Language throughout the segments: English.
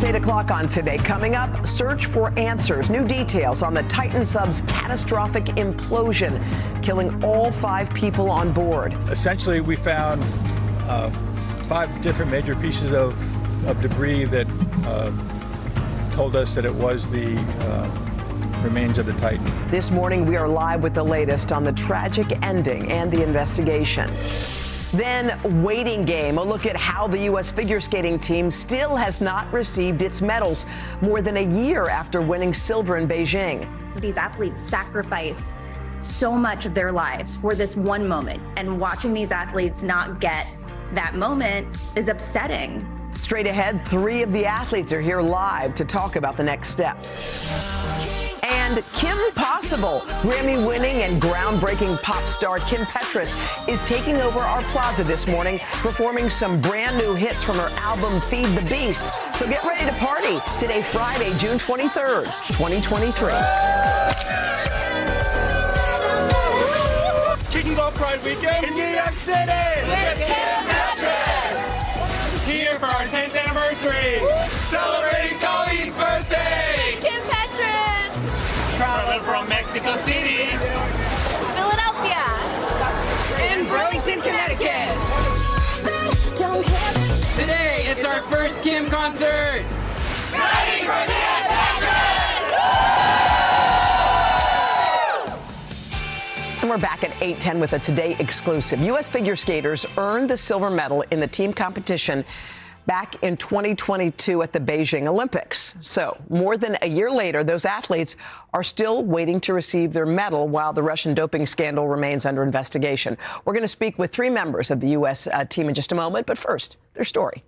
8 o'clock on Today. Coming up, search for answers. New details on the Titan sub's catastrophic implosion, killing all 5 people on board. Essentially, we found 5 different major pieces of debris that told us that it was the remains of the Titan. This morning, we are live with the latest on the tragic ending and the investigation. Then, waiting game, a look at how the U.S. figure skating team still has not received its medals more than a year after winning silver in Beijing. These athletes sacrifice so much of their lives for this one moment, and watching these athletes not get that moment is upsetting. Straight ahead, 3 of the athletes are here live to talk about the next steps. And Kim Possible, Grammy-winning and groundbreaking pop star Kim Petras is taking over our plaza this morning, performing some brand new hits from her album Feed the Beast. So get ready to party. Today, Friday, June 23rd, 2023. Kicking off Pride Weekend in New York City with Kim Petras. Here for our 10th anniversary, celebrating Colleen's birthday. Kim Petras. Traveling from Mexico City, Philadelphia, and Burlington, Connecticut. Today, it's our first Kim concert. Ready for Kim Petras! And we're back at 8:10 with a Today exclusive. U.S. figure skaters earned the silver medal in the team competition back in 2022 at the Beijing Olympics. So more than a year later, those athletes are still waiting to receive their medal while the Russian doping scandal remains under investigation. We're going to speak with 3 members of the U.S. Team in just a moment, but first, their story.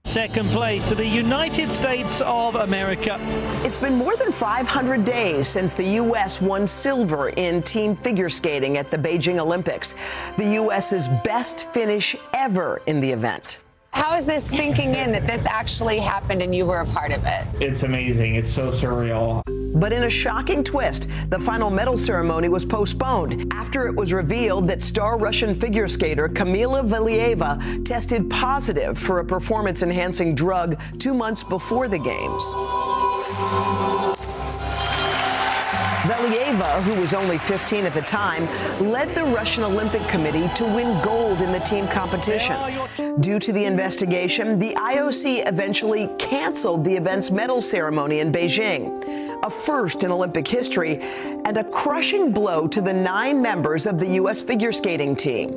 Second place to the United States of America. It's been more than 500 days since the U.S. won silver in team figure skating at the Beijing Olympics, the U.S.'s best finish ever in the event. How is this sinking in that this actually happened and you were a part of it? It's amazing. It's so surreal. But in a shocking twist, the final medal ceremony was postponed after it was revealed that star Russian figure skater Kamila Valieva tested positive for a performance-enhancing drug 2 months before the Games. Valieva, who was only 15 at the time, led the Russian Olympic Committee to win gold in the team competition. Due to the investigation, the IOC eventually canceled the event's medal ceremony in Beijing, a first in Olympic history and a crushing blow to the 9 members of the U.S. figure skating team.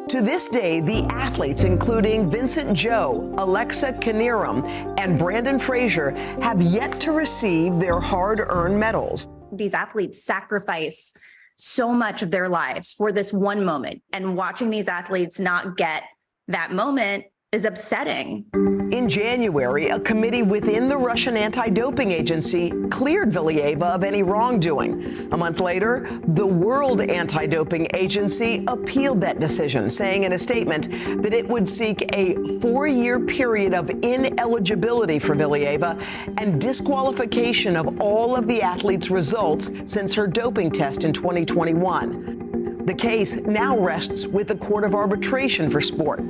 To this day, the athletes, including Vincent Joe, Alexa Knierim, and Brandon Frazier, have yet to receive their hard-earned medals. These athletes sacrifice so much of their lives for this one moment, and watching these athletes not get that moment is upsetting. In January, a committee within the Russian anti-doping agency cleared Valieva of any wrongdoing. A month later, the World Anti-Doping Agency appealed that decision, saying in a statement that it would seek a 4-year period of ineligibility for Valieva and disqualification of all of the athlete's results since her doping test in 2021. The case now rests with the Court of Arbitration for Sport.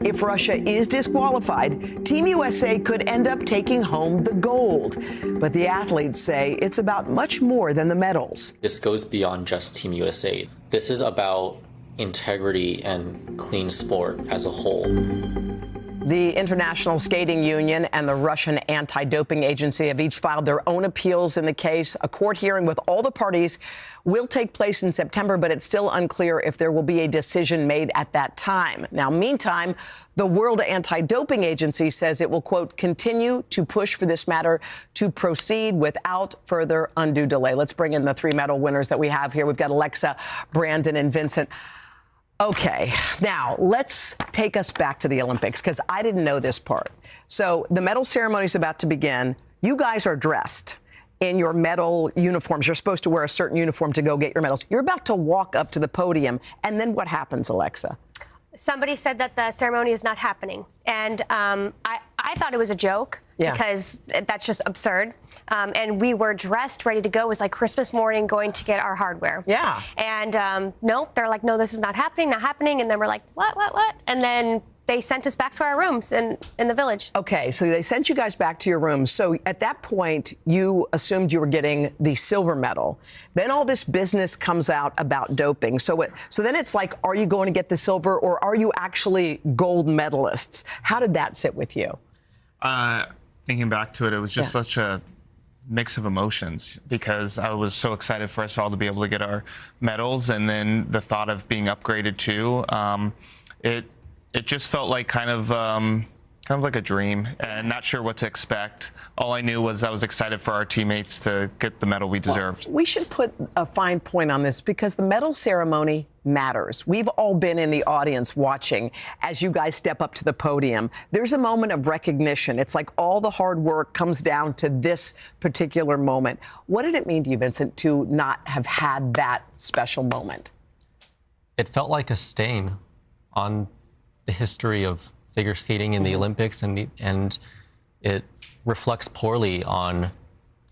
If Russia is disqualified, Team USA could end up taking home the gold. But the athletes say it's about much more than the medals. This goes beyond just Team USA. This is about integrity and clean sport as a whole. The International Skating Union and the Russian Anti-Doping Agency have each filed their own appeals in the case. A court hearing with all the parties will take place in September, but it's still unclear if there will be a decision made at that time. Now, meantime, the World Anti-Doping Agency says it will, quote, continue to push for this matter to proceed without further undue delay. Let's bring in the 3 medal winners that we have here. We've got Alexa, Brandon, and Vincent. Okay, now let's take us back to the Olympics, because I didn't know this part. So the medal ceremony is about to begin. You guys are dressed in your medal uniforms. You're supposed to wear a certain uniform to go get your medals. You're about to walk up to the podium. And then what happens, Alexa? Somebody said that the ceremony is not happening. And I thought it was a joke. Yeah. Because that's just absurd. And we were dressed, ready to go. It was like Christmas morning going to get our hardware. Yeah. And no, they're like, no, this is not happening. And then we're like, what? And then they sent us back to our rooms in the village. Okay, so they sent you guys back to your rooms. So at that point, you assumed you were getting the silver medal. Then all this business comes out about doping. So then it's like, are you going to get the silver, or are you actually gold medalists? How did that sit with you? Thinking back to it, it was just such a mix of emotions, because I was so excited for us all to be able to get our medals, and then the thought of being upgraded too. It just felt like kind of like a dream, and not sure what to expect. All I knew was I was excited for our teammates to get the medal we deserved. Well, we should put a fine point on this, because the medal ceremony matters. We've all been in the audience watching as you guys step up to the podium. There's a moment of recognition. It's like all the hard work comes down to this particular moment. What did it mean to you, Vincent, to not have had that special moment? It felt like a stain on the history of figure skating in the Olympics, and it reflects poorly on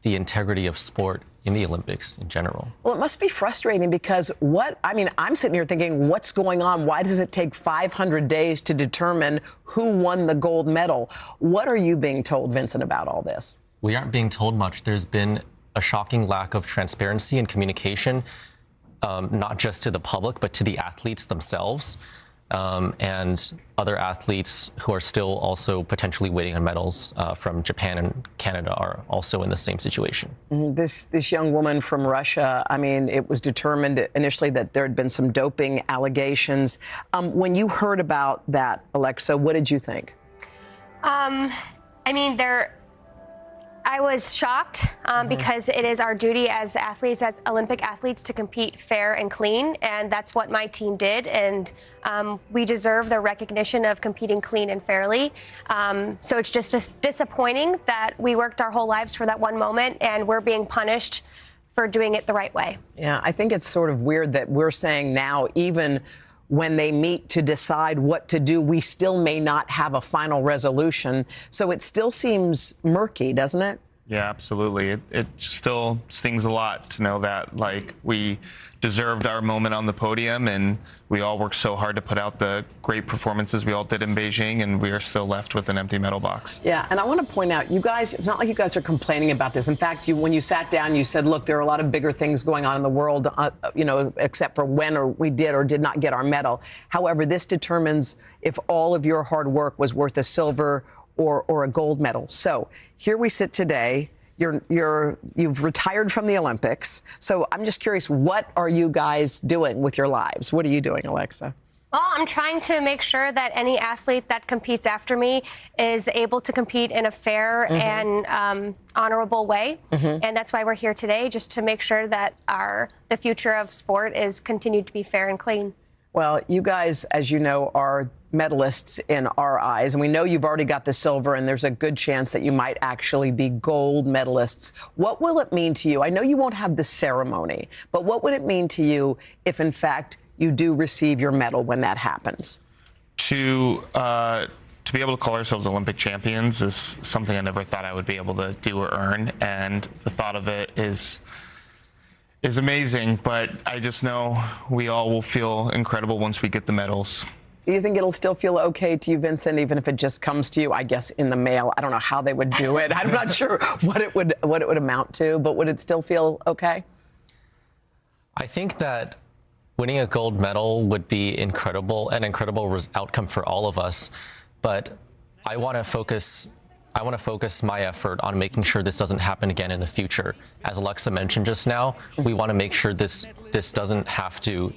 the integrity of sport in the Olympics in general. Well, it must be frustrating, because I'm sitting here thinking, what's going on? Why does it take 500 days to determine who won the gold medal? What are you being told, Vincent, about all this? We aren't being told much. There's been a shocking lack of transparency and communication, not just to the public, but to the athletes themselves. And other athletes who are still also potentially waiting on medals from Japan and Canada are also in the same situation. This young woman from Russia, it was determined initially that there had been some doping allegations. When you heard about that, Alexa, what did you think? I was shocked because it is our duty as athletes, as Olympic athletes, to compete fair and clean, and that's what my team did, and we deserve the recognition of competing clean and fairly. So it's just disappointing that we worked our whole lives for that one moment, and we're being punished for doing it the right way. Yeah, I think it's sort of weird that we're saying now, even when they meet to decide what to do, we still may not have a final resolution. So it still seems murky, doesn't it? Yeah, absolutely. It still stings a lot to know that, like, we deserved our moment on the podium, and we all worked so hard to put out the great performances we all did in Beijing, and we are still left with an empty medal box. Yeah, and I want to point out, you guys, it's not like you guys are complaining about this. In fact, when you sat down, you said, look, there are a lot of bigger things going on in the world, except for when we did or did not get our medal. However, this determines if all of your hard work was worth a silver or a gold medal. So here we sit today. You've retired from the Olympics. So I'm just curious, what are you guys doing with your lives? What are you doing, Alexa? Well, I'm trying to make sure that any athlete that competes after me is able to compete in a fair and honorable way. And that's why we're here today, just to make sure that the future of sport is continued to be fair and clean. Well, you guys, as you know, are medalists in our eyes, and we know you've already got the silver, and there's a good chance that you might actually be gold medalists. What will it mean to you? I know you won't have the ceremony, but what would it mean to you if, in fact, you do receive your medal when that happens? To be able to call ourselves Olympic champions is something I never thought I would be able to do or earn, and the thought of it is amazing, but I just know we all will feel incredible once we get the medals. Do you think it'll still feel okay to you, Vincent, even if it just comes to you, I guess, in the mail? I don't know how they would do it. I'm not sure what it would amount to, but would it still feel okay? I think that winning a gold medal would be an incredible outcome for all of us, but I want to focus my effort on making sure this doesn't happen again in the future. As Alexa mentioned just now, we want to make sure this doesn't have to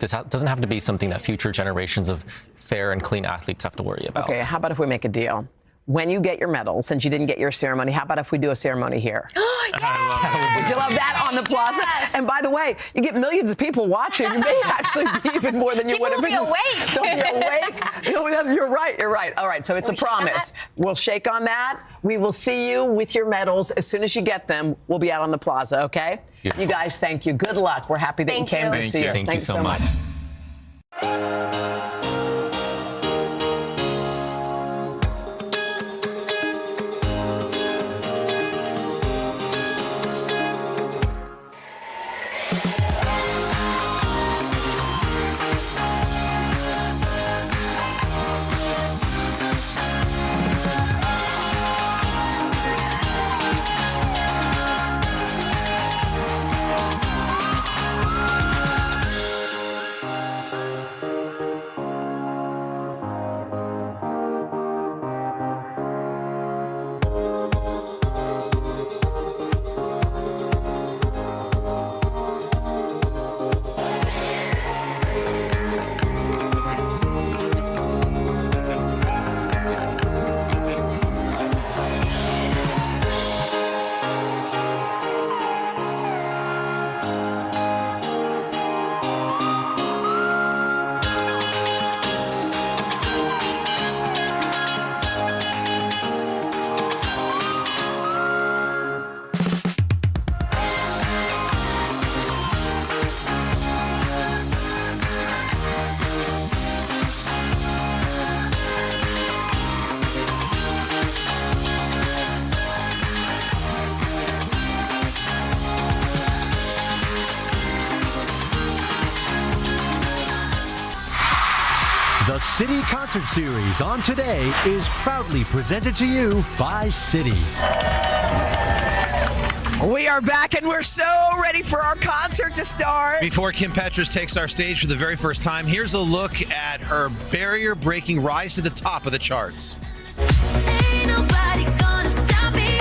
be something that future generations of fair and clean athletes have to worry about. Okay, how about if we make a deal? When you get your medal, since you didn't get your ceremony, how about if we do a ceremony here? Would you love that on the plaza? Yes. And by the way, you get millions of people watching. You may actually be even more than you would have been. People will be awake. You're right. All right, so it's a promise. We'll shake on that. We will see you with your medals. As soon as you get them, we'll be out on the plaza, okay? Beautiful. You guys, thank you. Good luck. We're happy that you came to see us. Thank you so much. The City Concert Series on Today is proudly presented to you by City. We are back and we're so ready for our concert to start. Before Kim Petras takes our stage for the very first time, here's a look at her barrier-breaking rise to the top of the charts. Ain't nobody gonna stop me.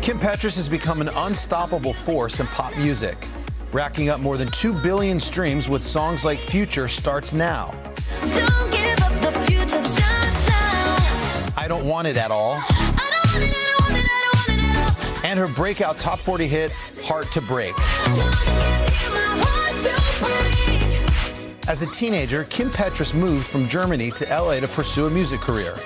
Kim Petras has become an unstoppable force in pop music, racking up more than 2 billion streams with songs like Future Starts Now. Don't give up, the future starts now. I Don't Want It At All. I don't want it, I don't want it, I don't want it at all. And her breakout top 40 hit, Heart to Break. As a teenager, Kim Petras moved from Germany to LA to pursue a music career.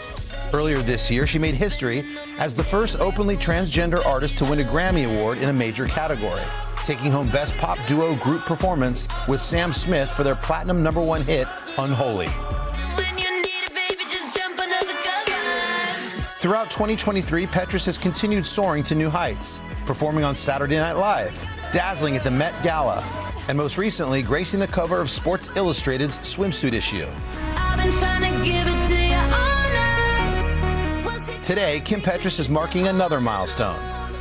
Earlier this year, she made history as the first openly transgender artist to win a Grammy Award in a major category, taking home Best Pop Duo Group Performance with Sam Smith for their platinum #1 hit, Unholy. When you need it, baby, just jump under the covers. Throughout 2023, Petras has continued soaring to new heights, performing on Saturday Night Live, dazzling at the Met Gala, and most recently, gracing the cover of Sports Illustrated's swimsuit issue. I've been trying to give it to you all night. Today, Kim Petras is marking another milestone,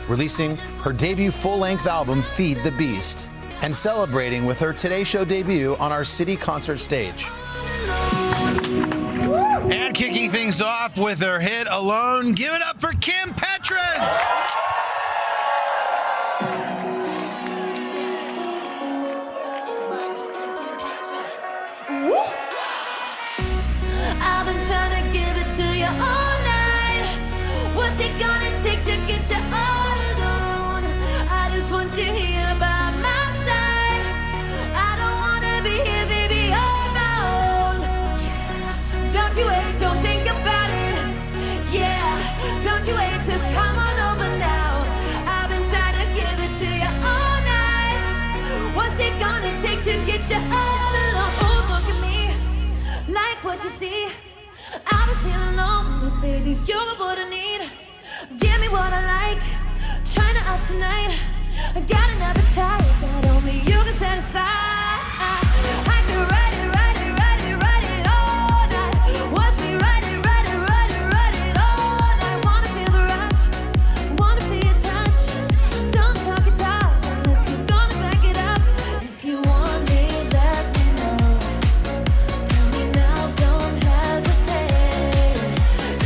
releasing her debut full-length album, Feed the Beast, and celebrating with her Today Show debut on our City concert stage. And kicking things off with her hit, Alone, give it up for Kim Petras! I've been trying to give it to you all night. What's it gonna take to get you all alone? I just want you here by my side. I don't wanna be here, baby, on my own. Don't you wait, don't think about it. Yeah, don't you wait, just come on over now. I've been trying to give it to you all night. What's it gonna take to get you all alone? Look at me, like what you see. I've been feeling lonely, baby, you're what I need. Give me what I like, trying to up tonight. I got an appetite that only you can satisfy. I can ride it, ride it, ride it, ride it all night. Watch me ride it, ride it, ride it, ride it all night. Wanna feel the rush, wanna feel your touch. Don't talk it out unless you're gonna back it up. If you want me, let me know. Tell me now, don't hesitate.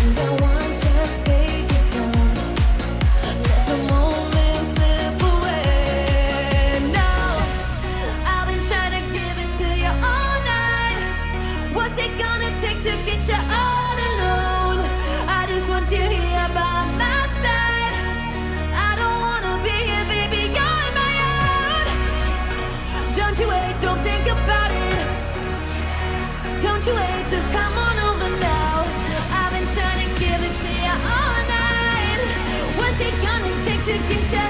You got one chance, baby, don't let the moment slip away. No, I've been trying to give it to you all night. What's it gonna take to get you all alone? I just want you here by my side. I don't wanna be here, baby, you're my own. Don't you wait, don't think about it. Don't you wait, just come on over now. I've been trying to give it to you all night. What's it gonna take to get you?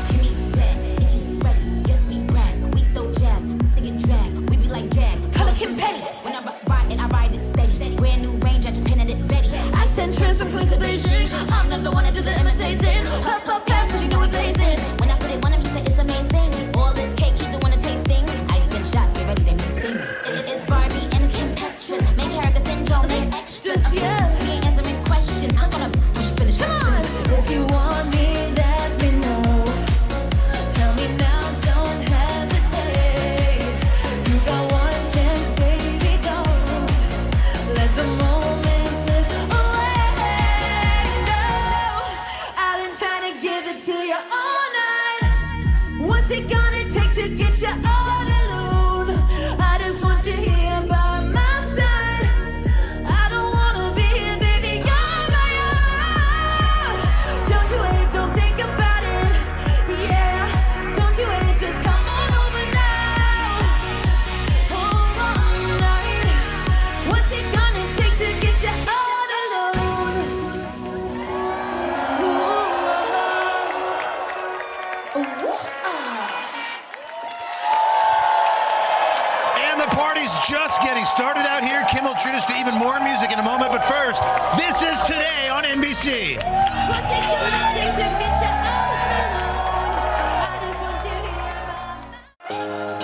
Give me that, Nikki, ready, yes, we rap. We throw jabs, they get dragged. We be like gag, color Kim Petty. When I ride it, I ride it steady. Brand new range, I just painted it Betty. I send trends from Queens to Beijing. I'm not the one that do the imitating. Pop, pop, pass, cause you know it blazing. When I put it on him, he said it's amazing. All this cake, keep doing a tasting. Ice and shots, get ready, they be sting. It's Barbie and it's Kim Petras. Main character syndrome, they extras. Yeah. We ain't answering questions. I'm gonna push finish. Come on. If you want me, let me know. Tell me now, don't hesitate. You got one chance, baby, don't let the moment slip away. No, I've been trying to give it to you all night. What's it gonna take to get you all alone? I just want you here by my side. I don't wanna be here, baby, you're my own. Don't you wait, don't think about it. Yeah, don't you wait, just come on over now. Hold on night. What's it gonna take to get you all alone? And the party's just getting started out here. Kim will treat us to even more music in a moment, but first, this is Today on NBC. What's it gonna take to get you all alone? I just want you here by my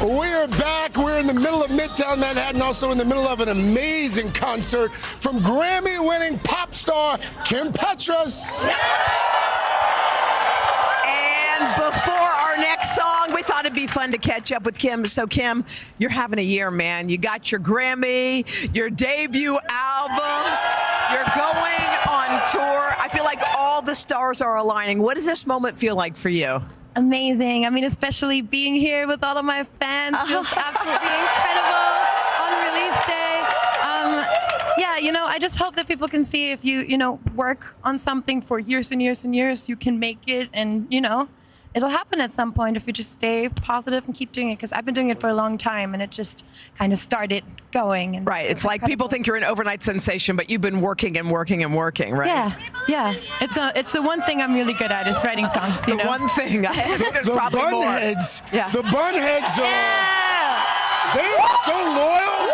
We're back. We're in the middle of Midtown Manhattan, also in the middle of an amazing concert from Grammy-winning pop star Kim Petras. And before our next song, we thought it'd be fun to catch up with Kim. So, Kim, you're having a year, man. You got your Grammy, your debut album. You're going on tour. I feel like all the stars are aligning. What does this moment feel like for you? Amazing. I mean, especially being here with all of my fans feels absolutely incredible on release day. Yeah, you know, I just hope that people can see if you work on something for years and years and years, you can make it, and, it'll happen at some point if you just stay positive and keep doing it, because I've been doing it for a long time and it just kind of started going. And right. It's like people think you're an overnight sensation, but you've been working and working and working, right? Yeah. It's the one thing I'm really good at is writing songs, you know? One thing. I think there's probably more. The Bunheads they are so loyal,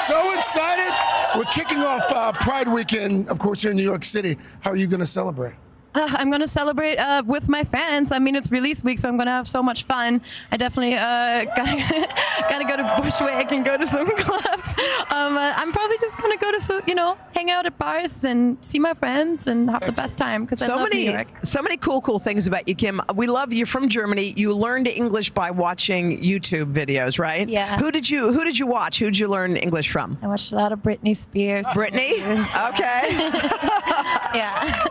so excited. We're kicking off Pride Weekend, of course, here in New York City. How are you going to celebrate? I'm going to celebrate with my fans. I mean, it's release week, so I'm going to have so much fun. I definitely gotta go to Bushwick and go to some clubs. I'm probably just going to go to, hang out at bars and see my friends and have the best time, because I love New York. So many cool things about you, Kim. We love you from Germany. You learned English by watching YouTube videos, right? Yeah. Who did you watch? Who did you learn English from? I watched a lot of Britney Spears. Britney? Okay. Yeah.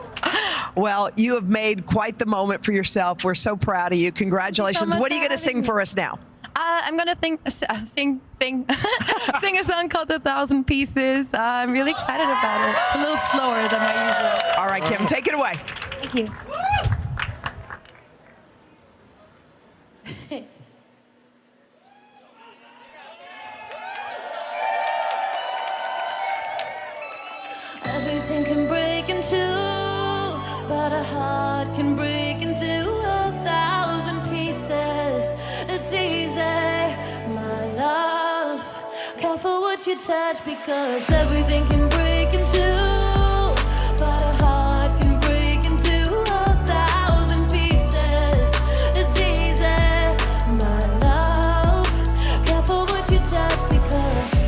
Well, you have made quite the moment for yourself. We're so proud of you. Congratulations. What are you going to sing for us now? I'm going to sing a song called 1,000 Pieces. I'm really excited about it. It's a little slower than my usual. All right, Kim, take it away. Thank you. Everything can break in two, but a heart can break into 1,000 pieces. It's easy, my love. Careful what you touch, because everything can break in two, but a heart can break into 1,000 pieces. It's easy, my love. Careful what you touch, because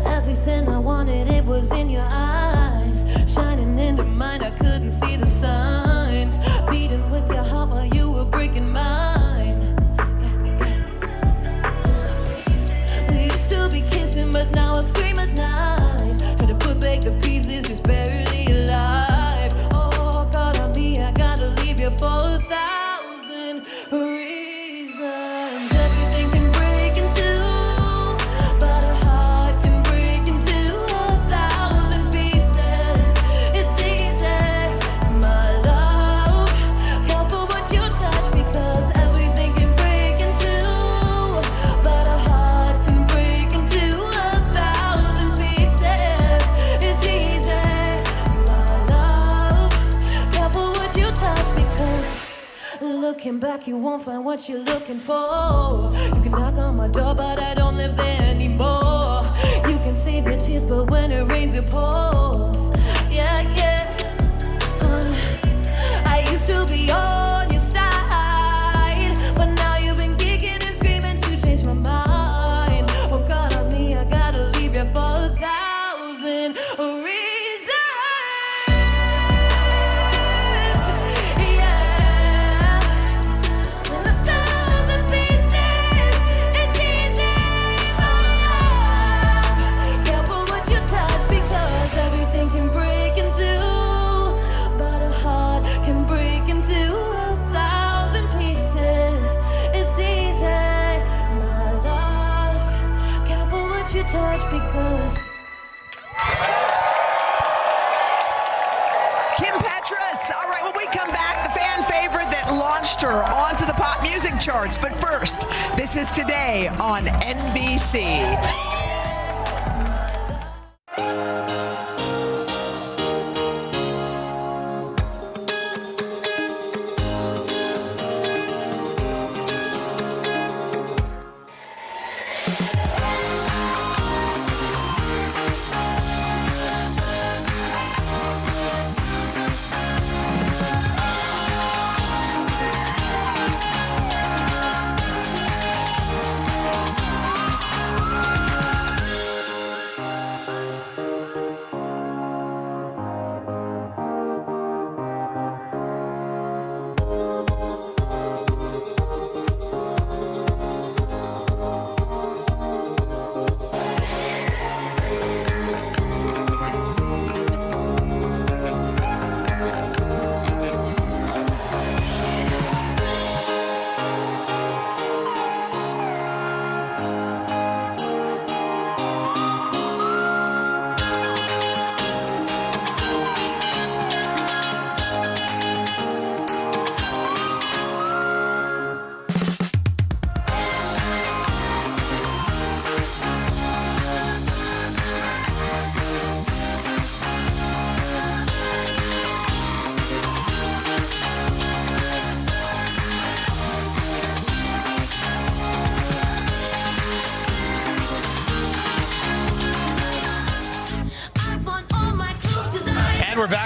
everything I wanted, it was in your eyes, shining into mine. I couldn't see the signs, beating with your heart while you were breaking mine. We used to be kissing, but now I scream at night. Try to put back the pieces, just barely alive. Oh God, on me, I gotta leave you for 1,000 reasons. Everything can break in two, but a heart can break into 1,000 pieces. It's easy, my love. Careful what you touch, because everything can break in two, but a heart can break into 1,000 pieces. It's easy, my love. Careful what you touch, because looking back, you won't find what you're looking for. You can knock on my door, but I don't live there anymore. You can save your tears, but when it rains, it pours. Yeah. I used to be on your side, but now you've been kicking and screaming to change my mind. Oh God, on me, I gotta leave you for 1,000 reasons. Yeah. In 1,000 pieces, it's easy, my love. Careful what you touch, because everything can break in two, but a heart can break into 1,000 pieces. It's easy, my love. Careful what you touch, because Kim Petras. All right, when we come back, the fan favorite that launched her onto the pop music charts. But first, this is Today on NBC.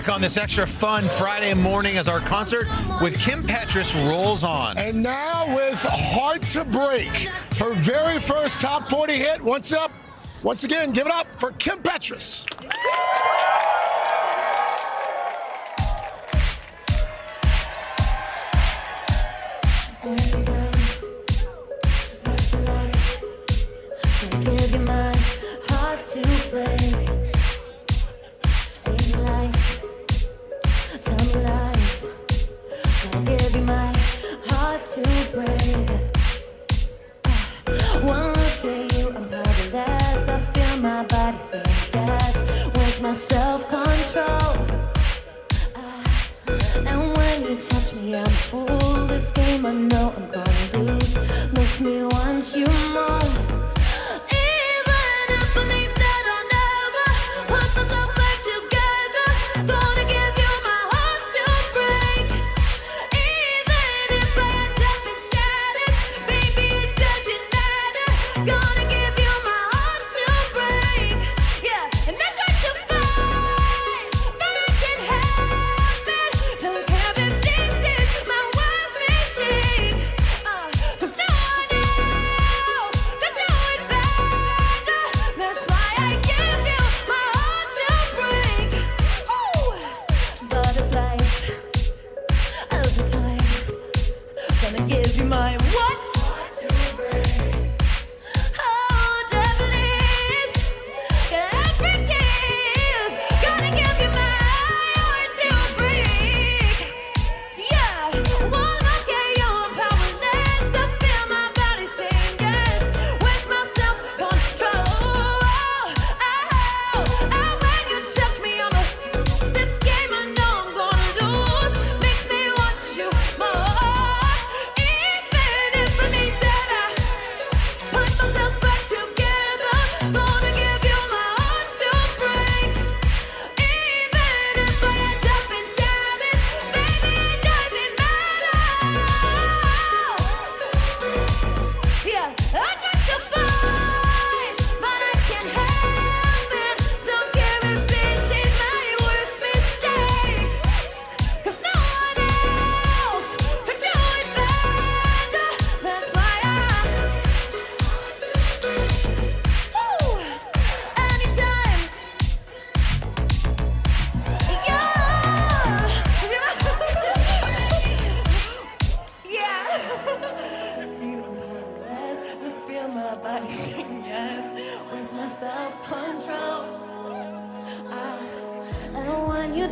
back on this extra fun Friday morning as our concert with Kim Petras rolls on. And now with Hard to Break, her very first top 40 hit. Once again, give it up for Kim Petras. Give you my heart to break. Angel eyes, tell me lies. I'll give you my heart to break. One look at you, I'm powerless. I feel my body saying yes. Where's my self-control? And when you touch me, I'm a fool. This game I know I'm gonna lose makes me want you more.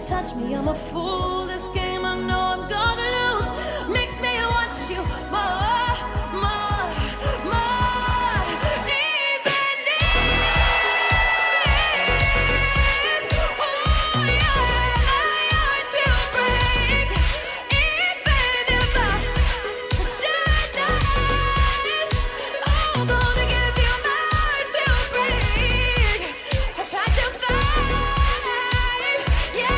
Touch me, I'm a fool. This game I know I'm gonna lose makes me want you more, more, more. Even if, oh yeah, my heart to break. Even if I shut eyes, oh, I'm gonna give you my heart to break. I tried to fight, yeah.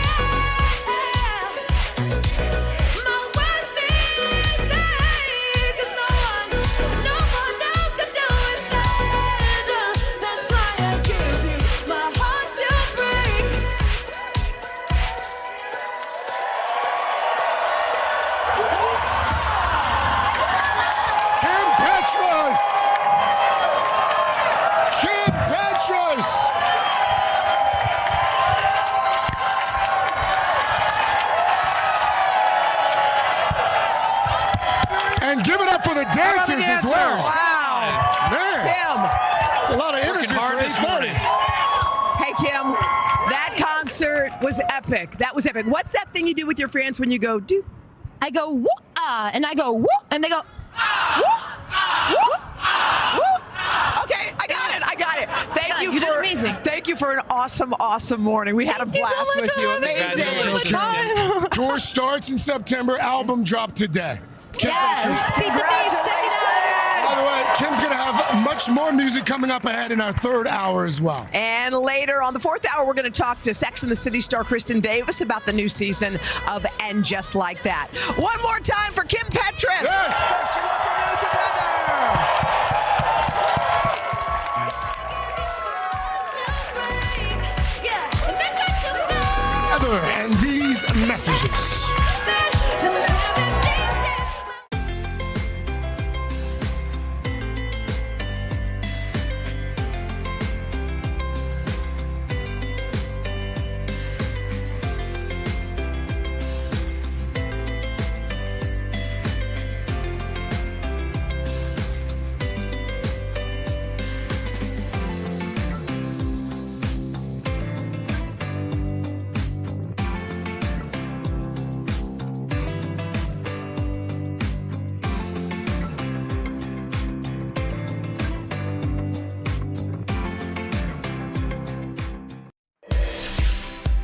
Give it up for the dancers as well. Wow. Man. Kim. It's a lot of energy for 8:30. Hey, Kim, that concert was epic. That was epic. What's that thing you do with your friends when you go, dude? I go, whoop, and I go, whoop, and they go, whoop, whoop, whoop. Okay, I got it. Thank you for amazing. Thank you for an awesome morning. We had a blast with you. Amazing. Tour starts in September. Album dropped today. Yes. Congratulations. By the way, Kim's going to have much more music coming up ahead in our third hour as well. And later on the fourth hour, we're going to talk to Sex and the City star Kristin Davis about the new season of And Just Like That. One more time for Kim Petras. Yes. First, your local news and weather. And the decisions.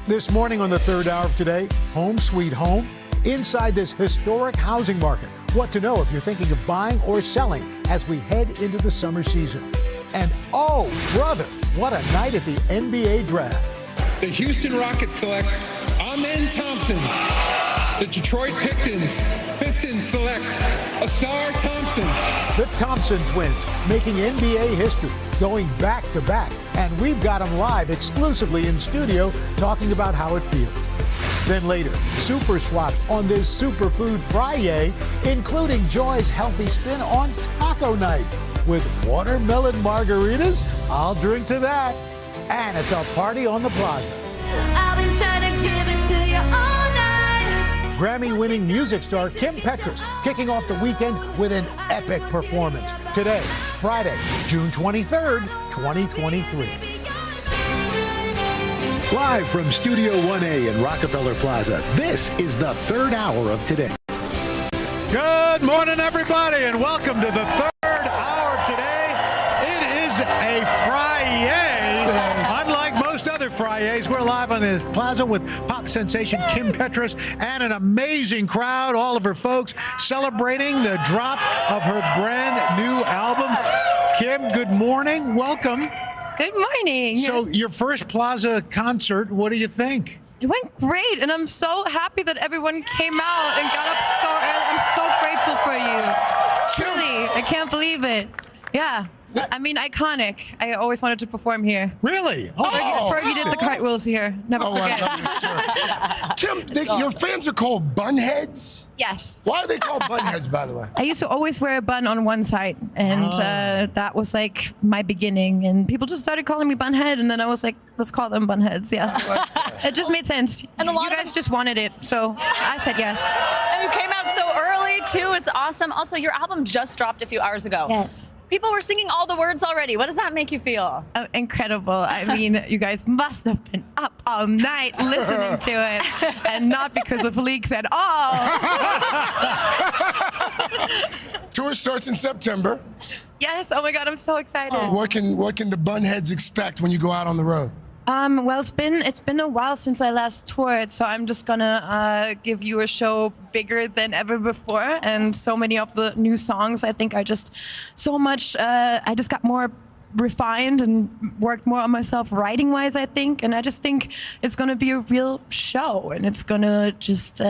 This morning on the third hour of Today, Home Sweet Home, inside this historic housing market. What to know if you're thinking of buying or selling as we head into the summer season. And oh, brother, what a night at the NBA draft. The Houston Rockets select Amen Thompson. The Detroit Pistons select Asar Thompson. The Thompson twins making NBA history, going back to back. And we've got them live exclusively in studio talking about how it feels. Then later, Super Swap on this Superfood Friday, including Joy's healthy spin on taco night. With watermelon margaritas, I'll drink to that. And it's a party on the plaza. I've been trying to give it to you all night. Grammy-winning music star Kim Petras kicking off the weekend with an epic performance. Today, Friday, June 23rd, 2023. Live from Studio 1A in Rockefeller Plaza, this is the third hour of Today. Good morning, everybody, and welcome to the third hour of Today. It is a Friday. Unlike most other Fridays, we're live on the plaza with pop sensation Kim Petras and an amazing crowd, all of her folks celebrating the drop of her brand new album. Kim, good morning. Welcome. Good morning. So your first Plaza concert, what do you think? It went great, and I'm so happy that everyone came out and got up so early. I'm so grateful for you. Truly, I can't believe it. Yeah. I mean, iconic. I always wanted to perform here. Really? Fergie did the cartwheels here. Never forget. Kim, your fans are called bunheads? Yes. Why are they called bunheads, by the way? I used to always wear a bun on one side, and that was like my beginning. And people just started calling me bunhead, and then I was like, let's call them bunheads. Yeah. It just made sense. And you guys just wanted it, so I said yes. And you came out so early, too. It's awesome. Also, your album just dropped a few hours ago. Yes. People were singing all the words already. What does that make you feel? Incredible. I mean, you guys must have been up all night listening to it, and not because of leaks at all. Tour starts in September. Yes. Oh my God, I'm so excited. What can the bunheads expect when you go out on the road? Well, it's been a while since I last toured, so I'm just gonna give you a show bigger than ever before. And so many of the new songs, I think I just got more refined and worked more on myself writing-wise, I think. And I just think it's gonna be a real show, and it's gonna just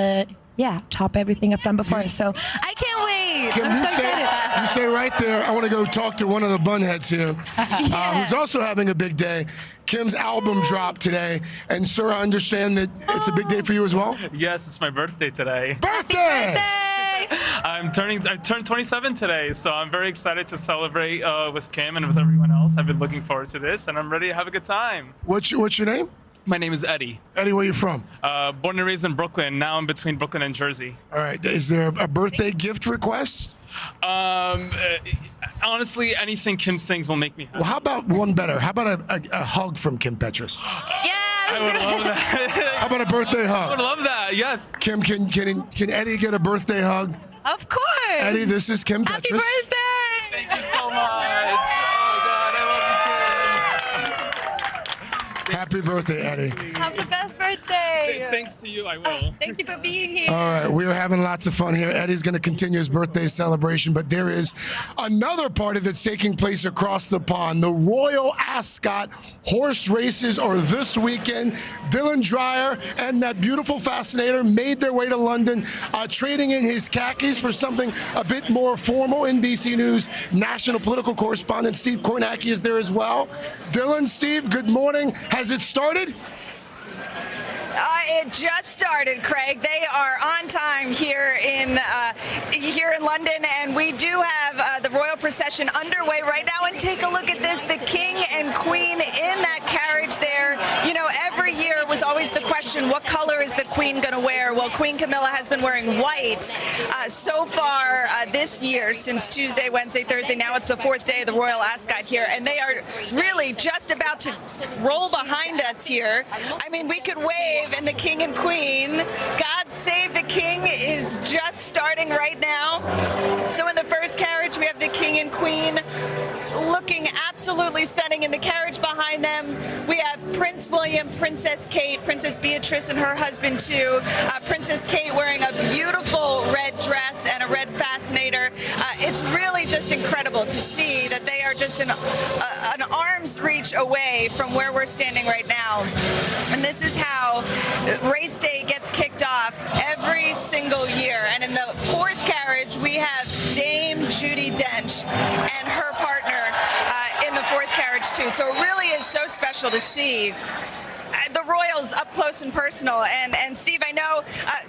top everything I've done before. So I can't wait. Kim, I'm so excited. You stay right there. I want to go talk to one of the bunheads here, who's also having a big day. Kim's album dropped today, and sir, I understand that it's a big day for you as well. Yes, it's my birthday today. Birthday! I turned 27 today, so I'm very excited to celebrate with Kim and with everyone else. I've been looking forward to this, and I'm ready to have a good time. What's your name? My name is Eddie. Eddie, where are you from? Born and raised in Brooklyn. Now I'm between Brooklyn and Jersey. All right. Is there a birthday gift request? Honestly, anything Kim sings will make me happy. Well, how about one better? How about a hug from Kim Petras? I would love that. How about a birthday hug? I would love that, yes. Kim, can Eddie get a birthday hug? Of course. Eddie, this is Kim Petras. Happy birthday! Thank you so much. Oh, God, I love you, Kim. Happy birthday, Eddie. Have the best birthday. Thanks to you, I will. Thank you for being here. All right, we are having lots of fun here. Eddie's going to continue his birthday celebration, but there is another party that's taking place across the pond. The Royal Ascot horse races are this weekend. Dylan Dreyer and that beautiful fascinator made their way to London, trading in his khakis for something a bit more formal. NBC News national political correspondent Steve Kornacki is there as well. Dylan, Steve, good morning. Has it started? It just started, Craig. They are on time here in London, and we do have the royal procession underway right now. And take a look at this, the king and queen in that carriage there. You know, every year was always the question, what color is the queen going to wear? Well, Queen Camilla has been wearing white so far this year, since Tuesday, Wednesday, Thursday. Now it's the 4th day of the Royal Ascot here, and they are really just about to roll behind us here. I mean, we could wave, and the king and queen, God Save the King, is just starting right now. So in the first carriage, we have the king and queen looking absolutely stunning. In the carriage behind them, we have Prince William, Princess Kate, Princess Beatrice and her husband too. Princess Kate wearing a beautiful red dress and a red fascinator. It's really just incredible to see that they are just an arm's reach away from where we're standing right now. And this is how race day gets kicked off every single year. And in the 4th carriage, we have Dame Judi Dench and her partner in the 4th carriage too. So it really is so special to see the royals up close and personal. And Steve, I know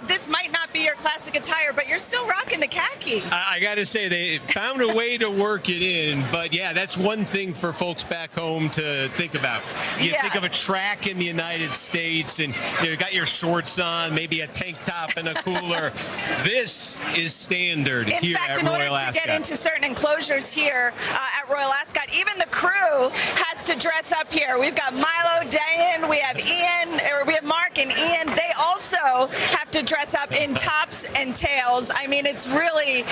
this might not be your classic attire, but you're still rocking the khaki. I got to say, they found a way to work it in. But yeah, that's one thing for folks back home to think about. You think of a track in the United States, and you got your shorts on, maybe a tank top and a cooler. This is standard here at Royal Ascot. In fact, in order to get into certain enclosures here at Royal Ascot, even the crew has to dress up here. We've got Milo, Diane, we have Ian, or we have Mark and Ian. They also have to dress up in tops and tails. I mean, it's really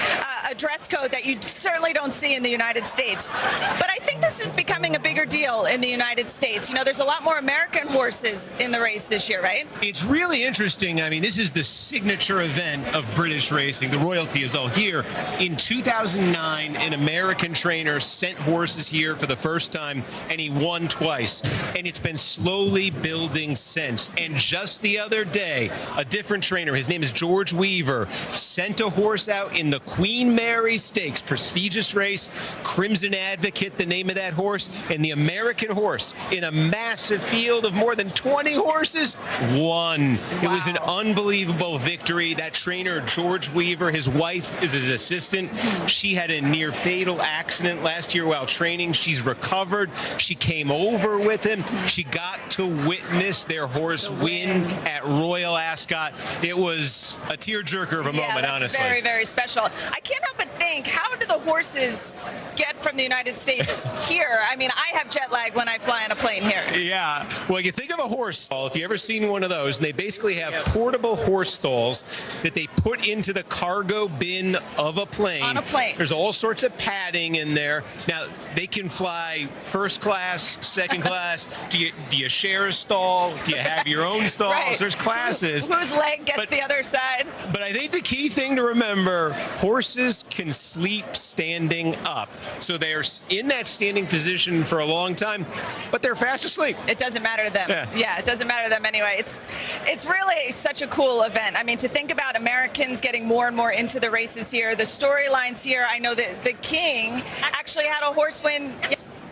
a dress code that you certainly don't see in the United States. But I think this is becoming a bigger deal in the United States. You know, there's a lot more American horses in the race this year, right? It's really interesting. I mean, this is the signature event of British racing. The royalty is all here. In 2009, an American trainer sent horses here for the first time, and he won twice. And it's been slowly building since. And just the other day, a different trainer, his name is George Weaver, sent a horse out in the Queen Mary Stakes, prestigious race, Crimson Advocate, the name of that horse, and the American horse in a massive field of more than 20 horses won. Wow. It was an unbelievable victory. That trainer, George Weaver, his wife is his assistant. She had a near fatal accident last year while training. She's recovered. She came over with him. She got to witness their horse win at Royal Ascot. It was a tearjerker of a moment, that's honestly. Very, very special. I can't help but think, how do the horses get from the United States here? I mean, I have jet lag when I fly on a plane here. Yeah. Well, you think of a horse stall, if you ever seen one of those, and they basically have portable horse stalls that they put into the cargo bin of a plane. On a plane. There's all sorts of padding in there. Now, they can fly first class, second class. Do you share a stall? Do you have your own stalls? Right. There's classes. Whose leg gets the other side? But I think the key thing to remember, horses can sleep standing up. So they're in that standing position for a long time, but they're fast asleep. It doesn't matter to them. Yeah. It doesn't matter to them anyway. It's really such a cool event. I mean, to think about Americans getting more and more into the races here, the storylines here. I know that the king actually had a horse win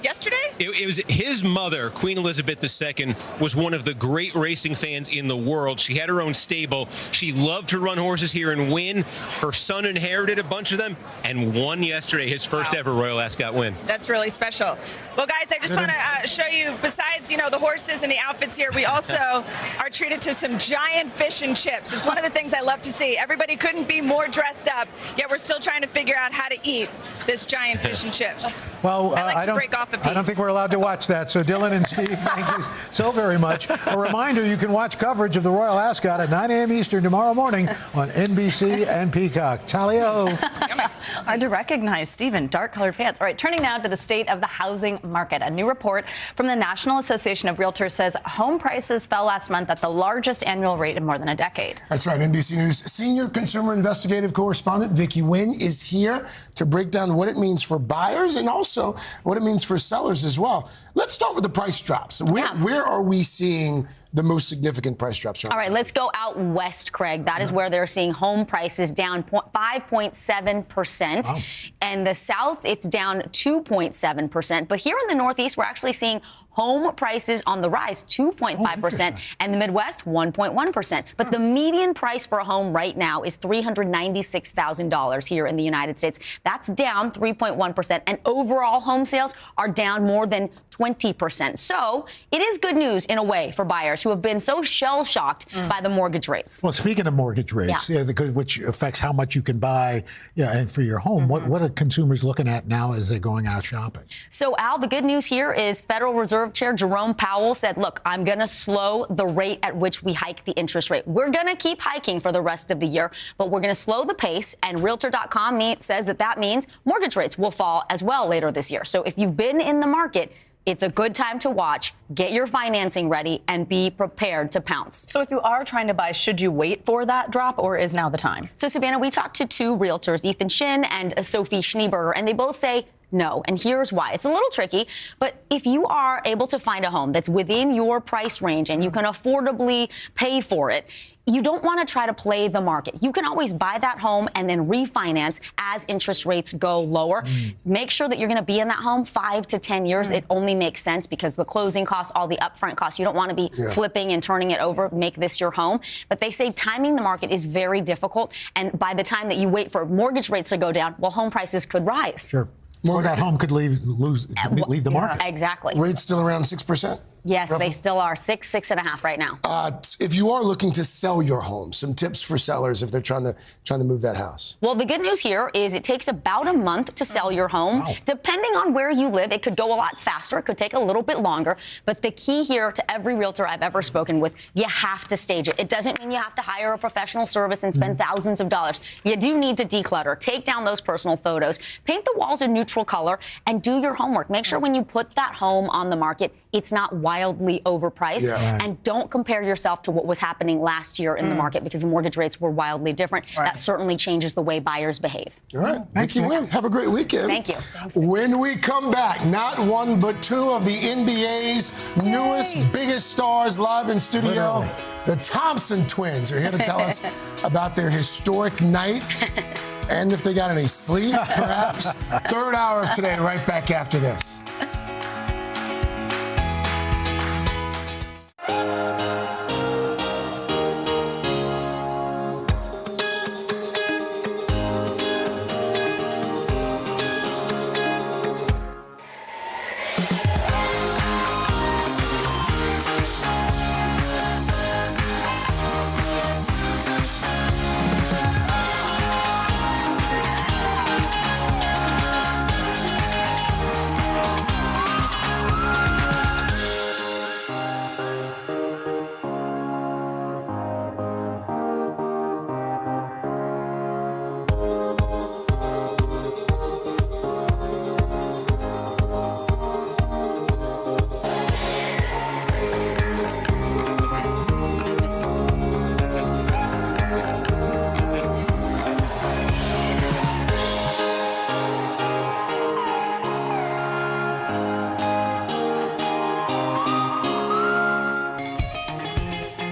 yesterday? It was his mother, Queen Elizabeth II, was one of the great racing fans in the world. She had her own stable. She loved to run horses here and win. Her son inherited a bunch of them and won yesterday, his first ever Royal Ascot win. That's really special. Well, guys, I just want to show you, besides, the horses and the outfits here, we also are treated to some giant fish and chips. It's one of the things I love to see. Everybody couldn't be more dressed up, yet we're still trying to figure out how to eat this giant fish and chips. Well, I like to break off a piece. I don't think we're allowed to watch that. So Dylan and Steve, thank you so very much. A reminder, you can watch coverage of the Royal Ascot at 9 a.m. Eastern tomorrow morning on NBC and Peacock. Tally-ho. Hard to recognize, Stephen. Dark-colored pants. All right, turning now to the state of the housing market. A new report from the National Association of Realtors says home prices fell last month at the largest annual rate in more than a decade. That's right. NBC News senior consumer investigative correspondent Vicki Nguyen is here to break down what it means for buyers and also what it means for sellers as well. Let's start with the price drops. Where are we seeing the most significant price drops? All right, let's go out west, Craig. That is where they're seeing home prices down 5.7%. Wow. And the south, it's down 2.7%. But here in the Northeast, we're actually seeing Home prices on the rise, 2.5%, and the Midwest, 1.1%. But the median price for a home right now is $396,000 here in the United States. That's down 3.1%, and overall home sales are down more than 20%. So it is good news in a way for buyers who have been so shell-shocked by the mortgage rates. Well, speaking of mortgage rates, which affects how much you can buy and for your home, what are consumers looking at now as they're going out shopping? So, Al, the good news here is Federal Reserve Chair Jerome Powell said, look, I'm going to slow the rate at which we hike the interest rate. We're going to keep hiking for the rest of the year, but we're going to slow the pace. And Realtor.com says that means mortgage rates will fall as well later this year. So if you've been in the market, it's a good time to watch, get your financing ready, and be prepared to pounce. So if you are trying to buy, should you wait for that drop, or is now the time? So, Savannah, we talked to two realtors, Ethan Shin and Sophie Schneeberger, and they both say no. And here's why. It's a little tricky, but if you are able to find a home that's within your price range and you can affordably pay for it, you don't want to try to play the market. You can always buy that home and then refinance as interest rates go lower. Make sure that you're going to be in that home 5 to 10 years. It only makes sense because the closing costs, all the upfront costs, you don't want to be flipping and turning it over, make this your home. But they say timing the market is very difficult. And by the time that you wait for mortgage rates to go down, well, home prices could rise. Sure. Or that home could leave the market. Exactly. Rates still around 6%? Yes, roughly? they still are 6.5 right now. If you are looking to sell your home, some tips for sellers if they're trying to move that house. Well, the good news here is it takes about a month to sell your home. Wow. Depending on where you live, it could go a lot faster. It could take a little bit longer. But the key here to every realtor I've ever spoken with, you have to stage it. It doesn't mean you have to hire a professional service and spend thousands of dollars. You do need to declutter, take down those personal photos, paint the walls a neutral color, and do your homework. Make sure when you put that home on the market, it's not wildly overpriced. And don't compare yourself to what was happening last year in the market because the mortgage rates were wildly different. That certainly changes the way buyers behave. All right. Vicky Wynn, have a great weekend. Thank you. When we come back, not one but two of the NBA's newest, biggest stars live in studio. The Thompson twins are here to tell us about their historic night and if they got any sleep, perhaps. Third hour of today, right back after this.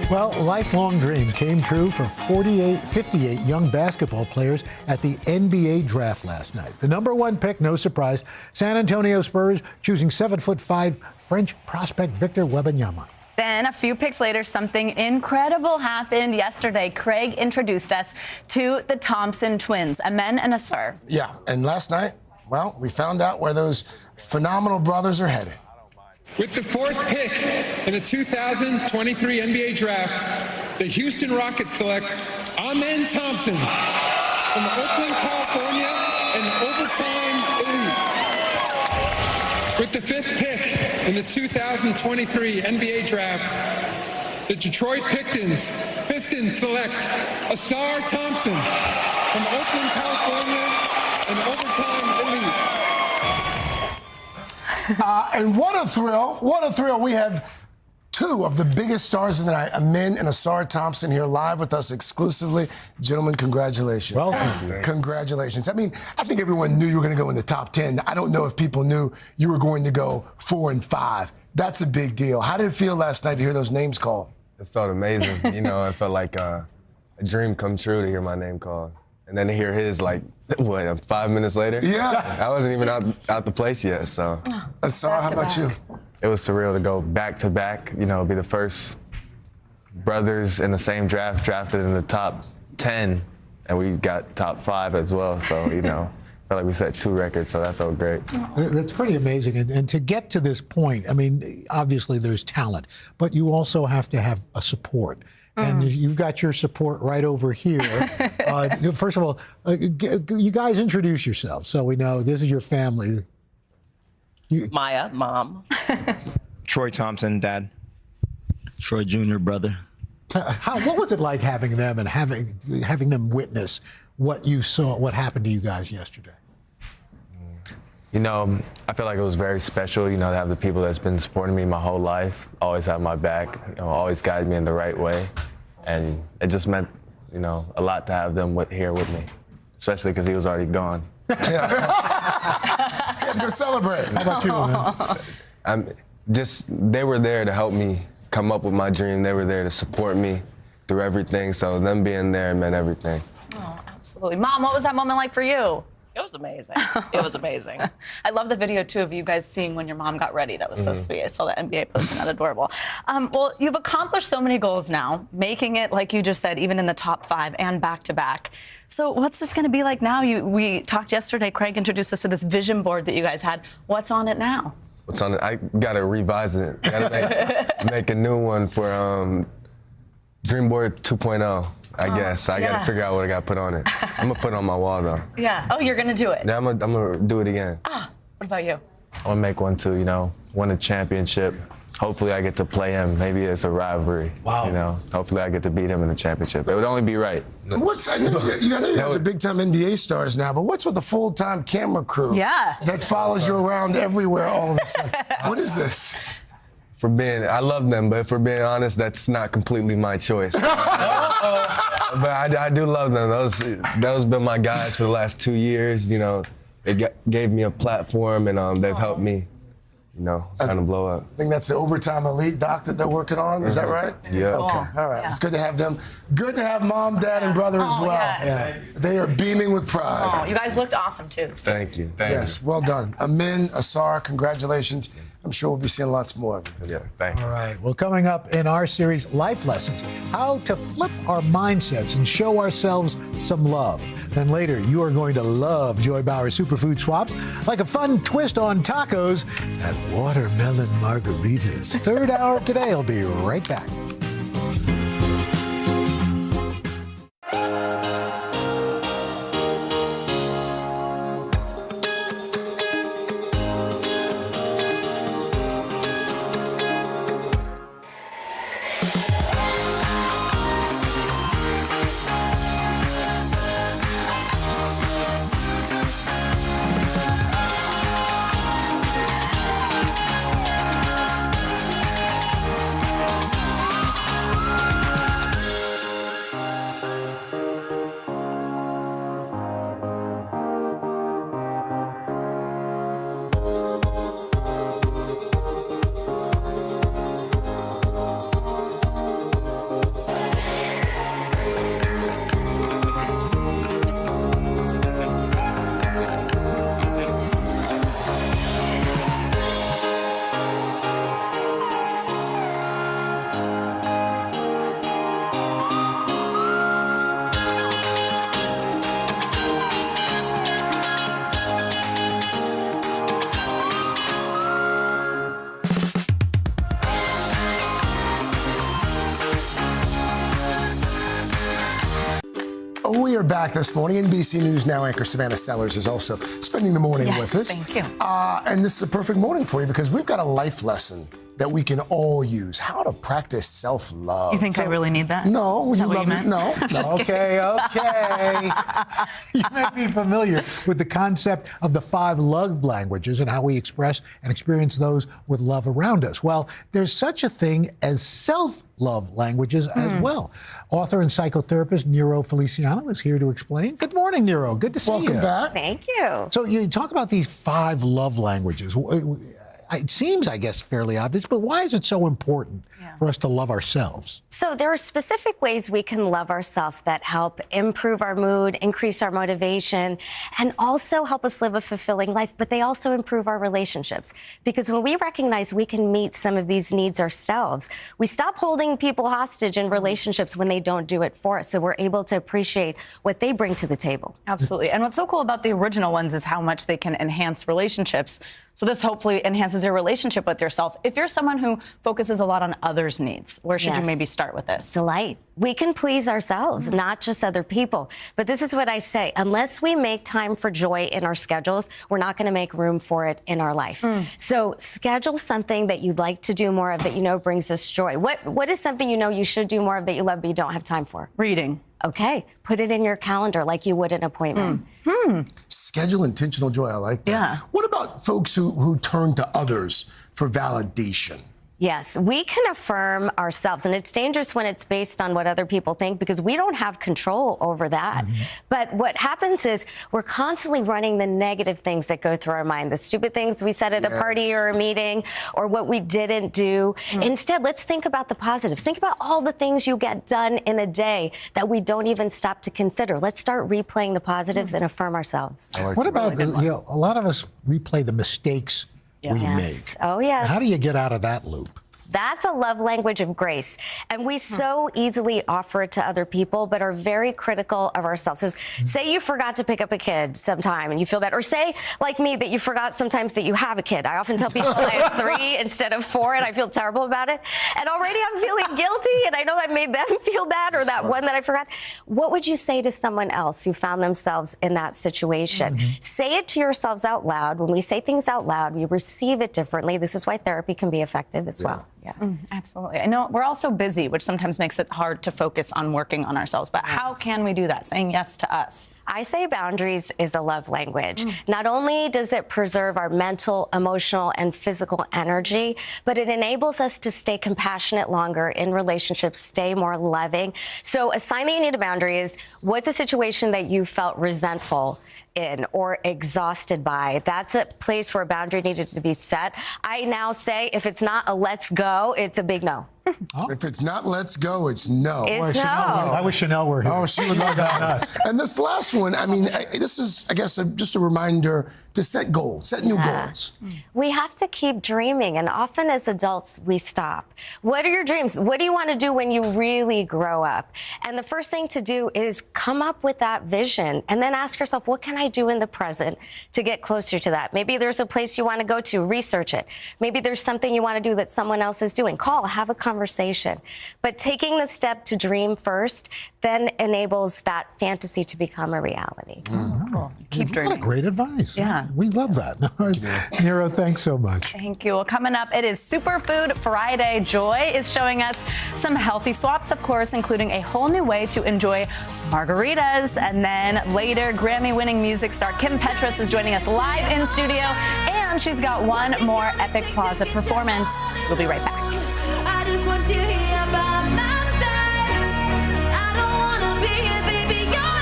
Well, lifelong dreams came true for 58 young basketball players at the NBA draft last night. The number one pick, no surprise, San Antonio Spurs choosing 7'5" French prospect Victor Wembanyama. Then a few picks later, something incredible happened yesterday. Craig introduced us to the Thompson twins, a men and a sir. Yeah, and last night, well, we found out where those phenomenal brothers are headed. With the fourth pick in the 2023 NBA Draft, the Houston Rockets select Amen Thompson from Oakland, California, and overtime elite. With the fifth pick in the 2023 NBA Draft, the Detroit Pistons select Asar Thompson from Oakland, California, and overtime elite. And what a thrill. We have two of the biggest stars of the night, Amen and Asar Thompson, here live with us exclusively. Gentlemen, congratulations. Welcome. Congratulations. I mean, I think everyone knew you were going to go in the top 10. I don't know if people knew you were going to go 4 and 5. That's a big deal. How did it feel last night to hear those names called? It felt amazing. You know, it felt like a dream come true to hear my name called. And then to hear his, like, 5 minutes later? Yeah. I wasn't even out the place yet, so. Asar, how about you? it was surreal to go back to back, you know, be the first brothers in the same draft drafted in the top 10, and we got top 5 as well. So, you know, felt like we set 2 records, so that felt great. That's pretty amazing. And to get to this point, I mean, obviously there's talent, but you also have to have a support. And you've got your support right over here. First of all, you guys introduce yourselves so we know this is your family. Maya, mom. Troy Thompson, dad. Troy Jr., brother. What was it like having them and having them witness what you saw, what happened to you guys yesterday? You know, I feel like it was very special, you know, to have the people that's been supporting me my whole life, always have my back, you know, always guided me in the right way. And it just meant, you know, a lot to have them here with me, especially because he was already gone. You had to go celebrate. How about you, man? They were there to help me come up with my dream. They were there to support me through everything. So them being there meant everything. Oh, absolutely. Mom, what was that moment like for you? It was amazing. It was amazing. I love the video, too, of you guys seeing when your mom got ready. That was so sweet. I saw the NBA post and that adorable. Well, you've accomplished so many goals now, making it, like you just said, even in the top 5 and back-to-back. So what's this going to be like now? We talked yesterday, Craig introduced us to this vision board that you guys had. What's on it now? What's on it? I got to revise it. Got to make a new one for Dream Board 2.0. I guess. I got to figure out what I got to put on it. I'm going to put it on my wall, though. Yeah. Oh, you're going to do it? Yeah, I'm going to do it again. Ah, what about you? I want to make one, too, you know, win a championship. Hopefully I get to play him. Maybe it's a rivalry. Wow. You know, hopefully I get to beat him in the championship. It would only be right. I know you guys are big-time NBA stars now, but what's with the full-time camera crew that follows you around everywhere all of a sudden? What is this? I love them, but for being honest, that's not completely my choice. But I do love them. Those been my guys for the last 2 years. You know, they gave me a platform, and they've helped me, you know, kind of blow up. I think that's the Overtime Elite doc that they're working on. Is that right? Yeah. Okay. All right. It's good to have them. Good to have mom, dad, and brother as well. Yes. Yeah. They are beaming with pride. Oh, you guys looked awesome, too. Thank you. Yes, well done. Amin, Asar, congratulations. I'm sure we'll be seeing lots more of you. Yeah, thank you. All right. Well, coming up in our series, Life Lessons, how to flip our mindsets and show ourselves some love. Then later, you are going to love Joy Bauer's Superfood Swaps, like a fun twist on tacos and watermelon margaritas. Third hour of today. I'll be right back. We are back this morning. NBC News Now anchor Savannah Sellers is also spending the morning with us. Thank you. And this is a perfect morning for you because we've got a life lesson that we can all use. How to practice self-love. You think I really need that? No. Is that You what you love it. meant? No. I'm just Okay. You may be familiar with the concept of the 5 love languages and how we express and experience those with love around us. Well, there's such a thing as self-love languages as well. Author and psychotherapist Nero Feliciano is here to explain. Good morning, Nero. Good to see you. Welcome back. Thank you. So you talk about these 5 love languages. it seems, I guess, fairly obvious, but why is it so important for us to love ourselves? So there are specific ways we can love ourselves that help improve our mood, increase our motivation, and also help us live a fulfilling life, but they also improve our relationships. Because when we recognize we can meet some of these needs ourselves, we stop holding people hostage in relationships when they don't do it for us. So we're able to appreciate what they bring to the table. Absolutely. And what's so cool about the original ones is how much they can enhance relationships. So this hopefully enhances your relationship with yourself. If you're someone who focuses a lot on others' needs, where should you maybe start with this? Delight. We can please ourselves, not just other people. But this is what I say. Unless we make time for joy in our schedules, we're not going to make room for it in our life. So schedule something that you'd like to do more of that you know brings us joy. What is something you know you should do more of that you love but you don't have time for? Reading. Okay. Put it in your calendar like you would an appointment. Schedule intentional joy. I like that. Yeah. What about folks who turn to others for validation? Yes, we can affirm ourselves, and it's dangerous when it's based on what other people think because we don't have control over that. But what happens is we're constantly running the negative things that go through our mind, the stupid things we said at a party or a meeting or what we didn't do. Instead, let's think about the positives. Think about all the things you get done in a day that we don't even stop to consider. Let's start replaying the positives and affirm ourselves. What about, a lot of us replay the mistakes we make. Oh, yes. How do you get out of that loop? That's a love language of grace. And we so easily offer it to other people, but are very critical of ourselves. So say you forgot to pick up a kid sometime and you feel bad. Or say, like me, that you forgot sometimes that you have a kid. I often tell people I have 3 instead of 4, and I feel terrible about it. And already I'm feeling guilty, and I know I made them feel bad, or that one that I forgot. What would you say to someone else who found themselves in that situation? Say it to yourselves out loud. When we say things out loud, we receive it differently. This is why therapy can be effective as well. Absolutely. I know we're all so busy, which sometimes makes it hard to focus on working on ourselves. But how can we do that? Saying yes to us. I say boundaries is a love language. Not only does it preserve our mental, emotional, and physical energy, but it enables us to stay compassionate longer in relationships, stay more loving. So a sign that you need a boundary is, what's a situation that you felt resentful in or exhausted by? That's a place where a boundary needed to be set. I now say, if it's not a let's go, it's a big no. If it's not let's go, it's no. It's no. I wish Chanel were here. Oh, she would love that. And this last one, I mean, this is, I guess, just a reminder to set goals, set new goals. We have to keep dreaming, and often as adults, we stop. What are your dreams? What do you want to do when you really grow up? And the first thing to do is come up with that vision, and then ask yourself, what can I do in the present to get closer to that? Maybe there's a place you want to go to, research it. Maybe there's something you want to do that someone else is doing. Call, have a conversation. But taking the step to dream first then enables that fantasy to become a reality. Keep dreaming. What a great advice. Yeah. We love that. Nero, thanks so much. Thank you. Well, coming up, it is Superfood Friday. Joy is showing us some healthy swaps, of course, including a whole new way to enjoy margaritas. And then later, Grammy-winning music star Kim Petras is joining us live in studio, and she's got one more epic Plaza performance. We'll be right back. I just want you here by my side. I don't wanna be here, baby, you're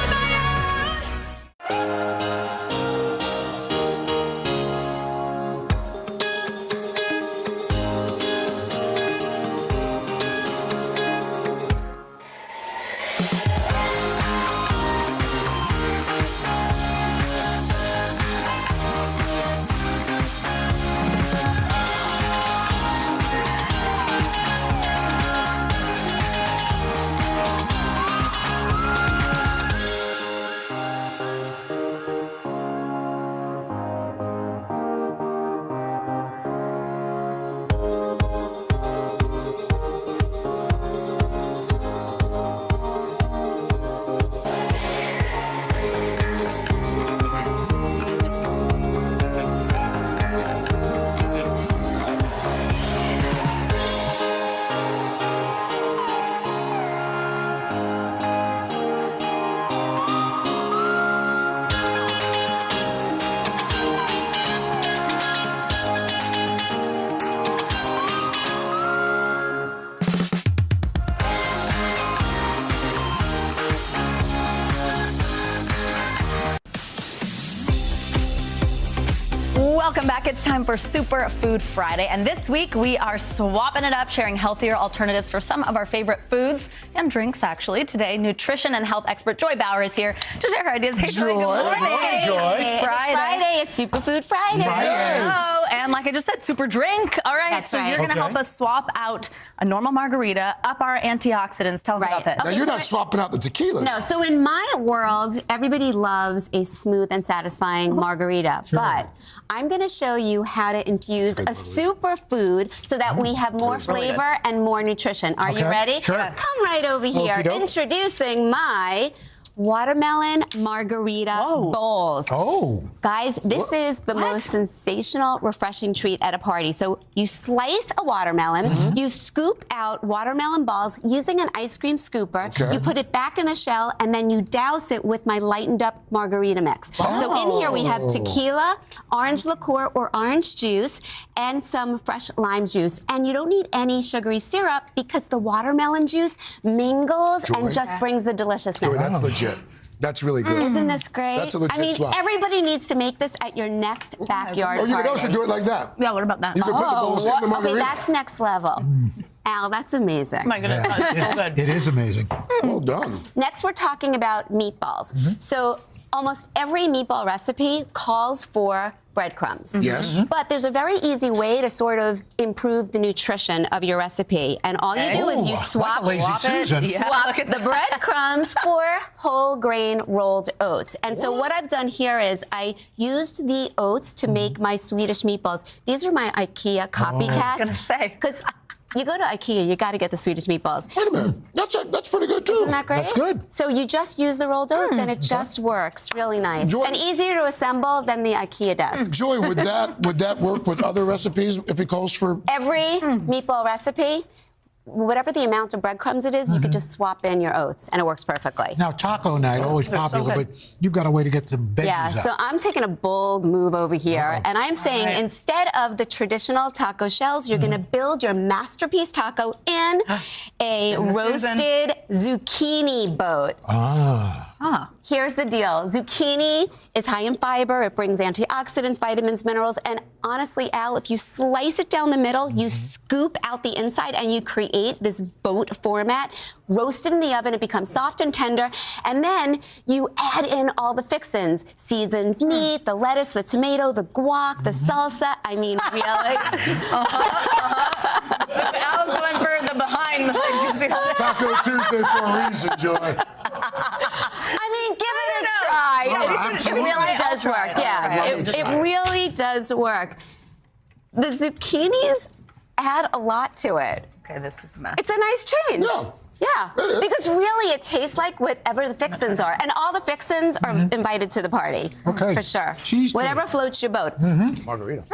back. It's time for Superfood Friday. And this week, we are swapping it up, sharing healthier alternatives for some of our favorite foods and drinks, actually. Today, nutrition and health expert Joy Bauer is here to share her ideas. Hey, Joy. Good morning. Hey, Friday. It's Friday. It's Superfood Friday. Yes. And like I just said, super drink. All right. That's so right. you're going to help us swap out a normal margarita, up our antioxidants. Tell us about this. Now, you're not swapping out the tequila. No, so in my world, everybody loves a smooth and satisfying margarita. Sure. But I'm going to show you how to infuse a superfood so that we have more flavor and more nutrition. Are you ready? Sure. Come right over here. Okey-doke. Introducing my watermelon margarita bowls. Oh. Guys, this is the most sensational, refreshing treat at a party. So you slice a watermelon, you scoop out watermelon balls using an ice cream scooper, you put it back in the shell, and then you douse it with my lightened up margarita mix. So in here we have tequila, orange liqueur or orange juice, and some fresh lime juice. And you don't need any sugary syrup because the watermelon juice mingles and just brings the deliciousness. Joy, that's legit. That's really good. Isn't this great? That's a legit I mean, swap. everybody needs to make this at your next backyard Oh, you party. can also do it like that. Yeah, what about that? You can put the bowls in the margarita. Okay, that's next level. Al, that's amazing. Oh my goodness, that's so good. It is amazing. Well done. Next, we're talking about meatballs. So almost every meatball recipe calls for breadcrumbs. Yes. But there's a very easy way to sort of improve the nutrition of your recipe. And all you do is you swap, like a lazy Susan. swap the breadcrumbs for whole grain rolled oats. And so what I've done here is I used the oats to make my Swedish meatballs. These are my IKEA copycats. I was gonna say. Because you go to IKEA, you got to get the Swedish meatballs. Wait a minute. That's pretty good, too. Isn't that great? That's good. So you just use the rolled oats, and it just works really nice. Joy- And easier to assemble than the IKEA does. Joy, would that work with other recipes if it calls for... Every meatball recipe, whatever the amount of breadcrumbs it is, you could just swap in your oats, and it works perfectly. Now, taco night, always popular, but you've got a way to get some veggies Yeah, out. so I'm taking a bold move over here, and I'm saying instead of the traditional taco shells, you're going to build your masterpiece taco in a roasted zucchini boat. Here's the deal. Zucchini is high in fiber. It brings antioxidants, vitamins, minerals, and honestly, Al, if you slice it down the middle, you scoop out the inside, and you create this boat format. Roast it in the oven, it becomes soft and tender, and then you add in all the fixins. Seasoned meat, the lettuce, the tomato, the guac, the salsa. I mean, really? Al's going for the behind the scenes. It's Taco Tuesday for a reason, Joy. I mean, give it a try. It really does work. Yeah, it really does work. The zucchinis add a lot to it. Okay, this is a mess. It's a nice change. Yeah, because really it tastes like whatever the fixins are. And all the fixins are invited to the party. Okay. For sure. Cheesecake. Whatever floats your boat. Margarita.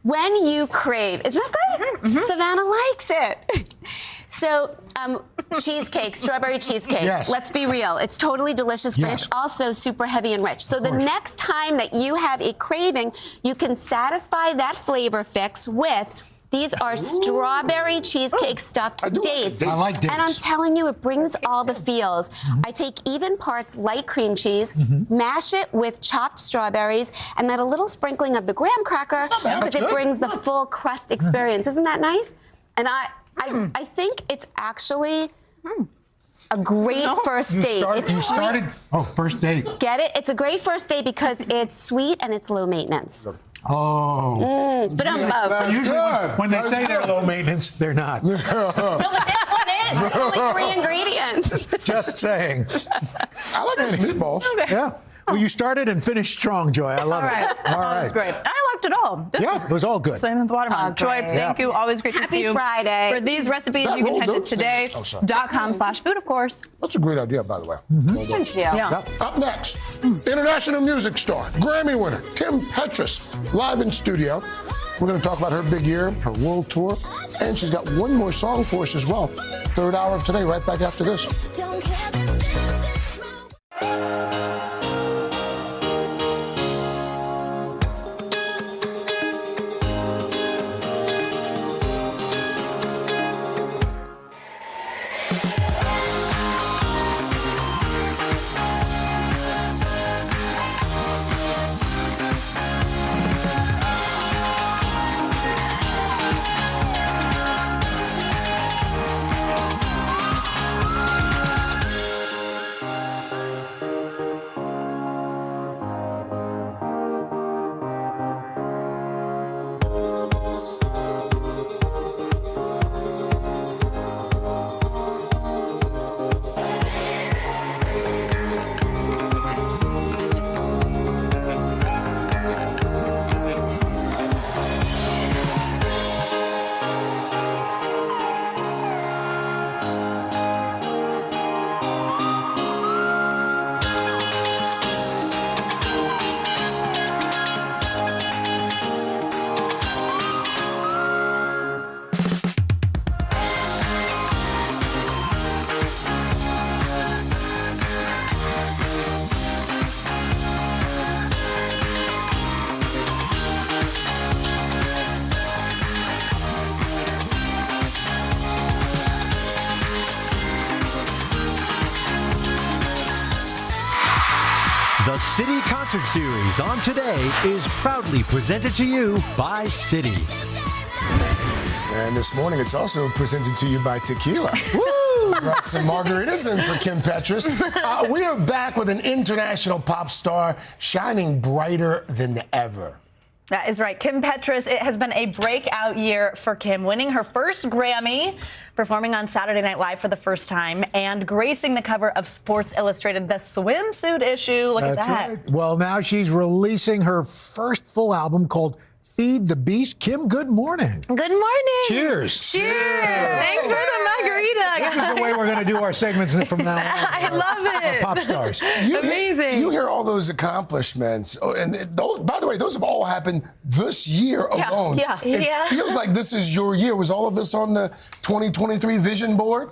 When you crave, isn't that good? Savannah likes it. So, cheesecake, strawberry cheesecake. Yes. Let's be real. It's totally delicious, but it's also super heavy and rich. So the next time that you have a craving, you can satisfy that flavor fix with these are strawberry cheesecake stuffed dates. I like dates. And I'm telling you, it brings all the feels. I take even parts light cream cheese, mash it with chopped strawberries, and then a little sprinkling of the graham cracker because it brings the full crust experience. Isn't that nice? And I think it's actually a great first date. First date. Get it? It's a great first date because it's sweet and it's low maintenance. Oh. But Well, usually when they say they're low maintenance, they're not. No, but this one is. It's only 3 ingredients. Just saying. I like these meatballs. Yeah. Well, you started and finished strong, Joy. I love it. All That was right. great. I liked it all. It was all good. Same with the watermelon. Joy, thank you. Always great to see you. Happy Friday. For these recipes, That you can rolled head to oats thing. today.com/food, of course. That's a great idea, by the way. Thank you. Yeah. Up next, international music star, Grammy winner, Kim Petras, live in studio. We're going to talk about her big year, her world tour, and she's got one more song for us as well. Third hour of today, right back after this. City Concert Series on Today is proudly presented to you by City. And this morning, it's also presented to you by Tequila. Woo! Brought some margaritas in for Kim Petras. We are back with an international pop star shining brighter than ever. That is right. Kim Petras, it has been a breakout year for Kim, winning her first Grammy, performing on Saturday Night Live for the first time, and gracing the cover of Sports Illustrated, the swimsuit issue. Look at that. Right. Well, now she's releasing her first full album called Feed the Beast. Kim, good morning. Good morning. Cheers. Cheers. Thanks for the margarita. This is the way we're going to do our segments from now on. I love it. Pop stars. Amazing. You hear all those accomplishments. Oh, and those, by the way, those have all happened this year alone. It feels like this is your year. Was all of this on the 2023 vision board?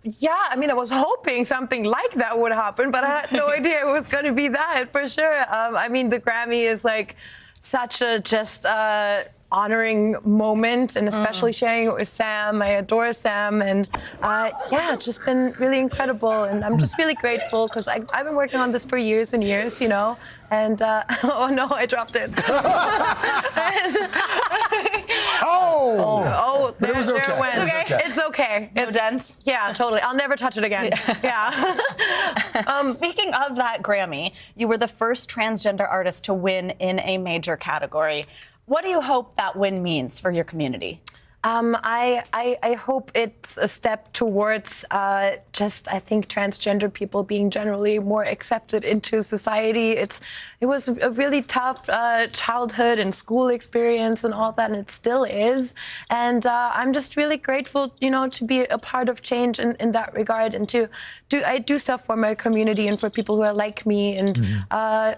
Yeah, I mean, I was hoping something like that would happen, but I had no idea it was going to be that for sure. I mean, the Grammy is like such a just honoring moment, and especially sharing it with Sam. I adore Sam, and yeah, it's just been really incredible, and I'm just really grateful because I've been working on this for years and years, you know, and oh no, I dropped it. But it was okay. There it went. It was okay. It's okay. No dents? Yeah, totally. I'll never touch it again. Yeah. Speaking of that Grammy, you were the first transgender artist to win in a major category. What do you hope that win means for your community? I hope it's a step towards just, I think, transgender people being generally more accepted into society. It was a really tough childhood and school experience and all that, and it still is. And I'm just really grateful, you know, to be a part of change in that regard, and I do stuff for my community and for people who are like me and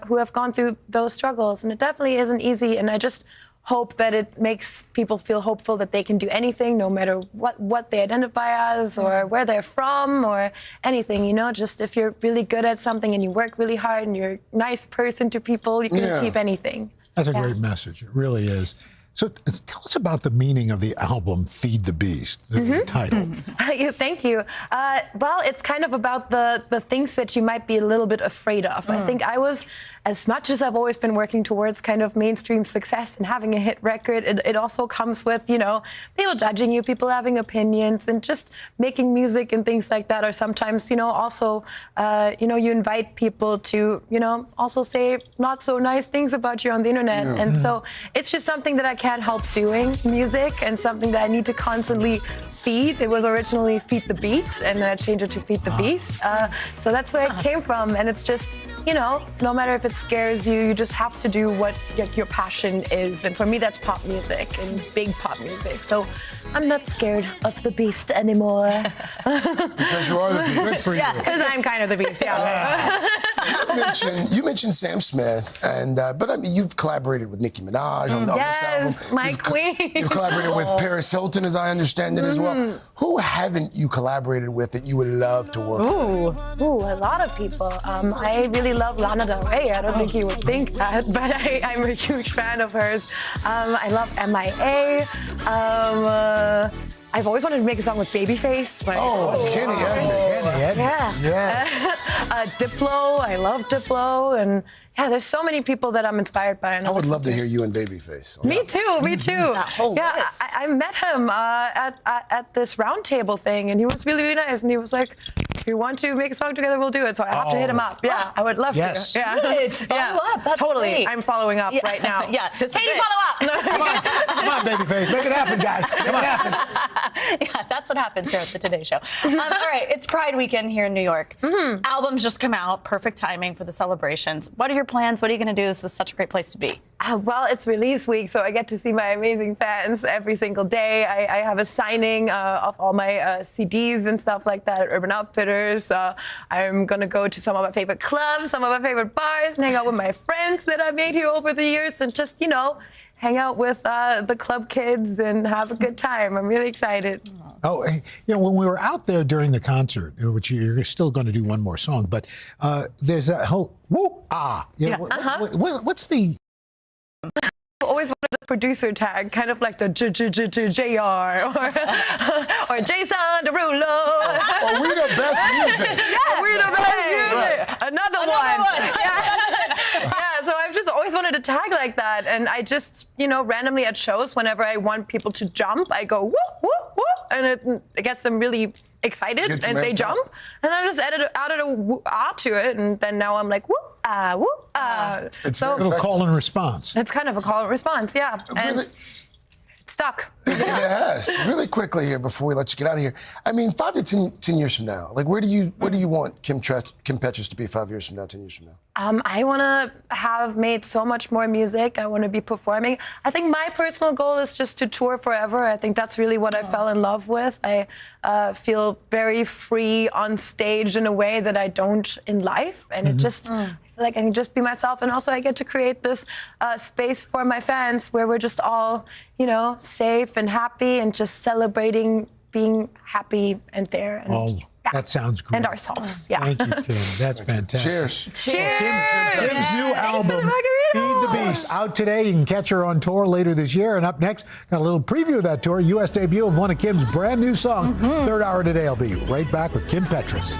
who have gone through those struggles. And it definitely isn't easy, and I just hope that it makes people feel hopeful that they can do anything, no matter what they identify as or where they're from or anything, you know. Just if you're really good at something and you work really hard and you're a nice person to people, you can achieve anything. That's a great message. It really is. So tell us about the meaning of the album Feed the Beast, the title. Thank you. Well, it's kind of about the things that you might be a little bit afraid of. I think I was, as much as I've always been working towards kind of mainstream success and having a hit record, it also comes with, you know, people judging you, people having opinions, and just making music and things like that are sometimes, you know, also, you know, you invite people to, you know, also say not so nice things about you on the internet. And so it's just something that I can't help doing, music, and something that I need to constantly feed. It was originally Feed the Beat, and then I changed it to Feed the Beast. So that's where it came from, and it's just, you know, no matter if it scares you, you just have to do what your passion is. And for me, that's pop music and big pop music. So I'm not scared of the beast anymore. Because you are the beast. Yeah, because I'm kind of the beast, You mentioned Sam Smith, and but I mean, you've collaborated with Nicki Minaj on this album. My queen. You've collaborated with Paris Hilton, as I understand it, as well. Who haven't you collaborated with that you would love to work with? Ooh, a lot of people. I really love Lana Del Rey. I don't think you would think that, but I'm a huge fan of hers. I love MIA. I've always wanted to make a song with Babyface. Kenny Edmonds. Yeah. Diplo. I love Diplo. And yeah, there's so many people that I'm inspired by. I would love to hear you and Babyface. Me too. Yeah, I met him at this roundtable thing, and he was really, really nice. And he was like, if you want to make a song together, we'll do it. So I have to hit him up. Yeah, I would love to. Yeah. Follow up. That's totally. great. I'm following up right now. Katie, follow up. Come on, Babyface. Make it happen, guys. Make it happen. Yeah, that's what happens here at the Today Show. All right, it's Pride Weekend here in New York. Albums just come out. Perfect timing for the celebrations. What are your plans? What are you going to do? This is such a great place to be. Well, it's release week, so I get to see my amazing fans every single day. I have a signing of all my CDs and stuff like that at Urban Outfitters. I'm going to go to some of my favorite clubs, some of my favorite bars, and hang out with my friends that I've made here over the years, and just, you know, hang out with the club kids and have a good time. I'm really excited. Oh, you know, when we were out there during the concert, which you're still going to do one more song, but there's that whole whoop ah. You know, what's the always wanted a producer tag, kind of like the JR or Jason Derulo. Or we the best music. Yeah, we the best music. Right. Another one. Yeah, so I've just always wanted a tag like that, and I just, randomly at shows, whenever I want people to jump, I go whoop whoop whoop, and it gets them really excited, and they jump, and I just added a ah to it, and then now I'm like whoop ah whoop ah. It's a little call and response. It's kind of a call and response, yeah, and Really? it's stuck. It has. Really quickly here before we let you get out of here. I mean, 5 to 10 years from now, like where do you want Kim Petras to be 5 years from now, 10 years from now? I want to have made so much more music. I want to be performing. I think my personal goal is just to tour forever. I think that's really what I fell in love with. I feel very free on stage in a way that I don't in life. And it just, I feel like I can just be myself. And also I get to create this space for my fans where we're just all, safe and happy and just celebrating being happy and there. And that sounds great. And ourselves, yeah. Thank you, Kim. That's fantastic. Cheers. Kim's new album, Feed the Beast, out today. You can catch her on tour later this year. And up next, got a little preview of that tour, U.S. debut of one of Kim's brand new songs. Third hour today. I'll be right back with Kim Petras.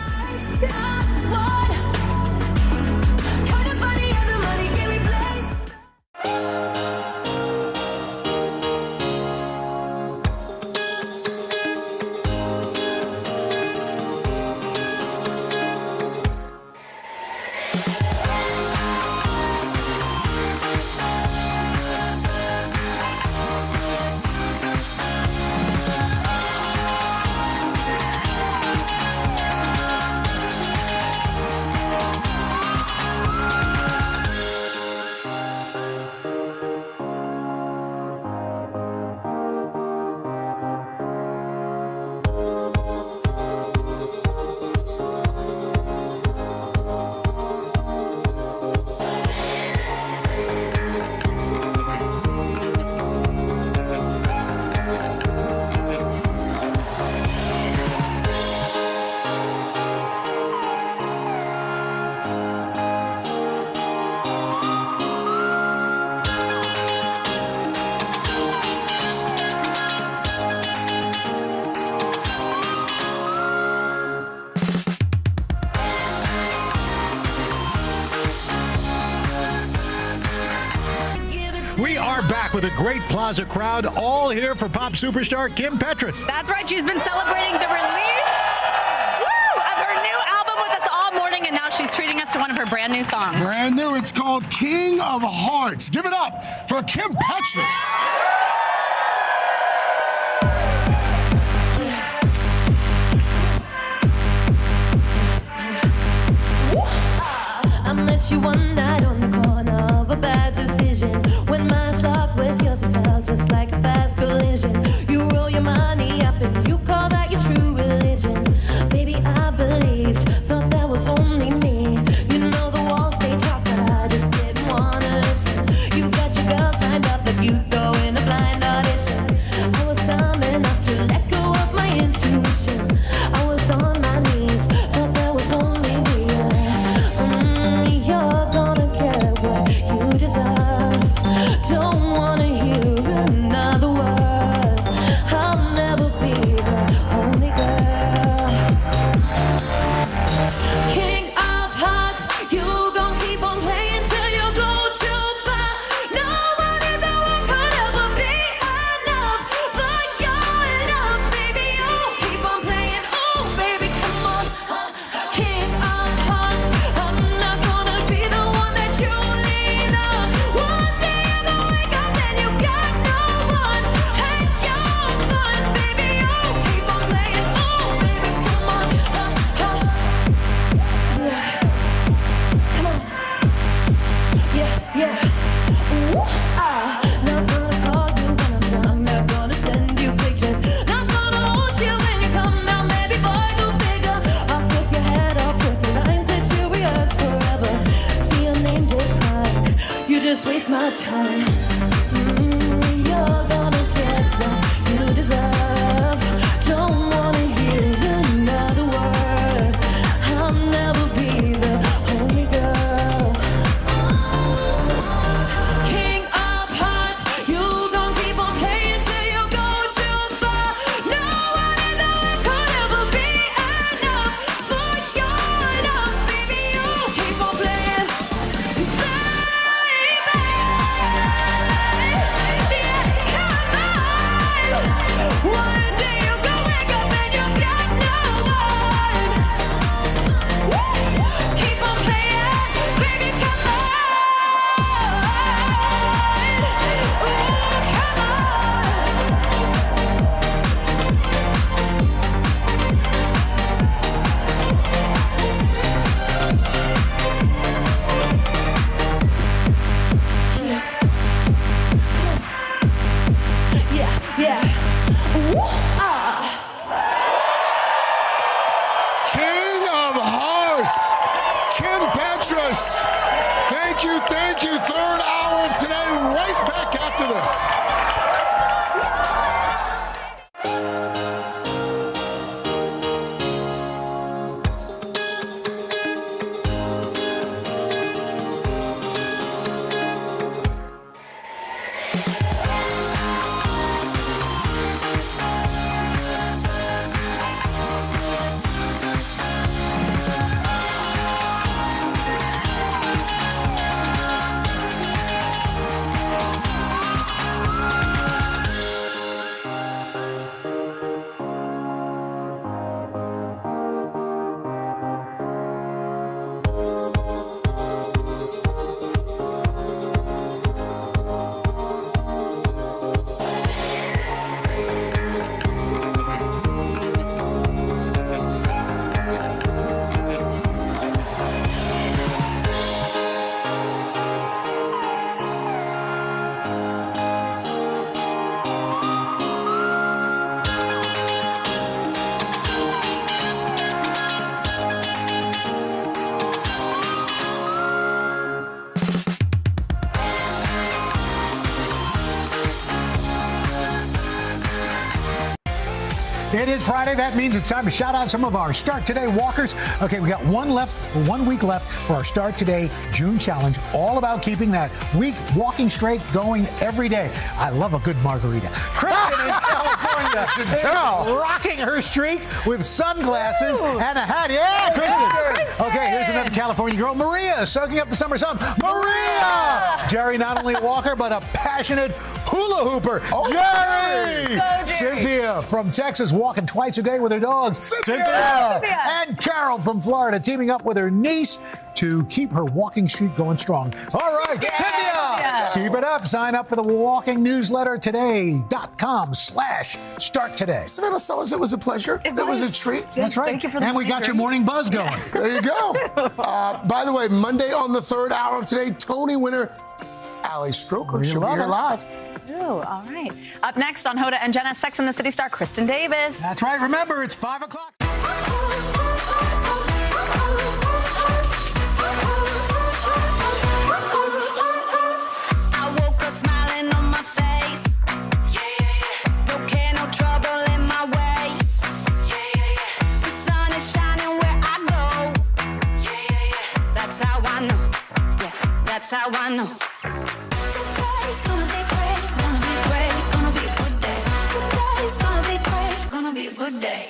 We are back with a great Plaza crowd, all here for pop superstar Kim Petras. That's right. She's been celebrating the release of her new album with us all morning, and now she's treating us to one of her brand new songs. Brand new. It's called King of Hearts. Give it up for Kim Petras. I met you one night on the corner of a bad decision. When my eyes locked with yours, it felt just like a fast collision. You roll your money up and you call that your true religion. Baby, I believed, thought that was only me. You know the walls they talk, but I just didn't wanna listen. You got your girls lined up like you go in a blind audition. I was dumb enough to let go of my intuition. I was on my knees, thought that was only me. You're gonna get what you deserve. Don't wanna hear another word. Yeah. King of Hearts, Kim Petras. Thank you. Third hour of today, right back after this. It is Friday. That means it's time to shout out some of our Start Today walkers. Okay, we got 1 week left for our Start Today June challenge, all about keeping that week walking streak going every day. I love a good margarita. Kristin in California is rocking her streak with sunglasses and a hat. Yeah, Kristin. Okay, here's another California girl, Maria, soaking up the summer sun. Maria! Jerry, not only a walker, but a passionate hula hooper. Jerry! Cynthia from Texas, walking twice a day with her dogs. Cynthia! And Carol from Florida, teaming up with her niece to keep her walking streak going strong. All right, Cynthia! Keep it up. Sign up for the walking newsletter today.com/start today. Savannah Sellers, it was a pleasure. It was a treat. That's right. Thank you for the and we got your morning buzz going. There you go. By the way, Monday on the third hour of today, Tony winner Ali Stroker. She'll be here live. Ooh, all right. Up next on Hoda and Jenna, Sex and the City star Kristin Davis. That's right. Remember, it's 5 o'clock. I woke up smiling on my face. No care, no trouble in my way. The sun is shining where I go. That's how I know. Yeah, that's how I know. Today's gonna be great, gonna be great, gonna be a good day. Today's gonna be great, gonna be a good day.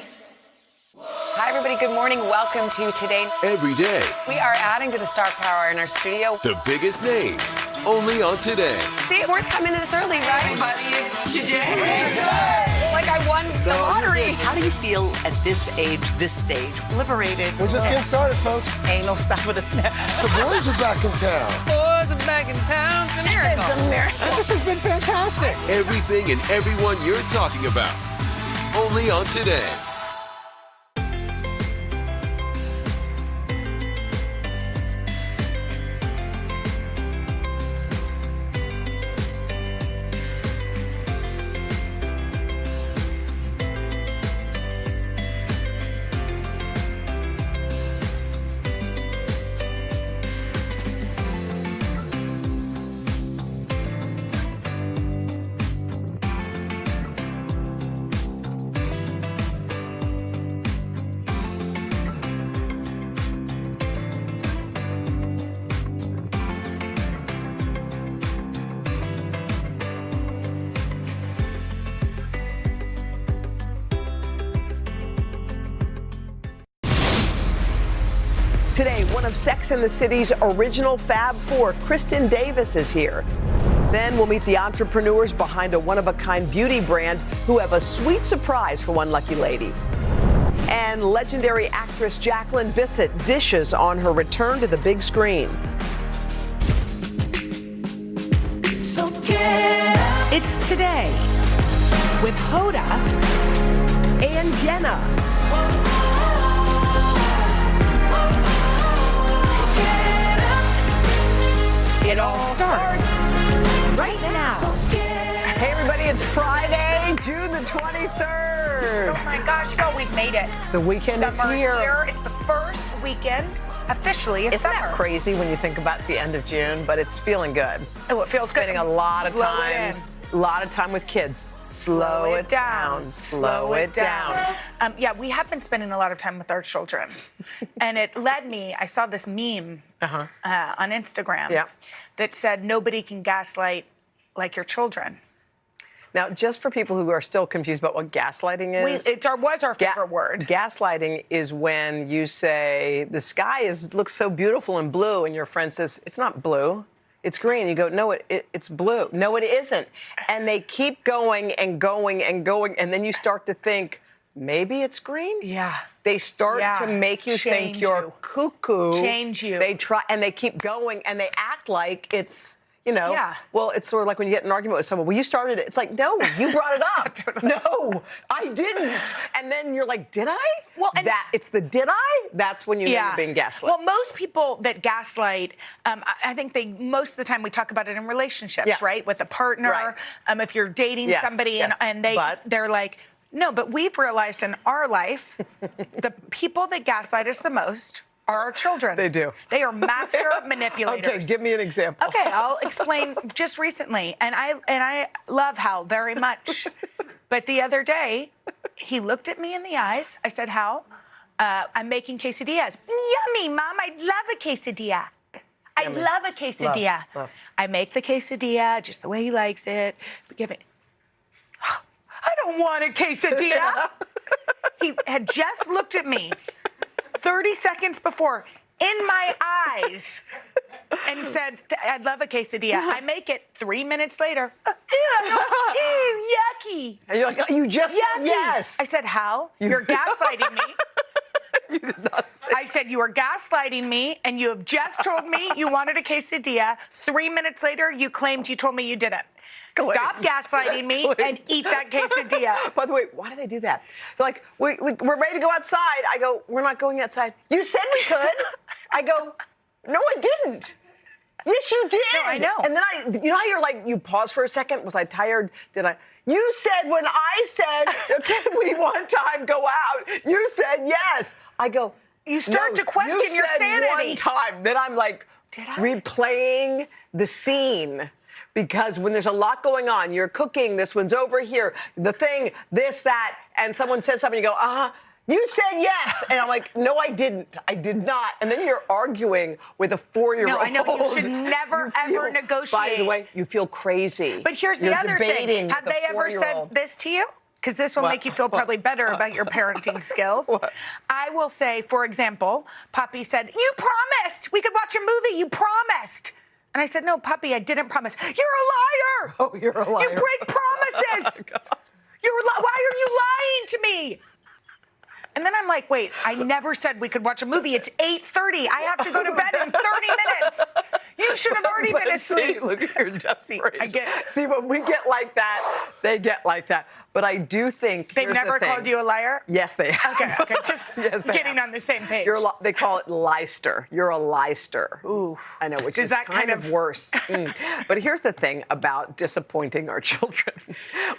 Hi, everybody. Good morning. Welcome to Today. Every day, We are adding to the star power in our studio. the biggest names, only on Today. See, we're coming in this early, right? Everybody, it's today. Like I won the lottery. How do you feel at this age, this stage? Liberated. We're just getting started, folks. Ain't no stop with us now. The boys are back in town. Boys are back in town. It's a miracle. It's a miracle. This has been fantastic. Everything and everyone you're talking about, only on Today. Today, one of Sex and the City's original Fab Four, Kristin Davis, is here. Then we'll meet the entrepreneurs behind a one-of-a-kind beauty brand who have a sweet surprise for one lucky lady. And legendary actress Jacqueline Bisset dishes on her return to the big screen. So get up. It's Today with Hoda and Jenna. It all starts right now. Hey, everybody, it's Friday, June the 23rd. Oh, my gosh, y'all, we've made it. The weekend is Summer's here. It's the first weekend officially of Isn't summer. that crazy when you think about it's the end of June, but it's feeling good. Oh, it feels Spending good. a lot of Slow a lot of time with kids. Slow it down. Slow it down. Yeah, we have been spending a lot of time with our children. And it led me, I saw this meme on Instagram that said, nobody can gaslight like your children. Now, just for people who are still confused about what gaslighting is. It was our favorite word. Gaslighting is when you say, the sky looks so beautiful and blue, and your friend says, it's not blue. It's green. You go, no, it's blue. No, it isn't. And they keep going and going and going, and then you start to think, maybe it's green? Yeah. They start to make you think you're cuckoo. Change you. They try, and they keep going, and they act like it's, well, it's sort of like when you get in an argument with someone. Well, you started it. It's like, no, you brought it up. No, I didn't. And then you're like, did I? Well, it's the did I? That's when you know you're being gaslit. Well, most people that gaslight, I think most of the time we talk about it in relationships, right? With a partner, Right. If you're dating somebody and they're like, no, but we've realized in our life, the people that gaslight us the most are our children. They do. They are master manipulators. Okay, give me an example. Okay, I'll explain just recently. And I love Hal very much. But the other day, he looked at me in the eyes. I said, Hal, I'm making quesadillas. Yummy, Mom. I love a quesadilla. I love a quesadilla. Love. I make the quesadilla just the way he likes it. Give it. I don't want a quesadilla. He had just looked at me 30 seconds before in my eyes and said, I'd love a quesadilla. I make it 3 minutes later. Ew, yucky. And you're like, you just said yes. I said, Hal, you're gaslighting me. You did not say I said, you are gaslighting me, and you have just told me you wanted a quesadilla. 3 minutes later, you claimed you told me you didn't. Stop gaslighting me and eat that quesadilla. By the way, why do they do that? They're like, we're ready to go outside. I go, we're not going outside. You said we could. I go, no, I didn't. Yes, you did. No, I know. And then you know how you're like, you pause for a second? Was I tired? Did I? You said when I said, can we one time go out? You said yes. I go, you start to question your sanity. One time. Then I'm like, replaying the scene. Because when there's a lot going on, you're cooking, this one's over here, the thing, this, that, and someone says something, you go, you said yes. And I'm like, no, I didn't. I did not. And then you're arguing with a 4-year-old. No, I know. You should never, ever negotiate. By the way, you feel crazy. But here's the other thing. Have they ever said this to you? Because this will make you feel probably better about your parenting skills. I will say, for example, Poppy said, you promised we could watch a movie. You promised. And I said, no, Puppy, I didn't promise. You're a liar. Oh, you're a liar. You break promises. Oh, why are you lying to me? And then I'm like, wait, I never said we could watch a movie. It's 8:30. I have to go to bed in 30 minutes. You should have already been asleep. See, look at your desperation. I get it. See, when we get like that, they get like that. But I do think they've never called you a liar? Yes, they have. Okay. Just getting on the same page. They call it lyster. You're a lyster. Ooh. I know, which is that kind of worse. But here's the thing about disappointing our children.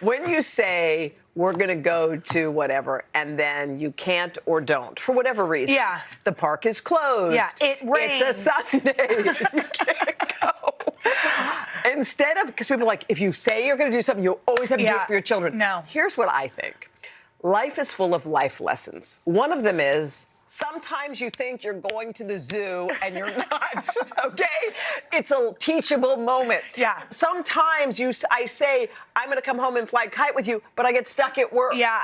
When you say, we're going to go to whatever, and then you can't or don't, for whatever reason. Yeah. The park is closed. Yeah, it rains. It's a Sunday. You can't go. Instead of, because people are like, if you say you're going to do something, you always have to do it for your children. No. Here's what I think. Life is full of life lessons. One of them is, sometimes you think you're going to the zoo and you're not, okay? It's a teachable moment. Yeah. Sometimes I say, I'm going to come home and fly a kite with you, but I get stuck at work. Yeah.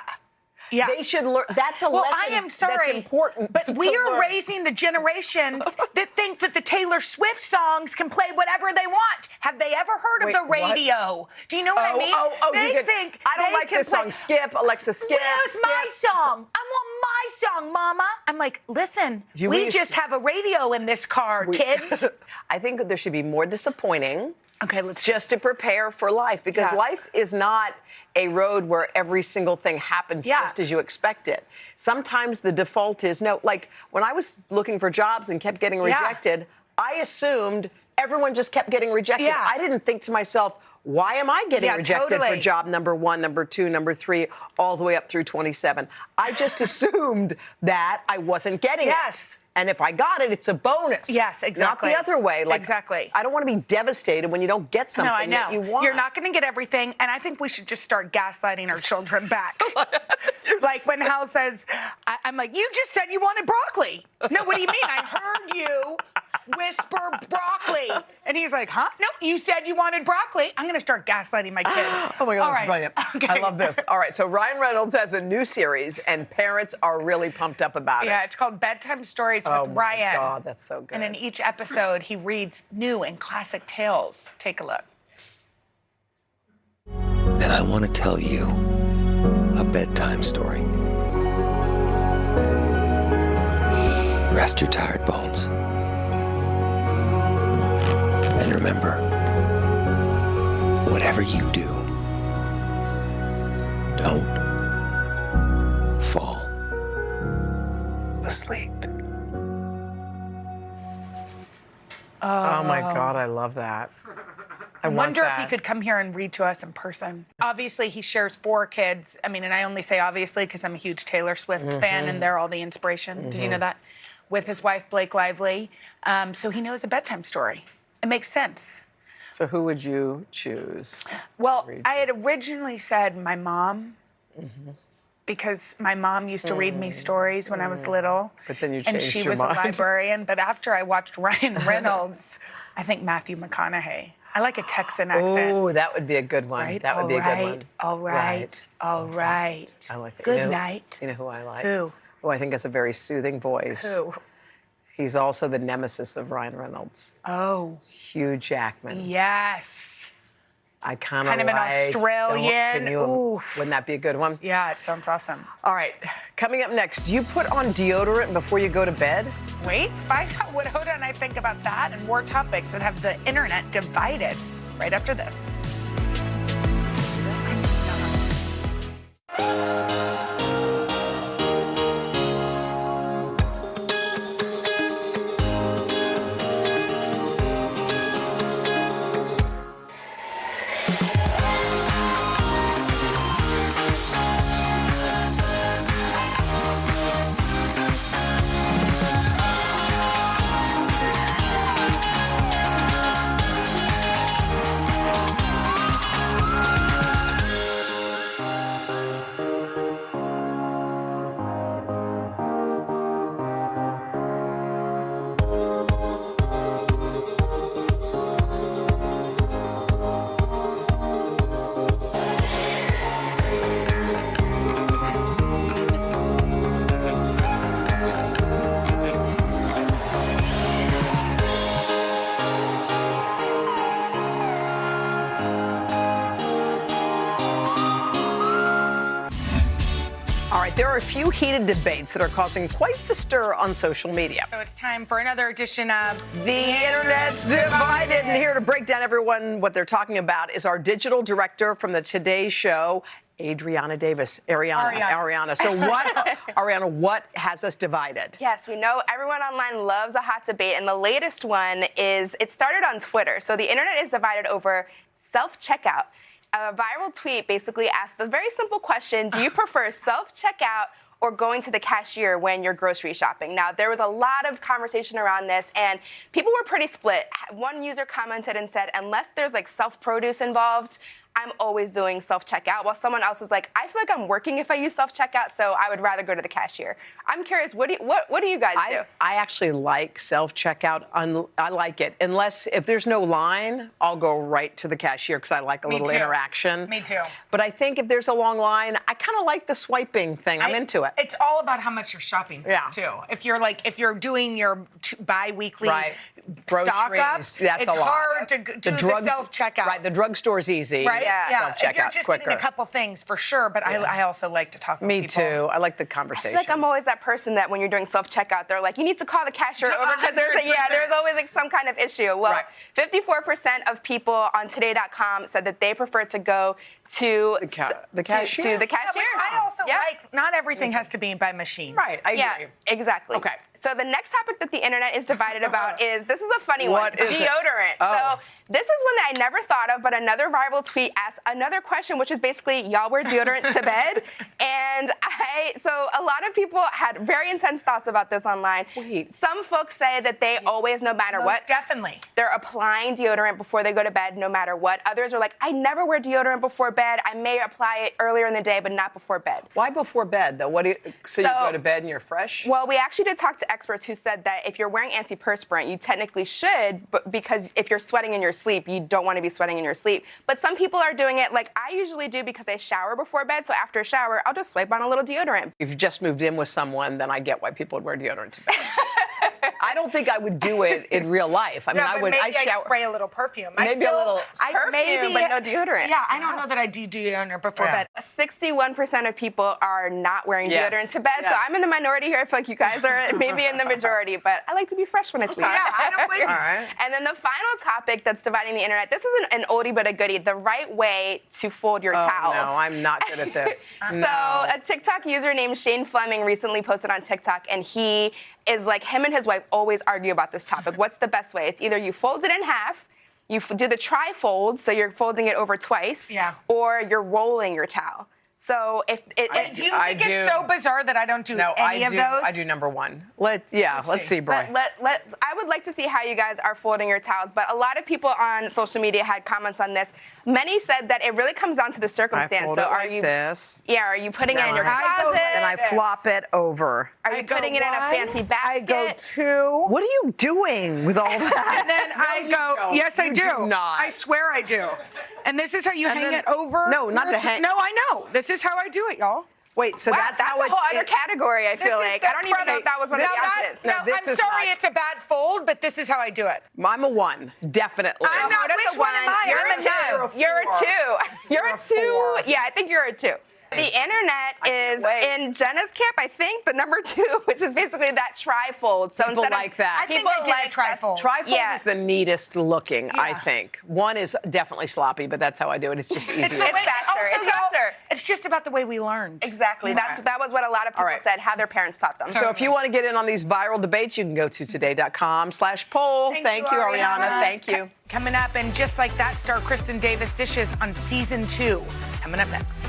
Yeah. They should learn. That's a lesson I am sorry, that's important. But we are raising the generations that think that the Taylor Swift songs can play whatever they want. Have they ever heard of the radio? What? Do you know what I mean? They think I don't like this song. Skip, Alexa, skip. Where's my song? I want my song, Mama. I'm like, listen, we just have a radio in this car, kids. I think that there should be more disappointing. Okay, let's just to prepare for life, because life is not a road where every single thing happens just as you expect it. Sometimes the default is no. Like when I was looking for jobs and kept getting rejected, I assumed everyone just kept getting rejected. Yeah. I didn't think to myself, why am I getting rejected for job number 1, number 2, number 3, all the way up through 27? I just assumed that I wasn't getting it. And if I got it, it's a bonus. Yes, exactly. Not the other way. Like, exactly. I don't want to be devastated when you don't get something that you want. You're not going to get everything, and I think we should just start gaslighting our children back. Like when Hal says, I'm like, you just said you wanted broccoli. No, what do you mean? I heard you whisper broccoli. And he's like, huh? No, you said you wanted broccoli. I'm going to start gaslighting my kids. Oh my God, All that's right. brilliant. Okay. I love this. All right, so Ryan Reynolds has a new series, and parents are really pumped up about it. Yeah, it's called Bedtime Stories Oh with my Ryan. God, that's so good. And in each episode, he reads new and classic tales. Take a look. And I want to tell you a bedtime story. Rest your tired bones. And remember, whatever you do, don't fall asleep. Oh my God, I love that. I wonder if he could come here and read to us in person. Obviously, he shares 4 kids. I mean, and I only say obviously because I'm a huge Taylor Swift fan and they're all the inspiration. Did you know that? With his wife, Blake Lively. So he knows a bedtime story. It makes sense. So who would you choose? Well, I had originally said my mom because my mom used to read me stories when I was little. But then you and changed she your was mind. a librarian. But after I watched Ryan Reynolds, I think Matthew McConaughey. I like a Texan accent. Oh, that would be a good one. Right? That would be a good one. All right. All right. I like that. Good night. You know who I like? Who? Who I think has a very soothing voice. Who? He's also the nemesis of Ryan Reynolds. Oh. Hugh Jackman. Yes. I kind Kind of an Australian. Ooh. Wouldn't that be a good one? Yeah, it sounds awesome. All right. Coming up next, do you put on deodorant before you go to bed? Wait, find out what Hoda and I think about that and more topics that have the internet divided right after this. All right, there are a few heated debates that are causing quite the stir on social media. So it's time for another edition of The Internet's Divided. And here to break down everyone what they're talking about is our digital director from the Today Show, Ariana Davis. Ariana. So Ariana, what has us divided? Yes, we know everyone online loves a hot debate, and the latest one is, it started on Twitter. So the internet is divided over self-checkout. A viral tweet basically asked the very simple question, do you prefer self-checkout or going to the cashier when you're grocery shopping? Now, there was a lot of conversation around this, and people were pretty split. One user commented and said, unless there's like self-produce involved, I'm always doing self-checkout, while someone else was like, I feel like I'm working if I use self-checkout, so I would rather go to the cashier. I'm curious, what do you guys do? I actually like self-checkout. I like it. Unless, if there's no line, I'll go right to the cashier because I like a little interaction. Me too. But I think if there's a long line, I kind of like the swiping thing. I'm into it. It's all about how much you're shopping for, too. If you're doing your bi-weekly stock up, That's it's a lot. hard to do the self-checkout. Right, the drugstore's easy. Right? Yeah. If you're just quicker. getting a couple things, for sure, but I also like to talk with people. Me too. I like the I conversation. feel like I'm always that person that when you're doing self-checkout, they're like, you need to call the cashier over because there's always like some kind of issue. Well, 54% of people on Today.com said that they prefer to go to the cashier. To the cashier. Which I also Yeah. like. Not everything has to be by machine. Right, I agree. Exactly. Okay. So the next topic that the internet is divided about is, this is a funny one, What is it? deodorant. Oh. So this is one that I never thought of, but another viral tweet asked another question, which is basically, y'all wear deodorant to bed? And so a lot of people had very intense thoughts about this online. Wait. Some folks say that they always, no matter what, definitely, they're applying deodorant before they go to bed, no matter what. Others are like, I never wear deodorant before bed. I may apply it earlier in the day, but not before bed. Why before bed, though? So you go to bed and you're fresh? Well, we actually did talk to experts who said that if you're wearing antiperspirant, you technically should, but because if you're sweating in your sleep, you don't want to be sweating in your sleep. But some people are doing it like I usually do because I shower before bed. So after a shower, I'll just swipe on a little deodorant. If you've just moved in with someone, then I get why people would wear deodorant to bed. I don't think I would do it in real life. I mean, No, I but would. maybe I shower. I'd spray a little perfume. Maybe a little perfume, but no deodorant. Yeah, I don't know that I do deodorant before bed. 61% of people are not wearing Yes. deodorant to bed. Yes. So I'm in the minority here. I feel like you guys are maybe in the majority, but I like to be fresh when I sleep. Yeah, I don't blame you. All right. And then the final topic that's dividing the internet, this is an oldie but a goodie, the right way to fold your towels. No, I'm not good at this. So a TikTok user named Shane Fleming recently posted on TikTok, and he is like, him and his wife always argue about this topic. What's the best way? It's either you fold it in half, you do the tri-fold, so you're folding it over twice, or you're rolling your towel. So if it, Do you think it's so bizarre that I don't do any of those? I do number one. Let's see, Bri. I would like to see how you guys are folding your towels, but a lot of people on social media had comments on this. Many said that it really comes down to the circumstance. I fold so it are like you this. Yeah, are you putting it in your closet? And I flop it over. Are you putting it in a fancy basket? I go two. What are you doing with all that? And then I go, yes, I do. You do not. I swear I do. And this is how you hang then- it over. No, not to hang- No, I know. This is how I do it, y'all. Wait, so Wow, that's how a it's. whole other category, I feel like. I don't even know if that was one of the options. No, this I'm is sorry not- it's a bad fold, but this is how I do it. I'm a one, definitely. I'm not. Hoda's Which a one am I? You're I'm a a two. nine. You're a two. You're You're a a two. four. Yeah, I think you're a two. The internet is in Jenna's camp, I think, the number two, which is basically that tri-fold. So People instead like of, that. I think people I did a like tri-fold. Tri-fold Yeah. is the neatest looking, I think. One is definitely sloppy, but that's how I do it. It's just easier. It's faster. It's faster. It's just about the way we learned. Exactly. That was what a lot of people said, how their parents taught them. So if you want to get in on these viral debates, you can go to today.com/poll. Thank you, Ariana. Thank you. Coming up, and just like that, star Kristin Davis dishes on season 2. Coming up next.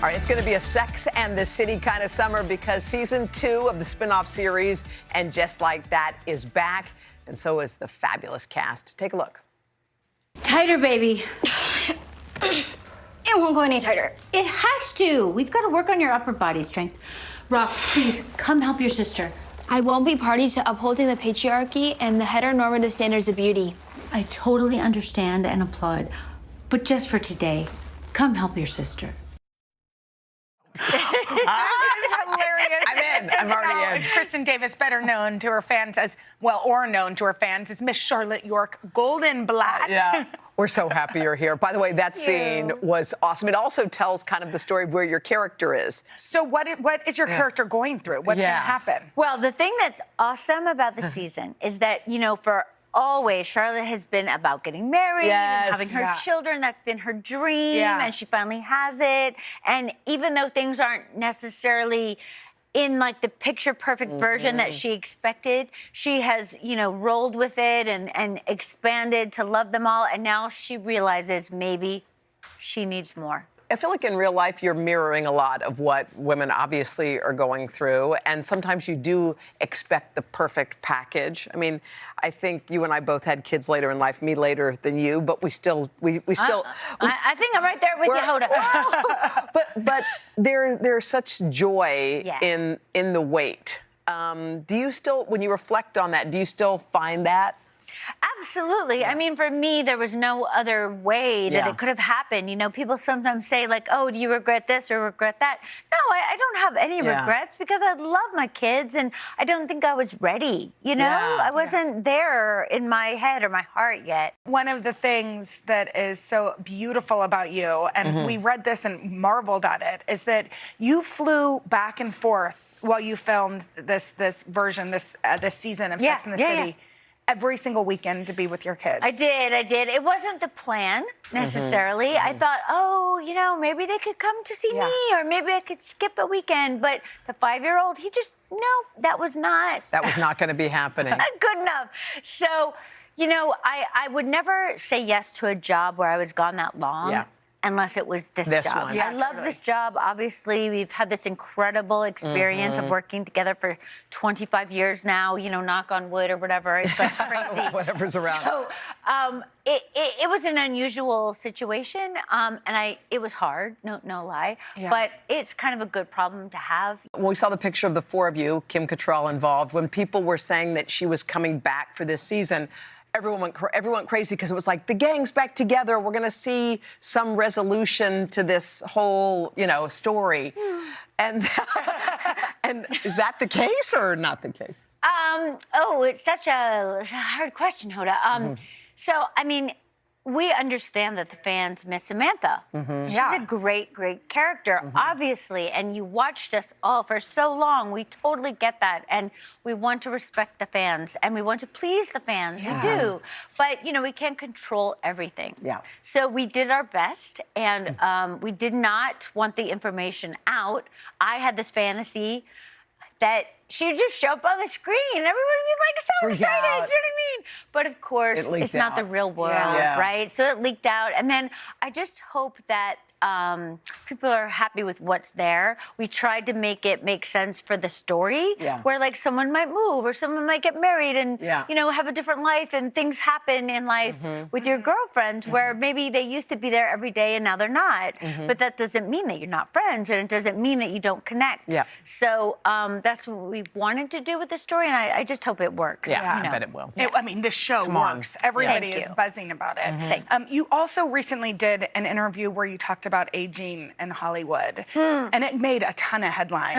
All right, it's going to be a Sex and the City kind of summer because season 2 of the spin-off series And Just Like That is back, and so is the fabulous cast. Take a look. Tighter, baby. It won't go any tighter. It has to. We've got to work on your upper body strength. Rock, please, come help your sister. I won't be party to upholding the patriarchy and the heteronormative standards of beauty. I totally understand and applaud, but just for today, come help your sister. This is hilarious. I'm in. I'm already in. It's Kristin Davis, better known to her fans as, well, or known to her fans as Miss Charlotte York Goldenblatt. Yeah. We're so happy you're here. By the way, that scene was awesome. It also tells kind of the story of where your character is. So what is your character going through? What's going to happen? Well, the thing that's awesome about the season is that, you know, for always, Charlotte has been about getting married and having her Yeah. children. That's been her dream, Yeah. and she finally has it. And even though things aren't necessarily in like the picture perfect version that she expected, she has, rolled with it and expanded to love them all. And now she realizes maybe she needs more. I feel like in real life, you're mirroring a lot of what women obviously are going through. And sometimes you do expect the perfect package. I mean, I think you and I both had kids later in life, me later than you, but we still. I think I'm right there with you, Hoda. But there's such joy Yeah. in the wait. Do you still, when you reflect on that, do you still find that? Absolutely. I mean, for me, there was no other way that Yeah. it could have happened. People sometimes say, like, oh, do you regret this or regret that? No, I don't have any Yeah. regrets because I love my kids and I don't think I was ready. Yeah. I wasn't there in my head or my heart yet. One of the things that is so beautiful about you, and we read this and marveled at it, is that you flew back and forth while you filmed this version, this season of Sex and the City. Every single weekend to be with your kids. I did. It wasn't the plan necessarily. I thought, maybe they could come to see me or maybe I could skip a weekend. But the 5-year-old, that was not. That was not going to be happening. Good enough. So, I would never say yes to a job where I was gone that long. Yeah. Unless it was this job. one. I love this job. Obviously, we've had this incredible experience of working together for 25 years now, knock on wood or whatever. It's like crazy. Whatever's around. So it was an unusual situation, and it was hard, no lie, but it's kind of a good problem to have. When we saw the picture of the four of you, Kim Cattrall involved, when people were saying that she was coming back for this season, everyone went crazy because it was like, the gang's back together. We're going to see some resolution to this whole, story. And is that the case or not the case? It's such a hard question, Hoda. So, I mean, we understand that the fans miss Samantha. She's a great, great character, obviously, and you watched us all for so long. We totally get that, and we want to respect the fans, and we want to please the fans. We do, but we can't control everything. Yeah. So we did our best, and we did not want the information out. I had this fantasy that she would just show up on the screen and everyone would be like so Freak excited, out. you know what I mean? But of course, it's not the real world, right? So it leaked out. And then I just hope that people are happy with what's there. We tried to make it make sense for the story, where like someone might move or someone might get married and have a different life, and things happen in life with your girlfriends where maybe they used to be there every day and now they're not. But that doesn't mean that you're not friends, and it doesn't mean that you don't connect. So that's what we wanted to do with the story, and I just hope it works. I bet it will. The show works. Everybody is buzzing about it. You also recently did an interview where you talked about aging in Hollywood, and it made a ton of headlines.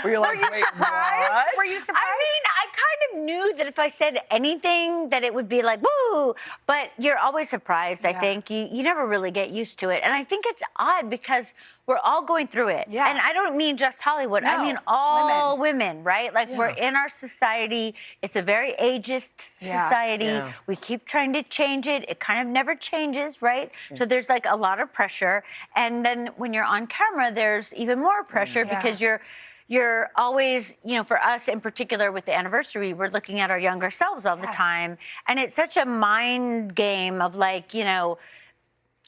Were you like, wait, what? Were you surprised? I mean, I kind of knew that if I said anything that it would be like, woo, but you're always surprised, I think. You never really get used to it. And I think it's odd because we're all going through it. And I don't mean just Hollywood. I mean all women, right? Like we're in our society. It's a very ageist society. We keep trying to change it. It kind of never changes, right? So there's like a lot of pressure. And then when you're on camera, there's even more pressure because you're always, for us in particular with the anniversary, we're looking at our younger selves all the time. And it's such a mind game of like,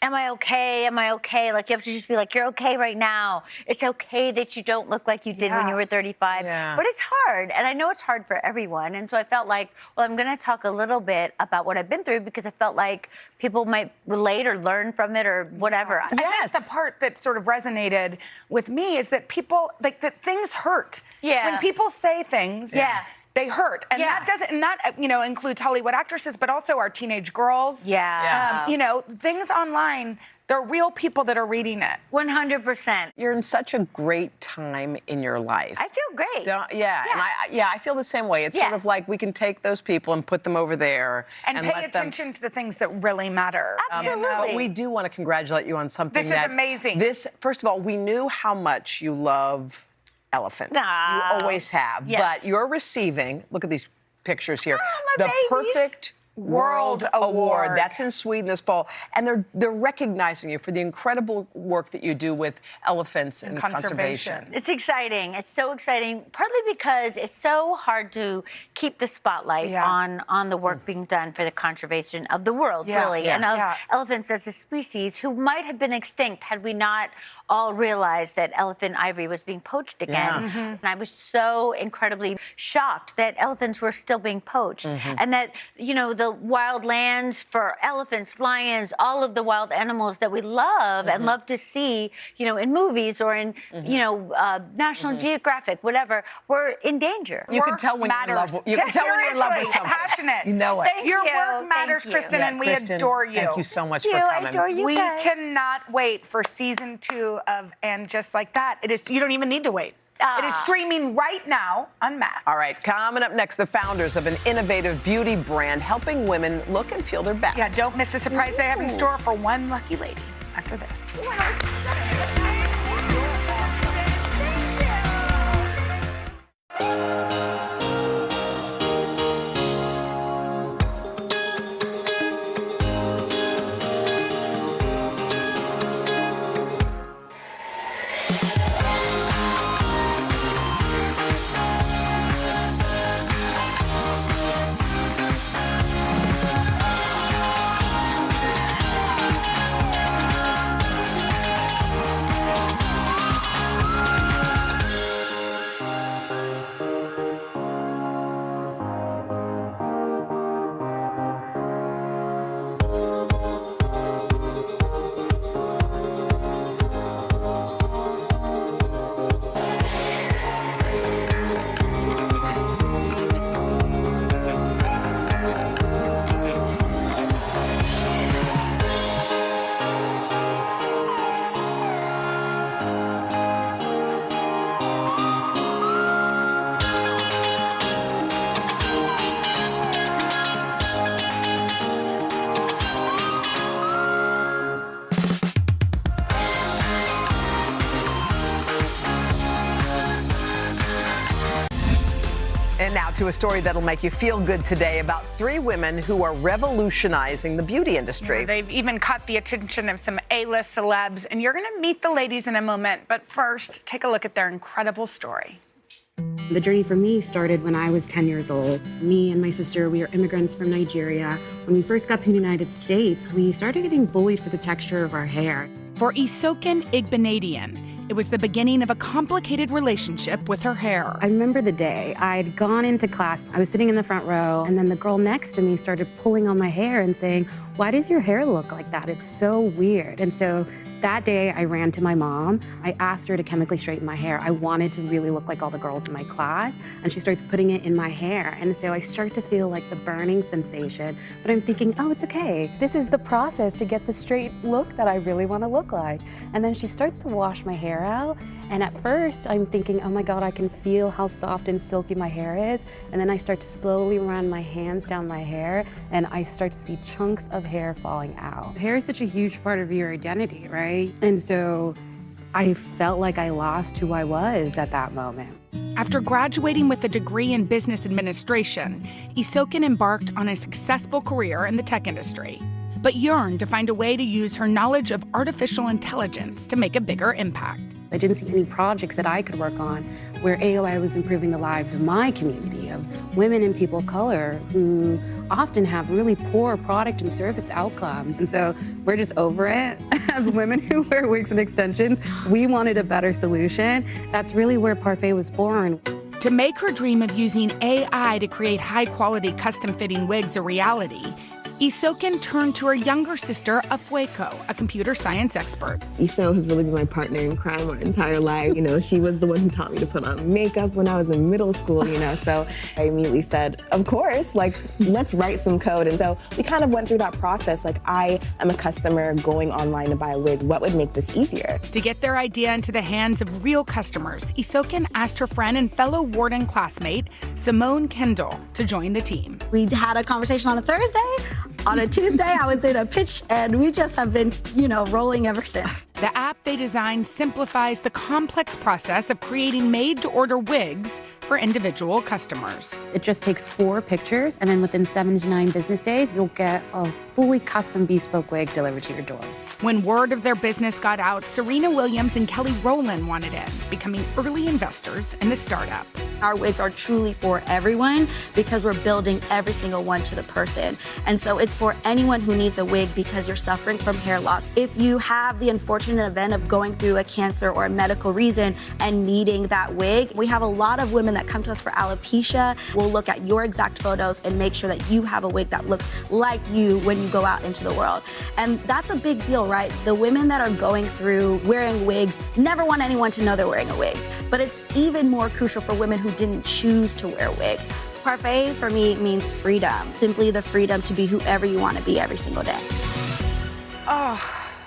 am I okay? Am I okay? Like, you have to just be like, you're okay right now. It's okay that you don't look like you did when you were 35. But it's hard, and I know it's hard for everyone. And so I felt like, well, I'm going to talk a little bit about what I've been through because I felt like people might relate or learn from it or whatever. I think the part that sort of resonated with me is that people, like, that things hurt. When people say things, they hurt. And that doesn't, not, includes Hollywood actresses, but also our teenage girls. Things online, there are real people that are reading it. 100%. You're in such a great time in your life. I feel great. And I feel the same way. It's sort of like we can take those people and put them over there. And pay attention to the things that really matter. Absolutely. But we do want to congratulate you on something This is amazing. First of all, we knew how much you love elephants. You always have. But you're receiving, look at these pictures here. my The babies. Perfect World Award. That's in Sweden this fall. And they're recognizing you for the incredible work that you do with elephants and conservation. It's exciting. It's so exciting, partly because it's so hard to keep the spotlight on the work being done for the conservation of the world, really, and of elephants as a species who might have been extinct had we not all realized that elephant ivory was being poached again. And I was so incredibly shocked that elephants were still being poached and that, you know, the wild lands for elephants, lions, all of the wild animals that we love and love to see, you know, in movies or in, you know, National Geographic, whatever, were in danger. You can tell when you're in love. You can tell when you're in love with something. Passionate. You know it. Your work matters, Kristin, and we adore you. Thank you so much for coming. I adore you We guys. cannot wait for season 2 of And Just Like That. It is. You don't even need to wait. It is streaming right now on Max. All right, coming up next, the founders of an innovative beauty brand helping women look and feel their best. Yeah, don't miss the surprise they have in store for one lucky lady after this. And now to a story that'll make you feel good today about 3 women who are revolutionizing the beauty industry. They've even caught the attention of some A-list celebs, and you're going to meet the ladies in a moment. But first, take a look at their incredible story. The journey for me started when I was 10 years old. Me and my sister, we are immigrants from Nigeria. When we first got to the United States, we started getting bullied for the texture of our hair. For Isoken Igbenadian, it was the beginning of a complicated relationship with her hair. I remember the day I'd gone into class. I was sitting in the front row, and then the girl next to me started pulling on my hair and saying, "Why does your hair look like that? It's so weird." And so that day, I ran to my mom. I asked her to chemically straighten my hair. I wanted to really look like all the girls in my class, and she starts putting it in my hair. And so I start to feel like the burning sensation, but I'm thinking, oh, it's okay. This is the process to get the straight look that I really want to look like. And then she starts to wash my hair out, and at first, I'm thinking, oh my God, I can feel how soft and silky my hair is. And then I start to slowly run my hands down my hair, and I start to see chunks of hair falling out. Hair is such a huge part of your identity, right? And so I felt like I lost who I was at that moment. After graduating with a degree in business administration, Isoken embarked on a successful career in the tech industry, but yearned to find a way to use her knowledge of artificial intelligence to make a bigger impact. I didn't see any projects that I could work on where AOI was improving the lives of my community, of women and people of color who often have really poor product and service outcomes. And so we're just over it as women who wear wigs and extensions. We wanted a better solution. That's really where Parfait was born. To make her dream of using AI to create high-quality custom-fitting wigs a reality, Isoken turned to her younger sister, Afueko, a computer science expert. Iso has really been my partner in crime our entire life. You know, she was the one who taught me to put on makeup when I was in middle school, you know, so I immediately said, of course, like, let's write some code. And so we kind of went through that process. Like, I am a customer going online to buy a wig. What would make this easier? To get their idea into the hands of real customers, Isoken asked her friend and fellow Wharton classmate, Simone Kendall, to join the team. We had a conversation on a Thursday. on a Tuesday, I was in a pitch, and we just have been, rolling ever since. The app they designed simplifies the complex process of creating made-to-order wigs for individual customers. It just takes 4 pictures, and then within 7 to 9 business days, you'll get a fully custom bespoke wig delivered to your door. When word of their business got out, Serena Williams and Kelly Rowland wanted in, becoming early investors in the startup. Our wigs are truly for everyone because we're building every single one to the person. And so it's for anyone who needs a wig because you're suffering from hair loss. If you have the unfortunate event of going through a cancer or a medical reason and needing that wig, we have a lot of women that come to us for alopecia. We'll look at your exact photos and make sure that you have a wig that looks like you when you go out into the world. And that's a big deal, right? The women that are going through wearing wigs never want anyone to know they're wearing a wig. But it's even more crucial for women who didn't choose to wear a wig. Parfait for me means freedom. Simply the freedom to be whoever you want to be every single day.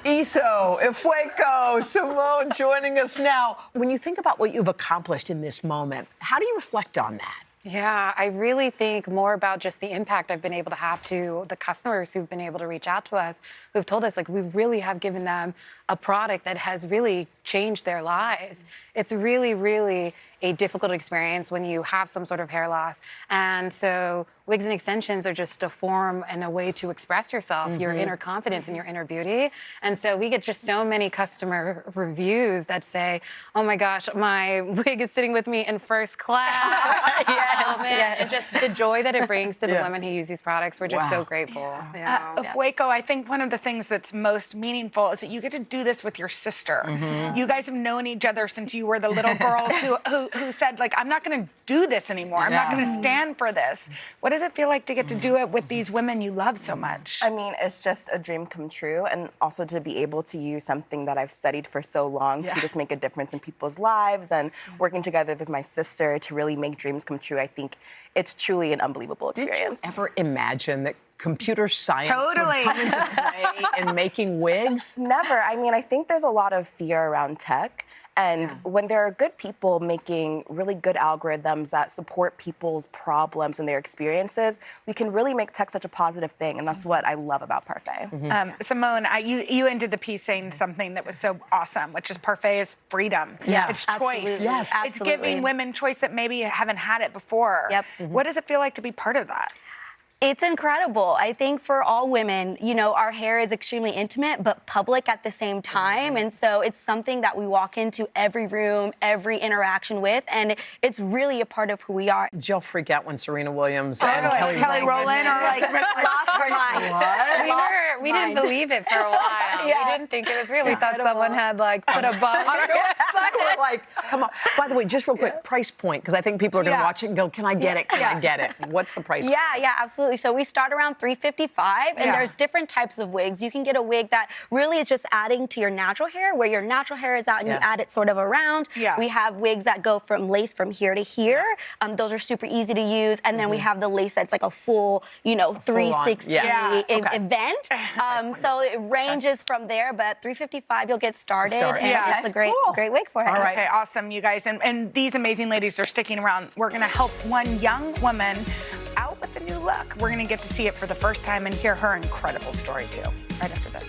Iso, Efueko, Simone joining us now. When you think about what you've accomplished in this moment, how do you reflect on that? Yeah, I really think more about just the impact I've been able to have to the customers who've been able to reach out to us, who've told us, we really have given them a product that has really changed their lives. It's really, really a difficult experience when you have some sort of hair loss. And so wigs and extensions are just a form and a way to express yourself, your inner confidence and your inner beauty. And so we get just so many customer reviews that say, oh my gosh, my wig is sitting with me in first class. And just the joy that it brings to the women who use these products, we're just so grateful. Efueko, I think one of the things that's most meaningful is that you get to do this with your sister. You guys have known each other since you were the little girls who said, I'm not going to do this anymore. I'm not going to stand for this. What does it feel like to get to do it with these women you love so much? I mean, it's just a dream come true, and also to be able to use something that I've studied for so long to just make a difference in people's lives, and working together with my sister to really make dreams come true. I think it's truly an unbelievable experience. Did you ever imagine that computer science would Totally. come into play in making wigs? Never. I mean, I think there's a lot of fear around tech. And when there are good people making really good algorithms that support people's problems and their experiences, we can really make tech such a positive thing. And that's what I love about Parfait. Simone, you ended the piece saying something that was so awesome, which is Parfait is freedom. Yeah, It's absolutely. choice. Yes, It's giving women choice that maybe haven't had it before. Yep. What does it feel like to be part of that? It's incredible. I think for all women, our hair is extremely intimate, but public at the same time. And so it's something that we walk into every room, every interaction with, and it's really a part of who we are. Did y'all freak out when Serena Williams and Kelly Rowland are lost her mind. What? We didn't believe it for a while. We didn't think it was real. We thought someone had put a bug on her. We're like, come on. By the way, just real quick, price point, because I think people are going to watch it and go, can I get it? Can I get it? What's the price point? Yeah, absolutely. So we start around $355, and there's different types of wigs. You can get a wig that really is just adding to your natural hair, where your natural hair is out and you add it sort of around. We have wigs that go from lace from here to here. Those are super easy to use. And then we have the lace that's like a full, 360 event. So it ranges from there, but $355 you'll get started, and it's a great wig for it. All right. Okay, awesome, you guys. And these amazing ladies are sticking around. We're going to help one young woman out with a new look. We're going to get to see it for the first time and hear her incredible story, too, right after this.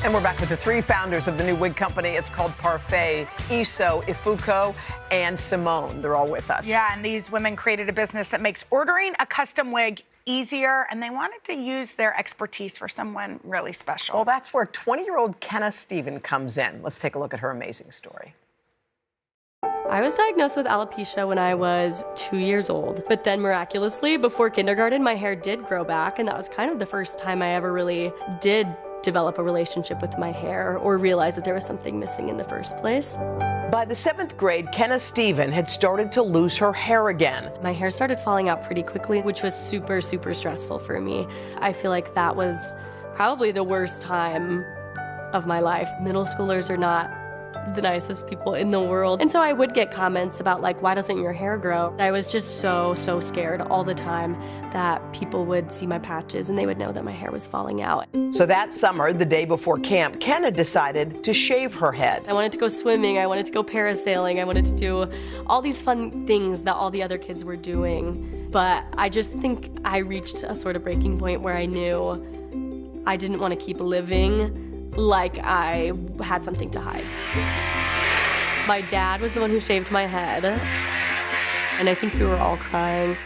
And we're back with the three founders of the new wig company. It's called Parfait, Iso, Ifuko, and Simone. They're all with us. Yeah, and these women created a business that makes ordering a custom wig easier, and they wanted to use their expertise for someone really special. Well, that's where 20-year-old Kenna Stephen comes in. Let's take a look at her amazing story. I was diagnosed with alopecia when I was 2 years old, but then miraculously, before kindergarten, my hair did grow back, and that was kind of the first time I ever really did develop a relationship with my hair or realize that there was something missing in the first place. By the 7th grade, Kenna Stephen had started to lose her hair again. My hair started falling out pretty quickly, which was super, super stressful for me. I feel like that was probably the worst time of my life. Middle schoolers are not the nicest people in the world. And so I would get comments about like, why doesn't your hair grow? I was just so scared all the time that people would see my patches and they would know that my hair was falling out. So that summer, the day before camp, Kenna decided to shave her head. I wanted to go swimming, I wanted to go parasailing, I wanted to do all these fun things that all the other kids were doing. But I just think I reached a sort of breaking point where I knew I didn't want to keep living like I had something to hide. My dad was the one who shaved my head, and I think we were all crying.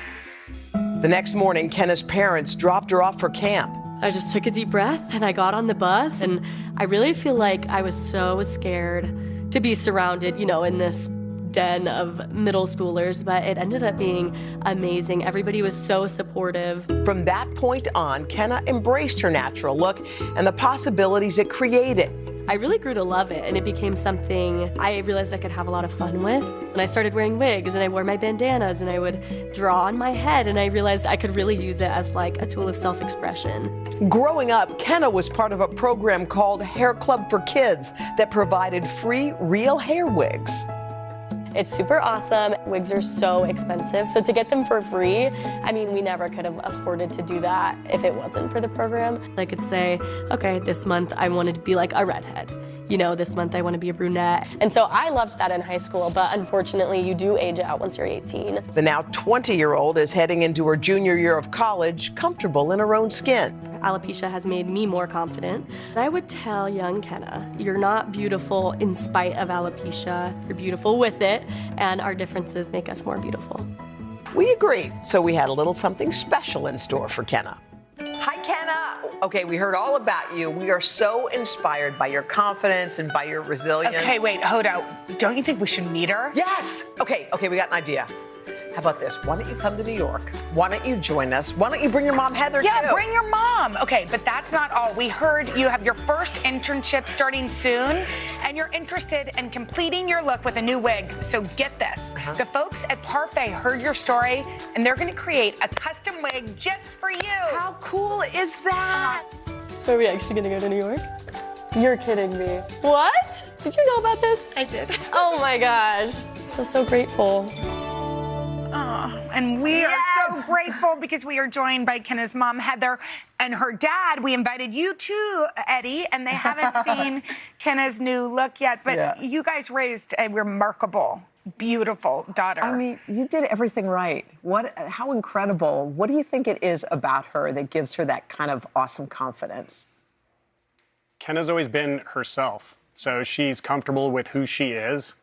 The next morning, Kenna's parents dropped her off for camp. I just took a deep breath and I got on the bus, and I really feel like I was so scared to be surrounded, in this den of middle schoolers, but it ended up being amazing. Everybody was so supportive. From that point on, Kenna embraced her natural look and the possibilities it created. I really grew to love it, and it became something I realized I could have a lot of fun with. And I started wearing wigs, and I wore my bandanas, and I would draw on my head, and I realized I could really use it as like a tool of self-expression. Growing up, Kenna was part of a program called Hair Club for Kids that provided free real hair wigs. It's super awesome. Wigs are so expensive, so to get them for free, I mean, we never could have afforded to do that if it wasn't for the program. I could say, okay, this month I wanted to be like a redhead. This month I want to be a brunette. And so I loved that in high school, but unfortunately you do age out once you're 18. The now 20-year-old is heading into her junior year of college, comfortable in her own skin. Alopecia has made me more confident. I would tell young Kenna, you're not beautiful in spite of alopecia. You're beautiful with it, and our differences make us more beautiful. We agreed, so we had a little something special in store for Kenna. Hi, Kenna. Okay, we heard all about you. We are so inspired by your confidence and by your resilience. Okay, wait, hold out. Don't you think we should meet her? Yes! Okay, we got an idea. How about this? Why don't you come to New York? Why don't you join us? Why don't you bring your mom, Heather, too? Yeah, bring your mom. Okay, but that's not all. We heard you have your first internship starting soon, and you're interested in completing your look with a new wig. So get this. The folks at Parfait heard your story, and they're going to create a custom wig just for you. How cool is that? So are we actually going to go to New York? You're kidding me. What? Did you know about this? I did. Oh my gosh. I'm so grateful. And we are so grateful because we are joined by Kenna's mom, Heather, and her dad. We invited you too, Eddie, and they haven't seen Kenna's new look yet, but you guys raised a remarkable, beautiful daughter. I mean, you did everything right. How incredible. What do you think it is about her that gives her that kind of awesome confidence? Kenna's always been herself, so she's comfortable with who she is,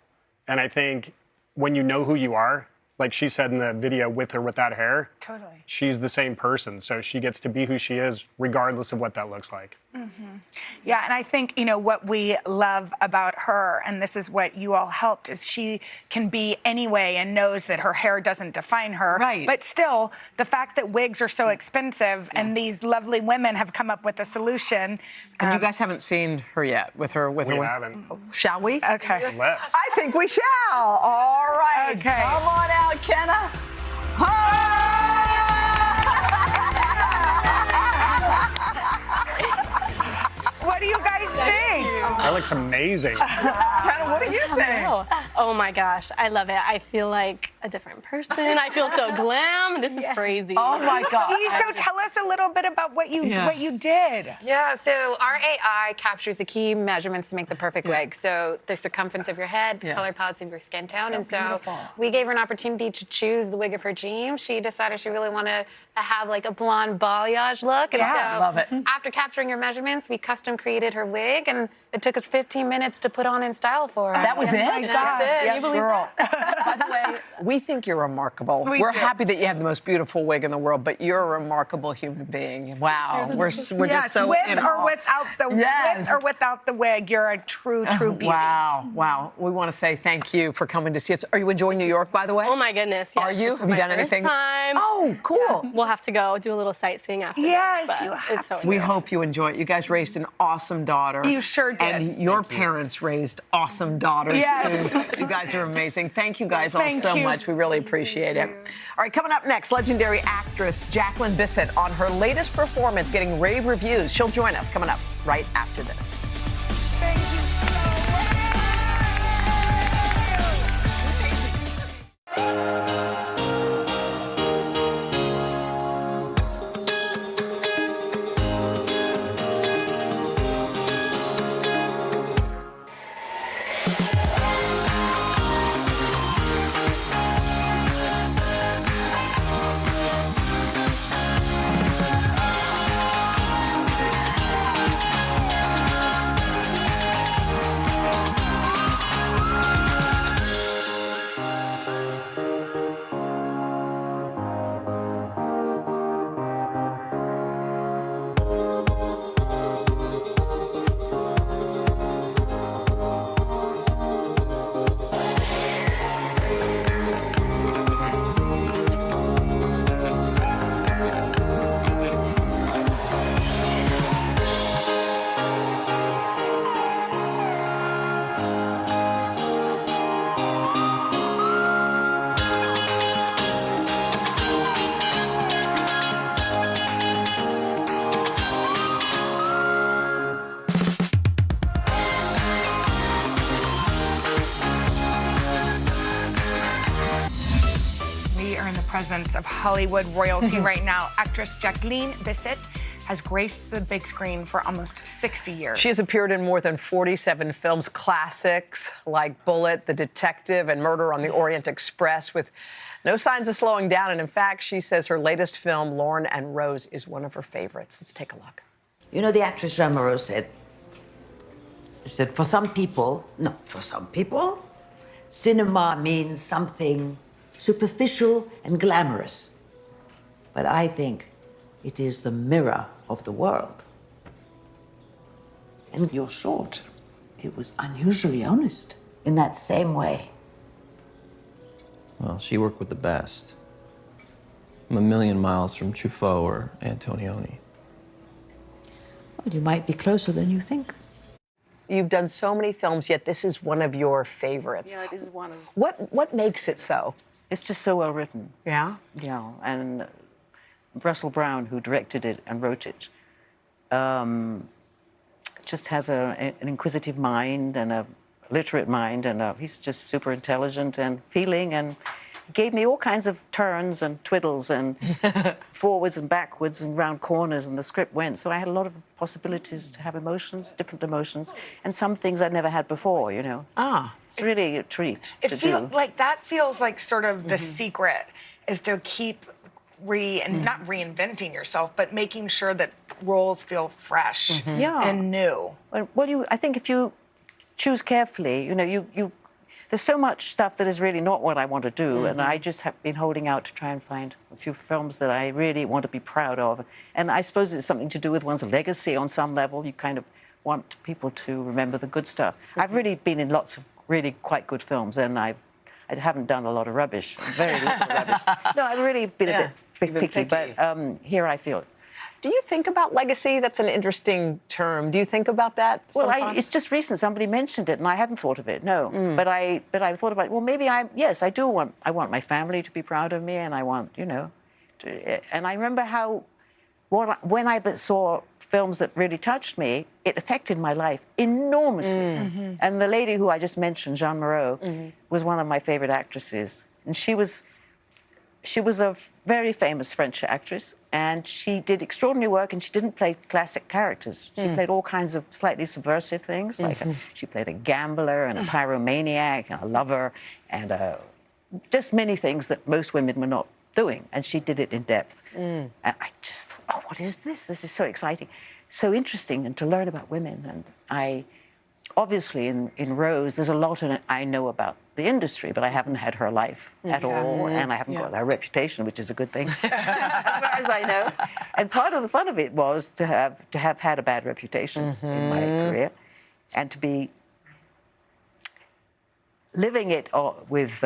and I think when you know who you are, like she said in the video, with or without hair, totally, she's the same person. So she gets to be who she is, regardless of what that looks like. Mm-hmm. Yeah, and I think, what we love about her, and this is what you all helped, is she can be anyway and knows that her hair doesn't define her. Right. But still, the fact that wigs are so expensive and these lovely women have come up with a solution. And you guys haven't seen her yet with her. We haven't. Shall we? Okay. Let's. I think we shall. All right. Okay. Come on out, Kenna. What do you guys think? That looks amazing. Kenna, what do you think? Oh my gosh, I love it. I feel like a different person. I feel so glam. This is crazy. Oh my God. So tell us a little bit about what you did. Yeah, so our AI captures the key measurements to make the perfect wig. So the circumference of your head, color palettes of your skin tone. So and so beautiful. we gave her an opportunity to choose the wig of her dreams. She decided she really wanted to have like a blonde balayage look. And Yeah, so love it. after capturing her measurements, we custom created her wig, and it took us 15 minutes to put on in style for her. That was it? That's it. Yeah, girl. By the way, we think you're remarkable. We're happy that you have the most beautiful wig in the world, but you're a remarkable human being. Wow. We're just so with in or awe. without the with or without the wig, you're a true beauty. Wow. Wow. We want to say thank you for coming to see us. Are you enjoying New York, by the way? Oh my goodness. Yes, Are you? this Have is you my done first anything? Time. Oh, cool. Yeah. We'll have to go do a little sightseeing after Yes, this. you but have it's so We hope you enjoy it. You guys raised an awesome daughter. You sure did. And your parents raised awesome daughters, Yes. too. You guys are amazing. Thank you guys all Thank so you. much. We really appreciate it. All right, coming up next, legendary actress Jacqueline Bisset on her latest performance getting rave reviews. She'll join us coming up right after this. Thank you We are in the presence of Hollywood royalty right now. Actress Jacqueline Bisset has graced the big screen for almost 60 years. She has appeared in more than 47 films, classics like Bullet, The Detective, and Murder on the Orient Express, with no signs of slowing down. And in fact, she says her latest film, Lauren and Rose, is one of her favorites. Let's take a look. You know, the actress Jean Moreau said, for some people, cinema means something superficial and glamorous. But I think it is the mirror of the world. And you're short. It was unusually honest in that same way. Well, she worked with the best. I'm a million miles from Truffaut or Antonioni. Well, you might be closer than you think. You've done so many films, yet this is one of your favorites. Yeah, it is one of. What makes it so? It's just so well written. Yeah? Yeah, and Russell Brown, who directed it and wrote it, just has an inquisitive mind and a literate mind, and he's just super intelligent and feeling, and he gave me all kinds of turns and twiddles and forwards and backwards and round corners, and the script went. So I had a lot of possibilities to have emotions, different emotions, and some things I'd never had before, you know. It's really a treat to do. Like that feels like sort of the secret is to keep not reinventing yourself, but making sure that roles feel fresh and new. Well, I think if you choose carefully, you know, there's so much stuff that is really not what I want to do, and I just have been holding out to try and find a few films that I really want to be proud of. And I suppose it's something to do with one's legacy on some level. You kind of want people to remember the good stuff. I've really been in lots of really quite good films, and I haven't done a lot of rubbish, very little rubbish. No, I've really been a bit picky, but here I feel it. Do you think about legacy? That's an interesting term. Do you think about that sometimes? Well, it's just recent. Somebody mentioned it, and I hadn't thought of it. No, but I thought about it. Well, maybe I do want. I want my family to be proud of me, and I want, you know, and I remember how when I saw films that really touched me, it affected my life enormously. And the lady who I just mentioned, Jeanne Moreau, was one of my favorite actresses. And she was a very famous French actress, and she did extraordinary work, and she didn't play classic characters. She played all kinds of slightly subversive things, like she played a gambler and a pyromaniac and a lover and just many things that most women were not doing, and she did it in depth. And I just thought, oh, what is this? This is so exciting, so interesting, and to learn about women. And I, obviously, in Rose, there's a lot in it I know about the industry, but I haven't had her life at all, and I haven't got her reputation, which is a good thing, as far as I know. And part of the fun of it was to have had a bad reputation in my career, and to be living it with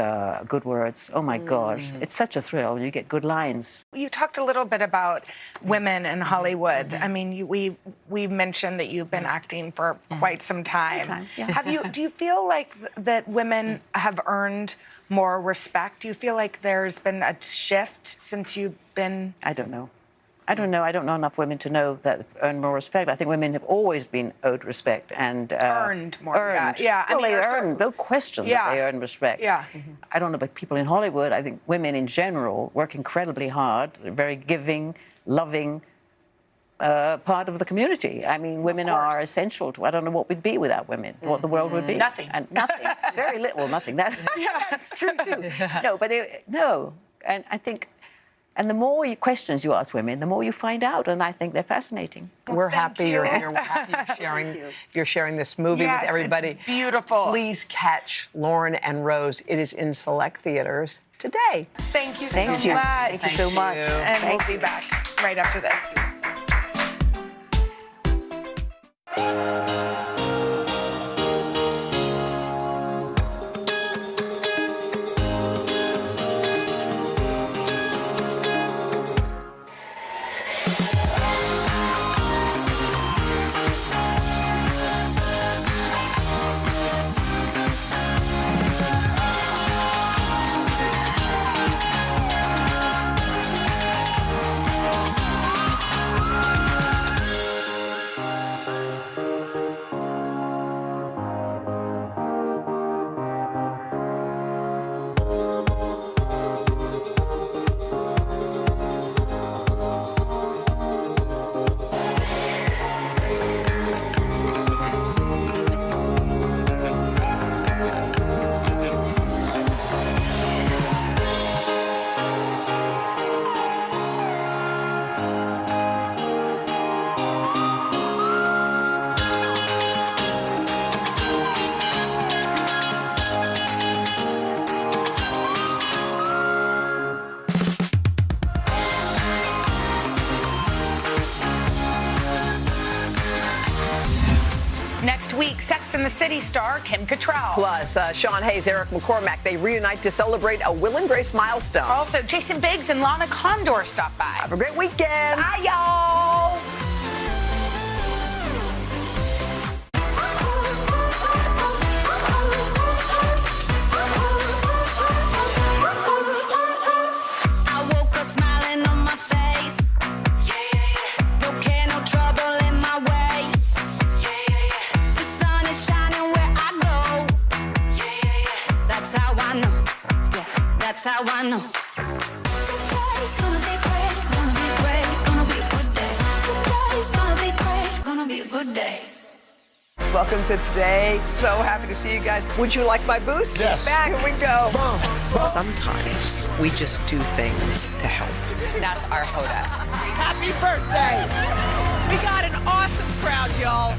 good words. Oh my gosh, it's such a thrill when you get good lines. You talked a little bit about women in Hollywood. I mean, we mentioned that you've been acting for quite some time. Do you feel like that women have earned more respect? Do you feel like there's been a shift since you've been? I don't know. I don't know enough women to know that earn more respect. I think women have always been owed respect and earned more. Earned. Yeah. Well, they earn, no question that they earn respect. Yeah. I don't know about people in Hollywood. I think women in general work incredibly hard. They're very giving, loving part of the community. I mean, women are essential to. I don't know what we'd be without women. What the world would be. Nothing. And nothing. Very little. Nothing. That's true too. No, but no. And I think. And the more questions you ask women, the more you find out, and I think they're fascinating. We're happy you're here. We're happy you're sharing this movie with everybody. It's beautiful. Please catch Lauren and Rose. It is in select theaters today. Thank you so much. Thank you so much. And we'll be back right after this. Next week, Sex and the City star Kim Petras. Plus, Sean Hayes, Eric McCormack, they reunite to celebrate a Will and Grace milestone. Also, Jason Biggs and Lana Condor stop by. Have a great weekend. Bye, y'all. That's how I know. Today's gonna be great, gonna be great, gonna be a good day. Today's gonna be great, gonna be a good day. Welcome to Today. So happy to see you guys. Would you like my boost? Yes. Back, here we go. Sometimes we just do things to help. That's our Hoda. Happy birthday! We got an awesome crowd, y'all.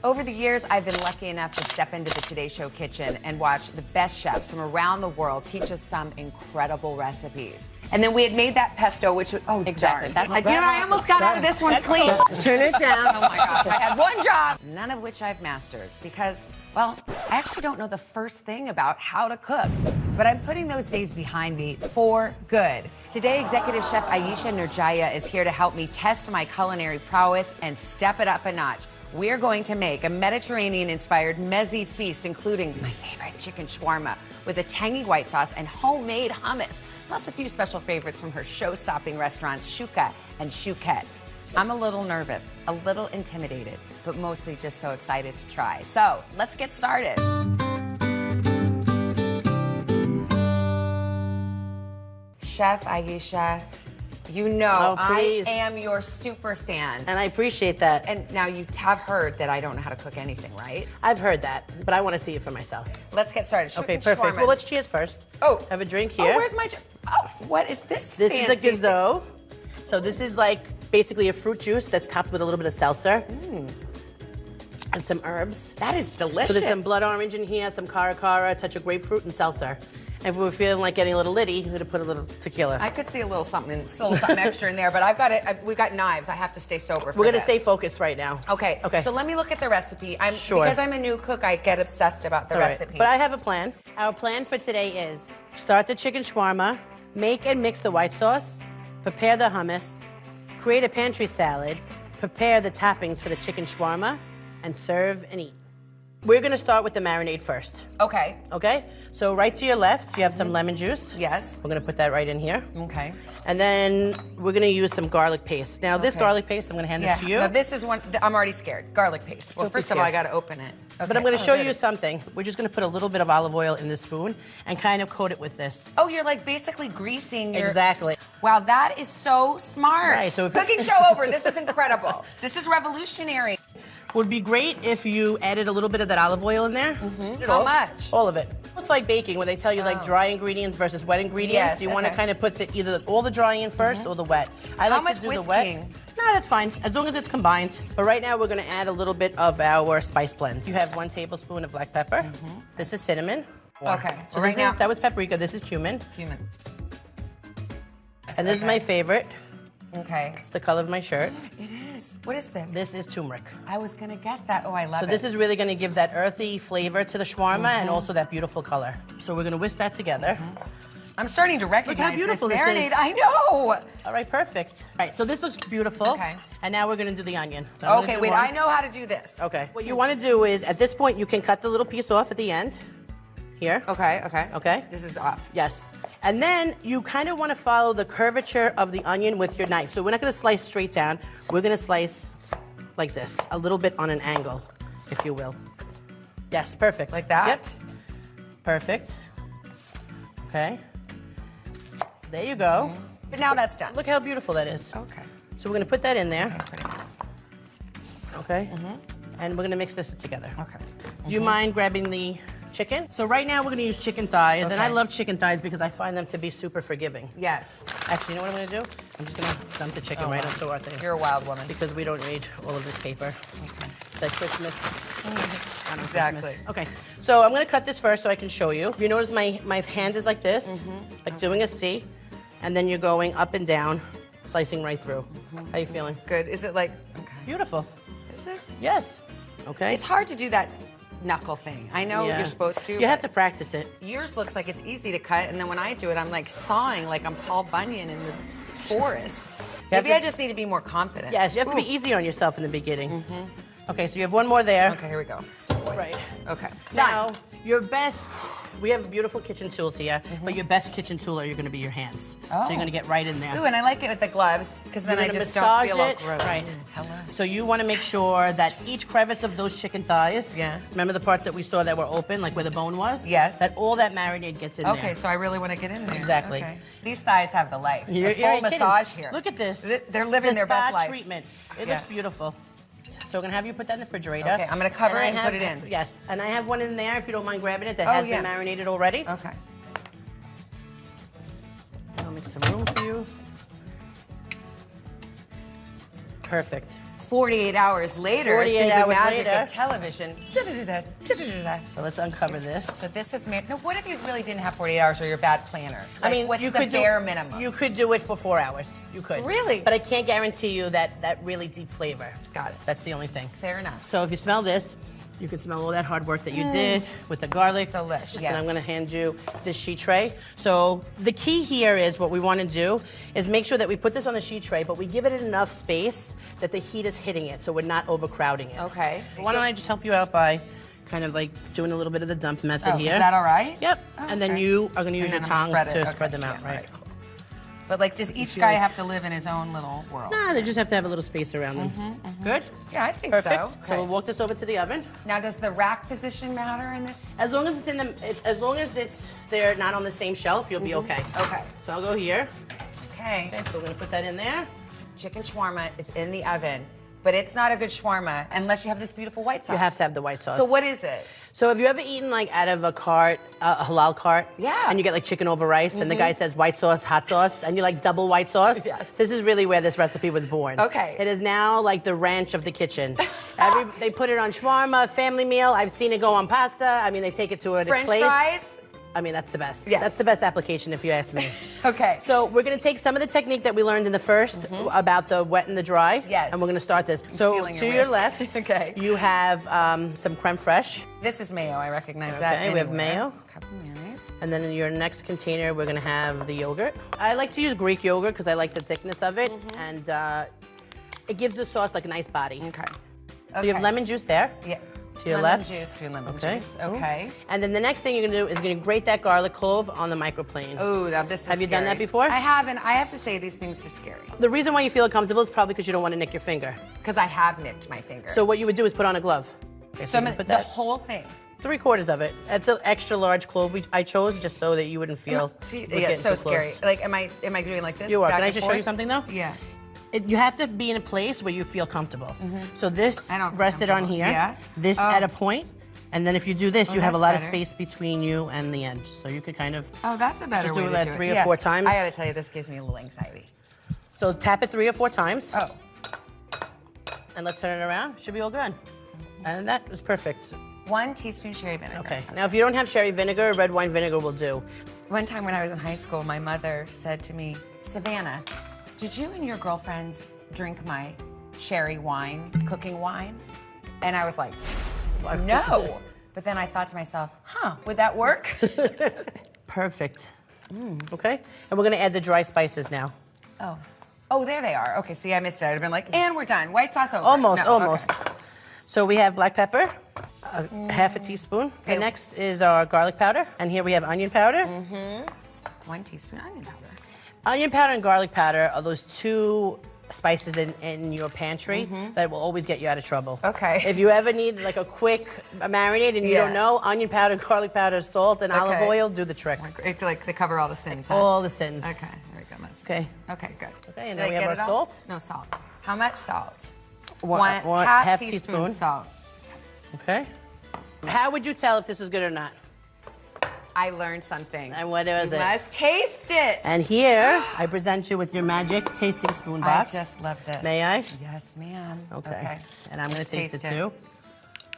Over the years, I've been lucky enough to step into the Today Show kitchen and watch the best chefs from around the world teach us some incredible recipes. And then we had made that pesto, which was, oh, Exactly. darn. I almost got out of this one clean. Turn it down. Oh my gosh, I had one job. None of which I've mastered because, well, I actually don't know the first thing about how to cook. But I'm putting those days behind me for good. Today, Executive Chef Ayesha Nurjaya is here to help me test my culinary prowess and step it up a notch. We're going to make a Mediterranean-inspired mezzi feast, including my favorite chicken shawarma with a tangy white sauce and homemade hummus, plus a few special favorites from her show-stopping restaurants, Shuka and Shuket. I'm a little nervous, a little intimidated, but mostly just so excited to try. So let's get started. Chef Ayesha, you know I am your super fan. And I appreciate that. And now you have heard that I don't know how to cook anything, right? I've heard that, but I want to see it for myself. Let's get started. Okay, Chicken perfect. shawarma. Well, let's cheers first. Oh. Have a drink here. Oh, where's my... Oh, what is this This fancy is a gazelle. So this is like basically a fruit juice that's topped with a little bit of seltzer. And some herbs. That is delicious. So there's some blood orange in here, some cara cara, a touch of grapefruit, and seltzer. And if we're feeling like getting a little litty, we're gonna put a little tequila. I could see a little something extra in there, but I've got it. We've got knives. I have to stay sober for We're gonna this. stay focused right now. Okay. Okay. So let me look at the recipe. Sure. Because I'm a new cook, I get obsessed about the All right. recipe. But I have a plan. Our plan for today is start the chicken shawarma, make and mix the white sauce, prepare the hummus, create a pantry salad, prepare the toppings for the chicken shawarma, and serve and eat. We're gonna start with the marinade first. Okay. Okay? So right to your left, you have some lemon juice. Yes. We're gonna put that right in here. Okay. And then we're gonna use some garlic paste. Now this Okay. garlic paste, I'm gonna hand this to you. Now this is one, I'm already scared. Garlic paste. Well, Don't be first of all, I scared. gotta open it. But Okay. I'm gonna Oh, show there it you is. something. We're just gonna put a little bit of olive oil in this spoon and kind of coat it with this. Oh, you're like basically greasing your... Exactly. Wow, that is so smart. Right, so if- Cooking show over. This is incredible. This is revolutionary. Would be great if you added a little bit of that olive oil in there. How much? All of it. It's like baking, where they tell you like dry ingredients versus wet ingredients. Yes, You want to okay. kind of put either all the dry in 1st or the wet. I How like much to do whisking? the wet. No, that's fine, as long as it's combined. But right now we're gonna add a little bit of our spice blend. You have 1 tablespoon of black pepper. This is cinnamon. Okay. So Right this now- is, that was paprika, this is cumin. Cumin. And this is my favorite. Okay. It's the color of my shirt. It is. What is this? This is turmeric. I was gonna guess that. Oh, I love So it. this is really gonna give that earthy flavor to the shawarma and also that beautiful color. So we're gonna whisk that together. I'm starting to recognize beautiful this this marinade. is. I know. All right, perfect. All right, so this looks beautiful. Okay. And now we're gonna do the onion. So I'm gonna Okay, do wait. one. I know how to do this. Okay. What you wanna do is, at this point, you can cut the little piece off at the end. Here. Okay. Okay. Okay. This is off. Yes. And then you kind of want to follow the curvature of the onion with your knife. So we're not going to slice straight down. We're going to slice like this, a little bit on an angle, if you will. Yes, perfect. Like that? Yep. Perfect. Okay. There you go. But now that's done. Look how beautiful that is. Okay. So we're going to put that in there. Okay. Mm-hmm. And we're going to mix this together. Okay. Do you mind grabbing the chicken? So right now we're gonna use chicken thighs, and Okay. I love chicken thighs because I find them to be super forgiving. Yes. Actually, you know what I'm gonna do? I'm just gonna dump the chicken right onto our thing. You're a wild woman. Because we don't need all of this paper. Okay. It's like Christmas. Exactly. Christmas. Okay, so I'm gonna cut this first so I can show you. You notice my hand is like this, like doing a C, and then you're going up and down, slicing right through. How you feeling? Good. Is it like... Okay. Beautiful. Is it? Yes. Okay. It's hard to do that knuckle thing. I know Yeah. you're supposed to. You have but to practice it. Yours looks like it's easy to cut, and then when I do it, I'm like sawing like I'm Paul Bunyan in the forest. have Maybe to- I just need to be more confident. Yes, you have to be easy on yourself in the beginning. Okay, so you have one more there. Okay, here we go. Right. Okay. Now, your best, we have beautiful kitchen tools here, but your best kitchen tool are going to be your hands. So you're going to get right in there. Ooh, and I like it with the gloves, because then You're I gonna just don't massage feel all it. gross. Right. Hello. So you want to make sure that each crevice of those chicken thighs, remember the parts that we saw that were open, like where the bone was? Yes. That all that marinade gets in there. Okay, so I really want to get in there. Exactly. Okay. These thighs have the life. You're a full kidding. massage here. Look at this. They're living The their best spa life. treatment. It Yeah. looks beautiful. So we're gonna have you put that in the refrigerator. Okay, I'm gonna cover it and I put it in. Yes, and I have one in there if you don't mind grabbing it that Oh, has yeah. been marinated already. Okay. I'll make some room for you. Perfect. 48 hours later, 48 through the hours magic later. of television. Da-da-da-da, da-da-da-da. So let's uncover this. So this is made. Now, what if you really didn't have 48 hours or you're a bad planner? I mean, what's you the could bare minimum? You could do it for 4 hours. You could. Really? But I can't guarantee you that really deep flavor. Got it. That's the only thing. Fair enough. So if you smell this, you can smell all that hard work that you did with the garlic. Delish, And yes. I'm gonna hand you this sheet tray. So the key here is what we wanna do is make sure that we put this on the sheet tray, but we give it enough space that the heat is hitting it, so we're not overcrowding it. Okay. Why don't I just help you out by kind of like doing a little bit of the dump method Oh, here. is that all right? Yep. Oh, and then okay. you are gonna use And your then I'm tongs spread it. to Okay, spread them out, yeah, right? But like, does each guy have to live in his own little world? No, they just have to have a little space around them. Good? Yeah, I think Perfect. so. So we'll walk this over to the oven. Now, does the rack position matter in this? As long as it's in the, as long as they're not on the same shelf, you'll be okay. Okay. So I'll go here. Okay. So we're gonna put that in there. Chicken shawarma is in the oven, but it's not a good shawarma unless you have this beautiful white sauce. You have to have the white sauce. So what is it? So have you ever eaten like out of a cart, a halal cart? Yeah. And you get like chicken over rice, and the guy says white sauce, hot sauce, and you like double white sauce? Yes. This is really where this recipe was born. Okay. It is now like the ranch of the kitchen. They put it on shawarma, family meal. I've seen it go on pasta. I mean, they take it to a French place. fries? I mean, that's the best. Yes. That's the best application if you ask me. Okay. So we're gonna take some of the technique that we learned in the first about the wet and the dry. Yes. And we're gonna start this. So stealing to your your whisk. left, Okay. you have some creme fraiche. This is mayo. I recognize that. Okay, we have anywhere. mayo. A couple mayonnaise. And then in your next container, we're gonna have the yogurt. I like to use Greek yogurt because I like the thickness of it, and it gives the sauce like a nice body. Okay. So you have lemon juice there. Yeah. To your lemon left. juice, few lemon Okay. juice. Okay. And then the next thing you're gonna do is gonna grate that garlic clove on the microplane. Oh, now this is Have you done that scary. before? I haven't. I have to say these things are scary. The reason why you feel comfortable is probably because you don't want to nick your finger. Because I have nicked my finger. So what you would do is put on a glove. Okay, So I'm you gonna, put the that whole thing. 3/4 of it. It's an extra large clove I chose just so that you wouldn't feel. See, we're yeah, it's so getting too close. scary. Like, am I doing like this? You are. back Can I and just show you forth? something though? Yeah. You have to be in a place where you feel comfortable. So this I don't feel rested on comfortable. here. Yeah. This Oh. at a point, and then if you do this, Oh, you have a that's lot of better. space between you and the edge. So you could kind of. Oh, that's a better Just way do to that do it. 3 or Yeah. 4 times. I gotta tell you, this gives me a little anxiety. So tap it 3 or 4 times. Oh. And let's turn it around. Should be all good. And that is perfect. 1 teaspoon sherry vinegar. Okay. Now, if you don't have sherry vinegar, red wine vinegar will do. One time when I was in high school, my mother said to me, Savannah, did you and your girlfriends drink my sherry wine, cooking wine? And I was like, no. But then I thought to myself, would that work? Perfect. Okay. And we're gonna add the dry spices now. Oh, there they are. Okay, see, I missed it. I'd have been like, and we're done. White sauce over. Almost, No, almost. okay. So we have black pepper, half a teaspoon. Okay. And next is our garlic powder. And here we have onion powder. 1 teaspoon onion powder. Onion powder and garlic powder are those 2 spices in your pantry that will always get you out of trouble. Okay. If you ever need like a quick marinade and you don't know, onion powder, garlic powder, salt, and olive Okay. oil do the trick. Like they cover all the sins, huh? All the sins. Okay, there we go. That's Okay. Okay, good. Okay, and Did then I we have get our it all? salt. No salt. How much salt? One- half teaspoon salt. Okay. How would you tell if this is good or not? I learned something. And what was You it? must taste it. And here, I present you with your magic tasting spoon box. I just love this. May I? Yes, ma'am. Okay. And I'm going Let's to taste it taste it. too.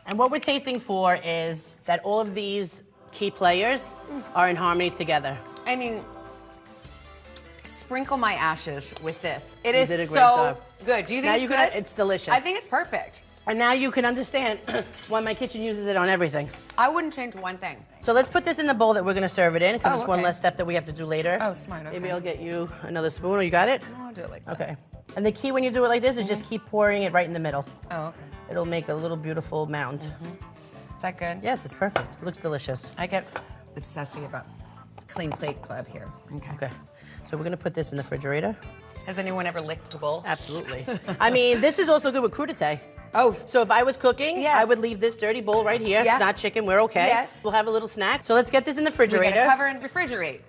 And what we're tasting for is that all of these key players are in harmony together. I mean, sprinkle my ashes with this. It You is did a great so job. good. Do you think Now it's you good? can- it's delicious. I think it's perfect. And now you can understand why my kitchen uses it on everything. I wouldn't change one thing. So let's put this in the bowl that we're going to serve it in because Oh, it's one okay. less step that we have to do later. Oh, smart, okay. Maybe I'll get you another spoon. Or you got it? No, I'll do it like this. Okay. And the key when you do it like this is just keep pouring it right in the middle. Oh, okay. It'll make a little beautiful mound. Is that good? Yes, it's perfect. It looks delicious. I get obsessive about Clean Plate Club here. Okay. Okay. So we're going to put this in the refrigerator. Has anyone ever licked the bowl? Absolutely. I mean, this is also good with crudité. Oh. So if I was cooking, Yes. I would leave this dirty bowl right here. Yeah. It's not chicken. We're okay. Yes. We'll have a little snack. So let's get this in the We refrigerator. gotta cover and refrigerate.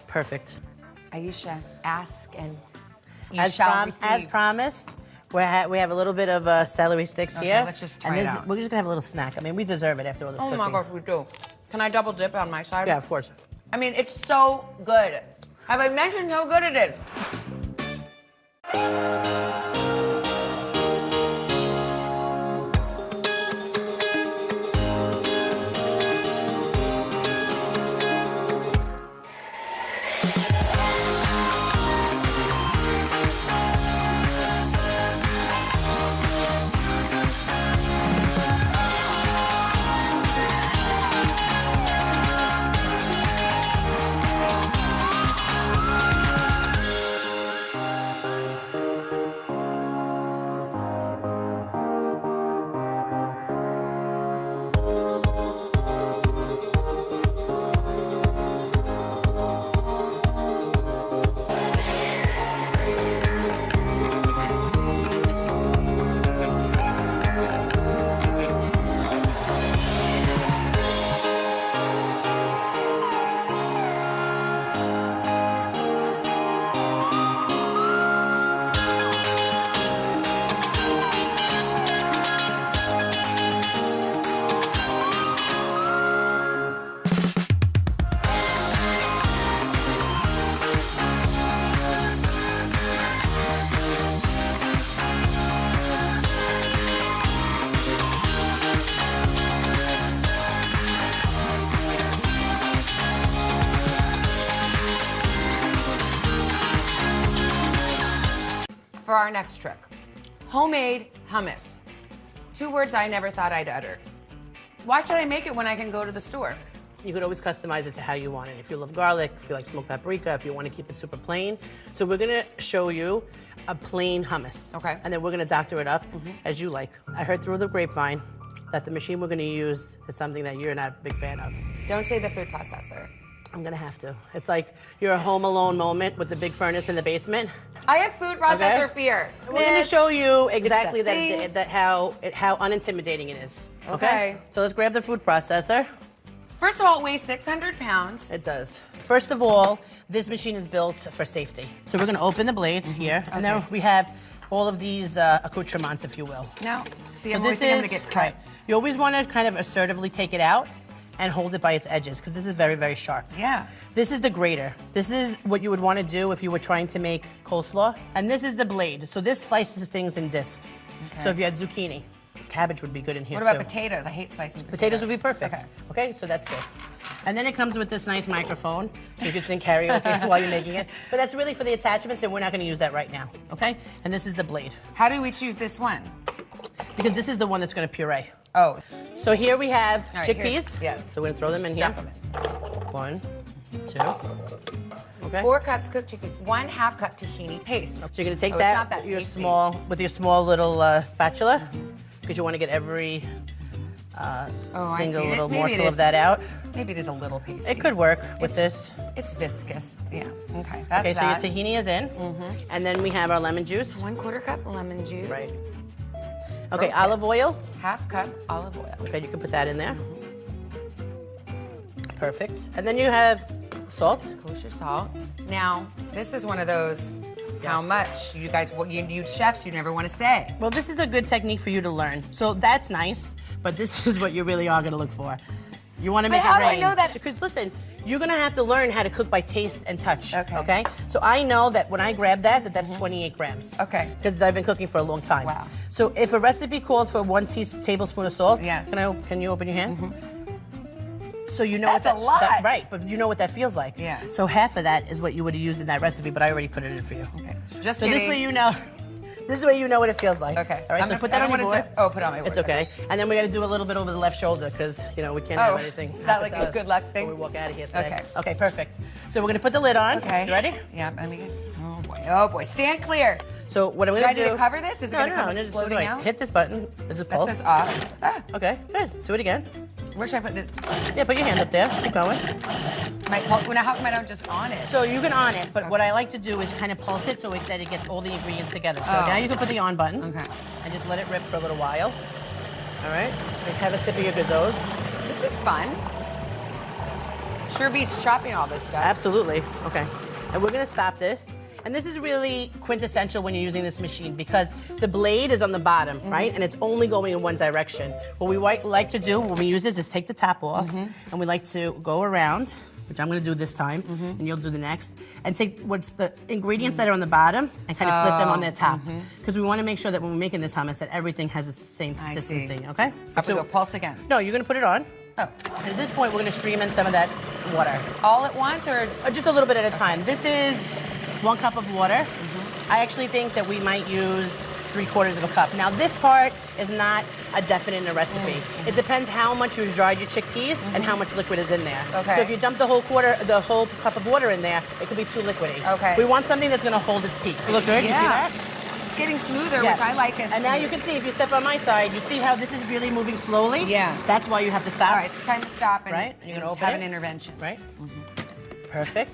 Perfect. Aisha, ask and you As, shall receive. as promised, we have a little bit of celery sticks Okay, here. let's just try and it this, out. We're just gonna have a little snack. I mean, we deserve it after all this Oh cooking. my gosh, we do. Can I double dip on my side? Yeah, of course. I mean, it's so good. Have I mentioned how good it is? for our next trick. Homemade hummus. 2 words I never thought I'd utter. Why should I make it when I can go to the store? You could always customize it to how you want it. If you love garlic, if you like smoked paprika, if you want to keep it super plain. So we're gonna show you a plain hummus. Okay. And then we're gonna doctor it up as you like. I heard through the grapevine that the machine we're gonna use is something that you're not a big fan of. Don't say the food processor. I'm gonna have to. It's like you're a Home Alone moment with the big furnace in the basement. I have food processor Okay. fear. We're gonna show you exactly It's the thing. how unintimidating it is. Okay. So let's grab the food processor. First of all, it weighs 600 pounds. It does. First of all, this machine is built for safety. So we're gonna open the blades here, and then we have all of these accoutrements, if you will. Now, see, So I'm always this thinking I'm is- gonna get cut. right. You always wanna kind of assertively take it out and hold it by its edges, because this is very, very sharp. Yeah. This is the grater. This is what you would want to do if you were trying to make coleslaw. And this is the blade. So this slices things in discs. Okay. So if you had zucchini, cabbage would be good in here What about too. potatoes? I hate slicing Potatoes would be perfect. Okay. Okay, so that's this. And then it comes with this nice microphone. So you can sing karaoke while you're making it. But that's really for the attachments, and we're not going to use that right now. Okay? And this is the blade. How do we choose this one? Because this is the one that's going to puree. Oh. So here we have All right, chickpeas. yes. So we're going to throw them in here. Stuff them in. 1, 2. Okay. 4 cups cooked chicken, 1/2 cup tahini paste. So you're gonna take Oh, it's that, not that your pasty. with your small little spatula, because you want to get every Oh, I single see. little Maybe morsel it of that out. Maybe it is a little pasty. It could work with this. It's viscous. Yeah. Okay. That's Okay, so that. your tahini is in, and then we have our lemon juice. 1/4 cup lemon juice. Right. Okay, Pro tip. olive oil. 1/2 cup olive oil. Okay, you can put that in there. Perfect. And then you have salt. Kosher salt. Now, this is one of those. How much? You guys, you chefs, you never want to say. Well, this is a good technique for you to learn. So that's nice, but this is what you really are gonna look for. You want to But make how it do I rain. know that- Because listen, you're gonna have to learn how to cook by taste and touch. Okay. So I know that when I grab that, that's 28 grams. Okay. Because I've been cooking for a long time. Wow. So if a recipe calls for 1 tablespoon of salt, Yes. Can you open your hand? So you know That's what a lot. right, but you know what that feels like. Yeah. So half of that is what you would have used in that recipe, but I already put it in for you. Okay. Just So this kidding. way you know. This way you know what it feels like. Okay. All right. So put that on your board. Put it on my board. It's okay. And then we got to do a little bit over the left shoulder because we can't Oh, have anything. is that happen like to a us good luck thing? when we walk out of here today. Okay. Okay. Perfect. So we're gonna put the lid on. Okay. You ready? Yeah. Let me just. Oh boy. Oh boy. Stand clear. So what I'm Do gonna I need do? to cover this? Is it No, gonna come no, just exploding wait. out? Hit this button. It's a That pulse. says off. Ah. Okay. Good. Do it again. Where should I put this? Yeah. Put your hand up there. Keep going. How come I don't just on it? So you can on it, but what I like to do is kind of pulse it so that it gets all the ingredients together. So Oh. now you can put the on button. Okay. And just let it rip for a little while. All right. Like have a sip of your gazoz. This is fun. Sure beats chopping all this stuff. Absolutely. Okay. And we're gonna stop this. And this is really quintessential when you're using this machine because the blade is on the bottom, right? And it's only going in one direction. What we like to do when we use this is take the top off, and we like to go around, which I'm gonna do this time, and you'll do the next, and take what's the ingredients that are on the bottom and kind of flip them on their top. Because we wanna make sure that when we're making this hummus that everything has the same I consistency, see. okay? Have to go pulse again. No, you're gonna put it on. Oh. And at this point, we're gonna stream in some of that water. All at once or? Just a little bit at a time. This is 1 cup of water. I actually think that we might use 3/4 of a cup. Now this part is not a definite in a recipe. It depends how much you dried your chickpeas and how much liquid is in there. Okay. So if you dump the whole cup of water in there, it could be too liquidy. Okay. We want something that's gonna hold its peak. Look good, you see that? It's getting smoother, Yeah. which I like it. And now you can see, if you step on my side, you see how this is really moving slowly? Yeah. That's why you have to stop. All right, so time to stop and, Right? You're gonna and open have it? an intervention. Right? Perfect.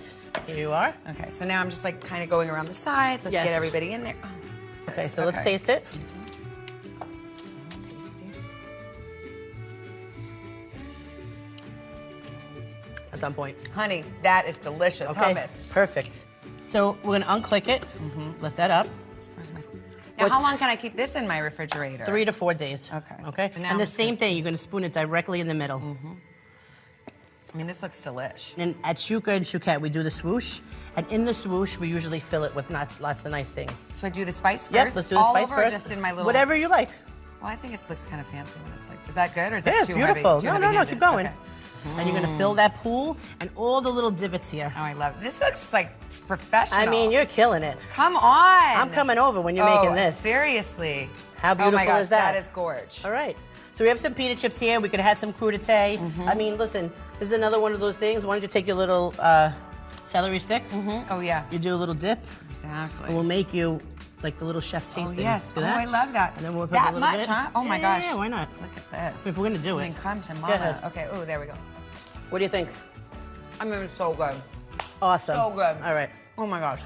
Here you are. Okay, so now I'm just like kind of going around the sides. Let's Yes. get everybody in there. Oh, Okay, yes, so let's taste it. That's on point. Honey, that is delicious Okay, hummus. perfect. So we're gonna unclick it, lift that up. Now, how long can I keep this in my refrigerator? 3 to 4 days. Okay. Okay. And now And the I'm just same gonna- thing, you're gonna spoon it directly in the middle. I mean, this looks delish. And at Shuka and Shuket, we do the swoosh, and in the swoosh, we usually fill it with lots of nice things. So I do the spice first? Yep, let's do the all spice over first. Or just in my little... Whatever you like. Well, I think it looks kind of fancy when it's like, is that good or is Yeah, that it's too beautiful. heavy? No, keep going. Okay. And you're gonna fill that pool and all the little divots here. Oh, I love it. This looks like professional. I mean, you're killing it. Come on. I'm coming over when you're making this. Seriously. How beautiful oh my gosh, is that? That is gorgeous. All right. So we have some pita chips here. We could have had some crudité. Mm-hmm. I mean, listen, this is another one of those things. Why don't you take your little celery stick? Oh, yeah. You do a little dip. Exactly. And we'll make you like the little chef tasting. Oh, yes. Do Oh, that? I love that. And then we'll put that a little much, bit. huh? Oh, my Yeah, gosh. Yeah, why not? Look at this. If we're going to do I it. mean, come to Go mama. ahead. Okay, oh, there we go. What do you think? I mean, it's so good. Awesome. So good. All right. Oh, my gosh.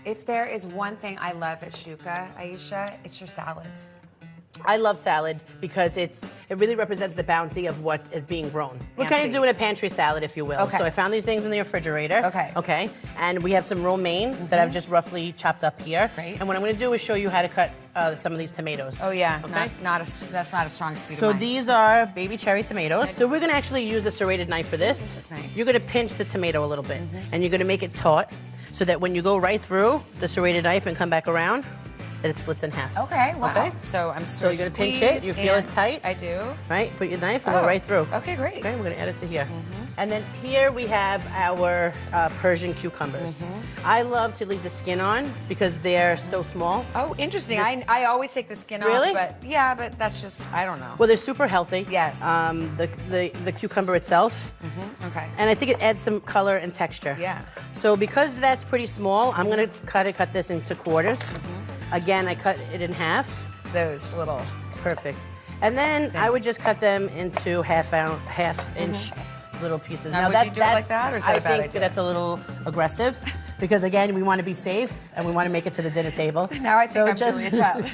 If there is one thing I love at Shuka, Aisha, it's your salads. I love salad because it really represents the bounty of what is being grown. We're kind of Fancy. doing a pantry salad, if you will. Okay. So I found these things in the refrigerator. Okay. Okay. And we have some romaine that I've just roughly chopped up here. Great. And what I'm going to do is show you how to cut some of these tomatoes. Oh yeah, Okay. that's not a strong suit So of mine. these are baby cherry tomatoes. So we're gonna actually use the serrated knife for this. This knife. You're gonna pinch the tomato a little bit, and you're gonna make it taut, so that when you go right through the serrated knife and come back around, that it splits in half. Okay, wow. Okay. So I'm So you're gonna pinch it. You feel it's tight. I do. Right. Put your knife and Oh, go right through. okay, great. Okay. We're gonna add it to here. And then here we have our Persian cucumbers. I love to leave the skin on because they're so small. Oh, interesting. This- I always take the skin Really? off, but yeah, but that's just, I don't know. Well, they're super healthy. Yes. The cucumber itself. Okay. And I think it adds some color and texture. Yeah. So because that's pretty small, I'm gonna cut this into quarters. Again, I cut it in half. Those little. Perfect. And then I would just cut them into half-inch little pieces. Now, would you do it like that, or is that I a bad think idea? that's a little aggressive because again, we want to be safe and we want to make it to the dinner table. Now I think So I'm Julia Child.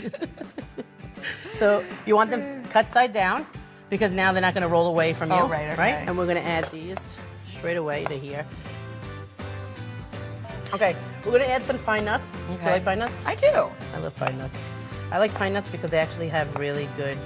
So you want them cut side down because now they're not going to roll away from you. Oh, right, okay. And we're going to add these straight away to here. Okay, we're going to add some pine nuts. Do you Okay. like pine nuts? I do. I love pine nuts. I like pine nuts because they actually have really good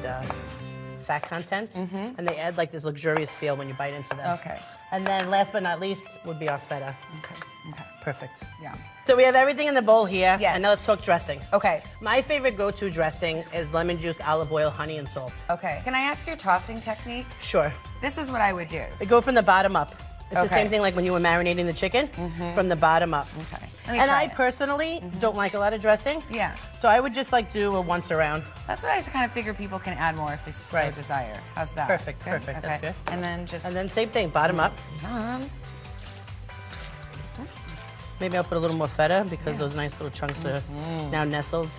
fat content, and they add like this luxurious feel when you bite into them. Okay. And then last but not least would be our feta. Okay. Okay. Perfect. Yeah. So we have everything in the bowl here. Yes. And now let's talk dressing. Okay. My favorite go-to dressing is lemon juice, olive oil, honey, and salt. Okay. Can I ask your tossing technique? Sure. This is what I would do. I go from the bottom up. It's the Okay. same thing like when you were marinating the chicken, from the bottom up. Okay. Let me And try I it. personally don't like a lot of dressing. Yeah. So I would just like do a once around. That's what I kind of figure people can add more if they so Right. desire. How's that? Perfect, Good? perfect, Okay. that's good. And then just. And then same thing, bottom up. Maybe I'll put a little more feta because those nice little chunks are now nestled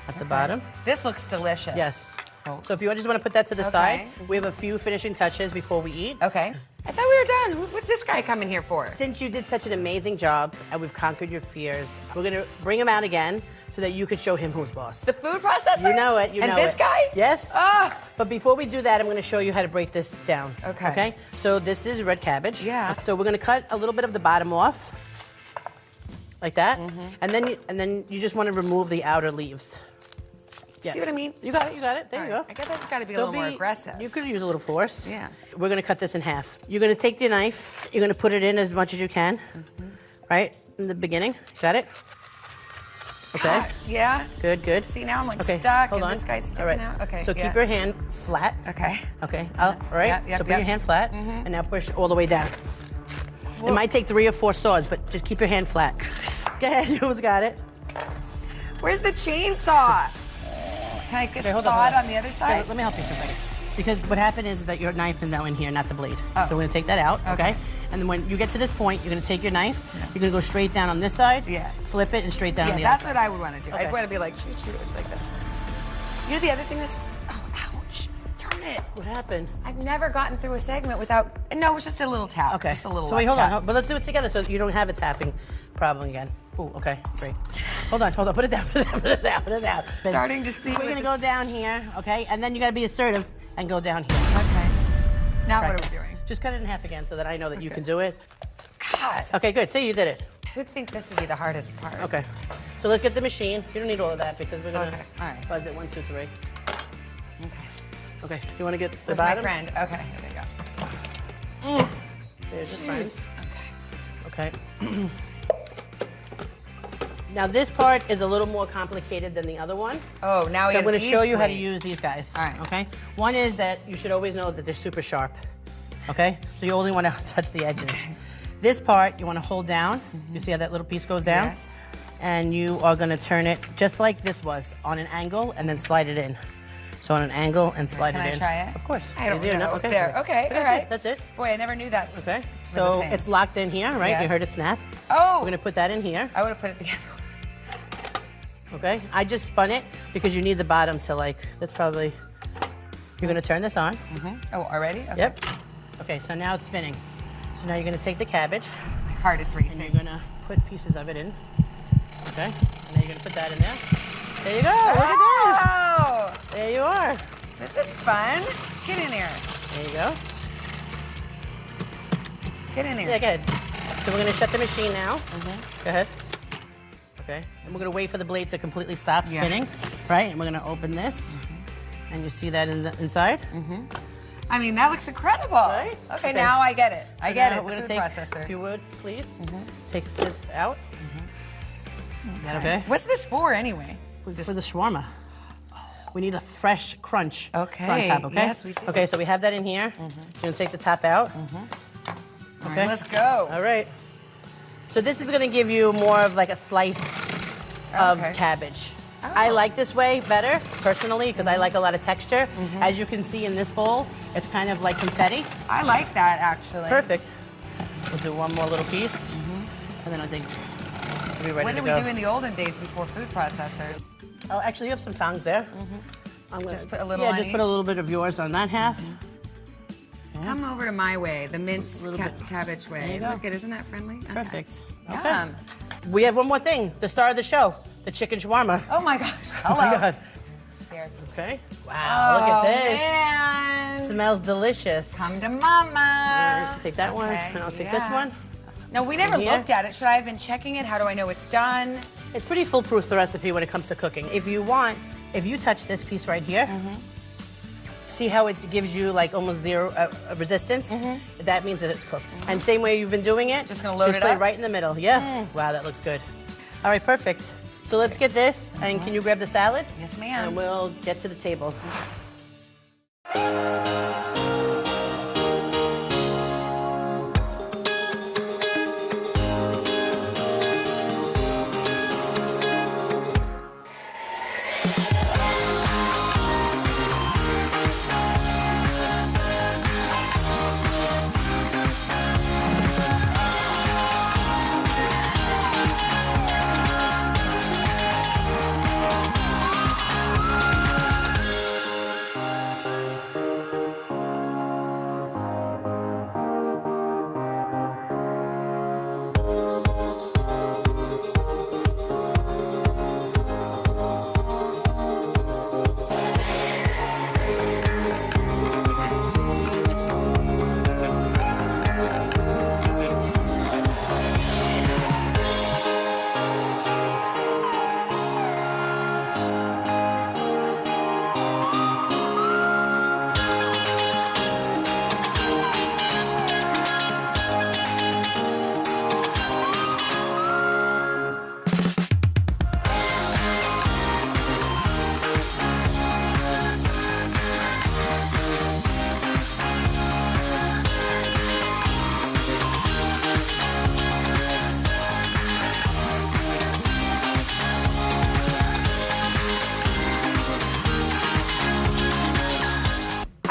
at the bottom. This looks delicious. Yes. Oh. So if you just want to put that to the Okay. side, we have a few finishing touches before we eat. Okay. I thought we were done. What's this guy coming here for? Since you did such an amazing job and we've conquered your fears, we're gonna bring him out again so that you could show him who's boss. The food processor? You know it, you know it. And this guy? Yes. Ah. But before we do that, I'm gonna show you how to break this down. Okay. Okay? So this is red cabbage. Yeah. So we're gonna cut a little bit of the bottom off, like that. Mm-hmm. And then you just wanna remove the outer leaves. See what I mean? You got it, you got it. There you go. I guess I just got to be a So little more aggressive. You could use a little force. Yeah. We're gonna cut this in half. You're gonna take your knife, you're gonna put it in as much as you can, right? In the beginning. Got it? Okay. Yeah. Good, good. See, now I'm like Okay, stuck hold and on. this guy's All sticking right. out. Okay. So yeah. keep your hand flat. Okay. Okay. All right. Yeah, yep, so put yep. your hand flat, and now push all the way down. It might take 3 or 4 saws, but just keep your hand flat. Go ahead. You almost got it. Where's the chainsaw? Can I just Okay, hold saw it hold on the other side? Okay, let me help you for a second. Because what happened is that your knife is now in here, not the blade. Oh. So we're gonna take that out, Okay. okay? And then when you get to this point, you're gonna take your knife, you're gonna go straight down on this side, flip it, and straight down on the that's other what side. I would want to do. Okay. I'd want to be like, shoot, like this. You know the other thing that's, oh, ouch, darn it. What happened? I've never gotten through a segment without, no, it's just a little tap. Okay. Just a little So wait, left hold tap. on, but let's do it together so you don't have a tapping problem again. Ooh, okay, great. Hold on, put it down, put it down. Starting to see We're what gonna this- go down here, okay? And then you gotta be assertive and go down here. Okay. Now Practice. what are we doing? Just cut it in half again so that I know that you can do it. God. Okay, good. See, you did it. Who'd think this would be the hardest part? Okay. So let's get the machine. You don't need all of that because we're gonna Okay, all right. buzz it 1, 2, 3. Okay. Okay. You want to get the Where's bottom? my friend? Okay, here we go. There's your friend. Jeez. Okay. Now this part is a little more complicated than the other one. Oh, now we So I'm have going to these show you how to blades. use these guys. All right. Okay. One is that you should always know that they're super sharp. Okay. So you only want to touch the edges. This part you want to hold down. You see how that little piece goes down? Yes. And you are going to turn it just like this was, on an angle, and then slide it in. So on an angle and slide Can it I in. try it? Of course. I don't Easier, know. no? Okay. There. Okay. All right. That's it. Boy, I never knew that. Okay. So it's locked in here, right? You Yes. heard it snap. Oh. We're going to put that in here. I would have put it together. Okay. I just spun it because you need the bottom to that's probably. You're going to turn this on. Oh, already? Okay. Yep. Okay. So now it's spinning. So now you're going to take the cabbage. My heart is racing. And you're going to put pieces of it in. Okay. And then you're going to put that in there. There you go. Look at Oh! this. There you are. This is fun. Get in here. There you go. Get in here. Yeah, go ahead. So we're going to shut the machine now. Go ahead. Okay. And we're going to wait for the blade to completely stop Yeah. spinning. Right. And we're going to open this. And you see that inside? I mean, that looks incredible. Right? Okay, now I get it. I So get now it. We're The going food to take, processor. if you would, please, take this out. Is that okay? What's this for anyway? For the shawarma. We need a fresh crunch Okay. front top, okay? Yes, we do. Okay, so we have that in here. You're going to take the top out. All right, let's go. All right. So this is going to give you more of like a slice of Okay. cabbage. I like this way better, personally, because I like a lot of texture. As you can see in this bowl, it's kind of like confetti. I like that, actually. Perfect. We'll do one more little piece, and then I think we'll be ready What to did we go. do in the olden days before food processors? Oh, actually, you have some tongs there. I'm gonna, Just put a little Yeah, on just put a each? little bit of yours on that half. Come over to my way, the minced Little bit. cabbage There way. you go. Look at, isn't that friendly? Okay. Perfect. Okay. Yum. We have one more thing, the star of the show, the chicken shawarma. Oh my gosh. Oh Hello. my God. Here. Okay. Wow, look at this. Man. Smells delicious. Come to mama. Take that one, Okay, and I'll take this yeah. one. No, we never In here. looked at it. Should I have been checking it? How do I know it's done? It's pretty foolproof, the recipe, when it comes to cooking. If you want, if you touch this piece right here, see how it gives you like almost zero resistance? That means that it's cooked. And same way you've been doing it. Just gonna load it put up? right in the middle. Yeah. Wow, that looks good. All right, perfect. So let's get this, and can you grab the salad? Yes, ma'am. And we'll get to the table.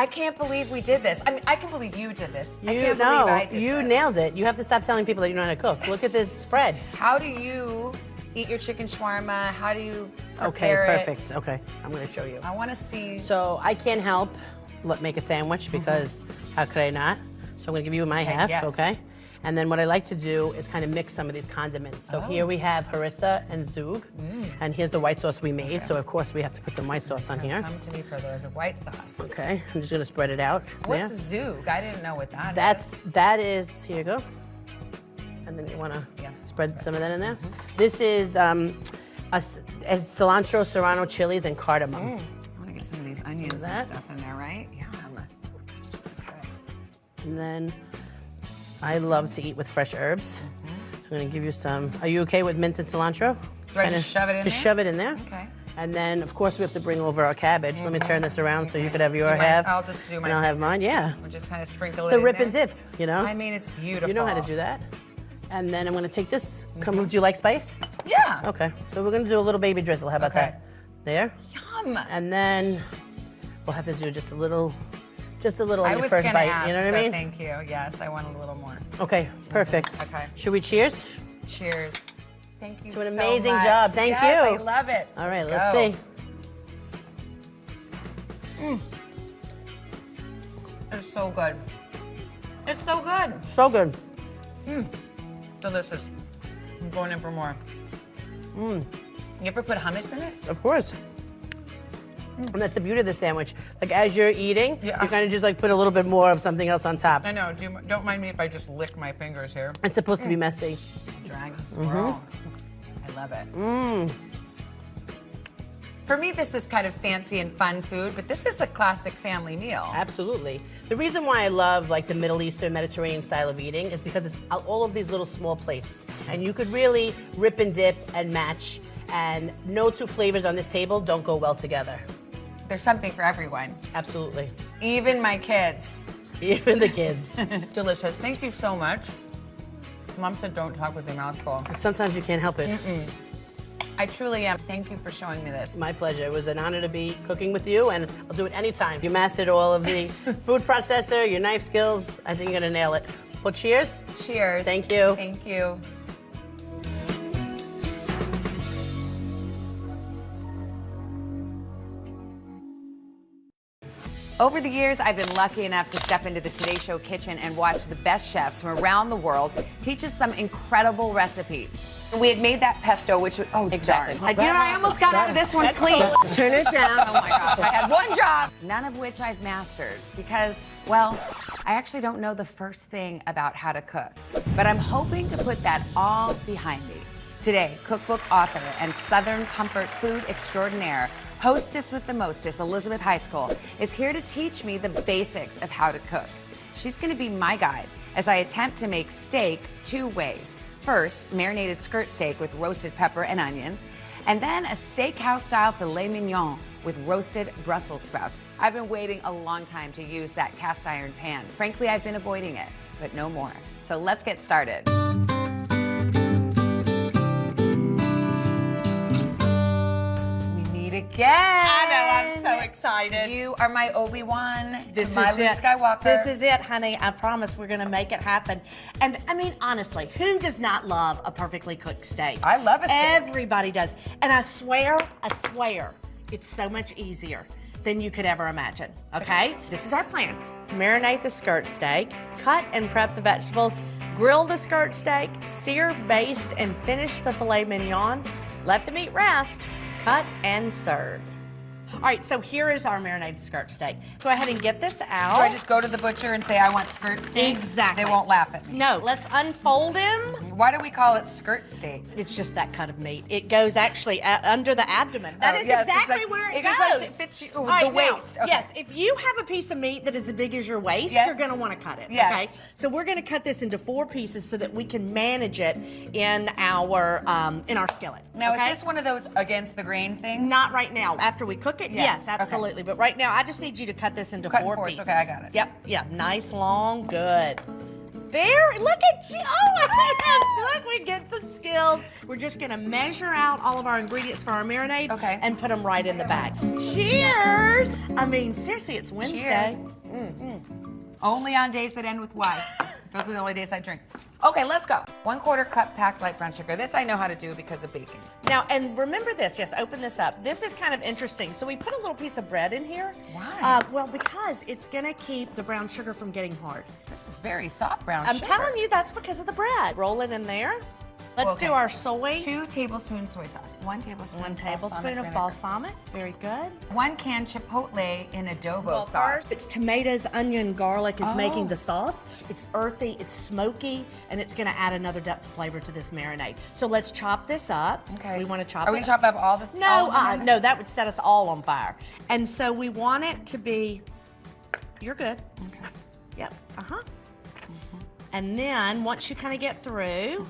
I can't believe we did this. I mean, I can believe you did this. I You can't know, believe I did you this. nailed it. You have to stop telling people that you know how to cook. Look at this spread. How do you eat your chicken shawarma? How do you Okay, prepare it? perfect. Okay, I'm gonna show you. I want to see. So I can't help but make a sandwich because how could I not? So I'm gonna give you my Okay, half, yes. okay? And then what I like to do is kind of mix some of these condiments. So here we have harissa and zug, and here's the white sauce we made. So of course we have to put some white sauce on here. Come to me for those of white sauce. Okay, I'm just gonna spread it out. What's there. zug? I didn't know what that is. That is, here you go. And then you wanna spread some of that in there. This is cilantro, serrano chilies, and cardamom. I want to get some of these onions and that. stuff in there, right? Yeah. And then I love to eat with fresh herbs. I'm gonna give you some. Are you okay with mint and cilantro? Do I just shove it in Just there? shove it in there. Okay. And then, of course, we have to bring over our cabbage. Let me turn this around so you could have your Do my- half. I'll just do my And I'll have mine, yeah. We'll just kind of sprinkle It's it the in rip there. and dip, you know? I mean, it's beautiful. You know how to do that. And then I'm gonna take this. Do you like spice? Yeah. Okay, so we're gonna do a little baby drizzle. How about Okay. that? There. Yum. And then we'll have to do just a little on I your was first gonna bite. ask, You know what I so mean? thank you. Yes, I want a little more. Okay, perfect. Okay. Should we cheers? Cheers. Thank you To an so amazing much. job. Thank yes, you. I love it. All right, Let's let's go. see. It's so good. It's so good. So good. Delicious. I'm going in for more. You ever put hummus in it? Of course. And that's the beauty of the sandwich. Like as you're eating, you kind of just like put a little bit more of something else on top. I know. Don't mind me if I just lick my fingers here. It's supposed to be messy. Dragon swirl. I love it. For me, this is kind of fancy and fun food, but this is a classic family meal. Absolutely. The reason why I love like the Middle Eastern Mediterranean style of eating is because it's all of these little small plates. And you could really rip and dip and match. And no two flavors on this table don't go well together. There's something for everyone. Absolutely. Even my kids. Even the kids. Delicious. Thank you so much. Mom said don't talk with your mouth full. But sometimes you can't help it. I truly am. Thank you for showing me this. My pleasure. It was an honor to be cooking with you, and I'll do it anytime. You mastered all of the food processor, your knife skills. I think you're gonna nail it. Well, cheers. Cheers. Thank you. Thank you. Over the years, I've been lucky enough to step into the Today Show kitchen and watch the best chefs from around the world teach us some incredible recipes. We had made that pesto, which was, Exactly. darn. I almost got out of this one clean. Turn it down. Oh my gosh, I had one job. None of which I've mastered because, well, I actually don't know the first thing about how to cook. But I'm hoping to put that all behind me. Today, cookbook author and Southern comfort food extraordinaire, hostess with the mostest, Elizabeth High School, is here to teach me the basics of how to cook. She's gonna be my guide as I attempt to make steak two ways. First, marinated skirt steak with roasted pepper and onions, and then a steakhouse-style filet mignon with roasted Brussels sprouts. I've been waiting a long time to use that cast iron pan. Frankly, I've been avoiding it, but no more. So let's get started. Again. I know, I'm so excited. You are my Obi-Wan This to my is Luke it. Skywalker. This is it, honey. I promise we're gonna make it happen. And I mean, honestly, who does not love a perfectly cooked steak? I love a steak. Everybody does. And I swear, it's so much easier than you could ever imagine, okay? This is our plan. Marinate the skirt steak, cut and prep the vegetables, grill the skirt steak, sear, baste, and finish the filet mignon. Let the meat rest. Cut and serve. All right, so here is our marinated skirt steak. Go ahead and get this out. Do I just go to the butcher and say I want skirt steak? Exactly. They won't laugh at me. No, let's unfold him. Why do we call it skirt steak? It's just that cut of meat. It goes actually under the abdomen. That is yes, it's exactly like- where it goes goes. like it fits you, All the right, now, waist. Okay. Yes, if you have a piece of meat that is as big as your waist, Yes. you're gonna wanna cut it, Yes. okay? So we're gonna cut this into 4 pieces so that we can manage it in our skillet. Now, okay? is this one of those against the grain things? Not right now. After we cook it, Yeah. yes, Okay. absolutely. But right now, I just need you to cut this into Cut in 4 fours. pieces. Okay, I got it. Yep, yeah, nice, long, good. Look at you. Oh, look, we get some skills. We're just gonna measure out all of our ingredients for our marinade and put them right in the bag. Cheers. I mean, seriously, it's Wednesday. Only on days that end with Y. Those are the only days I drink. Okay, let's go. 1/4 cup packed light brown sugar. This I know how to do because of baking. Now, and remember this, yes, open this up. This is kind of interesting. So we put a little piece of bread in here. Why? Well, because it's gonna keep the brown sugar from getting hard. This is very soft brown I'm sugar. telling you, that's because of the bread. Roll it in there. Let's do our soy. 2 tablespoons soy sauce. 1 tablespoon. 1 tablespoon of vinegar. balsamic. Very good. 1 can chipotle in adobo Well, sauce. first, it's tomatoes, onion, garlic is making the sauce. It's earthy, it's smoky, and it's gonna add another depth of flavor to this marinade. So let's chop this up. Okay. We wanna chop Are we gonna chop up all the No, that would set us all on fire. And so we want it to be, you're good. Okay. Yep, And then, once you kind of get through,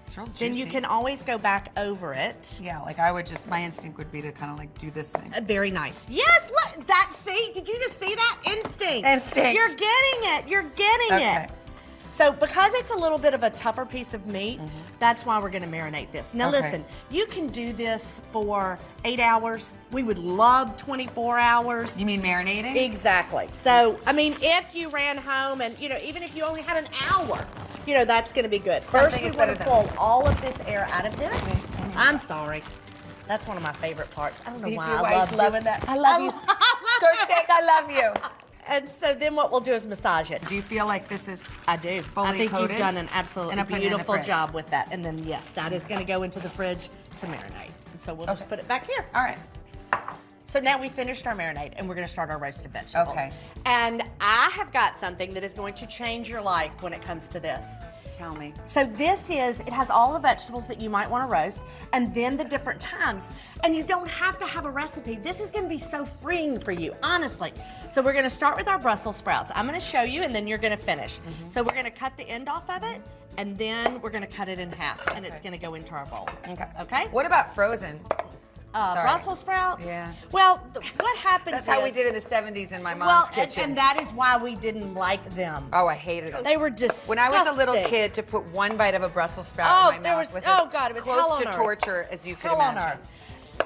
It's real then you juicy. can always go back over it. Yeah, like I would just, my instinct would be to kind of like do this thing. Very nice. Yes, look, see, did you just see that? Instinct. Instinct. You're getting it, you're getting it. So because it's a little bit of a tougher piece of meat, that's why we're gonna marinate this. Now listen, you can do this for 8 hours. We would love 24 hours. You mean marinating? Exactly. So, I mean, if you ran home and, even if you only had an hour, that's gonna be good. First, Something we is wanna better pull all of this air out of this. I'm sorry. That's one of my favorite parts. I don't know You why do, I love doing that. I love you. Skirt steak, I love you. And so then what we'll do is massage it. Do you feel like this is I do. fully I think coated? you've done an absolutely And I put it in the beautiful fridge. job with that. And then, yes, that is going to go into the fridge to marinate. And so we'll just put it back here. All right. So now we finished our marinade and we're going to start our roasted vegetables. Okay. And I have got something that is going to change your life when it comes to this. Tell me. So it has all the vegetables that you might want to roast and then the different times. And you don't have to have a recipe. This is going to be so freeing for you, honestly. So we're going to start with our Brussels sprouts. I'm going to show you and then you're going to finish. So we're going to cut the end off of it and then we're going to cut it in half and it's going to go into our bowl. Okay? What about frozen? Brussels sprouts? Yeah. Well, what happens That's how we did it in the 70s in my mom's well, kitchen. and that is why we didn't like them. Oh, I hated them. They were disgusting. When I was a little kid, to put 1 bite of a Brussels sprout in my mouth was God, it was hell close on to earth. torture as you could Hell on imagine. earth.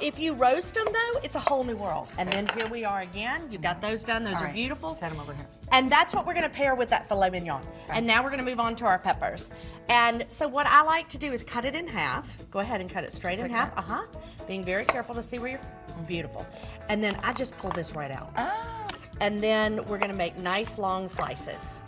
If you roast them though, it's a whole new world. And then here we are again. You got those done. Those All are right, beautiful. set 'em over here. And that's what we're gonna pair with that filet mignon. And now we're gonna move on to our peppers. And so what I like to do is cut it in half. Go ahead and cut it straight Just in like half. Being very careful to see where you're beautiful. And then I just pull this right out. And then we're gonna make nice long slices.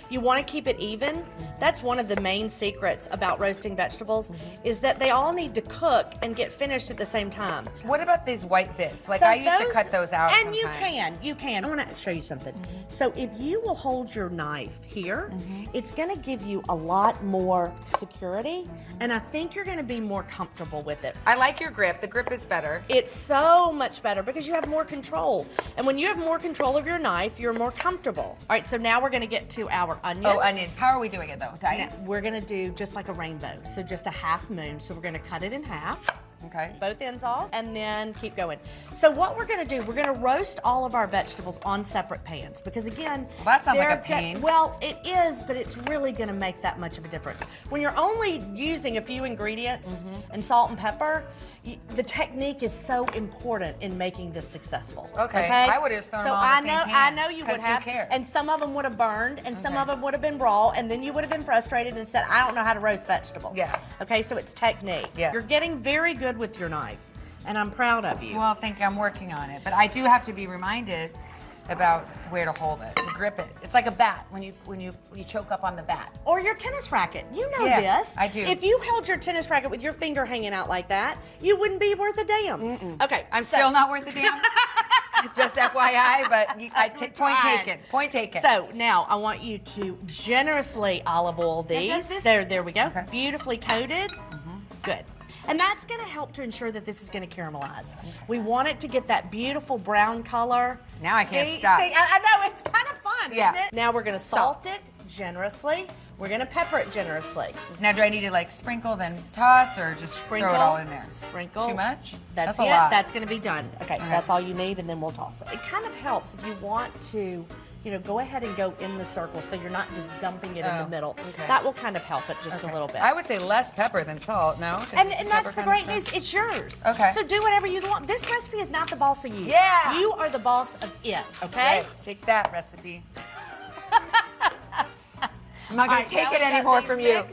You want to keep it even. That's one of the main secrets about roasting vegetables is that they all need to cook and get finished at the same time. What about these white bits? Like So I used to cut those out And sometimes. you can. I want to show you something. So if you will hold your knife here, it's going to give you a lot more security, and I think you're going to be more comfortable with it. I like your grip. The grip is better. It's so much better because you have more control. And when you have more control of your knife, you're more comfortable. All right, so now we're going to get to our onions. Oh, onions. How are we doing it though? Dice? We're going to do just like a rainbow, so just a half moon. So we're going to cut it in half. Okay. Both ends off, and then keep going. So what we're gonna do, we're gonna roast all of our vegetables on separate pans because again, Well, that sounds like they're a pain. Well, it is, but it's really gonna make that much of a difference. When you're only using a few ingredients and salt and pepper, the technique is so important in making this successful. Okay. I would have just thrown them all in the same pan, I know you would 'cause who have, cares? and some of them would have burned, and some of them would have been raw, and then you would have been frustrated and said, I don't know how to roast vegetables. Yeah. Okay, so it's technique. Yeah. You're getting very good with your knife, and I'm proud of you. Well, thank you. I'm working on it, but I do have to be reminded about where to hold it, to grip it. It's like a bat when you choke up on the bat. Or your tennis racket. You know Yeah, this. I do. If you held your tennis racket with your finger hanging out like that, you wouldn't be worth a damn. Okay. I'm still not worth a damn. Just FYI, but point taken. Point taken. So now I want you to generously olive oil these. There we go. Okay. Beautifully coated. Good. And that's going to help to ensure that this is going to caramelize. We want it to get that beautiful brown color. Now I can't stop. See, I know, it's kind of fun, Yeah. isn't it? Now we're going to salt it generously. We're going to pepper it generously. Now, do I need to like sprinkle, then toss, or just Sprinkle. throw it all in there? Sprinkle. Too much? That's a it. lot. That's going to be done. Okay, that's all you need, and then we'll toss it. It kind of helps if you want to go ahead and go in the circle so you're not just dumping it in the middle. okay. That will kind of help it just a little bit. I would say less pepper than salt, no? 'Cause And it's that's the pepper great kind of news. It's yours. Okay. So do whatever you want. This recipe is not the boss of you. Yeah. You are the boss of it, stuff. okay? Right, take that recipe. I'm not going to take it anymore from you.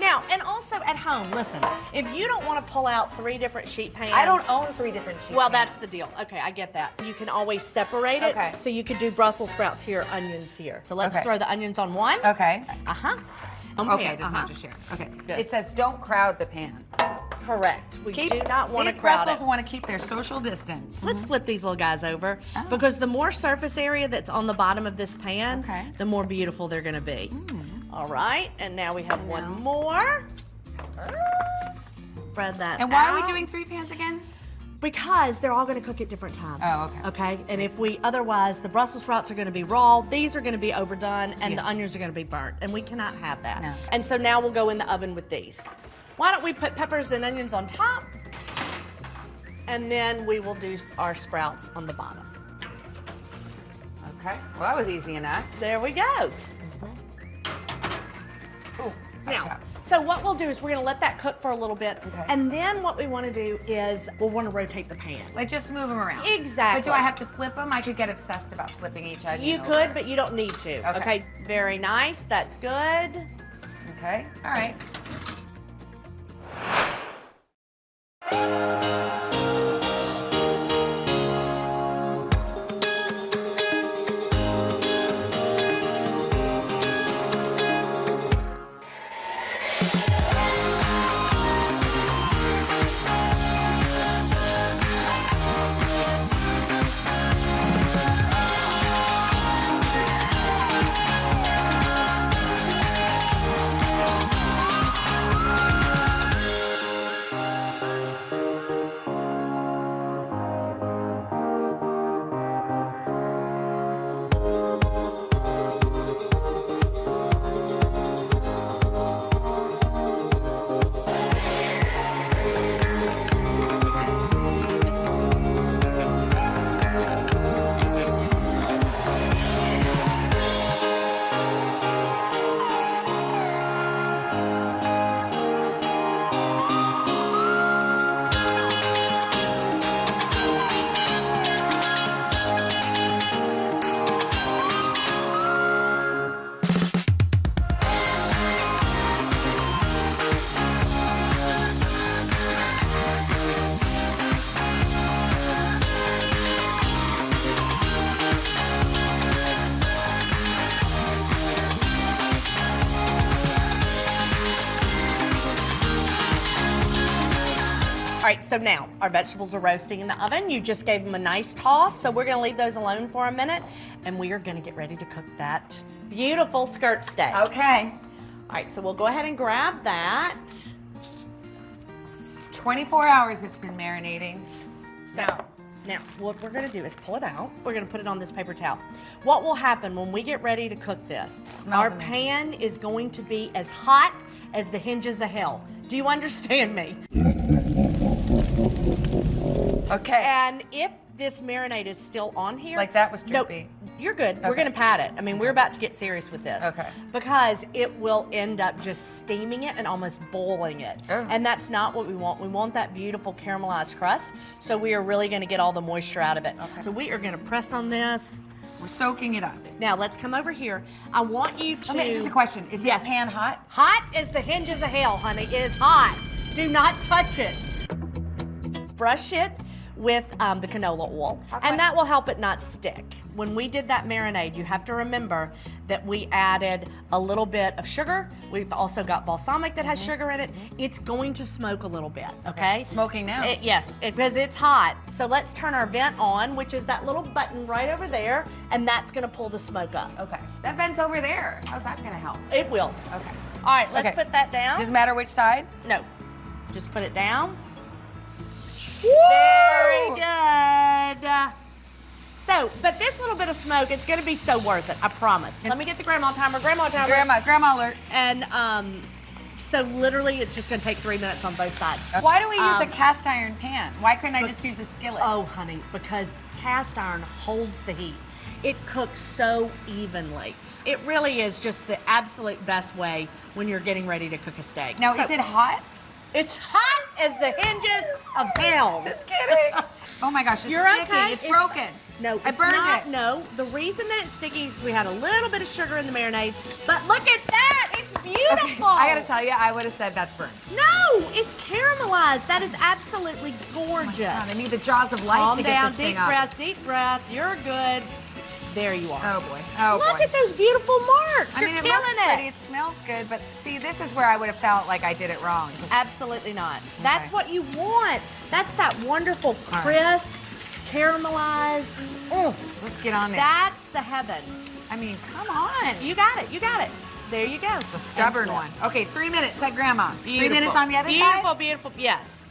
Now, and also at home, listen, if you don't want to pull out 3 different sheet pans. I don't own 3 different sheet Well, pans. that's the deal. Okay, I get that. You can always separate it. Okay. So you could do Brussels sprouts here, onions here. So let's Okay. throw the onions on one. Okay. Uh-huh. Okay, does not just share. Okay. It says don't crowd the pan. Correct. We do not want to These crowd Brussels it. want to keep their social distance. Let's flip these little guys over because the more surface area that's on the bottom of this pan, the more beautiful they're going to be. All right, and now we have one more. Spread that And why are we out. doing 3 pans again? Because they're all going to cook at different times. Oh, okay. Okay, and if we otherwise, the Brussels sprouts are going to be raw, these are going to be overdone, and the onions are going to be burnt, and we cannot have that. No. And so now we'll go in the oven with these. Why don't we put peppers and onions on top, and then we will do our sprouts on the bottom. Okay. Well, that was easy enough. There we go. Ooh, Now, so what we'll do is we're going to let that cook for a little bit, and then what we want to do is we'll want to rotate the pan. Like just move them around. Exactly. But do I have to flip them? I could get obsessed about flipping each onion. You over. could, but you don't need to. Okay. Okay, very nice. That's good. Okay, all right. All right, so now our vegetables are roasting in the oven. You just gave them a nice toss, so we're gonna leave those alone for a minute, and we are gonna get ready to cook that beautiful skirt steak. Okay. All right, so we'll go ahead and grab that. It's 24 hours it's been marinating. Now, what we're gonna do is pull it out. We're gonna put it on this paper towel. What will happen when we get ready to cook this? Smells our amazing. pan is going to be as hot as the hinges of hell. Do you understand me? Okay. And if this marinade is still on here. Like that was no, drippy. you're good. We're Okay. gonna pat it. I mean, we're about to get serious with this. Okay. Because it will end up just steaming it and almost boiling it. Oh. And that's not what we want. We want that beautiful caramelized crust. So we are really gonna get all the moisture out of it. Okay. So we are gonna press on this. We're soaking it up. Now let's come over here. I want you to. Okay, just a question. Is this pan hot? Hot as the hinges of hell, honey. It is hot. Do not touch it. Brush it with the canola oil, and that will help it not stick. When we did that marinade, you have to remember that we added a little bit of sugar. We've also got balsamic that has sugar in it. It's going to smoke a little bit, okay? Smoking now. Yes, because it's hot. So let's turn our vent on, which is that little button right over there, and that's gonna pull the smoke up. Okay. That vent's over there. How's that gonna help? It will. Okay. All right, let's Okay. put that down. Doesn't matter which side? No, just put it down. Woo! Very good. So, but this little bit of smoke, it's gonna be so worth it, I promise. Let me get the grandma timer, grandma alert. And so literally it's just gonna take 3 minutes on both sides. Why do we use a cast iron pan? Why couldn't I just use a skillet? Oh, honey, because cast iron holds the heat. It cooks so evenly. It really is just the absolute best way when you're getting ready to cook a steak. Now, is it hot? It's hot as the hinges of hell. Just kidding. Oh my gosh, it's You're sticky. okay. It's broken. No, I it's burned not. it. No, the reason that it's sticky is we had a little bit of sugar in the marinade. But look at that. It's beautiful. Okay, I gotta tell you, I would have said that's burnt. No, it's caramelized. That is absolutely gorgeous. Oh my God, I need the jaws of life Calm to down, get this thing deep up. breath, deep breath. You're good. There you are. Oh boy. Oh Look boy. at those beautiful marks. I You're mean, it killing looks pretty. It smells good, but see, this is where I would have felt like I did it wrong. Absolutely not. That's what you want. That's that wonderful, crisp, caramelized. Oh, let's get on it. That's the heaven. I mean, come on. You got it. You got it. There you go. The stubborn one. Okay, 3 minutes, said Grandma. Beautiful. 3 minutes on the other beautiful, side? Beautiful, beautiful. Yes.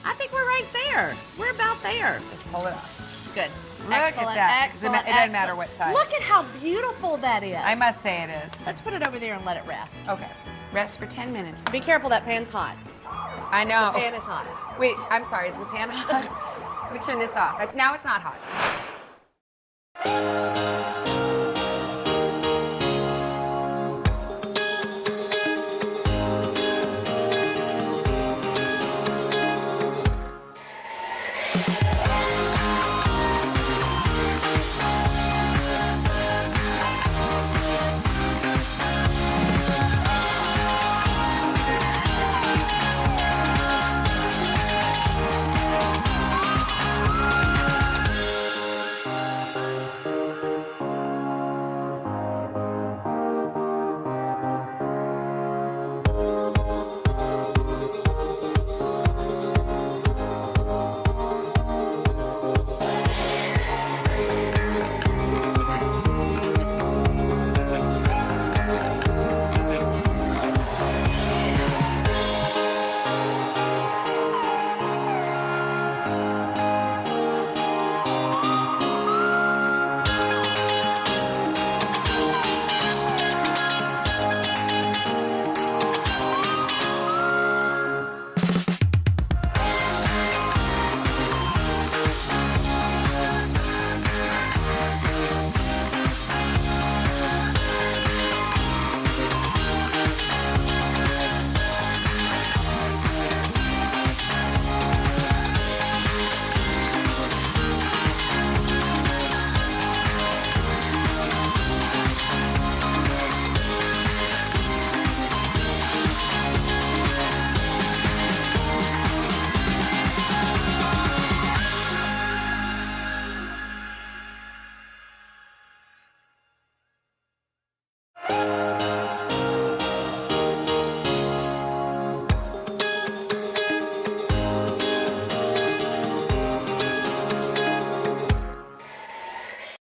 I think we're right there. We're about there. Just pull it up. Good. Look at Excellent, that. excellent, It doesn't matter what side. Look at how beautiful that is. I must say it is. Let's put it over there and let it rest. Okay. Rest for 10 minutes. Be careful, that pan's hot. I know. The pan is hot. Wait, I'm sorry. Is the pan hot? Let me turn this off. Now it's not hot.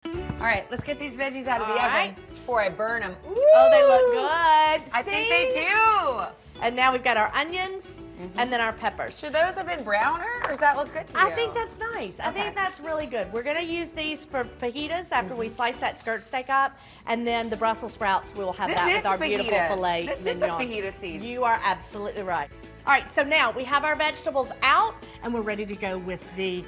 All right, let's get these veggies out of the oven before I burn them. Oh, they look good. I think they do. And now we've got our onions and then our peppers. Should those have been browner, or does that look good to you? I think that's nice. I think that's really good. We're gonna use these for fajitas after we slice that skirt steak up, and then the Brussels sprouts, we'll have that with our beautiful filet This mignon. is a fajita seed. You are absolutely right. All right, so now we have our vegetables out, and we're ready to go with the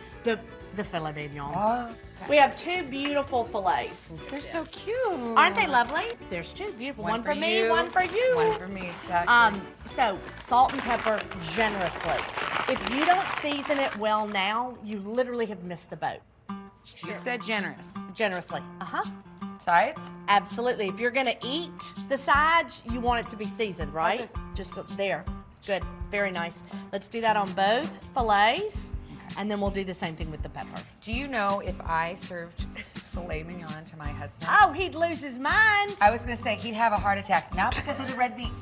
filet mignon. Oh, We have two beautiful fillets. They're so cute. Aren't they lovely? There's two beautiful. One for me, you, one for you. One for me, exactly. So salt and pepper generously. If you don't season it well now, you literally have missed the boat. You said generous. Generously. Sides? Absolutely. If you're gonna eat the sides, you want it to be seasoned, right? Okay. Just there. Good. Very nice. Let's do that on both fillets. And then we'll do the same thing with the pepper. Do you know if I served filet mignon to my husband? Oh, he'd lose his mind. I was gonna say he'd have a heart attack, not because of the red meat,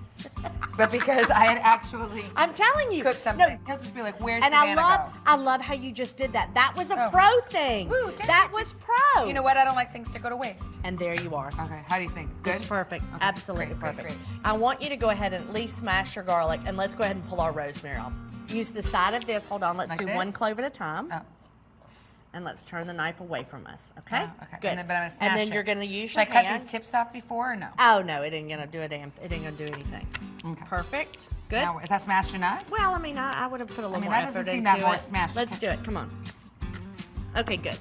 but because I had actually I'm telling you, cooked something. He'll just be like, "Where's and Savannah I love how you just did that. That was a Oh. pro thing. Woo, dang that it. was pro. You know what? I don't like things to go to waste. And there you are. Okay, how do you think? Good? It's perfect. Okay, Absolutely great, perfect. great. I want you to go ahead and at least smash your garlic, and let's go ahead and pull our rosemary off. Use the side of this. Hold on. Let's Like do this? one clove at a time. Oh. And let's turn the knife away from us. Okay. Oh, okay. Good. And then, but I'm gonna smash and then it. you're gonna use Should your I cut hand. these tips off before or no? Oh no, it ain't gonna do a damn. It ain't gonna do anything. Okay. Perfect. Good. Now, is that smashed enough? Well, I mean, I would have put a little mean, more that doesn't effort seem into that more it. smashed. Let's Okay. do it. Come on. Okay, good.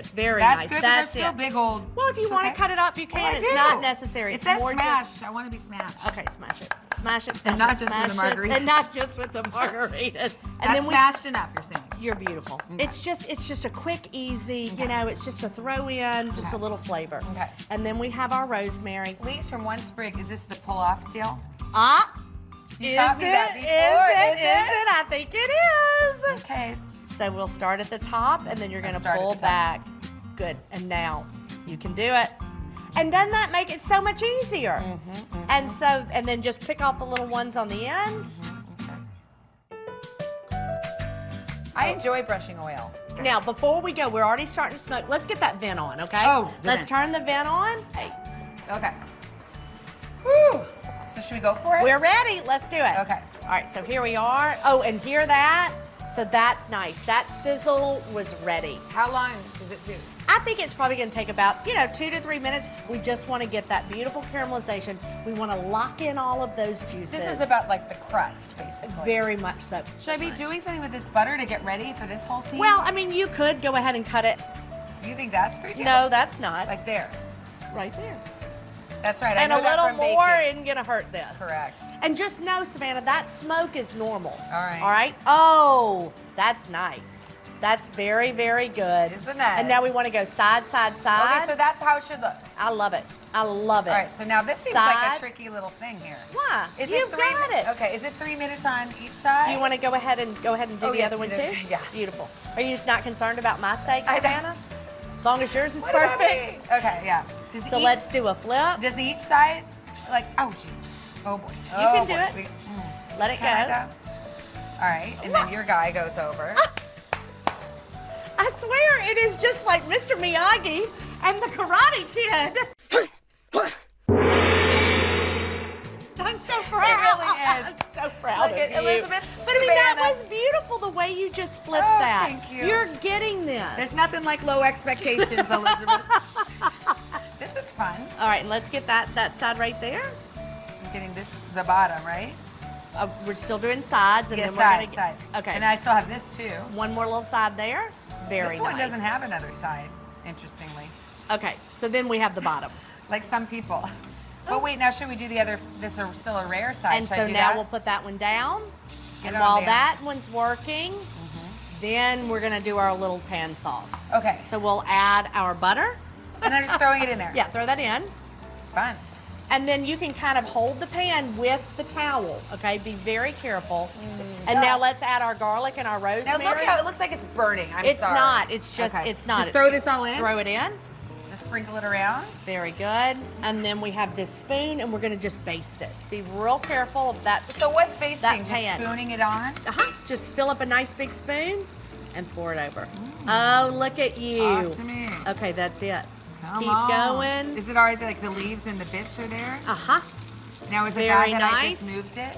Very That's nice. good, but That's they're still big old. Well, if you It's want okay. to cut it up, you can. Oh, I It's do. not necessary. It It's says more smash. just. I want to be smashed. Okay, smash it. Smash it. And Smash not it, just with the smash it, margaritas. And not just with the margaritas. And That's smashed enough, you're saying. You're beautiful. It's just a quick, easy. You know, it's just a throw in, just a little flavor. Okay. And then we have our rosemary. Leaves from one sprig. Is this the pull-off deal? Is taught me that it? before. Is it? I think it is. Okay. So we'll start at the top, and then you're going to start at pull the top. back. Good. And now you can do it. And doesn't that make it so much easier? And then just pick off the little ones on the end. I enjoy brushing oil. Now, before we go, we're already starting to smoke. Let's get that vent on, okay? Oh, the let's vent. turn the vent on. Hey, Okay. Whew. So should we go for it? we're ready. Let's do it. Okay. All right, so here we are. Oh, and hear that? So that's nice. That sizzle was ready. How long does it do? I think it's probably going to take about, 2 to 3 minutes. We just want to get that beautiful caramelization. We want to lock in all of those juices. This is about like the crust, basically. Very much so. Should I be doing something with this butter to get ready for this whole scene? Well, I mean, you could go ahead and cut it. You think that's 3 tablespoons? No, that's not. Like there. Right there. That's right. I And know a that little from more baking. isn't going to hurt this. Correct. And just know, Savannah, that smoke is normal. All right. All right? Oh, that's nice. That's very, very good. Isn't it? And now we want to go side, side, side. Okay, so that's how it should look. I love it. I love it. All right, so now this seems like Side. a tricky little thing here. Why? Is You've it 3 got it. Okay, is it 3 minutes on each side? Do you want to go ahead and do Oh, the yes, other one do. too? Yeah. Beautiful. Are you just not concerned about my steak, I don't. Savannah? As long as yours is What about perfect. me? Okay, yeah. Does So let's do a flip. Does each side, like, oh, jeez. Oh, boy. You can do it. Let it go. Canada. All right, and then your guy goes over. I swear it is just like Mr. Miyagi and the Karate Kid. I'm so proud. It really is. I'm so proud Look of at you. Elizabeth, But I mean, that Savannah. was beautiful the way you just flipped Oh, that. thank you. You're getting this. There's nothing like low expectations, Elizabeth. This is fun. All right, and let's get that side right there. I'm getting the bottom, right? We're still doing sides, and Yeah, then we're gonna sides. Okay. And I still have this too. One more little side there. Very This one nice. doesn't have another side, interestingly. Okay, so then we have the bottom. Like some people. But wait, now should we do the other, this is still a rare side. And Should so I do now that? we'll put that one down. Get And it on while down. that one's working, then we're gonna do our little pan sauce. Okay. So we'll add our butter. And I'm just throwing it in there. Yeah, throw that in. Fun. And then you can kind of hold the pan with the towel, okay? Be very careful. And now let's add our garlic and our Now rosemary. look how it looks like it's burning. I'm It's sorry. not. It's just, Okay. it's not. Just It's throw good. this all in? Throw it in. Just sprinkle it around. Very good. And then we have this spoon, and we're gonna just baste it. Be real careful of that. So what's basting? That Just pan. spooning it on? Just fill up a nice big spoon and pour it over. Oh, look at you. Off to me. Okay, that's it. Come Keep on. going. Is it already like the leaves and the bits are there? Uh-huh. Now is it Very bad that I nice. just moved it?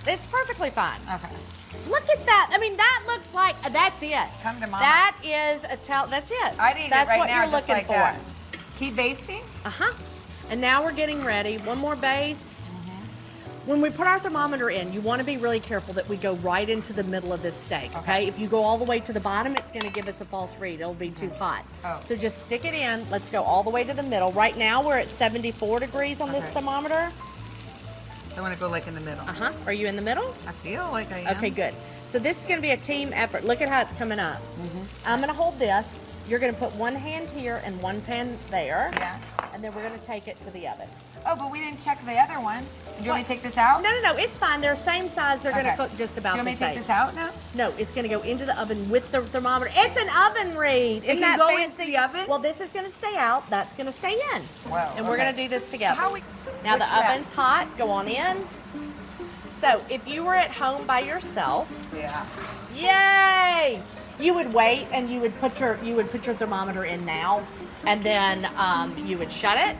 It's perfectly fine. Okay. Look at that. I mean, that looks like, that's it. Come to mama. That is that's it. I need That's it right what now, you're just looking like for. that. Keep basting? Uh-huh. And now we're getting ready. One more baste. When we put our thermometer in, you want to be really careful that we go right into the middle of this steak, okay? If you go all the way to the bottom, it's going to give us a false read. It'll be too hot. Oh. So just stick it in. Let's go all the way to the middle. Right now, we're at 74 degrees on this Okay. thermometer. I want to go like in the middle. Uh-huh. Are you in the middle? I feel like I am. Okay, good. So this is going to be a team effort. Look at how it's coming up. I'm going to hold this. You're going to put one hand here and one pan there. Yeah. And then we're going to take it to the oven. Oh, but we didn't check the other one. Do you want me to take this out? No, it's fine. They're same size. They're going to Okay. cook just about Do you the want me to same. take this out now? No, it's going to go into the oven with the thermometer. It's an oven read. Isn't can that go fancy? into the oven? Well, this is going to stay out. That's going to stay in. Wow, And we're okay. going to do this together. How we- now which the wrap? oven's hot. Go on in. So if you were at home by yourself, Yeah. yay! You would wait and you would put your thermometer in now, and then you would shut it.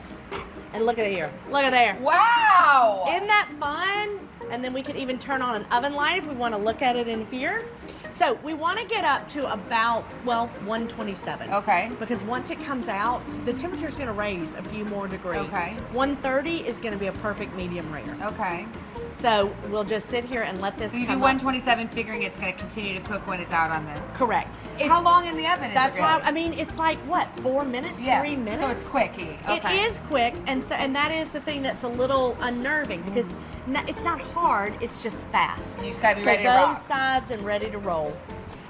And look at it here. Look at there. Wow! Isn't that fun? And then we could even turn on an oven light if we want to look at it in here. So we want to get up to about, 127. Okay. Because once it comes out, the temperature's going to raise a few more degrees. Okay. 130 is going to be a perfect medium rare. Okay. So we'll just sit here and let this So you do come up. 127, figuring it's going to continue to cook when it's out on the. Correct. How long in the oven is That's it? why, I mean, it's like, what, 4 minutes, Yeah, 3 minutes? so it's quickie. Okay. It is quick, and that is the thing that's a little unnerving because it's not hard, it's just fast. You just gotta be so ready to rock. those sides and ready to roll.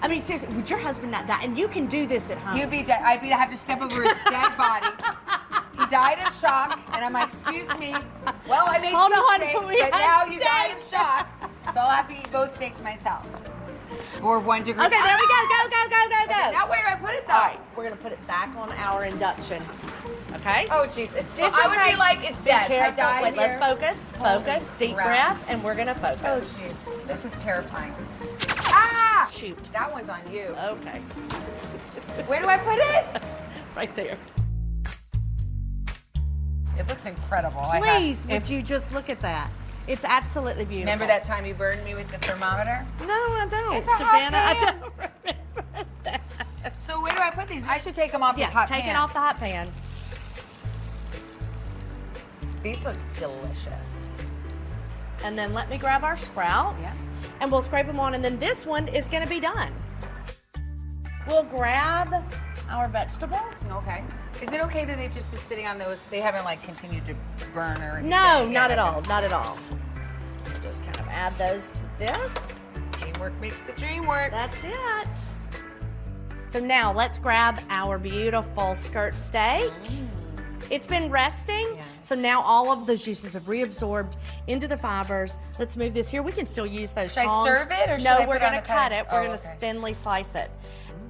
I mean, seriously, would your husband not die? And you can do this at home. He'd be dead. I'd have to step over his dead body. He died of shock, and I'm like, excuse me. Well, I made Hold two on, steaks, we but had now you died of steaks. shock. So I'll have to eat both steaks myself. Or 1 degree. Okay, there we go, go, go, go, go, go. Okay, now where do I put it though? All right, we're gonna put it back on our induction. Okay? Oh, jeez. It's It's I would okay. be like, it's Be dead. I careful. died Wait, let's here. focus. Focus. Deep crap. breath, and we're gonna focus. Oh, jeez. This is terrifying. Ah! Shoot. That one's on you. Okay. Where do I put it? Right there. It looks incredible. Please, would you just look at that? It's absolutely beautiful. Remember that time you burned me with the thermometer? No, I don't. It's a Savannah, hot I pan. don't remember that. So where do I put these? I should take them off Yes, this hot take pan. it off the hot pan. These look delicious. And then let me grab our sprouts, and we'll scrape them on, and then this one is gonna be done. We'll grab our vegetables. Okay. Is it okay that they've just been sitting on those? They haven't like continued to burn or anything? No, Yeah, not at okay. all, not at all. Just kind of add those to this. Teamwork makes the dream work. That's it. So now let's grab our beautiful skirt steak. It's been resting, so now all of those juices have reabsorbed into the fibers. Let's move this here. We can still use those Should I tongs. serve it, or should no, I we're put it on gonna the cut cutting? it. We're Oh, gonna okay. thinly slice it.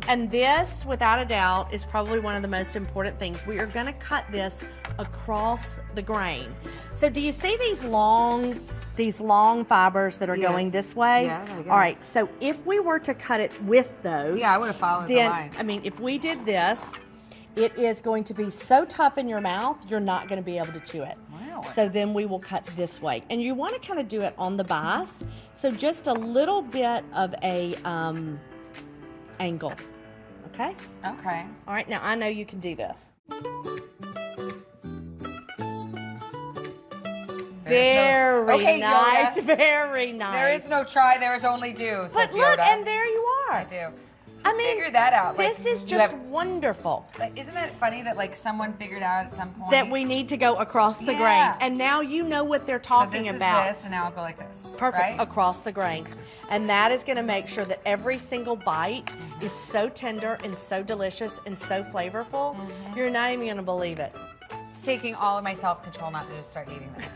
And this, without a doubt, is probably one of the most important things. We are gonna cut this across the grain. So do you see these long fibers that are going this way? Yeah, I guess. All right, so if we were to cut it with those, Yeah, I would have followed the then, line. I mean, if we did this, it is going to be so tough in your mouth, you're not gonna be able to chew it. Really? So then we will cut this way. And you wanna kind of do it on the bias. So just a little bit of a angle, okay? Okay. All right, now I know you can do this. Very Okay, nice, Yoda. very nice. There is no try, there is only do, But says look, Yoda. and there you are. I do. I mean, Figure that out. Like, this is you just have- wonderful. Like, isn't that funny that like someone figured out at some point That we need to go across the Yeah. grain. And now you know what they're talking so this about. is this, and now I'll go like this. Perfect, Right? across the grain. And that is gonna make sure that every single bite is so tender and so delicious and so flavorful, you're not even gonna believe it. It's taking all of my self-control not to just start eating this.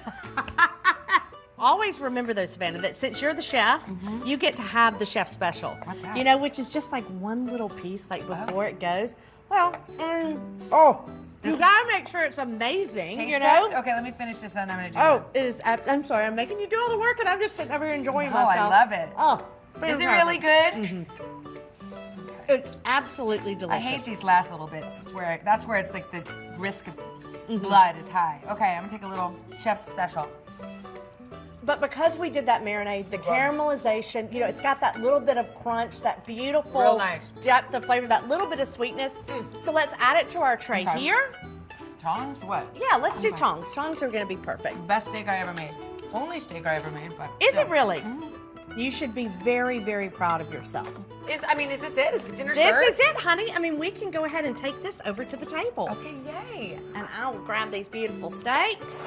Always remember though, Savannah, that since you're the chef, you get to have the chef special. What's that? You know, which is just like one little piece, like before it goes. Well, you gotta make sure it's amazing, Taste you know? test? Okay, let me finish this and I'm gonna do Oh, it is, I'm sorry, I'm making you do all the work and I'm just sitting over here enjoying Oh, I myself. love it. Oh, Is it really good? It's absolutely I delicious. hate these last little bits. That's where it's like the risk of blood is high. Okay, I'm gonna take a little chef's special. But because we did that marinade, the caramelization, you know, it's got that little bit of crunch, that beautiful Real nice. depth of flavor, that little bit of sweetness. So let's add it to our tray Okay. here. Tongs? What? Yeah, let's do Okay. tongs. Tongs are gonna be perfect. Best steak I ever made. Only steak I ever made, but. Is still. it really? You should be very, very proud of yourself. Is this it? Is it dinner This served? is it, honey. I mean, we can go ahead and take this over to the table. Okay, yay. And I'll grab these beautiful steaks.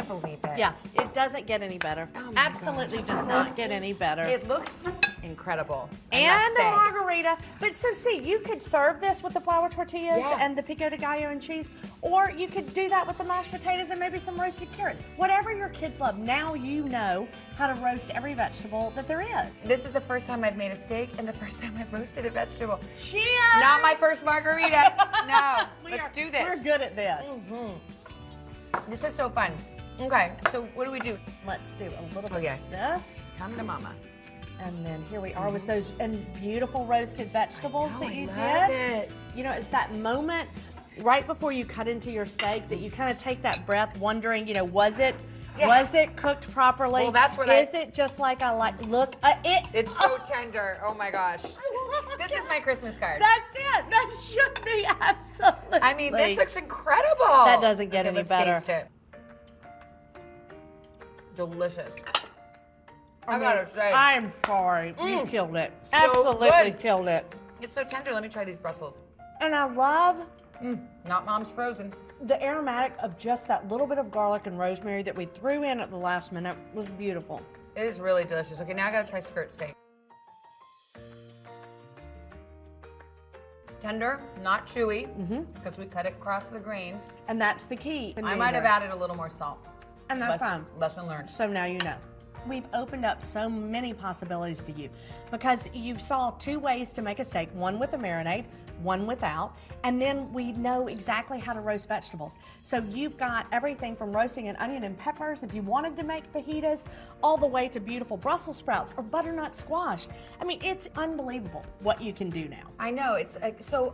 can't believe it. Yeah, it doesn't get any better. Absolutely does not get any better. It looks incredible. And the margarita. But so see, you could serve this with the flour tortillas and the pico de gallo and cheese, or you could do that with the mashed potatoes and maybe some roasted carrots. Whatever your kids love, now you know how to roast every vegetable that there is. This is the first time I've made a steak and the first time I've roasted a vegetable. Cheers! Not my first margarita. No, let's do this. We're good at this. This is so fun. Okay, so what do we do? Let's do a little bit of this. Come to mama. And then here we are with those beautiful roasted vegetables that you love did. it. You know, it's that moment right before you cut into your steak that you kind of take that breath wondering, you know, was it cooked properly? Well, that's what Is it just like I like? Look, It's so tender. Oh my gosh. This is my Christmas card. That's it. That should be absolutely. I mean, this looks incredible. That doesn't get any let's better. Taste it. Delicious. I mean, gotta say. I'm sorry. You killed it. So Absolutely good. killed it. It's so tender. Let me try these Brussels. And I love not mom's frozen. The aromatic of just that little bit of garlic and rosemary that we threw in at the last minute was beautiful. It is really delicious. Okay, now I gotta try skirt steak. Tender, not chewy, because we cut it across the grain. And that's the key. I might have added a little more salt. And that's fine. Lesson learned. So now you know. We've opened up so many possibilities to you because you saw two ways to make a steak, one with a marinade, one without, and then we know exactly how to roast vegetables. So you've got everything from roasting an onion and peppers if you wanted to make fajitas, all the way to beautiful Brussels sprouts or butternut squash. I mean, it's unbelievable what you can do now. I know, it's so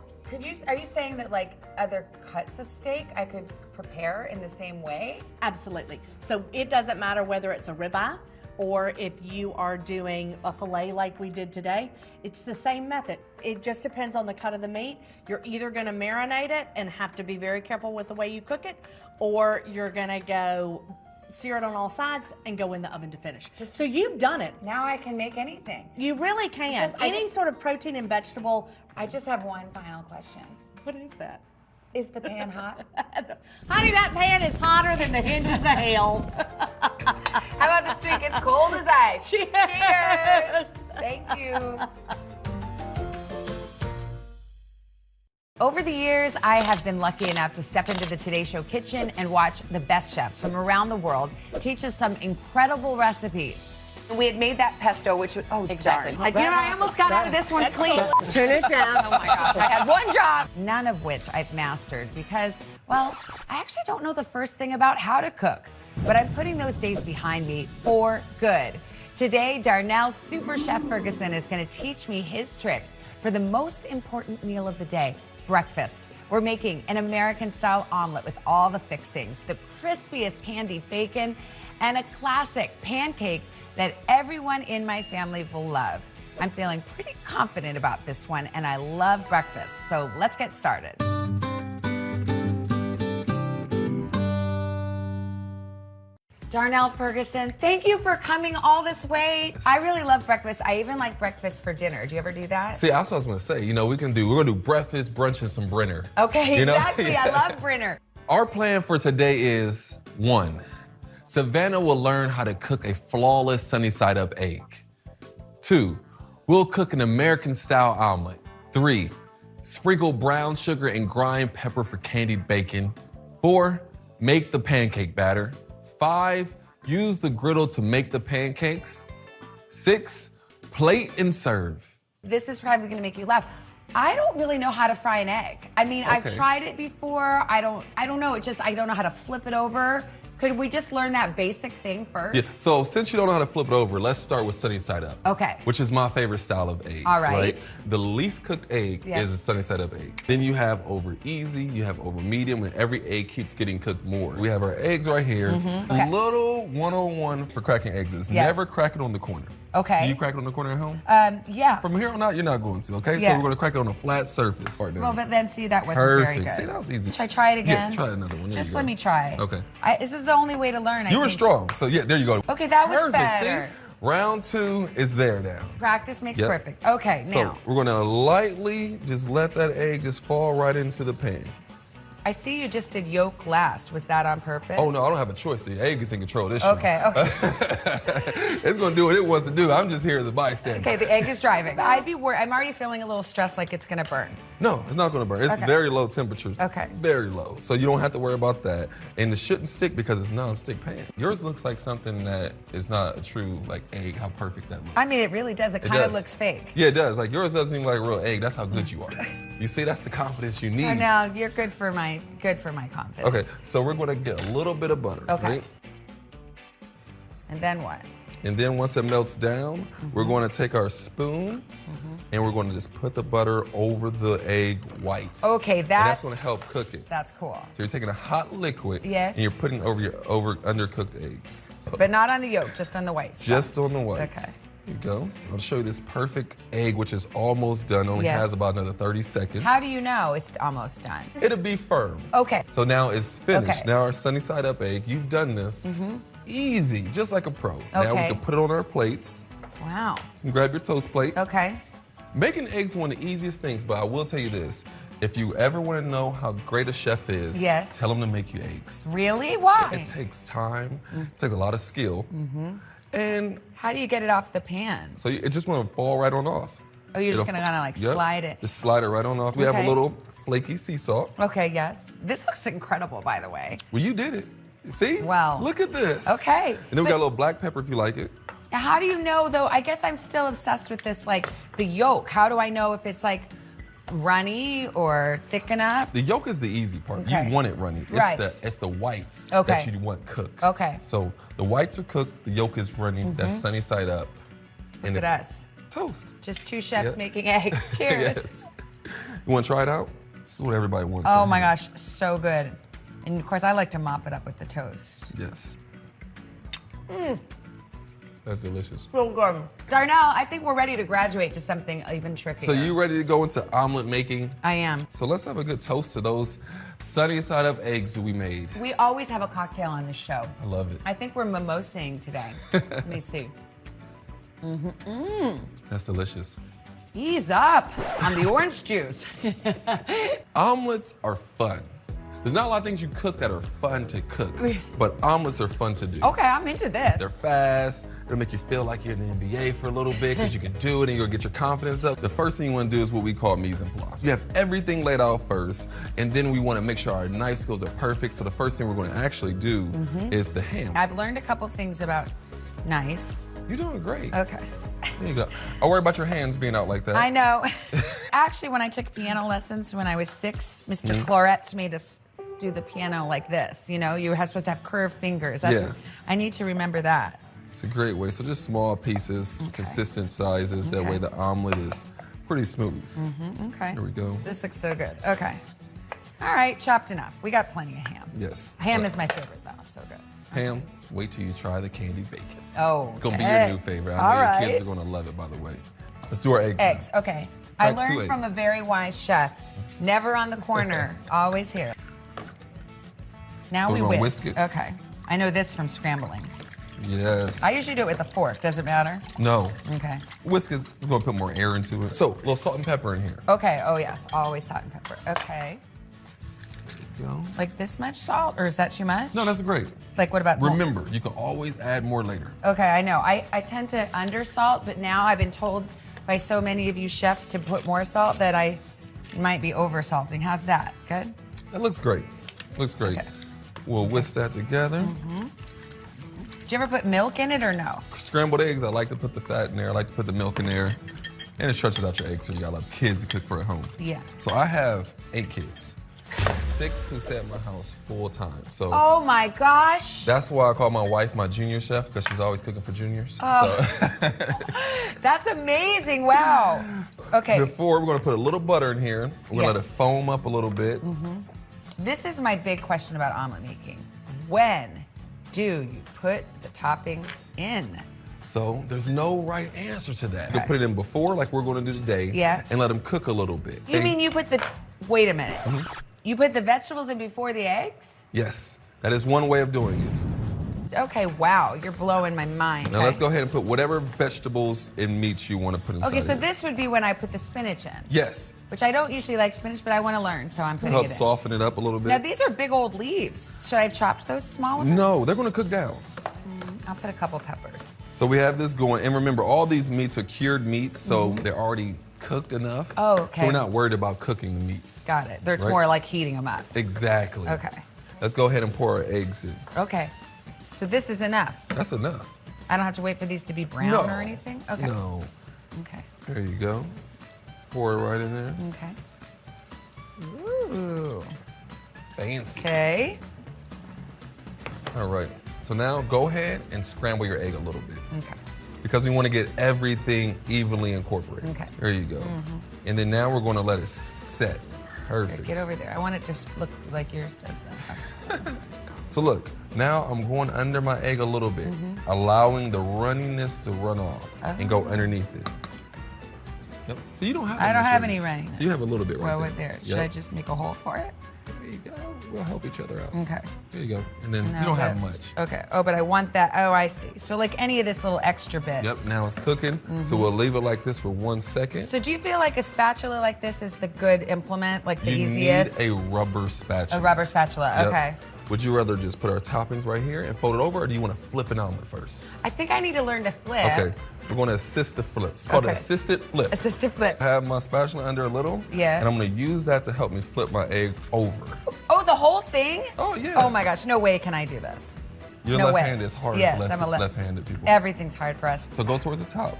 are you saying that like other cuts of steak I could prepare in the same way? Absolutely. So it doesn't matter whether it's a ribeye or if you are doing a filet like we did today, it's the same method. It just depends on the cut of the meat. You're either gonna marinate it and have to be very careful with the way you cook it, or you're gonna go sear it on all sides and go in the oven to finish. So you've done it. Now I can make anything. You really can. Any sort of protein and vegetable. I just have one final question. What is that? Is the pan hot? Honey, that pan is hotter than the hinges of hell. How about the streak? It's cold as ice. Cheers. Cheers. Thank you. Over the years, I have been lucky enough to step into the Today Show kitchen and watch the best chefs from around the world teach us some incredible recipes. We had made that pesto, which was, exactly. I almost got out of this one clean. Turn it down. Oh my gosh, I had one job. None of which I've mastered because, well, I actually don't know the first thing about how to cook, but I'm putting those days behind me for good. Today, Darnell's Super Chef Ferguson is gonna teach me his tricks for the most important meal of the day, breakfast. We're making an American-style omelet with all the fixings, the crispiest candied bacon, and a classic pancakes that everyone in my family will love. I'm feeling pretty confident about this one, and I love breakfast, so let's get started. Darnell Ferguson, thank you for coming all this way. I really love breakfast. I even like breakfast for dinner. Do you ever do that? See, that's what I was gonna say. You know, we're gonna do breakfast, brunch, and some Brenner. Okay, you know? exactly. I love Brenner. Our plan for today is 1, Savannah will learn how to cook a flawless sunny side up egg. 2, we'll cook an American-style omelet. 3, sprinkle brown sugar and grind pepper for candied bacon. 4, make the pancake batter. 5, use the griddle to make the pancakes. 6, plate and serve. This is probably gonna make you laugh. I don't really know how to fry an egg. I mean, I've tried it before. I don't know. I don't know how to flip it over. Could we just learn that basic thing first? Yeah, so since you don't know how to flip it over, let's start with sunny side up. Okay. Which is my favorite style of eggs. All right. The least cooked egg is a sunny side up egg. Then you have over easy, you have over medium, and every egg keeps getting cooked more. We have our eggs right here. Okay. Little 101 for cracking eggs is never crack it on the corner. Okay. Do you crack it on the corner at home? Yeah. From here on out, you're not going to, okay? Yeah. So we're gonna crack it on a flat surface. Well, but then see, that wasn't very good. See, that was easy. Should I try it again? Yeah, try another one. There Just you go. let me try. Okay. This is the only way to learn, I You were think. strong, so yeah, there you go. Okay, that was Perfect. better. See? Round 2 is there now. Practice makes Yep. perfect. Okay, So now. we're gonna lightly just let that egg just fall right into the pan. I see you just did yolk last. Was that on purpose? Oh, no, I don't have a choice. The egg is in control of this Okay, show. It's going to do what it wants to do. I'm just here as a bystander. Okay, the egg is driving. I'd be worried. I'm already feeling a little stressed like it's gonna burn. No, it's not going to burn. It's Okay. very low temperatures. Okay. Very low. So you don't have to worry about that. And it shouldn't stick because it's non-stick pan. Yours looks like something that is not a true like egg, how perfect that looks. I mean, it really does. It kind of does. looks fake. Yeah, it does. Like yours doesn't seem like a real egg. That's how good you are. You see, that's the confidence you need. So now you're good for my confidence. Okay, so we're gonna get a little bit of butter, Okay. right? And then what? And then once it melts down, we're gonna take our spoon and we're gonna just put the butter over the egg whites. Okay, And that's gonna help cook it. That's cool. So you're taking a hot liquid Yes. and you're putting it over your undercooked eggs. But not on the yolk, just on the whites. Just on the whites. Okay. Here you go. I'll show you this perfect egg, which is almost done, only Yes. has about another 30 seconds. How do you know it's almost done? It'll be firm. Okay. So now it's finished. Okay. Now our sunny side up egg, you've done this. Easy, just like a pro. Now we Okay. can put it on our plates. Wow. You grab your toast plate. Okay. Making eggs is one of the easiest things, but I will tell you this. If you ever want to know how great a chef is, Yes. tell them to make you eggs. Really? Why? It takes time, it takes a lot of skill, and How do you get it off the pan? so it just want to fall right on off. Oh, you're just It'll gonna kind of like Yep. slide it. Just slide it right on off. We have Okay. a little flaky sea salt. Okay, yes. This looks incredible, by the way. Well, you did it. See? Wow. Look at this. Okay. And then we got a little black pepper if you like it. How do you know, though? I guess I'm still obsessed with this, like the yolk. How do I know if it's like runny or thick enough? The yolk is the easy part. Okay. You want it runny. It's Right. it's the whites Okay. that you want cooked. Okay. So the whites are cooked, the yolk is runny, that's sunny side up. Look at us. Toast. Just two chefs Yep. making eggs. Cheers. Yes. You want to try it out? This is what everybody wants. Oh in my here. gosh, so good. And of course, I like to mop it up with the toast. Yes. Mm, That's delicious. so good. Darnell, I think we're ready to graduate to something even trickier. So you ready to go into omelet making? I am. So let's have a good toast to those sunny side up eggs that we made. We always have a cocktail on the show. I love it. I think we're mimosing today. Let me see. That's delicious. Ease up on the orange juice. Omelets are fun. There's not a lot of things you cook that are fun to cook, but omelets are fun to do. Okay, I'm into this. They're fast. It'll make you feel like you're in the NBA for a little bit because you can do it and you'll get your confidence up. The first thing you want to do is what we call mise en place. We have everything laid out first, and then we want to make sure our knife skills are perfect. So the first thing we're going to actually do is the ham. I've learned a couple things about knives. You're doing great. Okay. There you go. I worry about your hands being out like that. I know. Actually, when I took piano lessons when I was 6, Mr. Cloret made us do the piano like this. You know, you're supposed to have curved fingers. That's Yeah. I need to remember that. It's a great way. So just small pieces, consistent sizes. That way the omelet is pretty smooth. Okay. There we go. This looks so good. Okay. All right, chopped enough. We got plenty of ham. Yes. Ham Right. is my favorite, though. So good. Ham, wait till you try the candied bacon. Oh, It's gonna be your new favorite. I know All your right. kids are gonna love it, by the way. Let's do our eggs. now. Eggs, okay. I Crack 2 learned from a eggs. very wise chef. Never on the corner, always here. Now So we we're gonna whisk. whisk it? Okay. I know this from scrambling. Yes. I usually do it with a fork. Does it matter? No. Okay. Whisk is, we're gonna put more air into it. So, a little salt and pepper in here. Okay. Oh, yes. Always salt and pepper. Okay. Go. Like this much salt, or is that too much? No, that's great. Like what about? Remember, you can always add more later. Okay, I know. I tend to undersalt, but now I've been told by so many of you chefs to put more salt that I might be over-salting. How's that? Good? That looks great. Looks great. We'll whisk that together. Do you ever put milk in it or no? Scrambled eggs, I like to put the fat in there. I like to put the milk in there. And it stretches out your eggs so you got a lot of kids to cook for at home. Yeah. So I have 8 kids. 6 who stay at my house full time. So Oh my gosh. that's why I call my wife my junior chef, because she's always cooking for juniors. Oh. So That's amazing. Wow. Okay. before, we're gonna put a little butter in here. We're gonna let it Yes. foam up a little bit. This is my big question about omelet making. When do you put the toppings in? So there's no right answer to that. You Okay. can put it in before, like we're gonna do today, Yeah. and let them cook a little bit. You mean you put the, wait a minute. Mhm. You put the vegetables in before the eggs? Yes, that is one way of doing it. Okay, wow, you're blowing my mind. Now let's go ahead and put whatever vegetables and meats you want to put inside. Okay, so here. this would be when I put the spinach in. Yes. Which I don't usually like spinach, but I want to learn, so I'm putting Help it in. soften it up a little bit. Now these are big old leaves. Should I have chopped those smaller? No, they're going to cook down. I'll put a couple peppers. So we have this going, and remember, all these meats are cured meats, so they're already cooked enough. Oh, okay. So we're not worried about cooking the meats. Got it. It's right? more like heating them up. Exactly. Okay. Let's go ahead and pour our eggs in. Okay. So this is enough. That's enough. I don't have to wait for these to be brown No. or anything? Okay. No. Okay. There you go. Pour it right in there. Okay. Ooh. Fancy. Okay. All right. So now go ahead and scramble your egg a little bit. Okay. Because we want to get everything evenly incorporated. Okay. There you go. And then now we're going to let it set. Perfect. Get over there. I want it to look like yours does then. So look, now I'm going under my egg a little bit, allowing the runniness to run off and go underneath it. Yep. So you don't have. I don't much have right any now. runniness. So you have a little bit right well, there. Right there. Should Yep. I just make a hole for it? There you go. We'll help each other out. Okay. There you go. And then Now you don't have lift. much. Okay. Oh, but I want that. Oh, I see. So like any of this little extra bits. Yep. Now it's cooking. So we'll leave it like this for 1 second. So do you feel like a spatula like this is the good implement, like the you easiest? need a rubber spatula. A rubber spatula. Yep. Okay. Would you rather just put our toppings right here and fold it over, or do you want to flip an omelet first? I think I need to learn to flip. Okay. We're going to assist the flip. It's called an Okay. assisted flip. Assisted flip. I have my spatula under a little. Yes. And I'm going to use that to help me flip my egg over. Oh, the whole thing? Oh, yeah. Oh my gosh, no way can I do this. Your no left way. hand is hard Yes, for I'm a left-handed people. Everything's hard for us. So go towards the top.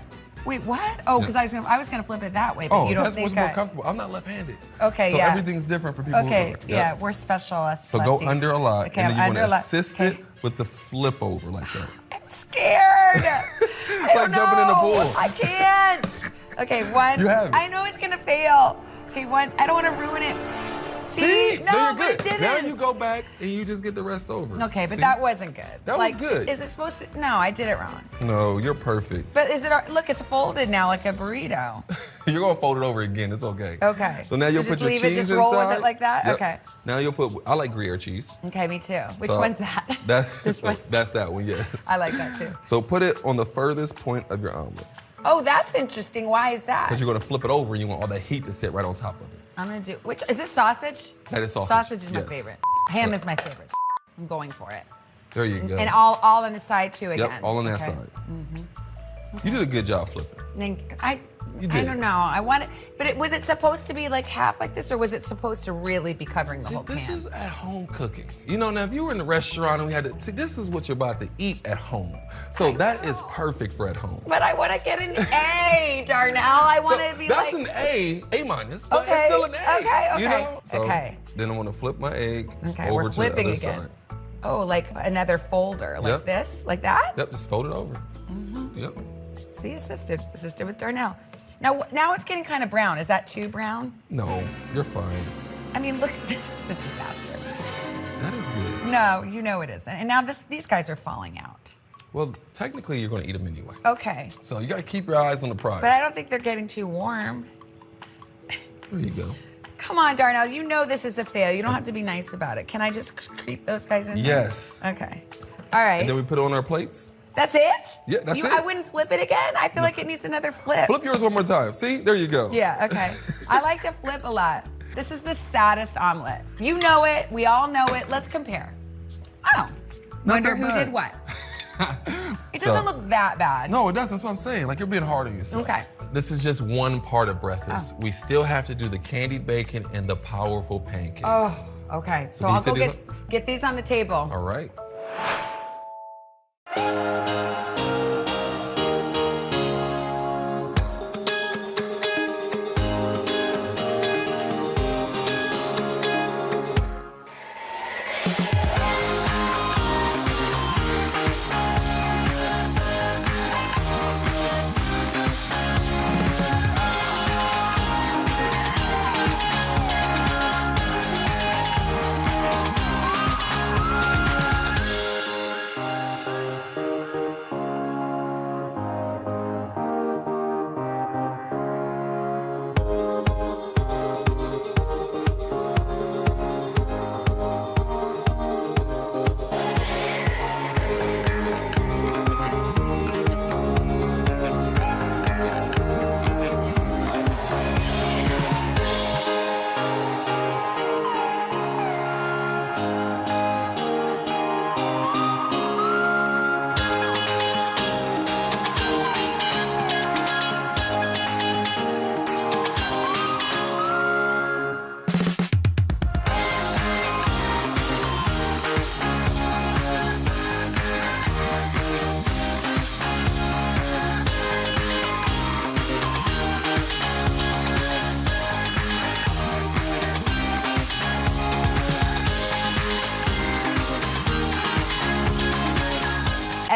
Wait, what? Oh, because I was gonna flip it that way, but Oh, you don't that's think what's more comfortable. I'm not left-handed. Okay, so yeah. everything's different for people who Okay, are. yeah, Yep. we're specialists. So go lefties. under a lot, Okay, and then you I'm want under a to lot. assist Okay. it with the flip over like that. I'm scared. It's like jumping in a pool. I can't. Okay, one. You have it. I know it's gonna fail. Okay, one. I don't want to ruin it. See? No, you're but good. it didn't. Now you go back and you just get the rest over. Okay, but See? that wasn't good. That was good. Is it supposed to? No, I did it wrong. No, you're perfect. But is it? Look, it's folded now like a burrito. You're gonna fold it over again. It's okay. Okay. So now you'll just put your leave cheese it, just inside. roll with it like that. Yep. Okay. Now you'll put. I like Gruyere cheese. Okay, me too. Which So one's that? That's that one. Yes. I like that too. So put it on the furthest point of your omelet, Oh, that's interesting. Why is that? because you're gonna flip it over and you want all that heat to sit right on top of it. I'm gonna do. Which is this sausage? That is sausage. Sausage is my Yes. favorite. Ham is my favorite. I'm going for it. There you go. And all on the side too again. Yep, all on that Okay. side. You did a good job flipping. I You did. don't know. I want it, but was it supposed to be like half like this, or was it supposed to really be covering the whole This pan? is at home cooking. You know, now if you were in the restaurant and we had to see, this is what you're about to eat at home. So that is perfect for at home. But I want to get an A, Darnell. I want to be That's like. an A minus, but Okay, it's still an A. okay, You okay, know? So okay. Then I'm gonna flip my egg Okay, over we're to the flipping other again. side. Oh, like another folder, like Yep. this, like that. Yep, just fold it over. Yep. See, assisted with Darnell. Now it's getting kind of brown. Is that too brown? No, you're fine. I mean, look, this is a disaster. That is good. No, you know it isn't. And now these guys are falling out. Well, technically you're gonna eat them anyway. Okay, So you gotta keep your eyes on the prize. but I don't think they're getting too warm. There you go. Come on, Darnell. You know this is a fail. You don't have to be nice about it. Can I just creep those guys in? there? Yes. Okay. All right. And then we put it on our plates. That's it? Yeah, that's it. I wouldn't flip it again. I feel like it needs another flip. Flip yours one more time. See, there you go. Yeah, okay. I like to flip a lot. This is the saddest omelet. You know it. We all know it. Let's compare. Oh. Wonder that who bad. did what. It So- doesn't look that bad. No, it doesn't. That's what I'm saying. Like you're being hard on yourself. Okay. This is just one part of breakfast. We still have to do the candied bacon and the powerful pancakes. Oh, okay. So can you I'll go sit these get these on the table. All right.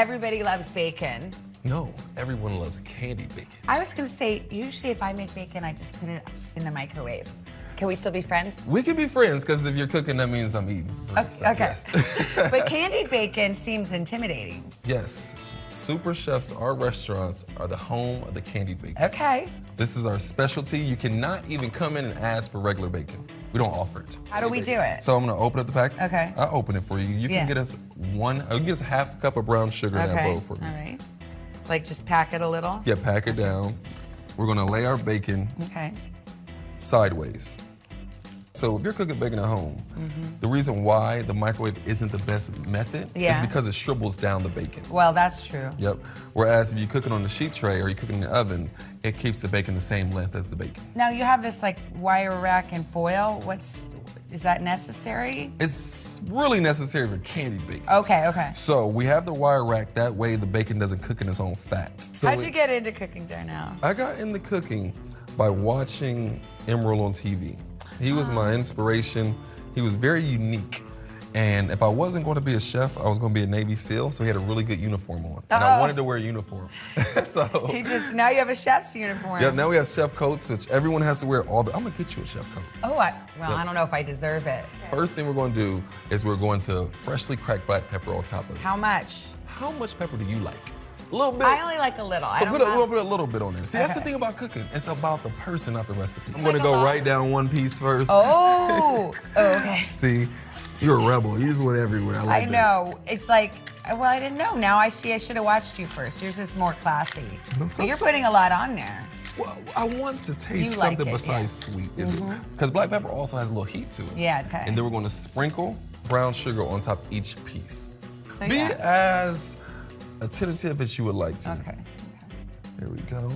everybody loves bacon. No, everyone loves candied bacon. I was gonna say, usually if I make bacon, I just put it in the microwave. Can we still be friends? We can be friends, because if you're cooking, that means I'm eating. Okay. Yes. But candied bacon seems intimidating. Yes. Super Chefs, our restaurants, are the home of the candied bacon. Okay. This is our specialty. You cannot even come in and ask for regular bacon. We don't offer it. How do we do it? So I'm gonna open up the pack. Okay. I'll open it for you. You Yeah. can get us a half cup of brown sugar in that bowl for me. All right. Like just pack it a little? Yeah, pack it down. We're gonna lay our bacon Okay. sideways. So if you're cooking bacon at home, the reason why the microwave isn't the best method is Yeah. because it shrivels down the bacon. Well, that's true. Yep. Whereas if you cook it on the sheet tray or you cook it in the oven, it keeps the bacon the same length as the bacon. Now you have this like wire rack and foil. Is that necessary? It's really necessary for candied bacon. Okay. So we have the wire rack, that way the bacon doesn't cook in its own fat. So How'd you get into cooking, Darnell? I got into cooking by watching Emeril on TV. He was my inspiration. He was very unique. And if I wasn't going to be a chef, I was going to be a Navy SEAL, so he had a really good uniform on. And I wanted to wear a uniform. So Now you have a chef's uniform. yeah, now we have chef coats, which everyone has to wear I'm gonna get you a chef coat. Oh, I don't know if I deserve it. First thing we're gonna do is we're going to freshly cracked black pepper on top of it. How much? How much pepper do you like? A little bit. I only like a little. So I don't we're have... gonna put a little bit on there. See, that's the Okay. thing about cooking. It's about the person, not the recipe. I'm gonna go right down one piece first. Oh, okay. See, you're a rebel. You just went everywhere. I like I know. It's like, well, I didn't know. Now I see I should have watched you first. Yours is more classy. But you're putting a lot on there. Well, I want to taste You like something it, besides sweet. Because black pepper also has a little heat to it. Yeah, okay. And then we're gonna sprinkle brown sugar on top of each piece. So, Be yeah. as attentive as you would like to. Okay. There we go.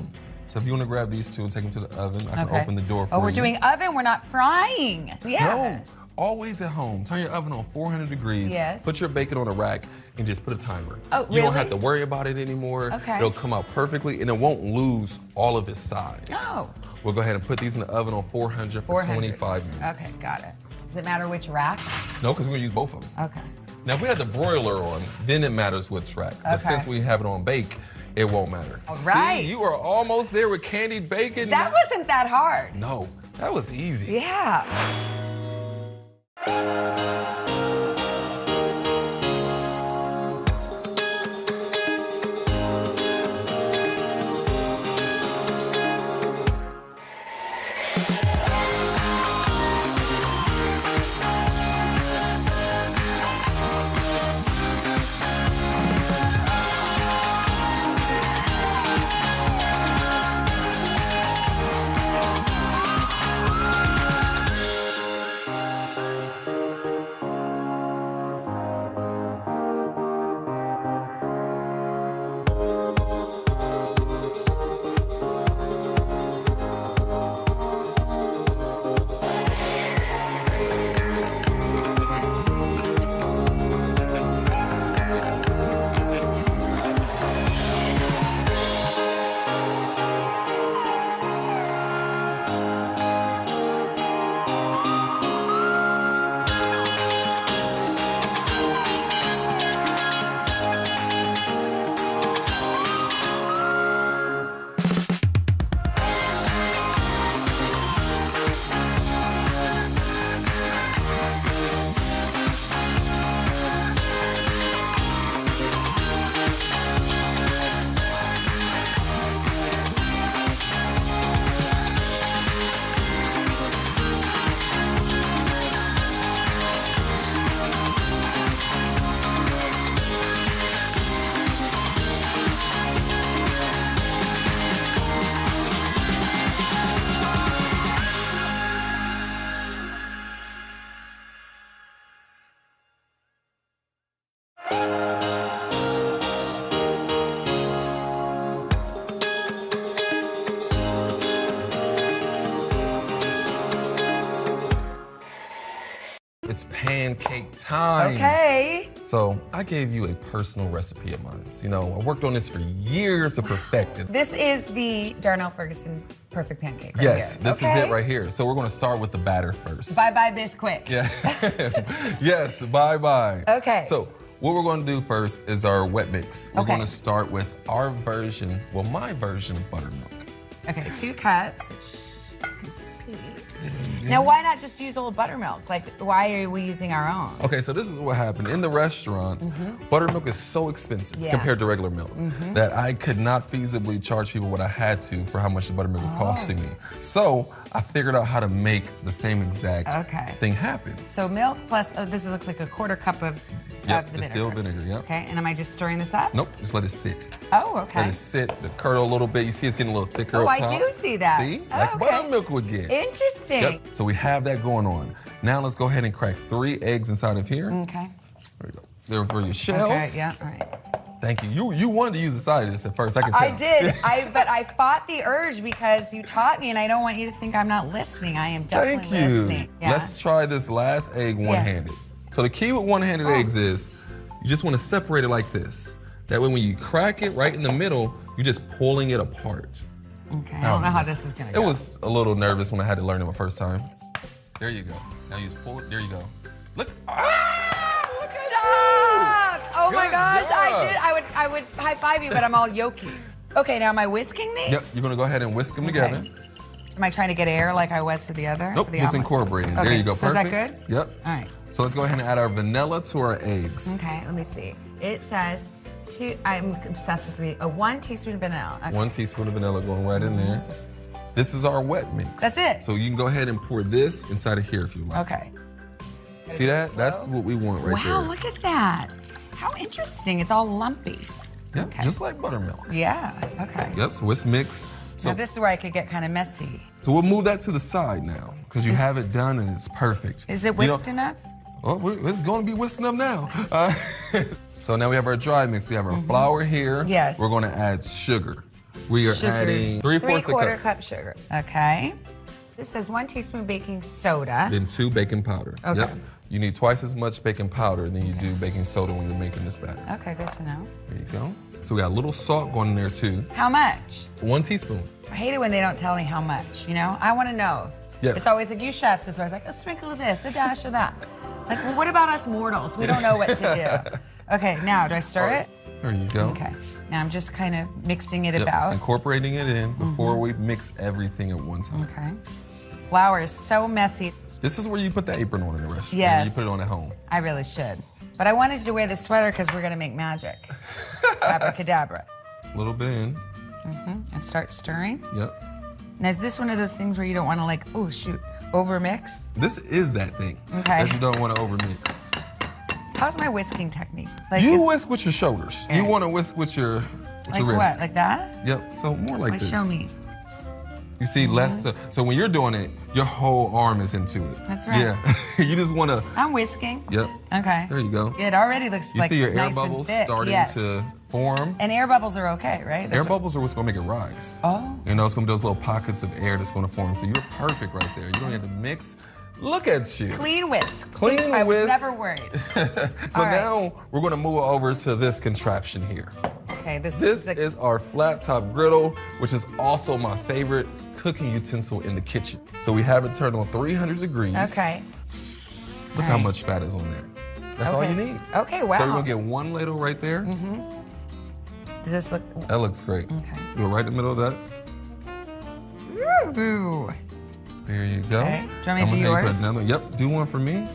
So if you want to grab these two and take them to the oven, I can Okay. open the door for you. Oh, we're doing oven. We're not frying. Yeah. No, always at home. Turn your oven on 400 degrees. Yes. Put your bacon on a rack and just put a timer. Oh, You don't really? have to worry about it anymore. Okay. It'll come out perfectly and it won't lose all of its size. Oh. We'll go ahead and put these in the oven on 400 for 400. 25 minutes. Okay, got it. Does it matter which rack? No, because we're gonna use both of them. Okay. Now, if we had the broiler on, then it matters which rack. But Okay. since we have it on bake, it won't matter. All right. See, you are almost there with candied bacon. That wasn't that hard. No, that was easy. Yeah. It's pancake time. Okay. So I gave you a personal recipe of mine. You know, I worked on this for years to perfect it. This is the Darnell Ferguson perfect pancake right Yes, here. this is it right here. So we're gonna start with the batter first. Bye-bye Bisquick. Yeah. Yes, bye-bye. Okay. So what we're gonna do first is our wet mix. We're Okay. gonna start with our version, well, my version of buttermilk. Okay, 2 cups, which you can see. Now, why not just use old buttermilk? Like, why are we using our own? Okay, so this is what happened. In the restaurants, buttermilk is so expensive Yeah. compared to regular milk Mhm. that I could not feasibly charge people what I had to for how much the buttermilk was costing me. So I figured out how to make the same exact thing happen. So milk plus, oh, this looks like a 1/4 cup of Yep, the distilled vinegar, yep. Okay, and am I just stirring this up? Nope, just let it sit. Oh, okay. Let it sit, the curdle a little bit. You see it's getting a little thicker Oh, up I top. do see that. See? Oh, Like okay. buttermilk would get. Interesting. Yep, so we have that going on. Now let's go ahead and crack 3 eggs inside of here. Okay. There we go. There for your shells. Okay, yeah, all right. Thank you. You wanted to use the side of this at first, I can tell. I did, but I fought the urge because you taught me, and I don't want you to think I'm not listening. I am definitely Thank you. listening. Yeah. Let's try this last egg one-handed. So the key with one-handed eggs is you just want to separate it like this. That way when you crack it right in the middle, you're just pulling it apart. Okay, I don't know how this is gonna go. It was a little nervous when I had to learn it my first time. There you go. Now you just pull it. There you go. Look. Stop! Oh my Good gosh, job. I did. I would high five you, but I'm all yolky. Okay, now am I whisking these? Yep, you're gonna go ahead and whisk them together. Am I trying to get air like I was for the other? Nope, for the just omelet? incorporating. Okay, There you go, so perfect. is that good? Yep. All right. So let's go ahead and add our vanilla to our eggs. Okay, let me see. It says I'm obsessed with 1 teaspoon vanilla. Okay. 1 teaspoon of vanilla going right in there. This is our wet mix. That's it? So you can go ahead and pour this inside of here if you like. Okay. See that? That's what we want right Wow, there. look at that. How interesting. It's all lumpy. Yep, just like buttermilk. Yeah, okay. Yep, so it's mixed. So, Now this is where I could get kind of messy. so we'll move that to the side now because you have it done and it's perfect. Is it You know- whisked enough? Oh, it's going to be whisked up now. So now we have our dry mix. We have our flour here. Yes. We're going to add sugar. We are adding 3/4 3/4 cup. cup sugar. Okay. This says 1 teaspoon baking soda. Then 2 baking powder. Okay. Yep. You need twice as much baking powder than you do baking soda when you're making this batter. Okay, good to know. There you go. So we got a little salt going in there too. How much? 1 teaspoon. I hate it when they don't tell me how much, you know? I want to know. Yeah. It's always like, you chefs, it's always like, a sprinkle of this, a dash of that. Like, well, what about us mortals? We don't know what to do. Okay, now, do I stir it? There you go. Okay. Now I'm just kind of mixing it Yep, about. incorporating it in before we mix everything at one time. Okay. Flour is so messy. This is where you put the apron on in the restaurant. Yes. You put it on at home. I really should. But I wanted to wear this sweater because we're going to make magic. Abracadabra. A little bit in. And start stirring. Yep. Now, is this one of those things where you don't want to, like, oh, shoot, overmix? This is that thing. Okay. That you don't want to overmix. How's my whisking technique? Like, You is- whisk with your shoulders. You want to whisk with your like wrist. what? Like that? Yep. So more like Like, this. show me. You see less. So when you're doing it, your whole arm is into it. That's right. Yeah. You just want to. I'm whisking. Yep. Okay. There you go. It already looks You like see your nice air bubbles and thick. starting Yes. to form. And air bubbles are okay, right? Air That's what- bubbles are what's gonna make it rise. Oh. You know, it's gonna be those little pockets of air that's gonna form. So you're perfect right there. You don't have to mix. Look at you. Clean whisk. Clean I was whisk. never worried. So All right. now we're gonna move over to this contraption here. Okay, this is our flat top griddle, which is also my favorite cooking utensil in the kitchen. So we have it turned on 300 degrees. Okay. Look how much fat is on there. That's all you need. Okay, wow. So we're gonna get one ladle right there. Does this look? That looks great. Okay. Do it right in the middle of that. Ooh. There you go. Okay. Do you want me to do I'm gonna put yours? another. Yep, do one for me.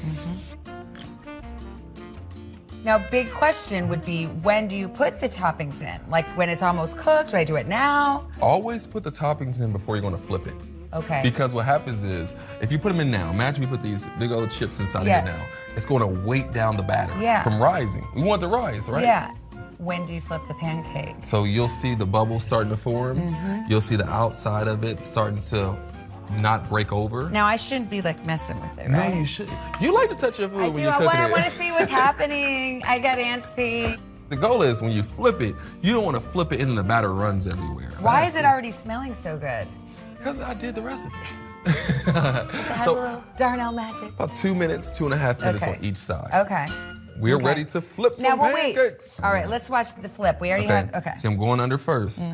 Now, big question would be, when do you put the toppings in? Like when it's almost cooked? Do I do it now? Always put the toppings in before you're gonna flip it. Okay. Because what happens is, if you put them in now, imagine you put these big old chips inside Yes. of it now. It's gonna weight down the batter Yeah. from rising. We want it to rise, right? Yeah. When do you flip the pancake? So you'll see the bubbles starting to form. Mhm. You'll see the outside of it starting to not break over. Now, I shouldn't be like messing with it, No, right? you should. You like to touch your food I when do. you're I cooking want it. to see what's happening. I get antsy. The goal is when you flip it, you don't want to flip it and the batter runs everywhere. Why is it already smelling so good? Because I did the recipe. It has So- a little Darnell magic. About 2 minutes, 2.5 minutes Okay. on each side. Okay. We're Okay. ready to flip Now, some we'll wait. pancakes. All right, let's watch the flip. We already had, okay. See, I'm going under 1st.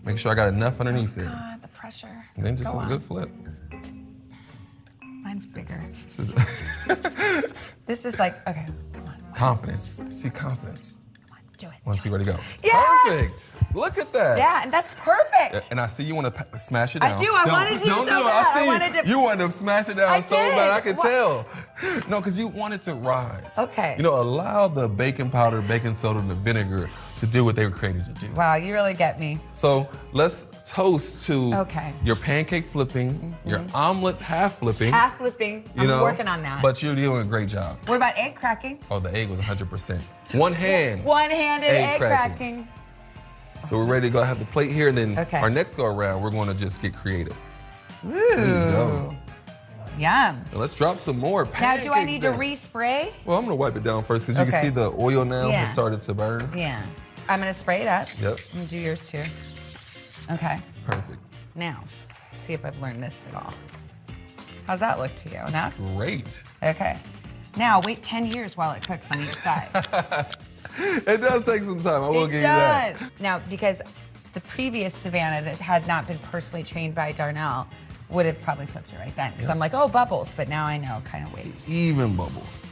Make sure I got enough underneath it. God, the pressure. And then just Go a on. good flip. Mine's bigger. This is This is like, okay, come on, Confidence. See, confidence. Do it. 1, 2, ready, go. Yes! Perfect. Look at that. Yeah, and that's perfect. And I see you want to smash it I down. do. I wanted to Don't so do it. bad. I see I wanted to- you wanted to smash it down I so did. bad. I could What? tell. No, because you want it to rise. Okay. You know, allow the baking powder, baking soda, and the vinegar to do what they were created to do. Wow, you really get me. So let's toast to Okay. your pancake flipping, your omelet half flipping. Half flipping. You I'm know, working on that. But you're doing a great job. What about egg cracking? Oh, the egg was 100%. One hand. One-handed egg cracking. So we're ready to go have the plate here, and then Okay. our next go around, we're going to just get creative. Ooh. There you go. Yum. And let's drop some more Now, pancakes do I need to down. respray? Well, I'm gonna wipe it down first because you can Okay. see the oil now Yeah. has started to burn. Yeah. I'm gonna spray it up. Yep. I'm gonna do yours too. Okay. Perfect. Now, let's see if I've learned this at all. How's that look to you? Enough? Great. Okay. Now, wait 10 years while it cooks on each side. It does take some time. I will give you that. Now, because the previous Savannah that had not been personally trained by Darnell would have probably flipped it right then. Because I'm like, oh, bubbles. But now I know, kind of wait. Even bubbles.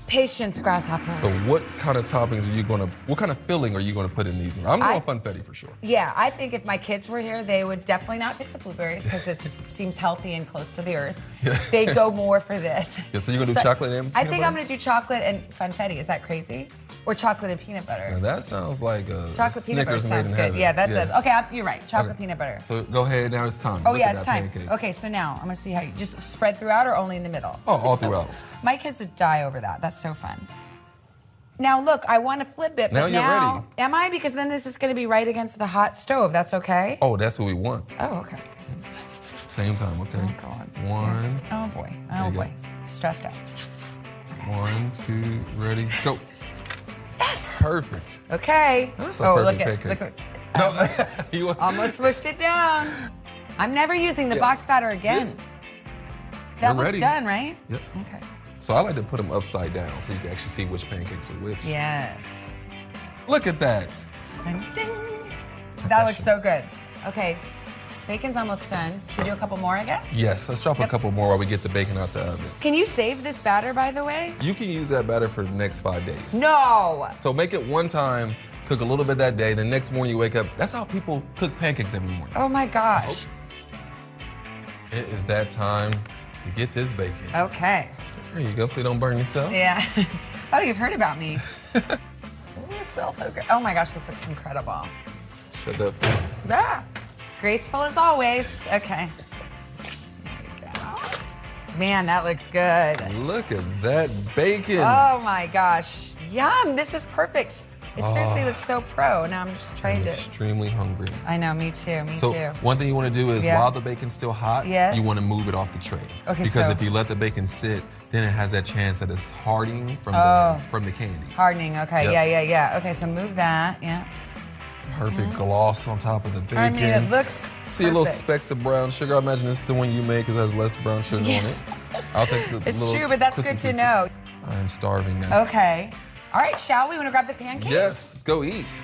Patience, grasshopper. So what kind of toppings are you gonna, what kind of filling are you gonna put in these? I'm going I- funfetti for sure. Yeah, I think if my kids were here, they would definitely not pick the blueberries because it seems healthy and close to the earth. They'd go more for this. Yeah, so you're gonna do chocolate and I peanut think butter? I'm gonna do chocolate and funfetti. Is that crazy? Or chocolate and peanut butter? Now that sounds like a Chocolate peanut butter Snickers made sounds in good. heaven. Yeah, that does. Okay, you're right. Chocolate peanut butter. So go ahead, now it's time. Oh Look yeah, at it's that time. pancake. Okay, so now I'm gonna see how you just spread throughout or only in the middle. Oh, all So- throughout. My kids would die over that. That's so fun. Now look, I want to flip it, Now but you're now ready. am I? Because then this is gonna be right against the hot stove. That's okay? Oh, that's what we want. Oh, okay. Same time, okay? Oh, God. One, Oh boy. There Oh you go. boy. Stressed out. 1, 2, ready, go. Yes. Perfect. Okay. That's a oh, perfect look pancake. at You want- almost smushed it down. I'm never using the Yes. box batter again. Yes. That We're looks ready. done, right? Yep. Okay. So I like to put them upside down so you can actually see which pancakes are which. Yes. Look at that. Ding, ding. That looks so good. Okay. Bacon's almost done. Should we do a couple more, I guess? Yes, let's drop a couple more while we get the bacon out the oven. Can you save this batter, by the way? You can use that batter for the next 5 days. No. So make it one time, cook a little bit that day, the next morning you wake up. That's how people cook pancakes every morning. Oh my gosh. It is that time to get this bacon. Okay. There you go, so you don't burn yourself. Yeah. Oh, you've heard about me. Ooh, it smells so good. Oh my gosh, this looks incredible. Shut up. Ah, graceful as always. Okay. There we go. Man, that looks good. Look at that bacon. Oh my gosh. Yum, this is perfect. It seriously Oh. looks so pro. Now I'm just trying I'm to. extremely hungry. I know, me too, me So too. one thing you want to do is Yeah. while the bacon's still hot, Yes. you want to move it off the tray. Okay, Because so- if you let the bacon sit, then it has that chance that it's hardening from Oh. the candy. Hardening, okay, Yep. yeah. Okay, so move that, yeah. Perfect gloss on top of the bacon. I mean, it looks See little perfect. specks of brown sugar. I imagine this is the one you made because it has less brown sugar Yeah. on it. I'll take the It's little true, but that's bits good and to pieces. know. I'm starving now. Okay. All right, shall we? Want to grab the pancakes? Yes, let's go eat.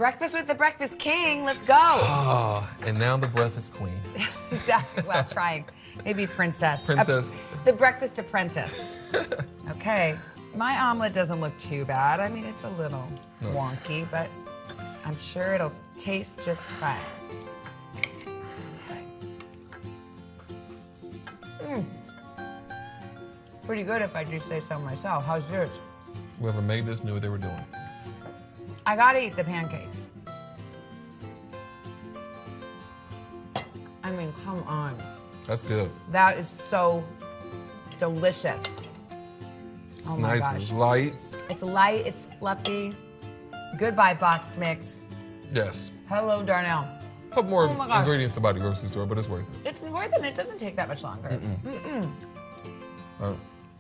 Breakfast with the Breakfast King. Let's go. Oh, and now the breakfast queen. Exactly. Well, trying. Maybe princess. Princess. The breakfast apprentice. Okay. My omelet doesn't look too bad. I mean, it's a little wonky, but I'm sure it'll taste just fine. Pretty good if I do say so myself. How's yours? Whoever made this knew what they were doing. I gotta eat the pancakes. I mean, come on. That's good. That is so delicious. It's Oh my nice, gosh. it's light. It's light, it's fluffy. Goodbye, boxed mix. Yes. Hello, Darnell. A couple more Oh my gosh. ingredients to buy at the grocery store, but it's worth it. It's worth it. It doesn't take that much longer.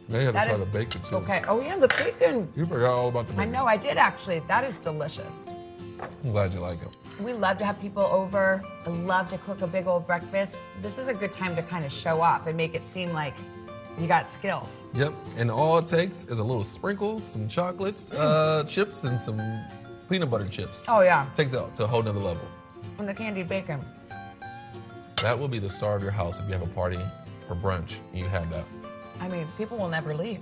Now you have to That try is- the bacon too. Okay. Oh yeah, the bacon. You forgot all about the I bacon. know, I did actually. That is delicious. I'm glad you like it. We love to have people over. I love to cook a big old breakfast. This is a good time to kind of show off and make it seem like you got skills. Yep, and all it takes is a little sprinkles, some chocolates, chips, and some peanut butter chips. Oh yeah. Takes it to a whole nother level. And the candied bacon. That will be the star of your house if you have a party or brunch and you have that. I mean, people will never leave.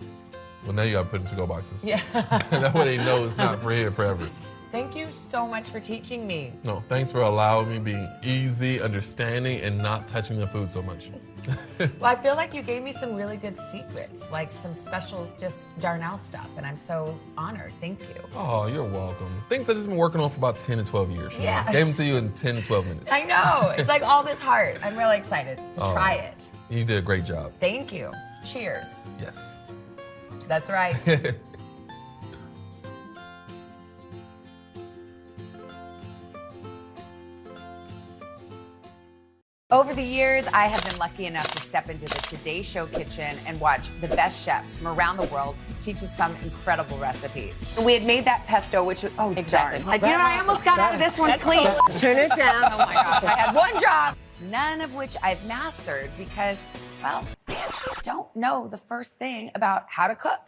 Well, now you gotta put it in to-go boxes. Yeah. That way they know it's not for here forever. Thank you so much for teaching me. No, thanks for allowing me being easy, understanding, and not touching the food so much. Well, I feel like you gave me some really good secrets, like some special just Darnell stuff, and I'm so honored. Thank you. Oh, you're welcome. Things I've just been working on for about 10 to 12 years. you know? Yeah. Gave them to you in 10 to 12 minutes. I know. It's like all this heart. I'm really excited to Oh. try it. You did a great job. Thank you. Cheers. Yes. That's right. Over the years, I have been lucky enough to step into the Today Show kitchen and watch the best chefs from around the world teach us some incredible recipes. We had made that pesto, which was, oh, Exactly. darn. I almost got out of this one clean. Turn it down. Oh my gosh, I had one job. None of which I've mastered because, well, I actually don't know the first thing about how to cook.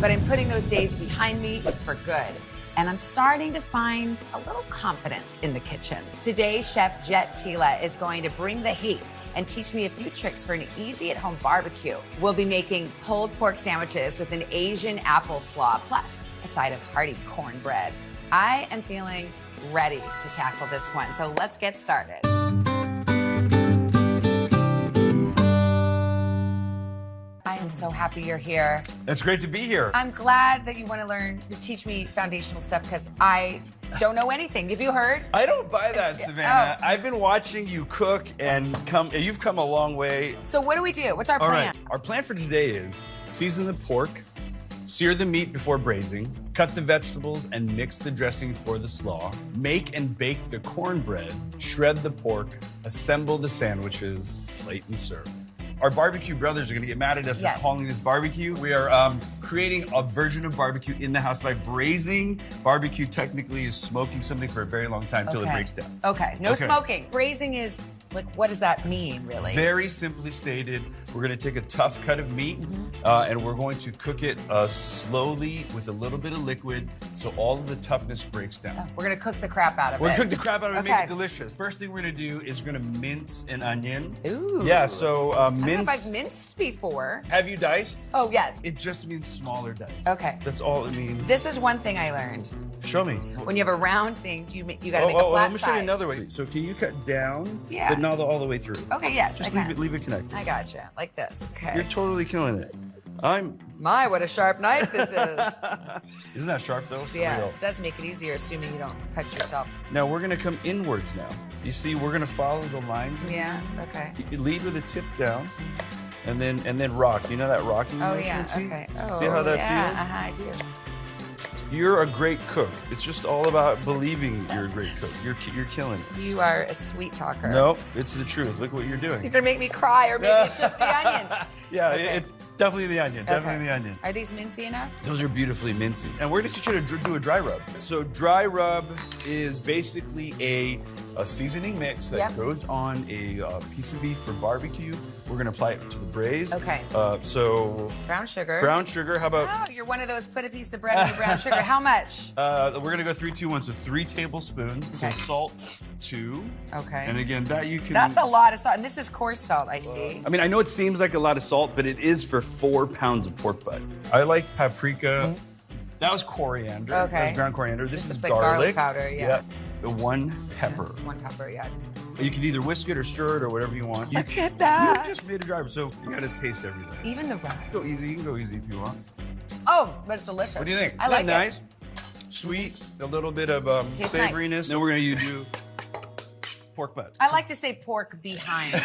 But I'm putting those days behind me for good. And I'm starting to find a little confidence in the kitchen. Today, Chef Jet Tila is going to bring the heat and teach me a few tricks for an easy at-home barbecue. We'll be making pulled pork sandwiches with an Asian apple slaw, plus a side of hearty cornbread. I am feeling ready to tackle this one, so let's get started. I am so happy you're here. It's great to be here. I'm glad that you want to learn to teach me foundational stuff because I don't know anything. Have you heard? I don't buy that, Savannah. Oh. I've been watching you cook and you've come a long way. So what do we do? What's our All plan? right, our plan for today is season the pork, sear the meat before braising, cut the vegetables and mix the dressing for the slaw, make and bake the cornbread, shred the pork, assemble the sandwiches, plate and serve. Our barbecue brothers are gonna get mad at us Yes. for calling this barbecue. We are creating a version of barbecue in the house by braising. Barbecue technically is smoking something for a very long time until it breaks down. Okay, no smoking. Braising is, like, what does that mean, really? Very simply stated, we're gonna take a tough cut of meat and we're going to cook it slowly with a little bit of liquid so all of the toughness breaks down. We're gonna cook the crap out of We're it. gonna cook the crap out of it and Okay. make it delicious. First thing we're gonna do is we're gonna mince an onion. Ooh. Yeah, so I don't know if mince. I've minced before. Have you diced? Oh, yes. It just means smaller dice. Okay. That's all it means. This is one thing I learned. Show me. When you have a round thing, you gotta make a flat let me show you side. another way. So can you cut down, Yeah. but not all the way through? Okay, yes, Just I can. leave it connected. I gotcha, like this. Okay. You're totally killing it. My, what a sharp knife this is. Isn't that sharp though? For Yeah, real. it does make it easier, assuming you don't cut yourself. Now we're gonna come inwards now. You see, we're gonna follow the lines. Yeah, okay. You lead with the tip down, and then rock. You know that rocking Oh, motion? yeah, See? okay. Oh, See how that yeah, feels? I do. You're a great cook. It's just all about believing you're a great cook. You're killing it. You are a sweet talker. No, it's the truth. Look what you're doing. You're gonna make me cry, or maybe it's just the onion. Yeah, Okay. it's definitely the onion. Definitely Okay. the onion. Are these mincy enough? Those are beautifully mincy. And we're gonna teach you to do a dry rub. So dry rub is basically a a seasoning mix that goes on a piece of beef for barbecue. We're gonna apply it to the braise. Okay. So Brown sugar. brown sugar. How about? Oh, you're one of those put a piece of bread in your brown sugar. How much? We're gonna go 3, 2, 1. So 3 tablespoons. So Okay. salt 2. Okay. And again, that you can. That's a lot of salt. And this is coarse salt, I see. I mean, I know it seems like a lot of salt, but it is for 4 pounds of pork butt. I like paprika. That was coriander. Okay. That was ground coriander. This is looks like garlic powder, yeah. The 1 pepper. 1 pepper, yeah. You can either whisk it or stir it or whatever you want. Look at that. You just made a driver, so you gotta taste everything. Even the rye. Go easy. You can go easy if you want. Oh, but it's delicious. What do you think? I like Isn't that it. nice? Sweet, a little bit of Tastes nice. savoriness. Then we're gonna do pork butt. I like to say pork behind.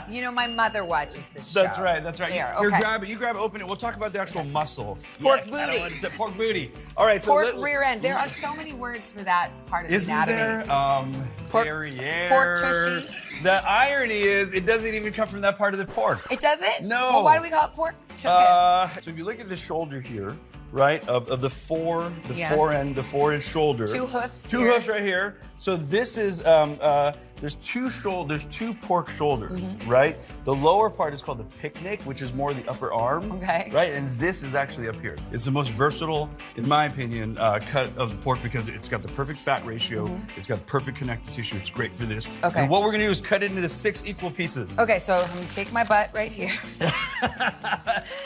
You know, my mother watches this show. That's right. That's right. There, Here, okay. grab it. You grab it. Open it. We'll talk about the actual muscle. Pork Yeah, I don't booty. want to- pork booty. All right. So Pork rear end. There are so many words for that part of the Isn't anatomy. there? Pork- Derriere. pork tushy. The irony is, it doesn't even come from that part of the pork. It doesn't? No. Well, why do we call it pork tuchus? So if you look at the shoulder here, right, of the fore, the Yeah. fore end, the fore is shoulder. 2 hoofs Two here. hoofs right here. So this is there's 2 pork shoulders, Mm-hmm. right? The lower part is called the picnic, which is more the upper arm. Okay. Right, and this is actually up here. It's the most versatile, in my opinion, cut of the pork because it's got the perfect fat ratio. It's got perfect connective tissue. It's great for this. Okay. And what we're gonna do is cut it into 6 equal pieces. Okay, so I'm gonna take my butt right here.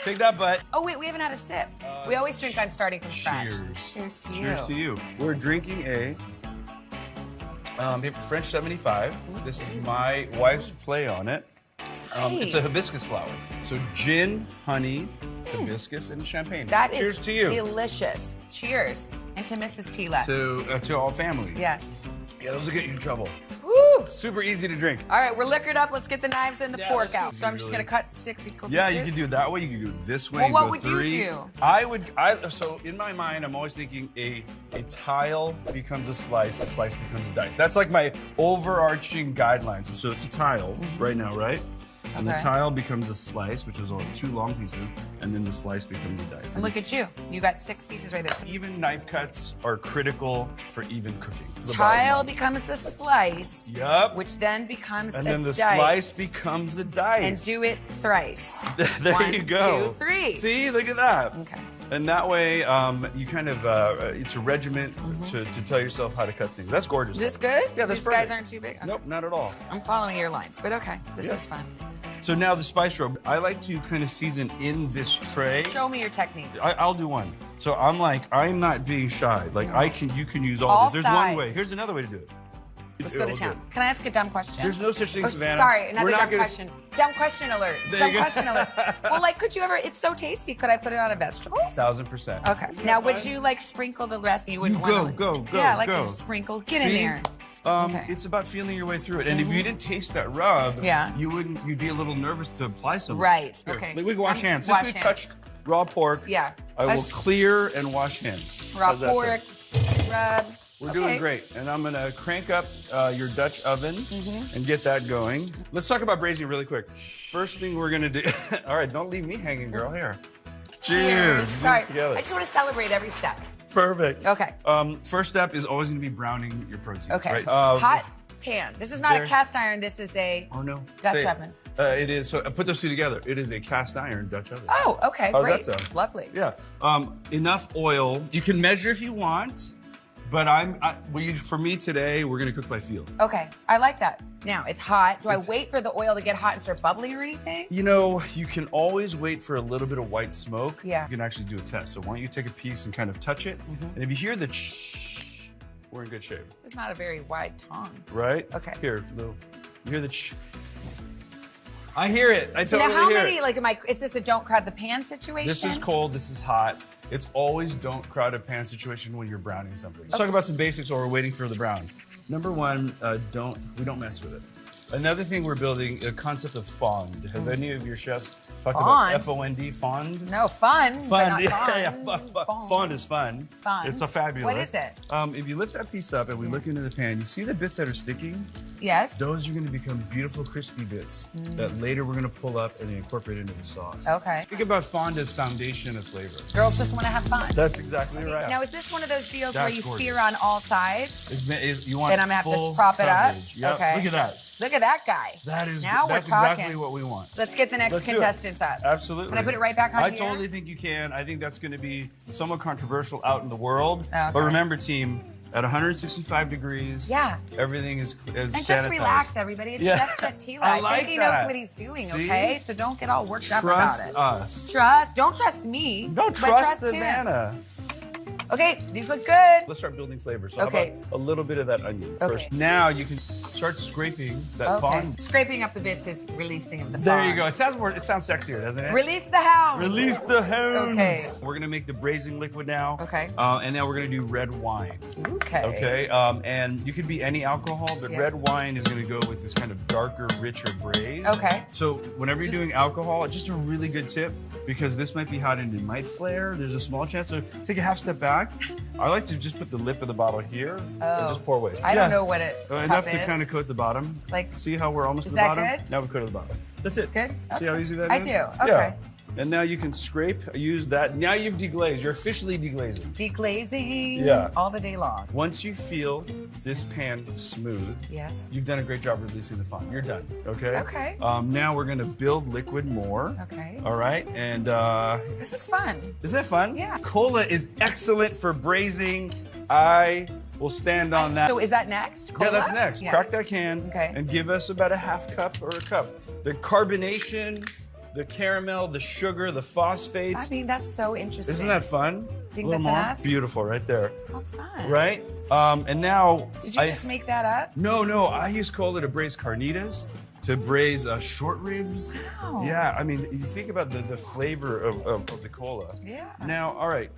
Take that butt. Oh wait, we haven't had a sip. We always drink on starting from scratch. Cheers. Cheers to you. Cheers to you. We're drinking a French 75. This is my wife's play on it. It's a Nice. hibiscus flower. So gin, honey, hibiscus, and champagne. That is Cheers to you. delicious. Cheers. And to Mrs. Tila. To all family. Yes. Yeah, those will get you in trouble. Woo! Super easy to drink. All right, we're liquored up. Let's get the knives and the Yeah, pork let's out. do So I'm just really. gonna cut 6 equal Yeah, pieces. you can do it that way. You can do it this way. Well, what go would you 3. do? So in my mind, I'm always thinking a tile becomes a slice becomes a dice. That's like my overarching guidelines. So it's a tile right now, right? And the Okay. tile becomes a slice, which is all 2 long pieces, and then the slice becomes a dice. And look at you. You got 6 pieces right there. Even knife cuts are critical for even cooking. The Tile bottom becomes a slice. Yup. Which then becomes line. And a then the dice. slice becomes a dice. And do it thrice. There 1, you go. 2, 3. See, look at that. Okay. And that way, you kind of, it's a regiment to tell yourself how to cut things. That's gorgeous. Is this good? Yeah, that's These perfect. guys aren't too big? Okay. Nope, not at all. I'm following your lines, but okay. This Yeah. is fun. So now the spice rub. I like to kind of season in this tray. Show me your technique. I'll do one. So I'm not being shy. Like you can use all All this. There's one way. sides. Here's another way to do it. Let's go to town. Can I ask a dumb question? There's no such thing, Oh, Savannah. sorry, another We're not dumb gonna- question. Dumb question alert. There Dumb you go. question alert. Well, like, could you ever? It's so tasty. Could I put it on a vegetable? 1000%. Okay. Now, would you like sprinkle the rest? You wouldn't want Go. to. Yeah, I like go. to sprinkle. Get in See? there. It's about feeling your way through it. And if you didn't taste that rub, Yeah. you'd be a little nervous to apply something. Right. Here, Okay. Like we can wash hands. Wash Since we hands. touched raw pork, Yeah. I will Let's- clear and wash hands. Raw How's that pork, sound? rub. We're Okay. doing great. And I'm gonna crank up your Dutch oven Mm-hmm. and get that going. Let's talk about braising really quick. First thing we're gonna do, all right, don't leave me hanging, girl, here. Cheers. Do Sorry. this together. I just want to celebrate every step. Perfect. Okay. First step is always gonna be browning your protein. Okay. Right? Hot pan. This is not a there- cast iron. This is a Oh no. Dutch Say it. oven. It is. So put those two together. It is a cast iron Dutch oven. Oh, okay. How's great. that sound? Lovely. Yeah. Enough oil. You can measure if you want, but for me today, we're gonna cook by feel. Okay. I like that. Now, it's hot. Do I wait for the oil to get hot and start bubbling or anything? You know, you can always wait for a little bit of white smoke. Yeah. You can actually do a test. So why don't you take a piece and kind of touch it? Mm-hmm. And if you hear the we're in good shape. It's not a very wide tongue. Right? Okay. Here, you hear the I hear it. I So totally now, how hear many? it. Like, is this a don't crowd the pan situation? This is cold, this is hot. It's always don't crowd a pan situation when you're browning something. Let's talk about some basics while we're waiting for the brown. Number one, we don't mess with it. Another thing we're building, a concept of fond. Have any of your chefs talked Fond? about F-O-N-D, fond? No, fun. but not Yeah, fond. fond is fun. Fun. It's a fabulous. What is it? If you lift that piece up and we look into the pan, you see the bits that are sticking? Yes. Those are going to become beautiful crispy bits that later we're going to pull up and incorporate into the sauce. Okay. Think about fond as foundation of flavor. Girls just want to have fun. That's exactly right. Now, is this one of those deals where That's you gorgeous. sear on all sides? You want Then I'm gonna have full to prop it up? coverage. Yep. Okay. Look at that. Look at that guy. That's Now we're talking. exactly what we want. Let's get the next Let's do it. contestants up. Absolutely. Can I put it right back on I here? totally think you can. I think that's going to be somewhat controversial out in the world. Okay. But remember, team, at 165 degrees, Yeah. everything is And sanitized. just relax, everybody. It's Yeah. Chef Tila. I I like think he knows that. what he's doing, See? okay? So don't get all worked up Trust about it. us. Don't trust me. No, but trust him. Savannah. Okay, these look good. Let's start building flavor. So Okay. how about a little bit of that onion Okay. first? Now you can start scraping that fond. Scraping up the bits is releasing of the There you fond. go. It sounds sexier, doesn't it? Release the hounds. Release the hounds. Okay. We're gonna make the braising liquid now. Okay. And now we're gonna do red wine. Okay. Okay. And you could be any alcohol, but Yeah. red wine is gonna go with this kind of darker, richer braise. Okay. So whenever you're Just- doing alcohol, just a really good tip, because this might be hot and it might flare. There's a small chance. So take a half step back. I like to just put the lip of the bottle here and just pour away. I don't know what it Enough cup to is. kind of coat the bottom. Like, see how we're almost is to the that bottom? good? Now we coat to the bottom. That's it. Good? See how Okay. easy that I is? do. Yeah. Okay. And now you can scrape, use that. Now you've deglazed. You're officially deglazing. Deglazing Yeah. all the day long. Once you feel this pan smooth, Yes. you've done a great job releasing the fond. You're done. Okay. Okay. Now we're gonna build liquid more. Okay. All right. And This is fun. is that fun? Yeah. Cola is excellent for braising. I will stand on that. So is that next? Yeah, Cola? that's next. Yeah. Crack that can Okay. and give us about a half cup or a cup. The carbonation, the caramel, the sugar, the phosphates. I mean, that's so interesting. Isn't that fun? Think A little that's more? enough? Beautiful, right there. How fun. Right? And now. Did you just make that up? No. I use cola to braise carnitas, to braise short ribs. Wow. Yeah, I mean, you think about the flavor of the cola. Yeah. Now, all right.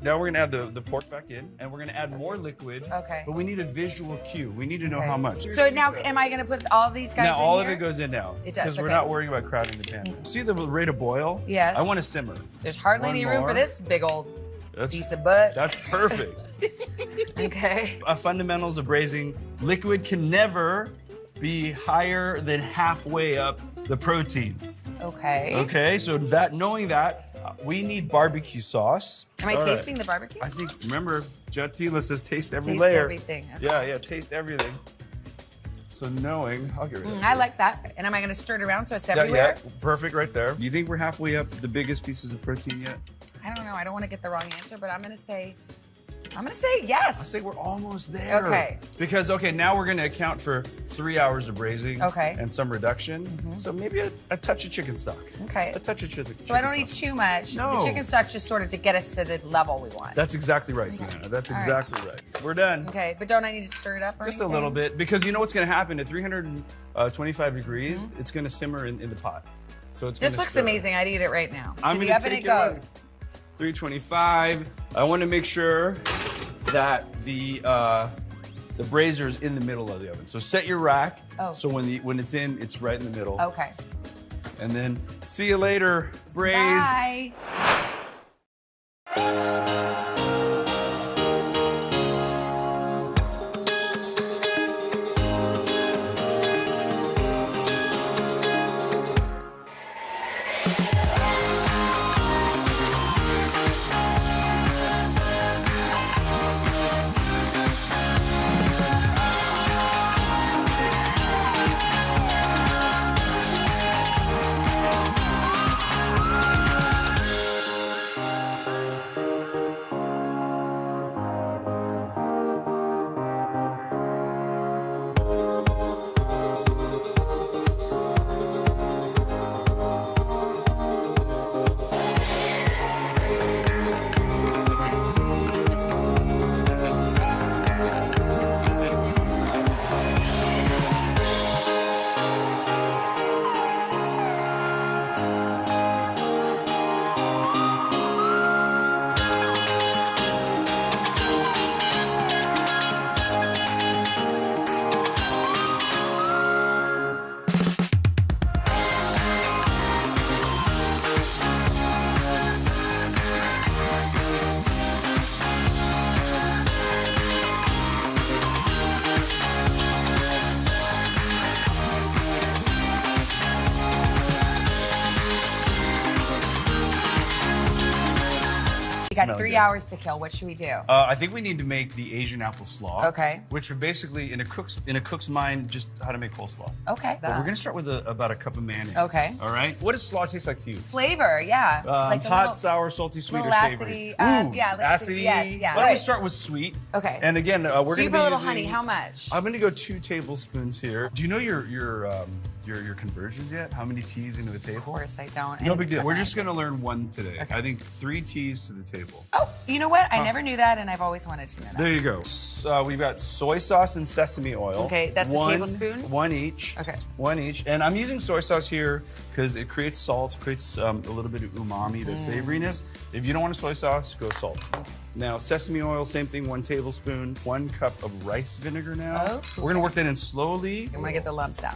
Now we're gonna add the pork back in, and we're gonna add more liquid. Okay. But we need a visual cue. We need to know Okay. how much. So now, am I going to put all of these guys Now in all here? of it goes in now. It does, Because we're okay. not worrying about crowding the pan. See the rate of boil? Yes. I want to simmer. There's hardly One any room more. for this big old That's, piece of butt. That's perfect. Okay. Fundamentals of braising: liquid can never be higher than halfway up the protein. Okay. Okay, so knowing that, we need barbecue sauce. Am I All right. tasting the barbecue? I think, remember, Jacqueline says taste every Taste layer. everything, okay. Yeah, taste everything. So knowing, I'll get rid of that. I like that. And am I going to stir it around so it's Yeah, everywhere? perfect right there. Do you think we're halfway up the biggest pieces of protein yet? I don't know. I don't want to get the wrong answer, but I'm going to say yes. I say we're almost there. Okay. Because, now we're going to account for 3 hours of braising Okay. and some reduction. So maybe a touch of chicken stock. Okay. A touch of chicken So I don't need too much. No. The chicken stock's just sort of to get us to the level we want. That's exactly right, Tina. That's All right. exactly right. We're done. Okay, but don't I need to stir it up or Just a anything? little bit, because you know what's going to happen at 325 degrees. It's going to simmer in the pot. So it's. This gonna looks stir. amazing. I'd eat it right now. I'm To the gonna oven take it goes. 325. I want to make sure that the brazer's in the middle of the oven. So set your rack. Oh. So when it's in, it's right in the middle. Okay. And then see you later, braise. Bye. We got Smelling 3 good. hours to kill. What should we do? I think we need to make the Asian apple slaw. Okay. Which are basically in a cook's mind just how to make coleslaw. Okay. But we're gonna start with about a cup of mayonnaise. Okay. All right. What does slaw taste like to you? Flavor, yeah. Like the Hot, little- sour, salty, sweet, or little savory? acidy, yeah, like acidy. yes, yeah. Why don't we Right. start with sweet? Okay. And again, we're So you gonna put be a little using, honey. How much? I'm gonna go 2 tablespoons here. Do you know your conversions yet? How many teas into a table? Of course I don't. No And- big deal. We're just gonna learn one today. I think 3 teas to the table. Oh, you know what? I never knew that, and I've always wanted to know that. There you go. We've got soy sauce and sesame oil. Okay, that's a tablespoon? 1 each. Okay. 1 each. And I'm using soy sauce here because it creates salt, creates a little bit of umami, that savoriness. If you don't want a soy sauce, go salt. Now, sesame oil, same thing, 1 tablespoon. 1 cup of rice vinegar now. Oh, We're gonna work that in slowly. I'm gonna get the lumps out.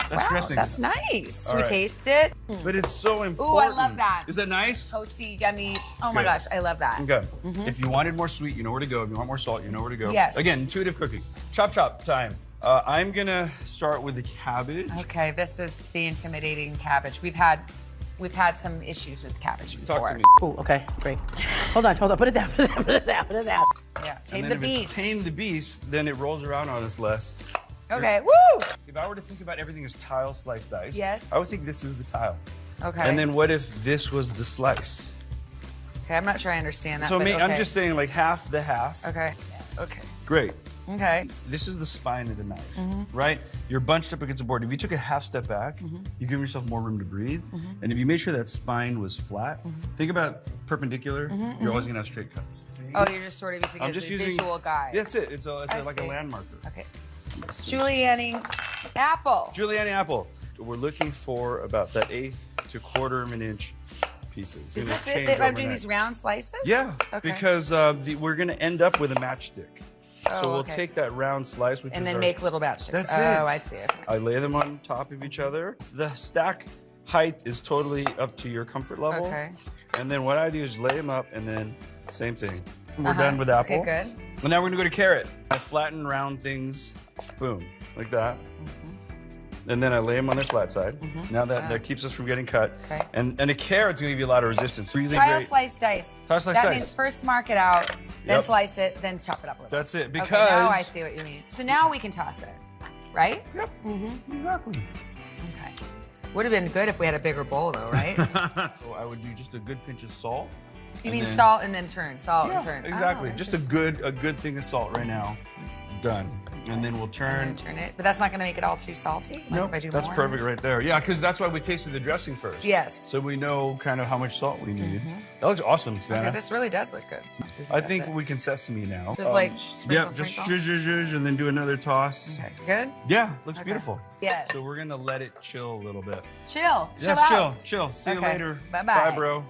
That's wow, dressing. that's nice. Should All we right. taste it? But it's so Ooh, important. I love that. Is that nice? Toasty, yummy. Oh my Good. gosh, I love that. Okay. Mhm. If you wanted more sweet, you know where to go. If you want more salt, you know where to go. Yes. Again, intuitive cooking. Chop time. I'm gonna start with the cabbage. Okay, this is the intimidating cabbage. We've had some issues with cabbage before. Talk to me. Ooh, okay, great. Hold on. Put it down. Put it down. Yeah, And tame then the if beast. it's tame the beast, then it rolls around on us less. Okay, woo! If I were to think about everything as tile, slice, dice, Yes. I would think this is the tile. Okay. And then what if this was the slice? Okay, I'm not sure I understand that. So but I'm okay. just saying like half the half. Okay. Okay. Great. Okay. This is the spine of the knife, Mhm. right? You're bunched up against the board. If you took a half step back, you give yourself more room to breathe. And if you made sure that spine was flat, think about perpendicular, you're always gonna have straight cuts. Oh, you're just sort of using it I'm as just a using, visual guide. That's it. It's I like a see. landmarker. Okay. Julienne apple. Julienne apple. We're looking for about that 1/8 to 1/4 of an inch pieces. Is It'll this it? change That I'm doing overnight. these round slices? Yeah, Okay. because we're gonna end up with a matchstick. Oh, So we'll okay. take that round slice, which And is then our- make little matchsticks. That's Oh, it. I see. Okay. I lay them on top of each other. The stack height is totally up to your comfort level. Okay. And then what I do is lay them up, and then same thing. We're Uh-huh. done with apple. Okay, good. And now we're gonna go to carrot. I flatten round things, boom, like that. And then I lay them on their flat side. Now that keeps us from getting cut. Okay. And a carrot's gonna give you a lot of resistance. Really Tile, great. slice, dice. Tile, slice, that dice. means first mark it out, then Yep. slice it, then chop it up a little. That's it. Okay, Because now I see what you mean. So now we can toss it, right? Yep. Exactly. Okay. Would have been good if we had a bigger bowl, though, right? So I would do just a good pinch of salt. You and mean then- salt and then turn, salt Yeah, and turn. exactly. Oh, Just a good thing of salt right now. Done. And then we'll turn. And then turn it, but that's not going to make it all too salty. Like Nope, if I do that's more? perfect right there. Yeah, because that's why we tasted the dressing first. Yes. So we know kind of how much salt we need. That looks awesome, Savannah. Okay, this really does look good. I think we can sesame now. Just like yeah, sprinkle, just sprinkle? zhuzh, and then do another toss. Okay, good? Yeah, looks Okay. beautiful. Yes. So we're gonna let it chill a little bit. Chill. Chill Yes, out. chill. See you Okay. later. Bye-bye. Bye, bro.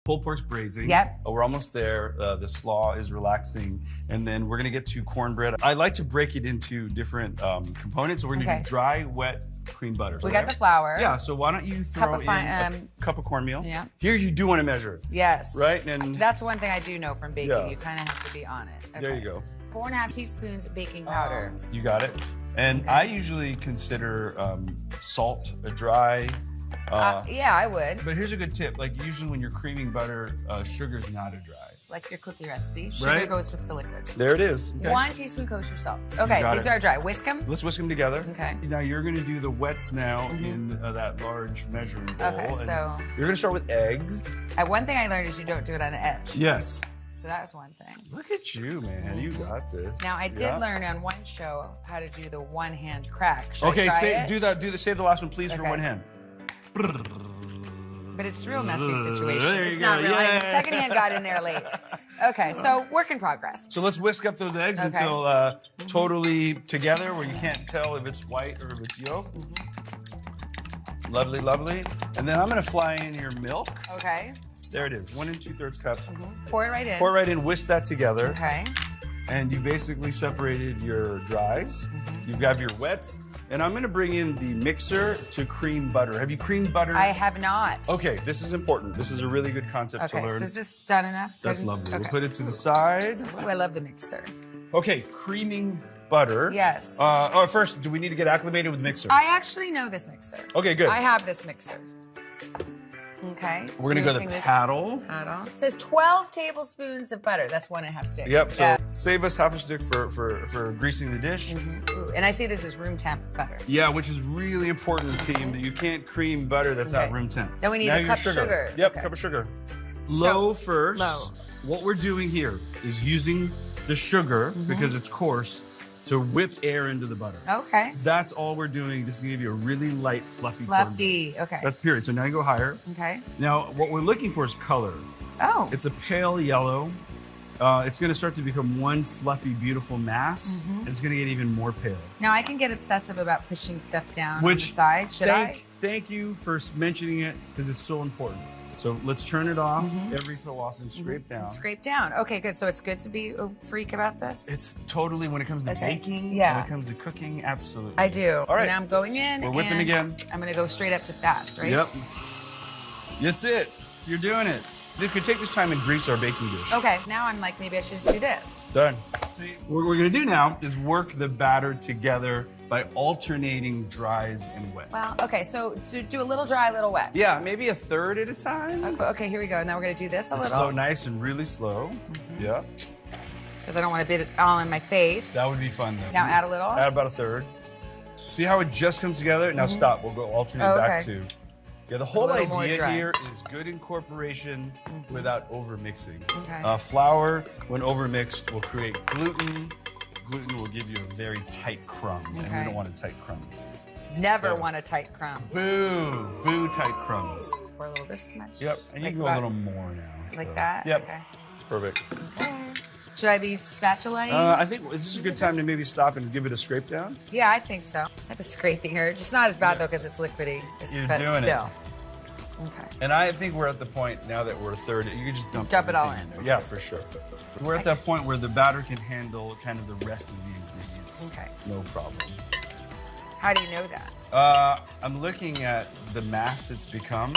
Pulled pork's braising. Yep. We're almost there. The slaw is relaxing. And then we're gonna get to cornbread. I like to break it into different components. So we're gonna do dry, wet, cream butter. We got the flour. Yeah, so why don't you throw in a cup of cornmeal? Yeah. Here you do wanna measure. Yes. Right? And that's one thing I do know from baking. Yeah. You kind of have to be on it. there you go. 4.5 teaspoons of baking powder. You got it. And I usually consider salt a dry. Yeah, I would. But here's a good tip. Like usually when you're creaming butter, sugar's not a dry. Like your cookie recipe. Sugar Right? goes with the liquids. There it is. Okay. 1 teaspoon kosher salt. Okay, got these it. are dry. Whisk them. Let's whisk them together. Okay. Now you're gonna do the wets now in that large measuring bowl. Okay, And so- you're gonna start with eggs. One thing I learned is you don't do it on the edge. Yes. So that was one thing. Look at you, man. You got this. Now I did Yeah. learn on one show how to do the one hand crack. Should Okay, I try it? save the last one, please, for Okay. one hand. But it's a real messy situation. There It's you not go. real. Yeah. The second hand got in there late. Okay, so work in progress. So let's whisk up those eggs Okay. until totally together, where you can't tell if it's white or if it's yolk. Lovely, lovely. And then I'm gonna fly in your milk. Okay. There it is, 1 2/3 cup. Pour it right in. Pour it right in, whisk that together. Okay. And you've basically separated your dries. You've got your wets. And I'm gonna bring in the mixer to cream butter. Have you creamed butter? I have not. Okay, this is important. This is a really good concept to Okay, learn. so is this done enough? That's Good? lovely. Okay. We'll put it to the side. Ooh, I love the mixer. Okay, creaming butter. Yes. First, do we need to get acclimated with the mixer? I actually know this mixer. Okay, good. I have this mixer. Okay. We're gonna go Using to this paddle. It says 12 tablespoons of butter. That's 1.5 sticks. Yep, so Yeah. save us half a stick for greasing the dish. Ooh, and I see this is room temp butter. Yeah, which is really important, team, that you can't cream butter that's not Okay. room temp. Then we need Now a your cup sugar. Yep, Okay. cup of sugar. So- Low first. low. What we're doing here is using the sugar, because it's coarse, to whip air into the butter. Okay. That's all we're doing. This is gonna give you a really light, fluffy cornbread. Fluffy. Okay. That's period. So now you go higher. Okay. Now, what we're looking for is color. Oh. It's a pale yellow. It's gonna start to become one fluffy, beautiful mass. And it's gonna get even more pale. Now I can get obsessive about pushing stuff down on the Which, side. Should I? Thank you for mentioning it, because it's so important. So let's turn it off every so often, scrape down. Scrape down. Okay, good. So it's good to be a freak about this? It's totally, when it comes to Okay. baking, Yeah. when it comes to cooking, absolutely. I do. All So right. now I'm going in. We're whipping and again. I'm going to go straight up to fast, right? Yep. That's it. You're doing it. You could take this time and grease our baking dish. Okay, now I'm like, maybe I should just do this. Done. What we're gonna do now is work the batter together by alternating dries and wet. Well, okay, so to do a little dry, a little wet. Yeah, maybe a third at a time. Okay, here we go. And now we're going to do this a Slow, little. nice and really slow. Yeah. Because I don't want to beat it all in my face. That would be fun though. Now add a little. Add about a third. See how it just comes together? Now stop. We'll go alternate Oh, back okay. to. Yeah, the whole little more idea dry. here is good incorporation without over mixing. Okay. Flour, when over mixed, will create gluten. Gluten will give you a very tight crumb, and we Okay. don't want a tight crumb. Never So- want a tight crumb. Boo, boo tight crumbs. Pour a little this much. Yep, and you like can go a about- little more now. Like so. that? Yep. Okay. Perfect. Should I be spatula-ing? I think this is a good time to maybe stop and give it a scrape down. Yeah, I think so. I have a scraping here. Just not as bad though because it's liquidy. You're But doing still. it. Okay. And I think we're at the point now that we're a third. You can just dump Dump it all everything in. there. Yeah, for sure. So we're at that point where the batter can handle kind of the rest of the ingredients. Okay. No problem. How do you know that? I'm looking at the mass it's become,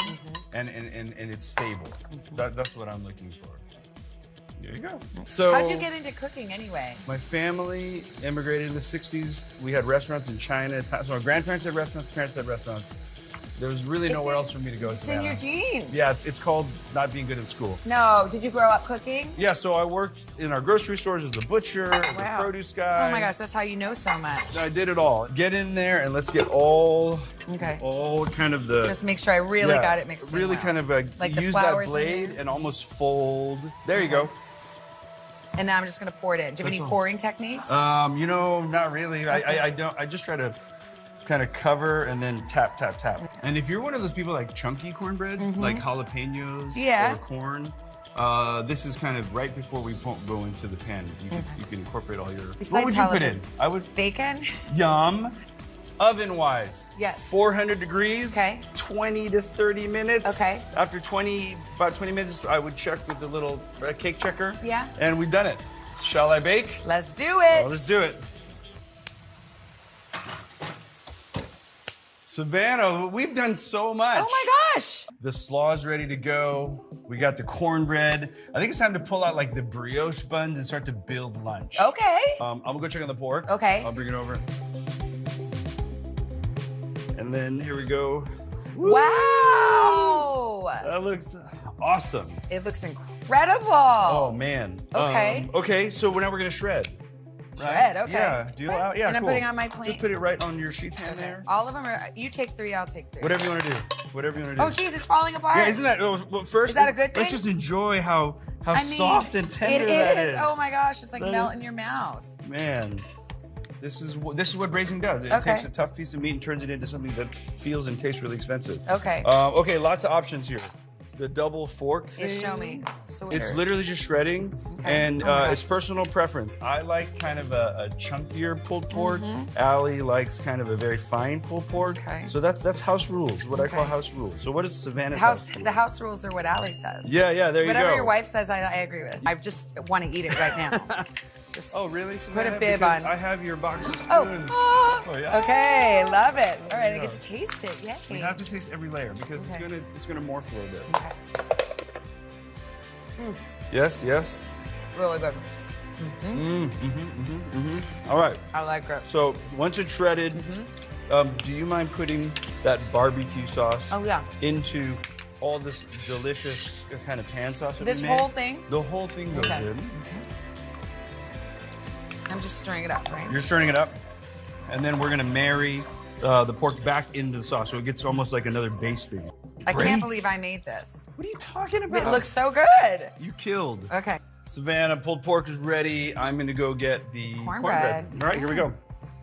and it's stable. That's what I'm looking for. There you go. So How'd you get into cooking anyway? my family immigrated in the 60s. We had restaurants in China. So my grandparents had restaurants, parents had restaurants. There was really nowhere else for me to go. It's in your genes. Yeah, it's called not being good at school. No. Did you grow up cooking? Yeah, so I worked in our grocery stores as a butcher, as a produce guy. Oh my gosh, that's how you know so much. I did it all. Get in there and let's get all kind of the. Just make sure I really got it mixed in Really well. kind of Like the use that flours in blade there? and almost fold. There you go. And then I'm just gonna pour it in. Do you have That's any all. pouring techniques? You know, not really. Okay. I don't. I just try to kind of cover and then tap, tap, tap. And if you're one of those people like chunky cornbread, like jalapenos Yeah. or corn, This is kind of right before we go into the pan. You can incorporate all your. Besides what would you put in? I would. Bacon? Yum. Oven-wise. Yes. 400 degrees. Okay. 20 to 30 minutes. Okay. After about 20 minutes, I would check with the little cake checker. Yeah. And we've done it. Shall I bake? Let's do it. Well, let's do it. Savannah, we've done so much. Oh my gosh. The slaw is ready to go. We got the cornbread. I think it's time to pull out like the brioche buns and start to build lunch. Okay. I'm gonna go check on the pork. Okay. I'll bring it over. And then here we go. Woo! Wow. That looks awesome. It looks incredible. Oh man. Okay. Okay, so now we're gonna shred. Shred, okay. Yeah, do you allow? Yeah, And I'm cool. putting on my plate. Just put it right on your sheet pan there. All of them are, you take 3, I'll take 3. Whatever you want to do. Whatever you want to do. Oh, geez, it's falling apart. Yeah, isn't that, well, first, Is that a good thing? Let's just enjoy how I mean, soft and tender that is. Oh my gosh, it's like That melt in your mouth. Man, this is what braising does. It Okay. takes a tough piece of meat and turns it into something that feels and tastes really expensive. Okay. Okay, lots of options here. The double fork thing. Just show me. So It's weird. literally just shredding, Okay. and Oh my gosh. it's personal preference. I like kind of a chunkier pulled pork. Mhm. Allie likes kind of a very fine pulled pork. Okay. So that's house rules, what I call Okay. house rules. So what is Savannah's The house rules are what Allie says. Yeah, there you go. Whatever your wife says, I agree with. I just want to eat it right now. Just oh, really, put Savannah? a bib Because on. I have your box of Oh. spoons. Ah. Oh, yeah. Okay, love it. All right, Yeah. I get to taste it. Yay. We have to taste every layer because Okay. it's gonna morph a little bit. Okay. Mm, Yes. really good. All right. I like it. So once it's shredded, do you mind putting that barbecue sauce Oh, yeah. into all this delicious kind of pan sauce that This we made? whole thing? The whole thing goes Okay. in. I'm just stirring it up, right? You're stirring it up, and then we're gonna marry the pork back into the sauce, so it gets almost like another basting. I Great. can't believe I made this. What are you talking about? It looks so good. You killed. Okay. Savannah, pulled pork is ready. I'm gonna go get the Cornbread. All right, here we go.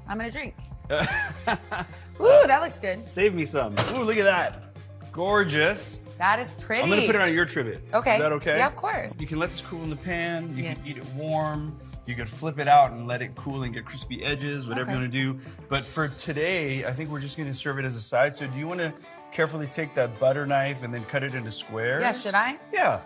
I'm gonna drink. Ooh, that looks good. Save me some. Ooh, look at that. Gorgeous. That is pretty. I'm gonna put it on your trivet. Okay. Is that okay? Yeah, of course. You can let this cool in the pan. You Yeah. can eat it warm. You can flip it out and let it cool and get crispy edges, whatever you Okay. want to do. But for today, I think we're just gonna serve it as a side. So do you want to carefully take that butter knife and then cut it into squares? Yeah, should I? Yeah.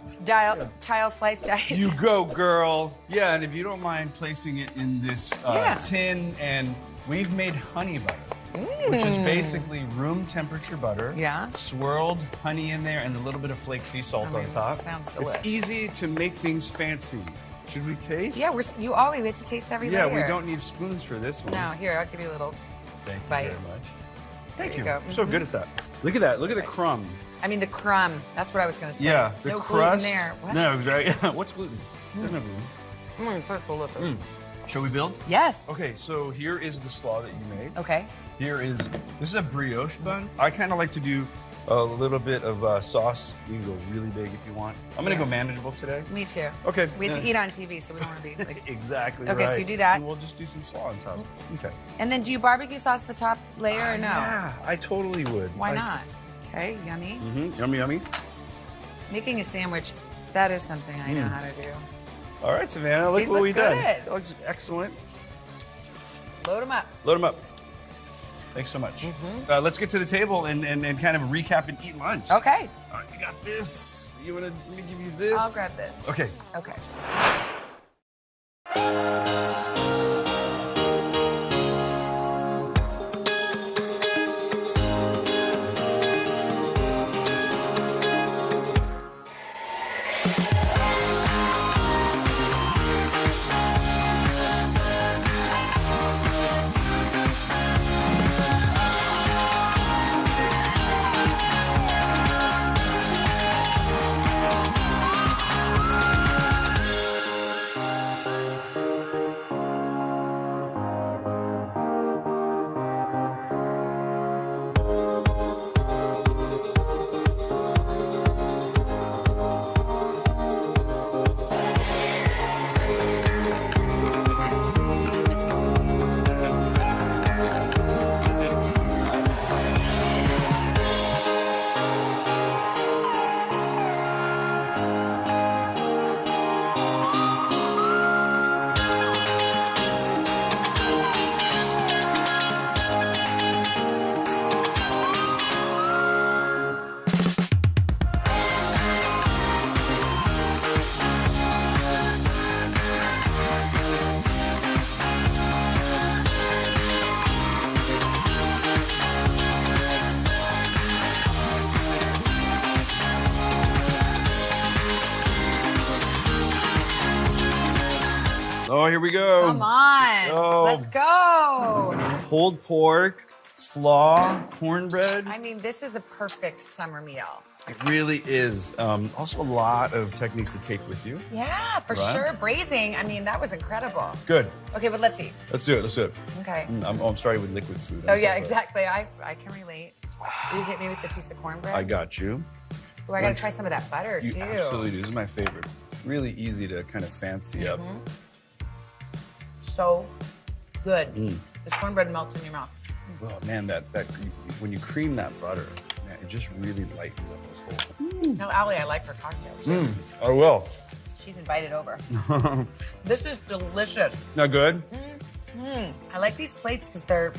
Tile slice dice. You go, girl. Yeah, and if you don't mind placing it in this Yeah. tin, and we've made honey butter. Which is basically room temperature butter. Yeah. Swirled honey in there and a little bit of flake sea salt on top. sounds It's delicious. easy to make things fancy. Should we taste? Yeah, you always get to taste every Yeah, layer. we don't need spoons for this one. No, here, I'll give you a little Thank you bite. very much. Thank There you. you go. You're so good at that. Look at that. Look at the crumb. I mean, the crumb. That's what I was going to say. Yeah, the no crust. gluten there. What? No, right. What's gluten? There's no gluten. That's delicious. Shall we build? Yes. Okay, so here is the slaw that you made. Okay. This is a brioche bun. I kind of like to do a little bit of sauce. You can go really big if you want. I'm gonna Yeah. go manageable today. Me too. Okay. We have to eat on TV, so we don't want to be like. Exactly Okay, so right. you do that. And we'll just do some slaw on top. Okay. And then do you barbecue sauce the top layer or no? Yeah, I totally would. Why not? Okay, yummy. Yummy, yummy. Making a sandwich, that is something I know Mm. how to do. All right, Savannah, look These what look we've done. good. That looks excellent. Load them up. Load them up. Thanks so much. Let's get to the table and kind of recap and eat lunch. Okay. All right, you got this. You want to let me give you this? I'll grab this. Okay. Okay. Oh, here we go. Come on. Oh. Let's go. Pulled pork, slaw, cornbread. I mean, this is a perfect summer meal. It really is. Also, a lot of techniques to take with you. Yeah, for Right? sure. Braising, I mean, that was incredible. Good. Okay, but let's eat. Let's do it. Let's do it. Okay. I'm starting with liquid food. Oh, yeah, exactly. I can relate. You hit me with the piece of cornbread. I got you. Oh, I gotta try some of that butter, You too. absolutely do. This is my favorite. Really easy to kind of fancy up. So good. Mm. This cornbread melts in your mouth. Oh man, that when you cream that butter, man, it just really lightens up this whole. Tell Allie I like her cocktail, too. I will. She's invited over. This is delicious. Not good? I like these plates because they're,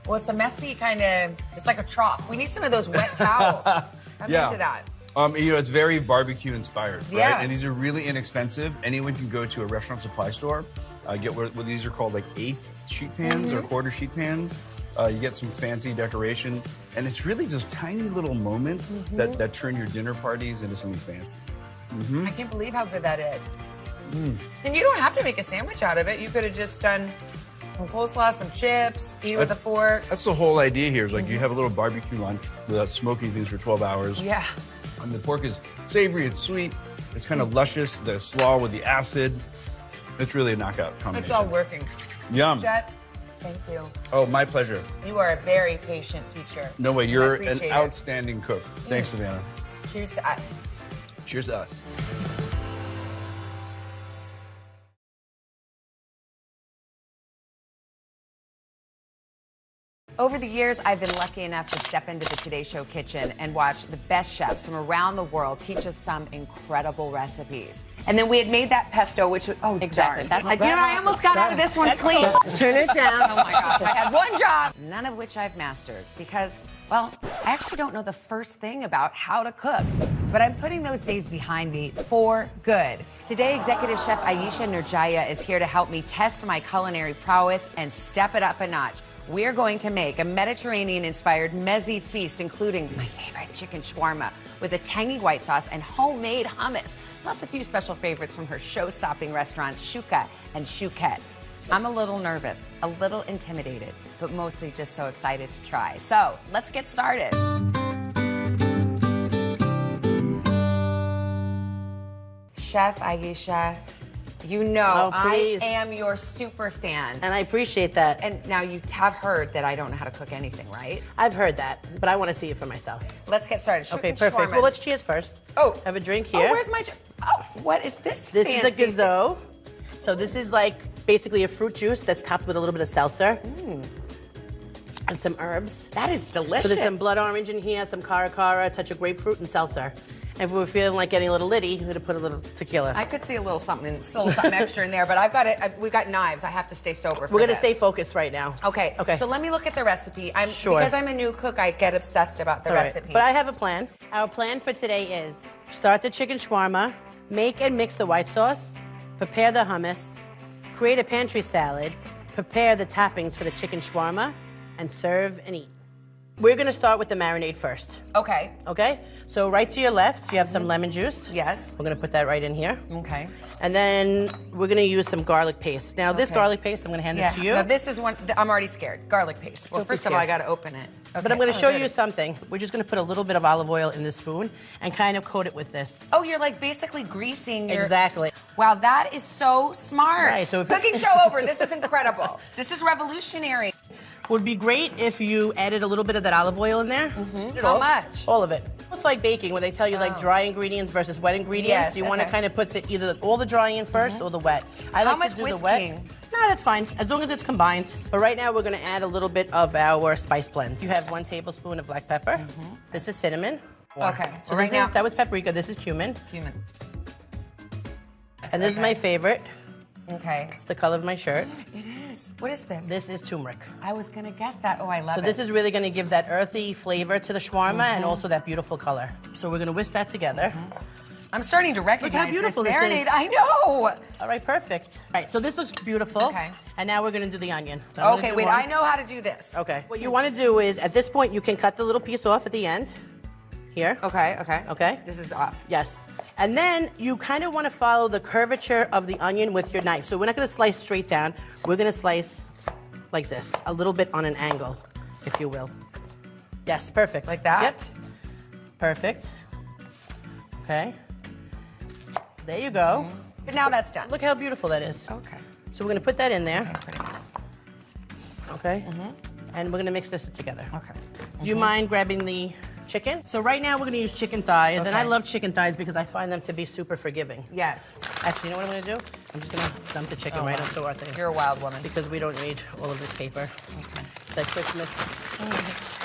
well, it's a messy kind of, it's like a trough. We need some of those wet towels. I'm into that. It's very barbecue inspired, right? Yeah. And these are really inexpensive. Anyone can go to a restaurant supply store, get what these are called like eighth sheet pans or quarter sheet pans. You get some fancy decoration, and it's really just tiny little moments that turn your dinner parties into something fancy. I can't believe how good that is. And you don't have to make a sandwich out of it. You could have just done some coleslaw, some chips, eat with a fork. That's the whole idea here. Is like you have a little barbecue lunch without smoking things for 12 hours. Yeah. And the pork is savory, it's sweet, it's kind of luscious. The slaw with the acid, it's really a knockout combination. It's all working. Yum. Jet, thank you. Oh, my pleasure. You are a very patient teacher. No way, I you're an appreciate it. outstanding cook. Thanks, Savannah. Cheers to us. Cheers to us. Over the years, I've been lucky enough to step into the Today Show kitchen and watch the best chefs from around the world teach us some incredible recipes. And then we had made that pesto, which was, oh, Exactly. darn. That's- I almost got out of this one clean. Turn it down. Oh my gosh, I had one job. None of which I've mastered because, well, I actually don't know the first thing about how to cook. But I'm putting those days behind me for good. Today, Executive Chef Ayesha Nurjaya is here to help me test my culinary prowess and step it up a notch. We're going to make a Mediterranean-inspired mezzi feast, including my favorite chicken shawarma with a tangy white sauce and homemade hummus, plus a few special favorites from her show-stopping restaurants, Shuka and Shuket. I'm a little nervous, a little intimidated, but mostly just so excited to try. So let's get started. Chef Ayesha, you know I am your super fan. And I appreciate that. And now you have heard that I don't know how to cook anything, right? I've heard that, but I want to see it for myself. Let's get started. Okay, Chicken perfect. shawarma. Well, let's cheers first. Oh. Have a drink here. Oh, where's my... Oh, what is this This fancy is a gazelle. So this is like basically a fruit juice that's topped with a little bit of seltzer. And some herbs. That is delicious. So there's some blood orange in here, some cara cara, a touch of grapefruit, and seltzer. And if we're feeling like getting a little litty, we're gonna put a little tequila. I could see a little something extra in there, but I've got it. We've got knives. I have to stay sober for We're gonna this. stay focused right now. Okay. Okay. So let me look at the recipe. Sure. Because I'm a new cook, I get obsessed about the All right. recipe. But I have a plan. Our plan for today is start the chicken shawarma, make and mix the white sauce, prepare the hummus, create a pantry salad, prepare the toppings for the chicken shawarma, and serve and eat. We're gonna start with the marinade first. Okay. Okay? So right to your left, you have some lemon juice. Yes. We're gonna put that right in here. Okay. And then we're gonna use some garlic paste. Now this Okay. garlic paste, I'm gonna hand this to you. Now this is one, I'm already scared. Garlic paste. Well, Don't be first of all, I scared. gotta open it. But Okay. I'm gonna Oh, show there it you is. something. We're just gonna put a little bit of olive oil in this spoon and kind of coat it with this. Oh, you're like basically greasing your... Exactly. Wow, that is so smart. Right, so if- Cooking show over. This is incredible. This is revolutionary. Would be great if you added a little bit of that olive oil in there. How much? All of it. It's like baking, where they tell you like dry ingredients versus wet ingredients. Yes, You want to okay. kind of put either all the dry in 1st or the wet. I How like much to do whisking? the wet. No, that's fine, as long as it's combined. But right now we're gonna add a little bit of our spice blend. You have 1 tablespoon of black pepper. This is cinnamon. Okay. So right this now, is, that was paprika, this is cumin. cumin. And this is my favorite. Okay. It's the color of my shirt. It is. What is this? This is turmeric. I was gonna guess that. Oh, I love So it. this is really gonna give that earthy flavor to the shawarma and also that beautiful color. So we're gonna whisk that together. I'm starting to recognize beautiful this this marinade. is. I know. All right, perfect. All right, so this looks beautiful. Okay. And now we're gonna do the onion. So I'm gonna Okay, do wait. one. I know how to do this. Okay. What you wanna do is, at this point, you can cut the little piece off at the end. Here. Okay. Okay. Okay. This is off. Yes. And then you kind of want to follow the curvature of the onion with your knife. So we're not going to slice straight down. We're going to slice like this, a little bit on an angle, if you will. Yes, perfect. Like that? Yep. Perfect. Okay. There you go. But now that's done. Look how beautiful that is. Okay. So we're going to put that in there. Okay. Okay. And we're going to mix this together. Okay. Do you mind grabbing the chicken? So right now we're going to use chicken thighs, and I Okay. love chicken thighs because I find them to be super forgiving. Yes. Actually, you know what I'm going to do? I'm just going to dump the chicken right onto our thing. You're a wild woman. Because we don't need all of this paper. Okay. It's like Christmas.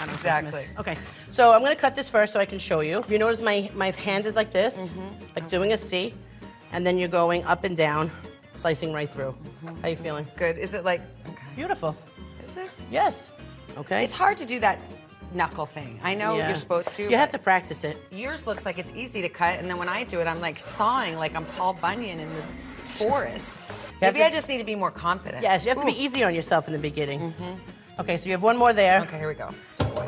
Exactly. Christmas. Okay, so I'm going to cut this first so I can show you. You notice my hand is like this, like doing a C, and then you're going up and down, slicing right through. How you feeling? Good. Is it like, okay. Beautiful. Is it? Yes. Okay. It's hard to do that knuckle thing. I know Yeah. you're supposed to. You have but to practice it. Yours looks like it's easy to cut, and then when I do it, I'm like sawing like I'm Paul Bunyan in the forest. have Maybe to- I just need to be more confident. Yes, you have to be easy on yourself in the beginning. Okay, so you have one more there. Okay, here we go.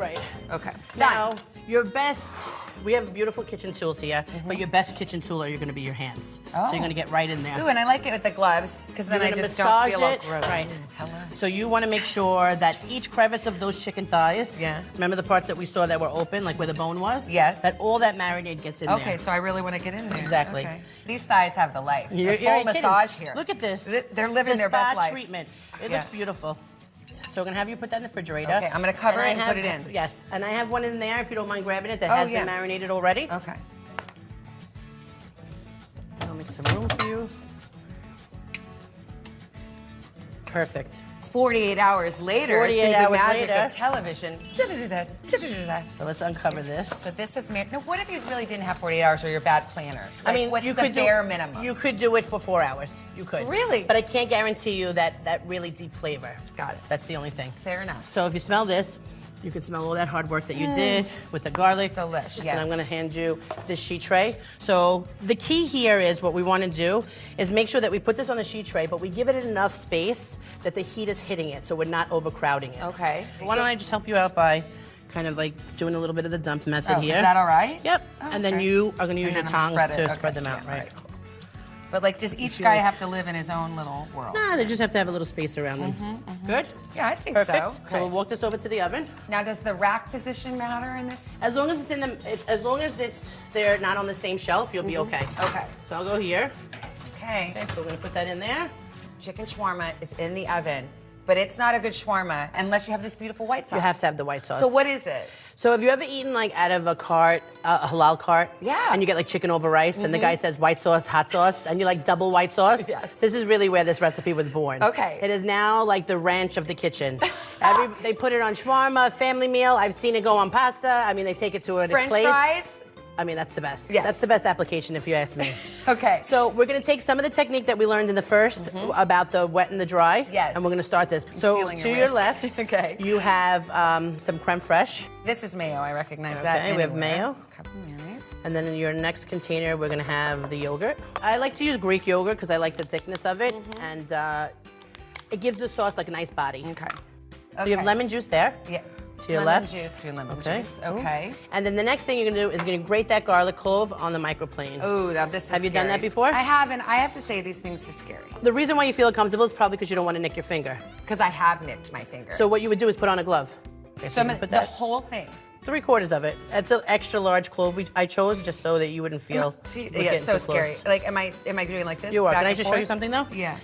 Right. Okay. Now, your best, we have beautiful kitchen tools here, but your best kitchen tool are going to be your hands. So you're going to get right in there. Ooh, and I like it with the gloves, because then You're I gonna just don't massage feel all it. gross. Right. Hello. So you want to make sure that each crevice of those chicken thighs, remember the parts that we saw that were open, like where the bone was? Yes. That all that marinade gets in there. Okay, so I really want to get in there. Exactly. Okay. These thighs have the life. You're a full kidding. massage here. Look at this. They're living The their best spa life. treatment. It Yeah. looks beautiful. So we're gonna have you put that in the refrigerator. Okay, I'm gonna cover it and I put it in. Yes, and I have one in there if you don't mind grabbing it that Oh, has yeah. been marinated already. Okay. I'll make some room for you. Perfect. 48 hours later, 48 through the hours magic later. of television. Da-da-da-da, da-da-da-da. So let's uncover this. So this is made. Now, what if you really didn't have 48 hours or you're a bad planner? I mean, what's you the could bare do, minimum? You could do it for 4 hours. You could. Really? But I can't guarantee you that really deep flavor. Got it. That's the only thing. Fair enough. So if you smell this, you can smell all that hard work that you did with the garlic. Delish, And yes. I'm gonna hand you this sheet tray. So the key here is what we wanna do is make sure that we put this on the sheet tray, but we give it enough space that the heat is hitting it, so we're not overcrowding it. Okay. Why don't I just help you out by kind of like doing a little bit of the dump method Oh, here. is that all right? Yep. Oh, And then okay. you are gonna use And your then I'm tongs spread it. to Okay, spread them yeah, out, right? But like, does each feel guy like- have to live in his own little world? Nah, they just have to have a little space around them. Good? Yeah, I think Perfect. so. So we'll walk this over to the oven. Now, does the rack position matter in this? As long as it's in the, as long as they're not on the same shelf, you'll be okay. Okay. So I'll go here. Okay. Okay, so we're gonna put that in there. Chicken shawarma is in the oven, but it's not a good shawarma unless you have this beautiful white sauce. You have to have the white sauce. So what is it? So have you ever eaten like out of a cart, a halal cart? Yeah. And you get like chicken over rice, and the guy says white sauce, hot sauce, and you like double white sauce? Yes. This is really where this recipe was born. Okay. It is now like the ranch of the kitchen. They put it on shawarma, family meal. I've seen it go on pasta. I mean, they take it to a French place. fries? I mean, that's the best. Yes. That's the best application if you ask me. Okay. So we're gonna take some of the technique that we learned in the first about the wet and the dry. Yes. And we're gonna start this. So stealing to your your whisk. left, Okay. you have some creme fraiche. This is mayo. I recognize that. Okay, we have anywhere. mayo. A couple mayonnaise. And then in your next container, we're gonna have the yogurt. I like to use Greek yogurt because I like the thickness of it, and it gives the sauce like a nice body. Okay. So you have lemon juice there. Yeah. To your lemon left. juice, few lemon Okay. juice. Cool. Okay. And then the next thing you're gonna do is gonna grate that garlic clove on the microplane. Ooh, now this is Have you done that scary. before? I haven't. I have to say these things are scary. The reason why you feel comfortable is probably because you don't want to nick your finger. Because I have nicked my finger. So what you would do is put on a glove. Okay, So I'm you gonna, put the that whole thing. 3/4 of it. It's an extra large clove I chose just so that you wouldn't feel. See, we're yeah, it's so getting too close. scary. Like, am I doing like this? You are. back Can I and just show you forth? something though? Yeah.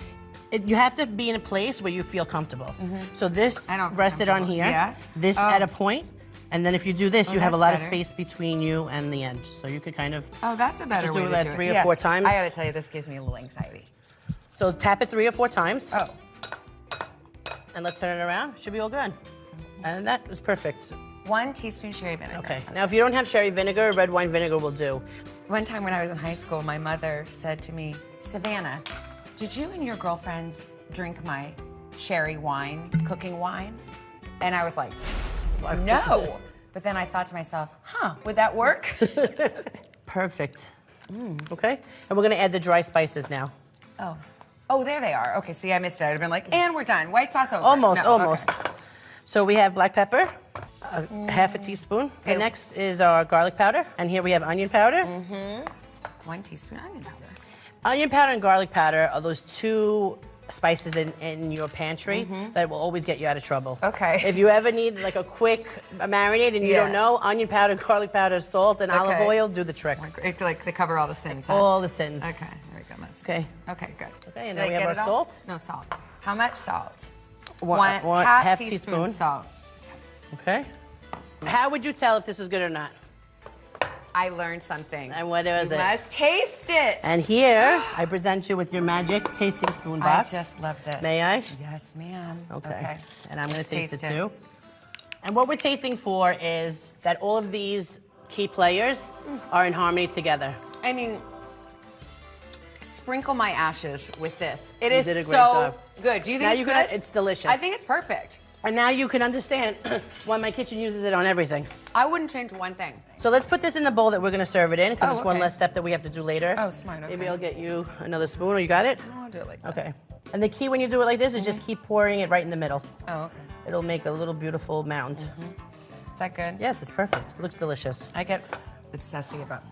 You have to be in a place where you feel comfortable. So this I don't feel rested on comfortable. here. Yeah. This Oh. at a point, and then if you do this, Oh, you have a that's lot of better. space between you and the edge. So you could kind of. Oh, that's a better Just way do to that do it. 3 or Yeah. 4 times. I gotta tell you, this gives me a little anxiety. So tap it 3 or 4 times. Oh. And let's turn it around. Should be all good. And that is perfect. 1 teaspoon sherry vinegar. Okay. Now, if you don't have sherry vinegar, red wine vinegar will do. One time when I was in high school, my mother said to me, Savannah, did you and your girlfriends drink my sherry wine, cooking wine? And I was like, no. But then I thought to myself, would that work? Perfect. Okay. And we're gonna add the dry spices now. Oh, there they are. Okay, see, I missed it. I'd have been like, and we're done. White sauce over. Almost, No, almost. okay. So we have black pepper, half a teaspoon. Okay. And next is our garlic powder. And here we have onion powder. 1 teaspoon onion powder. Onion powder and garlic powder are those two spices in your pantry that will always get you out of trouble. Okay. If you ever need like a quick marinade and you don't know, onion powder, garlic powder, salt, and olive oil do the trick. Like they cover all the sins, huh? All the sins. Okay, there we go. That's Okay. Okay, good. Okay, and Did now I we have get our it all? salt. No salt. How much salt? One half teaspoon salt. Okay. How would you tell if this is good or not? I learned something. And what was You it? must taste it. And here, I present you with your magic tasting spoon box. I just love this. May I? Yes, ma'am. Okay. And I'm going Let's to taste it taste it. too. And what we're tasting for is that all of these key players are in harmony together. I mean, sprinkle my ashes with this. It You is did a great so job. good. Do you think Now it's you good? can- it's delicious. I think it's perfect. And now you can understand why my kitchen uses it on everything. I wouldn't change one thing. So let's put this in the bowl that we're going to serve it in, because Oh, it's one okay. less step that we have to do later. Oh, smart, Maybe okay. I'll get you another spoon, or you got it? No, I'll do it like this. Okay. And the key when you do it like this is just keep pouring it right in the middle. Oh, okay. It'll make a little beautiful mound. Is that good? Yes, it's perfect. It looks delicious. I get obsessive about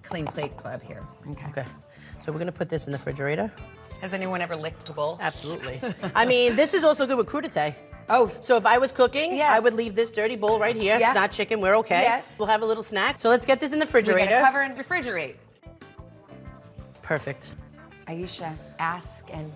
Clean Plate Club here. Okay. Okay. So we're going to put this in the refrigerator. Has anyone ever licked the bowl? Absolutely. I mean, this is also good with crudité. Oh. So if I was cooking, Yes. I would leave this dirty bowl right here. Yeah. It's not chicken. We're okay. Yes. We'll have a little snack. So let's get this in the We refrigerator. gotta cover and refrigerate. Perfect. Aisha, ask and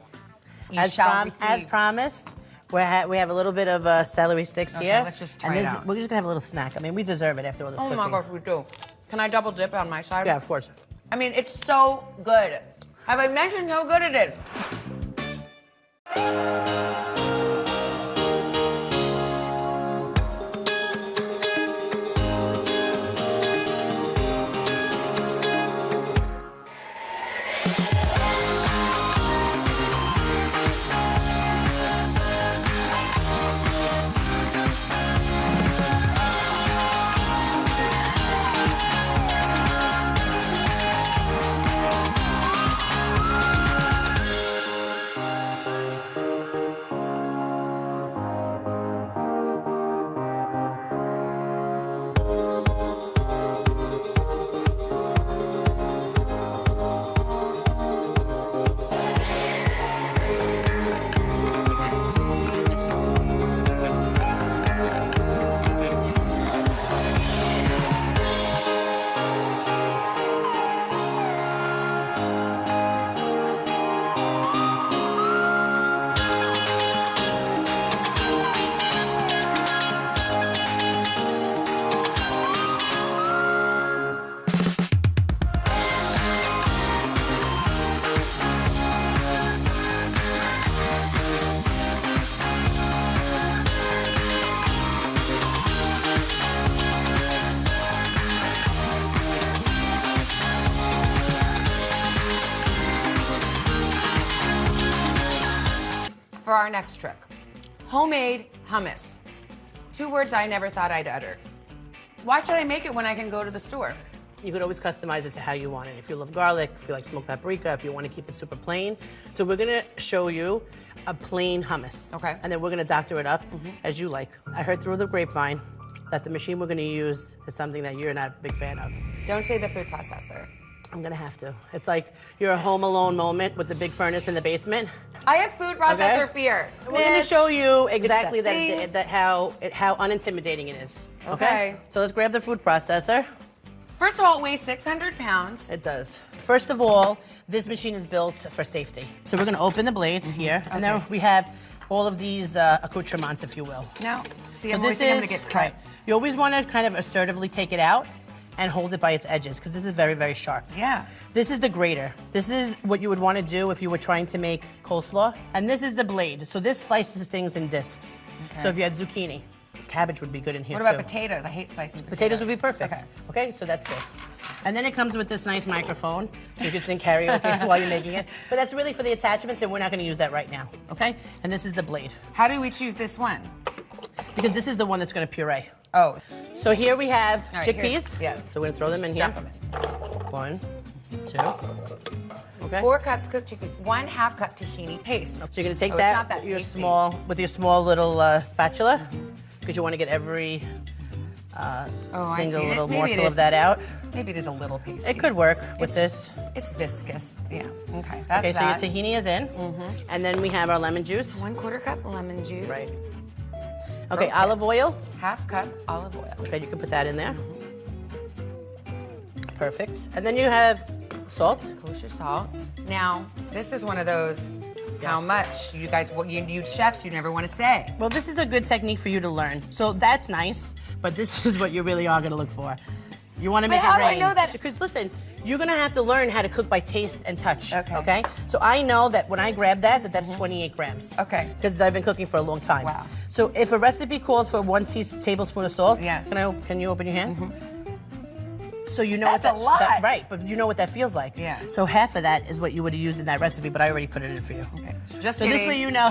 you As, shall receive. as promised, we have a little bit of celery sticks Okay, here. let's just try and it this, out. we're just gonna have a little snack. I mean, we deserve it after all this Oh cooking. my gosh, we do. Can I double dip on my side? Yeah, of course. I mean, it's so good. Have I mentioned how good it is? For our next trick, homemade hummus. 2 words I never thought I'd utter. Why should I make it when I can go to the store? You could always customize it to how you want it. If you love garlic, if you like smoked paprika, if you want to keep it super plain. So we're gonna show you a plain hummus. Okay. And then we're gonna doctor it up as you like. I heard through the grapevine that the machine we're gonna use is something that you're not a big fan of. Don't say the food processor. I'm gonna have to. It's like you're a Home Alone moment with the big furnace in the basement. I have food processor Okay. fear. We're gonna show you exactly It's the thing. how unintimidating it is. Okay. So let's grab the food processor. First of all, it weighs 600 pounds. It does. First of all, this machine is built for safety. So we're gonna open the blades here, and then we have all of these accoutrements, if you will. Now, see, So I'm always this thinking I'm is- gonna get cut. right. You always wanna kind of assertively take it out and hold it by its edges, because this is very, very sharp. Yeah. This is the grater. This is what you would want to do if you were trying to make coleslaw. And this is the blade. So this slices things in discs. Okay. So if you had zucchini, cabbage would be good in here What about too. potatoes? I hate slicing potatoes. Potatoes would be perfect. Okay. Okay, so that's this. And then it comes with this nice microphone. So you can sing karaoke while you're making it. But that's really for the attachments, and we're not going to use that right now. Okay? And this is the blade. How do we choose this one? Because this is the one that's going to puree. Oh. So here we have All right, chickpeas. here's- yes. So we're going to throw them in here. Stuff 'em in. 1, 2. Okay. 4 cups cooked chicken, 1/2 cup tahini paste. So you're gonna take Oh, it's not that your pasty. with your small little spatula, because you want to get every I single see. little Maybe it morsel of is. that out. Maybe it is a little pasty. It could work with this. It's viscous. Yeah. Okay. That's Okay, so that. your tahini is in. And then we have our lemon juice. 1/4 cup lemon juice. Right. Okay, Pro tip. olive oil. 1/2 cup olive oil. Okay, you can put that in there. Perfect. And then you have salt. Kosher salt. Now, this is one of those, how much? You guys, you chefs, you never want to say. Well, this is a good technique for you to learn. So that's nice, but this is what you really are gonna look for. You wanna make it rain. But how do I know that? Because listen, you're gonna have to learn how to cook by taste and touch, okay? So I know that when I grab that's 28 grams. Okay. Because I've been cooking for a long time. Wow. So if a recipe calls for 1 tablespoon of salt, yes. Can you open your hand? So you know That's a lot. right, but you know what that feels like. Yeah. So half of that is what you would have used in that recipe, but I already put it in for you. Okay. Just So this way you know.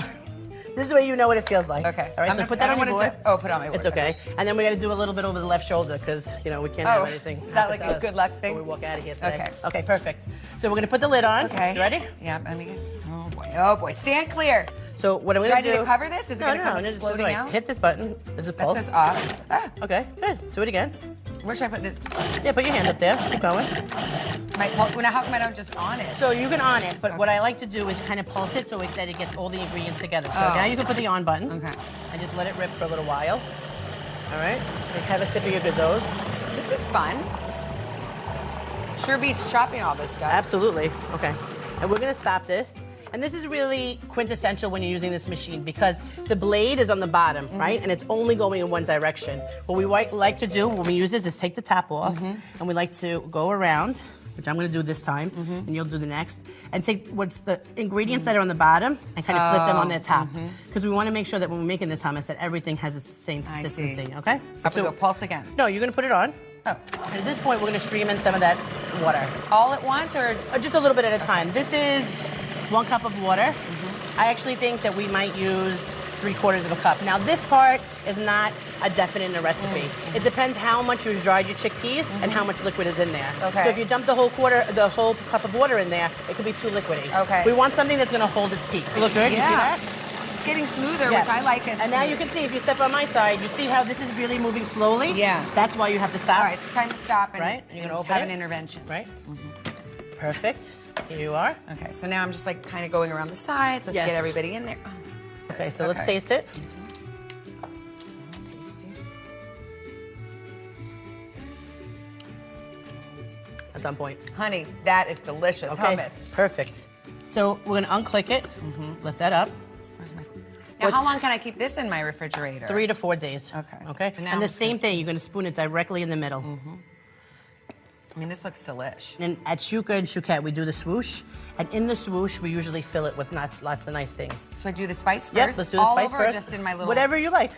This is way you know what it feels like. Okay. All right, so put that on your board. Put it on my board. It's okay. And then we got to do a little bit over the left shoulder because, we can't Oh, have anything. is that happen like to a us good luck thing? when we walk out of here today. Okay. Okay, perfect. So we're going to put the lid on. Okay. You ready? Yeah, let me just, oh boy, stand clear. So what I'm Do going I to need do... to cover this? Is it going to come just exploding wait. out? Hit this button. It's a That pulse. says off. Ah. Okay, good. Do it again. Where should I put this? Yeah, put your hand up there. Keep going. Now, how come I don't just on it? So you can on it, but what I like to do is kind of pulse it so that it gets all the ingredients together. So now you can put the on button. Okay. And just let it rip for a little while. All right? Like have a sip of your gazos. This is fun. Sure beats chopping all this stuff. Absolutely. Okay. And we're gonna stop this. And this is really quintessential when you're using this machine because the blade is on the bottom, right? And it's only going in one direction. What we like to do when we use this is take the top off, and we like to go around, which I'm gonna do this time, and you'll do the next, and take what's the ingredients that are on the bottom and kind of flip them on their top. Because we wanna make sure that when we're making this hummus that everything has the same consistency, okay? I have to go pulse again. No, you're gonna put it on. Oh. And at this point, we're gonna stream in some of that water. All at once or just a little bit at a time? This is 1 cup of water. I actually think that we might use 3/4 of a cup. Now this part is not a definite in a recipe. It depends how much you dried your chickpeas and how much liquid is in there. Okay. So if you dump the whole cup of water in there, it could be too liquidy. Okay. We want something that's gonna hold its peak. Look good, you see that? It's getting smoother, Yeah. which I like it. And now you can see, if you step on my side, you see how this is really moving slowly? Yeah. That's why you have to stop. All right, so time to stop and, Right? You're gonna open have it? an intervention. Right? Perfect. Here you are. Okay, so now I'm just like kind of going around the sides. Let's Yes. get everybody in there. Oh, Okay, yes, so let's taste it. That's on point. Honey, that is delicious Okay, hummus. perfect. So we're gonna unclick it, lift that up. Now, how long can I keep this in my refrigerator? 3 to 4 days. Okay. Okay. And now And the I'm just same gonna- thing, you're gonna spoon it directly in the middle. I mean, this looks delish. And at Shuka and Shuket, we do the swoosh, and in the swoosh, we usually fill it with lots of nice things. So I do the spice first? Yep, let's do the all spice over first. Or just in my little... Whatever you like.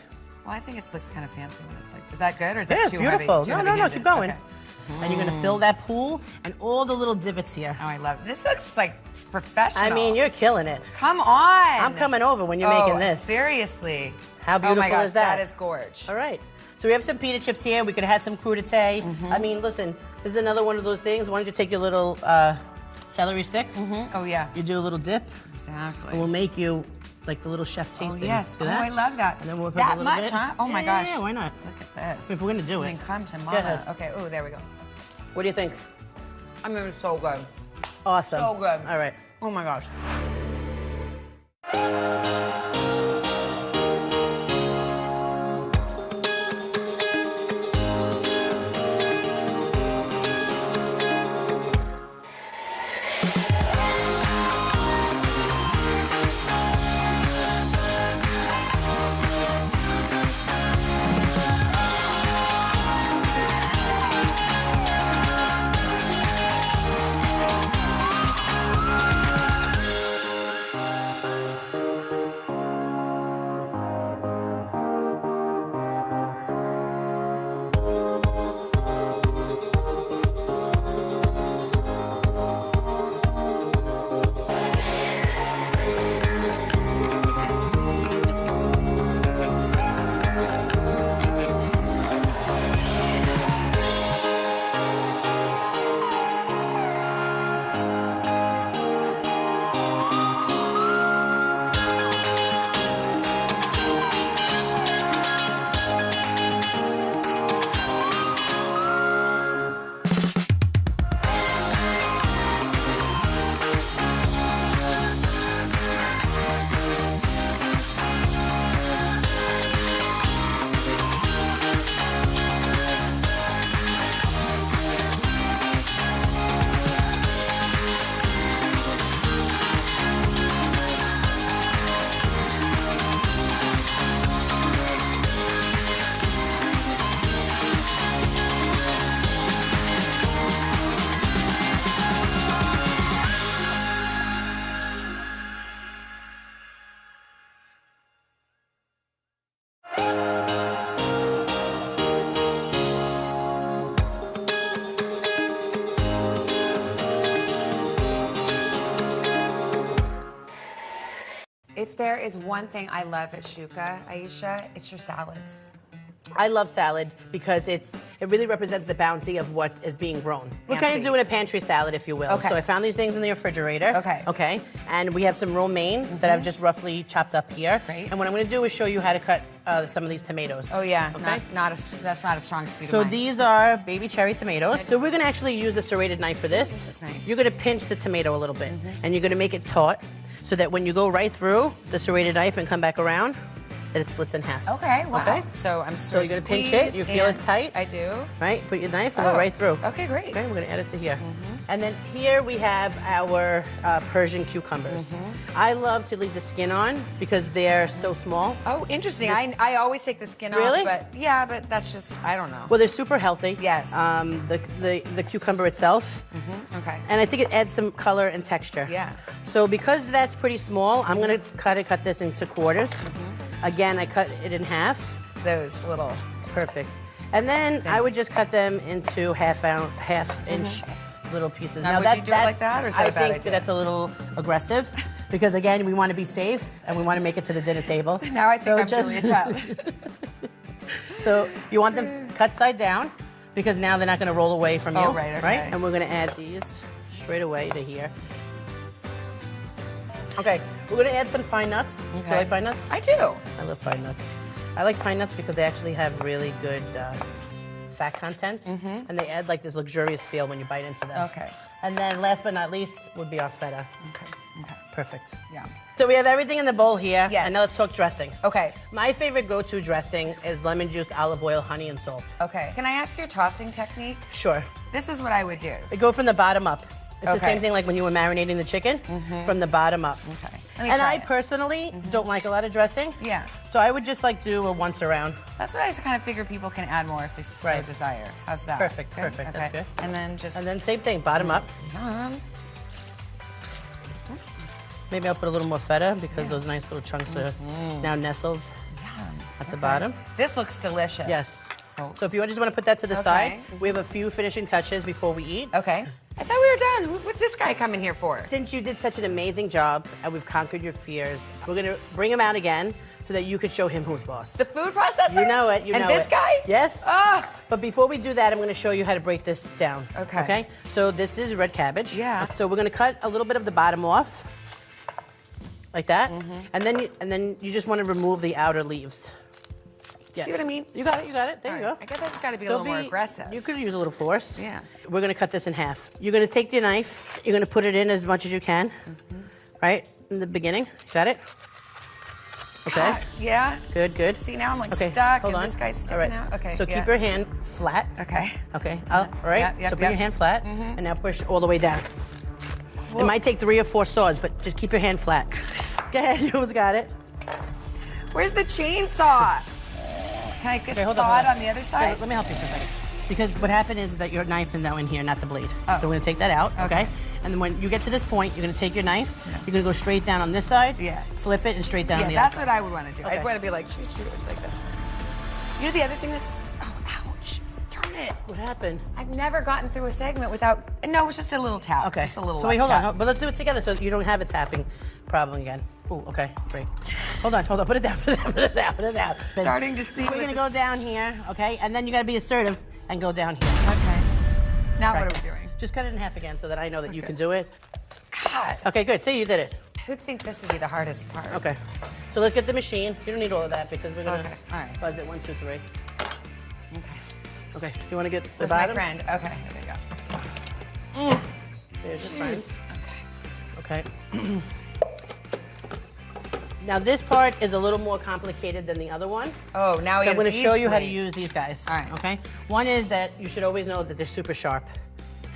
Well, I think it looks kind of fancy when it's like... Is that good or is Yeah, that it's too beautiful. heavy? Too No, heavy-handed? keep going. Okay. And you're gonna fill that pool and all the little divots here. Oh, I love it. This looks like professional. I mean, you're killing it. Come on. I'm coming over when you're making this. Seriously. How beautiful oh my gosh, is that? That is gorge. All right. So we have some pita chips here. We could have had some crudité. I mean, listen, this is another one of those things. Why don't you take your little celery stick? Oh, yeah. You do a little dip. Exactly. And we'll make you like the little chef tasting. Oh, yes. Do Oh, that? I love that. And then we'll put that a little much, bit. huh? Oh, my Yeah, gosh. Yeah, why not? Look at this. If we're gonna do I it. mean, come to Go mama. ahead. Okay, oh, there we go. What do you think? I mean, it's so good. Awesome. So good. All right. Oh, my gosh. If there is one thing I love at Shuka, Aisha, it's your salads. I love salad because it really represents the bounty of what is being grown. We're kind of doing a pantry salad, if you will. Okay. So I found these things in the refrigerator. Okay. Okay. And we have some romaine that I've just roughly chopped up here. Great. And what I'm going to do is show you how to cut some of these tomatoes. Oh yeah, Okay. that's not a strong suit So of mine. these are baby cherry tomatoes. So we're gonna actually use the serrated knife for this. This knife. You're gonna pinch the tomato a little bit, and you're gonna make it taut, so that when you go right through the serrated knife and come back around, that it splits in half. Okay, wow. Okay. So I'm So you're gonna pinch it. You feel it's tight. I do. Right. Put your knife and Oh, go right through. okay, great. Okay. We're gonna add it to here. And then here we have our Persian cucumbers. I love to leave the skin on because they're so small. Oh, interesting. This- I always take the skin Really? off, but yeah, but that's just, I don't know. Well, they're super healthy. Yes. The cucumber itself. Okay. And I think it adds some color and texture. Yeah. So because that's pretty small, I'm gonna cut this into quarters. Again, I cut it in half. Those little. Perfect. And then I would just cut them into half-inch little pieces. Now, would you do it like that, or is that I a bad think idea? that's a little aggressive because again, we want to be safe and we want to make it to the dinner table. Now I think I'm just- Julia Child. So you want them cut side down because now they're not going to roll away from you. Oh, right, okay. And we're going to add these straight away to here. Okay, we're going to add some pine nuts. Do you Okay. like pine nuts? I do. I love pine nuts. I like pine nuts because they actually have really good fat content, and they add like this luxurious feel when you bite into them. Okay. And then last but not least would be our feta. Okay. Okay. Perfect. Yeah. So we have everything in the bowl here. Yes. And now let's talk dressing. Okay. My favorite go-to dressing is lemon juice, olive oil, honey, and salt. Okay. Can I ask your tossing technique? Sure. This is what I would do. I go from the bottom up. It's the Okay. same thing like when you were marinating the chicken, from the bottom up. Okay. Let me And try I it. personally don't like a lot of dressing. Yeah. So I would just like do a once around. That's what I kind of figure people can add more if they so Right. desire. How's that? Perfect, Good? perfect, Okay. that's good. And then just. And then same thing, bottom up. Yum. Maybe I'll put a little more feta because those nice little chunks are now nestled at the bottom. This looks delicious. Yes. Oh. So if you just want to put that to the Okay. side, we have a few finishing touches before we eat. Okay. I thought we were done. What's this guy coming here for? Since you did such an amazing job and we've conquered your fears, we're gonna bring him out again so that you could show him who's boss. The food processor? You know it. You And know this it. guy? Yes. Ah. But before we do that, I'm going to show you how to break this down. Okay. Okay. So this is red cabbage. Yeah. So we're going to cut a little bit of the bottom off, like that, and then you just want to remove the outer leaves. See what I mean? You got it. You got it. There you go. I guess I just got to be a So little more aggressive. You could use a little force. Yeah. We're going to cut this in half. You're going to take your knife. You're going to put it in as much as you can, right in the beginning. Got it? Okay. Yeah. Good, good. See, now I'm like Okay, stuck hold and on. this guy's All sticking right. out. Okay. So yeah. keep your hand flat. Okay. Okay. All right. Yep, yep, so put yep. your hand flat, and now push all the way down. It might take 3 or 4 saws, but just keep your hand flat. Go ahead. Who's got it? Where's the chainsaw? Can I just Okay, hold saw hold it on the other side? Okay, let me help you for a second. Because what happened is that your knife is now in here, not the blade. Oh. So we're gonna take that out, okay? Okay. And then when you get to this point, you're gonna take your knife, you're gonna go straight down on this side, flip it, and straight down on the that's other what side. I would want to do. Okay. I'd want to be like, shoot, like this. You know the other thing that's, oh, ouch, darn it. What happened? I've never gotten through a segment without, no, it's just a little tap. Okay. Just a little So wait, left hold tap. on, but let's do it together so you don't have a tapping problem again. Ooh, okay, great. Hold on, put it down, put it down. Starting to see We're what gonna this- go down here, okay? And then you gotta be assertive and go down here. Okay. Now Practice. what are we doing? Just cut it in half again so that I know that you can do it. God. Okay, good. See, you did it. Who'd think this would be the hardest part? Okay. So let's get the machine. You don't need all of that because we're gonna Okay, all right. buzz it 1, 2, 3. Okay. Okay. You want to get the Where's bottom? my friend? Okay, here we go. There's your friend. Jeez. Okay. Now this part is a little more complicated than the other one. Oh, now we So I'm have going to these show you how to blades. use these guys. All right. Okay. One is that you should always know that they're super sharp.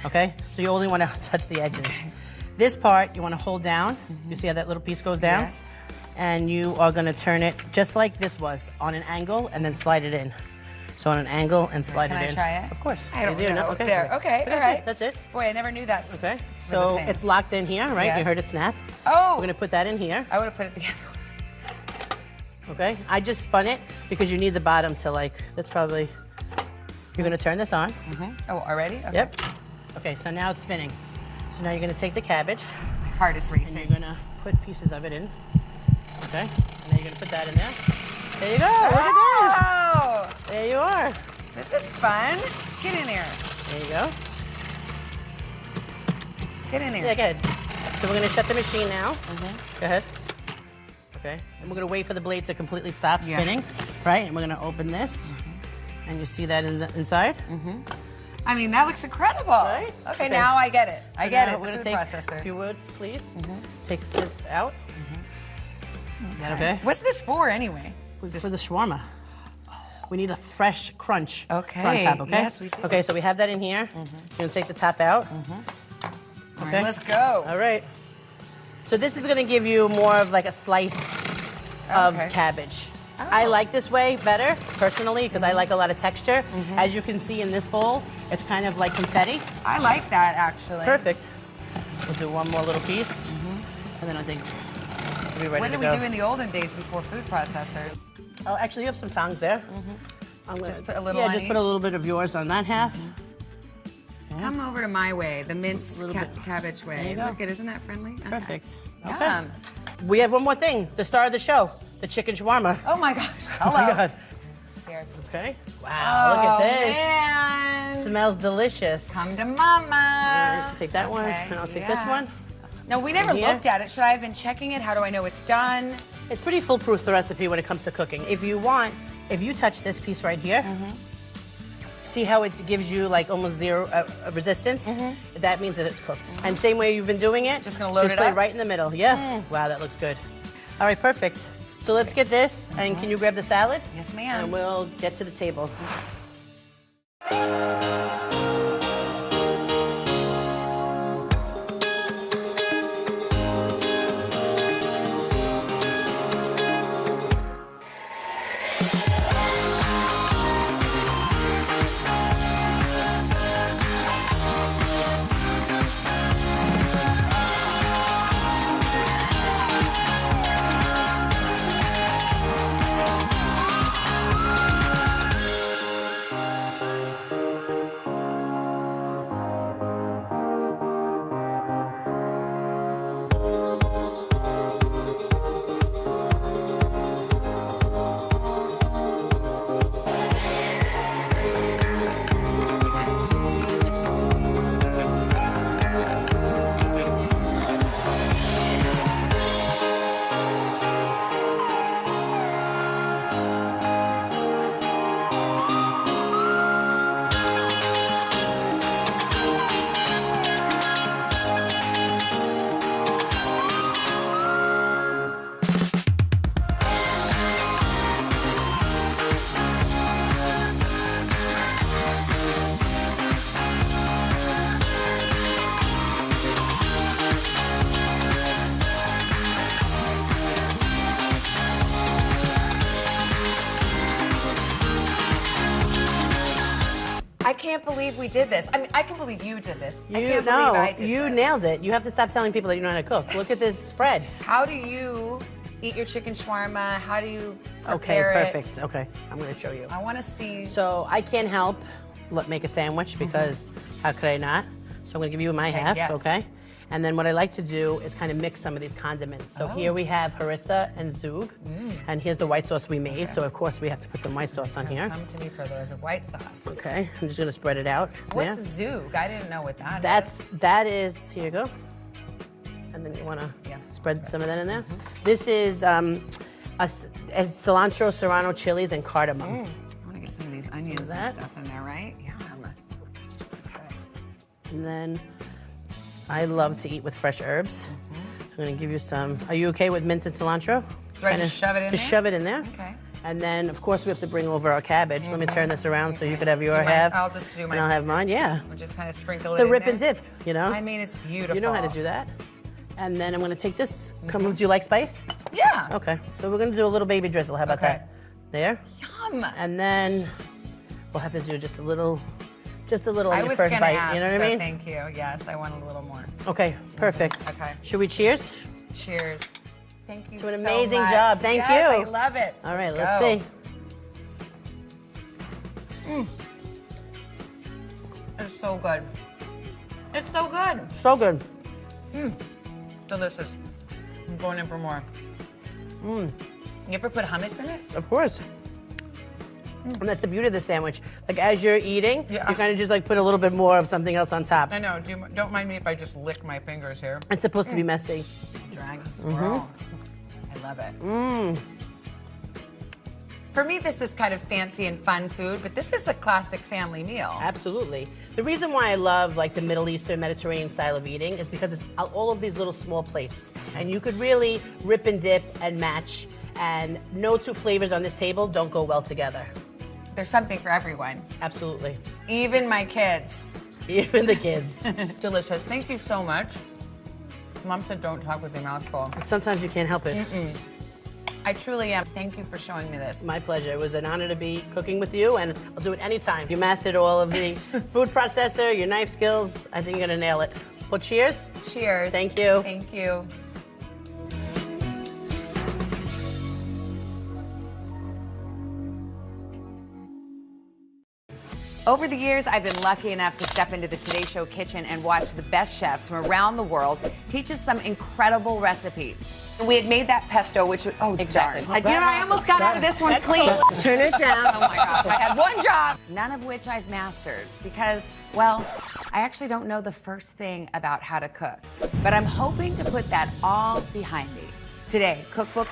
Okay. So you only want to touch the edges. This part you want to hold down. You see how that little piece goes down? Yes. And you are going to turn it just like this was on an angle and then slide it in. So on an angle and slide Can it I in. try it? Of course. I don't Easier know. enough? Okay. There. Okay, all right. That's it. Boy, I never knew that. Okay. So it's locked in here, right? You Yes. heard it snap. Oh. We're going to put that in here. I would have put it together. Okay. I just spun it because you need the bottom to that's probably, you're going to turn this on. Oh, already? Okay. Yep. Okay, so now it's spinning. So now you're going to take the cabbage. My heart is And racing. you're going to put pieces of it in. Okay, and then you're gonna put that in there. There you go, look at this. There you are. This is fun. Get in here. There you go. Get in here. Yeah, good. So we're gonna shut the machine now. Go ahead. Okay, and we're gonna wait for the blade to completely stop spinning, right? And we're gonna open this, and you see that inside? I mean, that looks incredible. Right? Okay, now I get it. I get it. We're The gonna food take, processor. if you would, please, take this out. Is that okay? What's this for anyway? For the shawarma. We need a fresh crunch front Okay, top, okay? yes, we do. Okay, so we have that in here. You're gonna take the top out. All right, let's go. All right. So this is gonna give you more of like a slice of cabbage. I like this way better, personally, because I like a lot of texture. As you can see in this bowl, it's kind of like confetti. I like that, actually. Perfect. We'll do one more little piece, and then I think we'll be ready What to did we go. do in the olden days before food processors? Oh, actually, you have some tongs there. I'm gonna, Just put a little yeah, on just put each? a little bit of yours on that half. Come over to my way, the minced Little bit. cabbage There way. you go. Look, isn't that friendly? Okay. Perfect. Yum. Okay. We have one more thing, the star of the show, the chicken shawarma. Oh my gosh. Hello. Oh my God. Here. Okay. Wow, look at this. Man. Smells delicious. Come to mama. Take that one, Okay, and I'll take this one. No, we never Here. looked at it. Should I have been checking it? How do I know it's done? It's pretty foolproof, the recipe, when it comes to cooking. If you want, if you touch this piece right here, see how it gives you like almost zero resistance? That means that it's cooked. And same way you've been doing it. Just gonna load it put up? right in the middle. Yeah. Wow, that looks good. All right, perfect. So let's get this, and can you grab the salad? Yes, ma'am. And we'll get to the table. I can't believe we did this. I mean, I can believe you did this. I You can't know, believe I did you this. nailed it. You have to stop telling people that you know how to cook. Look at this spread. How do you eat your chicken shawarma? How do you Okay, prepare it? perfect. Okay, I'm gonna show you. I want to see. So I can't help but make a sandwich because how could I not? So I'm gonna give you my Okay, half, yes. okay? And then what I like to do is kind of mix some of these condiments. So here we have harissa and zug, and here's the white sauce we made. So of course we have to put some white sauce on here. Come to me for those of white sauce. Okay, I'm just gonna spread it out. What's there. zug? I didn't know what that is. That is, here you go. And then you wanna spread some of that in there. This is cilantro, serrano chilies, and cardamom. I want to get some of these onions and that. stuff in there, right? Yum. And then I love to eat with fresh herbs. I'm gonna give you some. Are you okay with mint and cilantro? Do I just shove it in Just there? shove it in there. Okay. And then, of course, we have to bring over our cabbage. Let me turn this around so you could have your Do mine- half. I'll just do my And I'll have mine, yeah. We'll just kind of sprinkle It's it the in rip there. and dip, you know? I mean, it's beautiful. You know how to do that. And then I'm gonna take this. Do you like spice? Yeah. Okay. So we're gonna do a little baby drizzle. How about Okay. that? There. Yum. And then we'll have to do just a little on I your was first gonna bite. ask, You know what so I mean? thank you. Yes, I want a little more. Okay, perfect. Okay. Should we cheers? Cheers. Thank you To an so amazing much. job. Thank Yes, you. I love it. All right, let's go. see. It's so good. It's so good. So good. Delicious. I'm going in for more. You ever put hummus in it? Of course. And that's the beauty of the sandwich. Like as you're eating, you kind of just like put a little bit more of something else on top. I know. Don't mind me if I just lick my fingers here. It's supposed to be messy. Dragon swirl. I love it. For me, this is kind of fancy and fun food, but this is a classic family meal. Absolutely. The reason why I love like the Middle Eastern Mediterranean style of eating is because it's all of these little small plates. And you could really rip and dip and match, and no two flavors on this table don't go well together. There's something for everyone. Absolutely. Even my kids. Even the kids. Delicious. Thank you so much. Mom said don't talk with your mouth full. But sometimes you can't help it. I truly am. Thank you for showing me this. My pleasure. It was an honor to be cooking with you, and I'll do it anytime. You mastered all of the food processor, your knife skills. I think you're gonna nail it. Well, cheers. Cheers. Thank you. Thank you. Over the years, I've been lucky enough to step into the Today Show kitchen and watch the best chefs from around the world teach us some incredible recipes. We had made that pesto, which was, darn. I almost got out of this one clean. Turn it down. Oh my gosh, I had one job. None of which I've mastered because, well, I actually don't know the first thing about how to cook. But I'm hoping to put that all behind me. Today, cookbook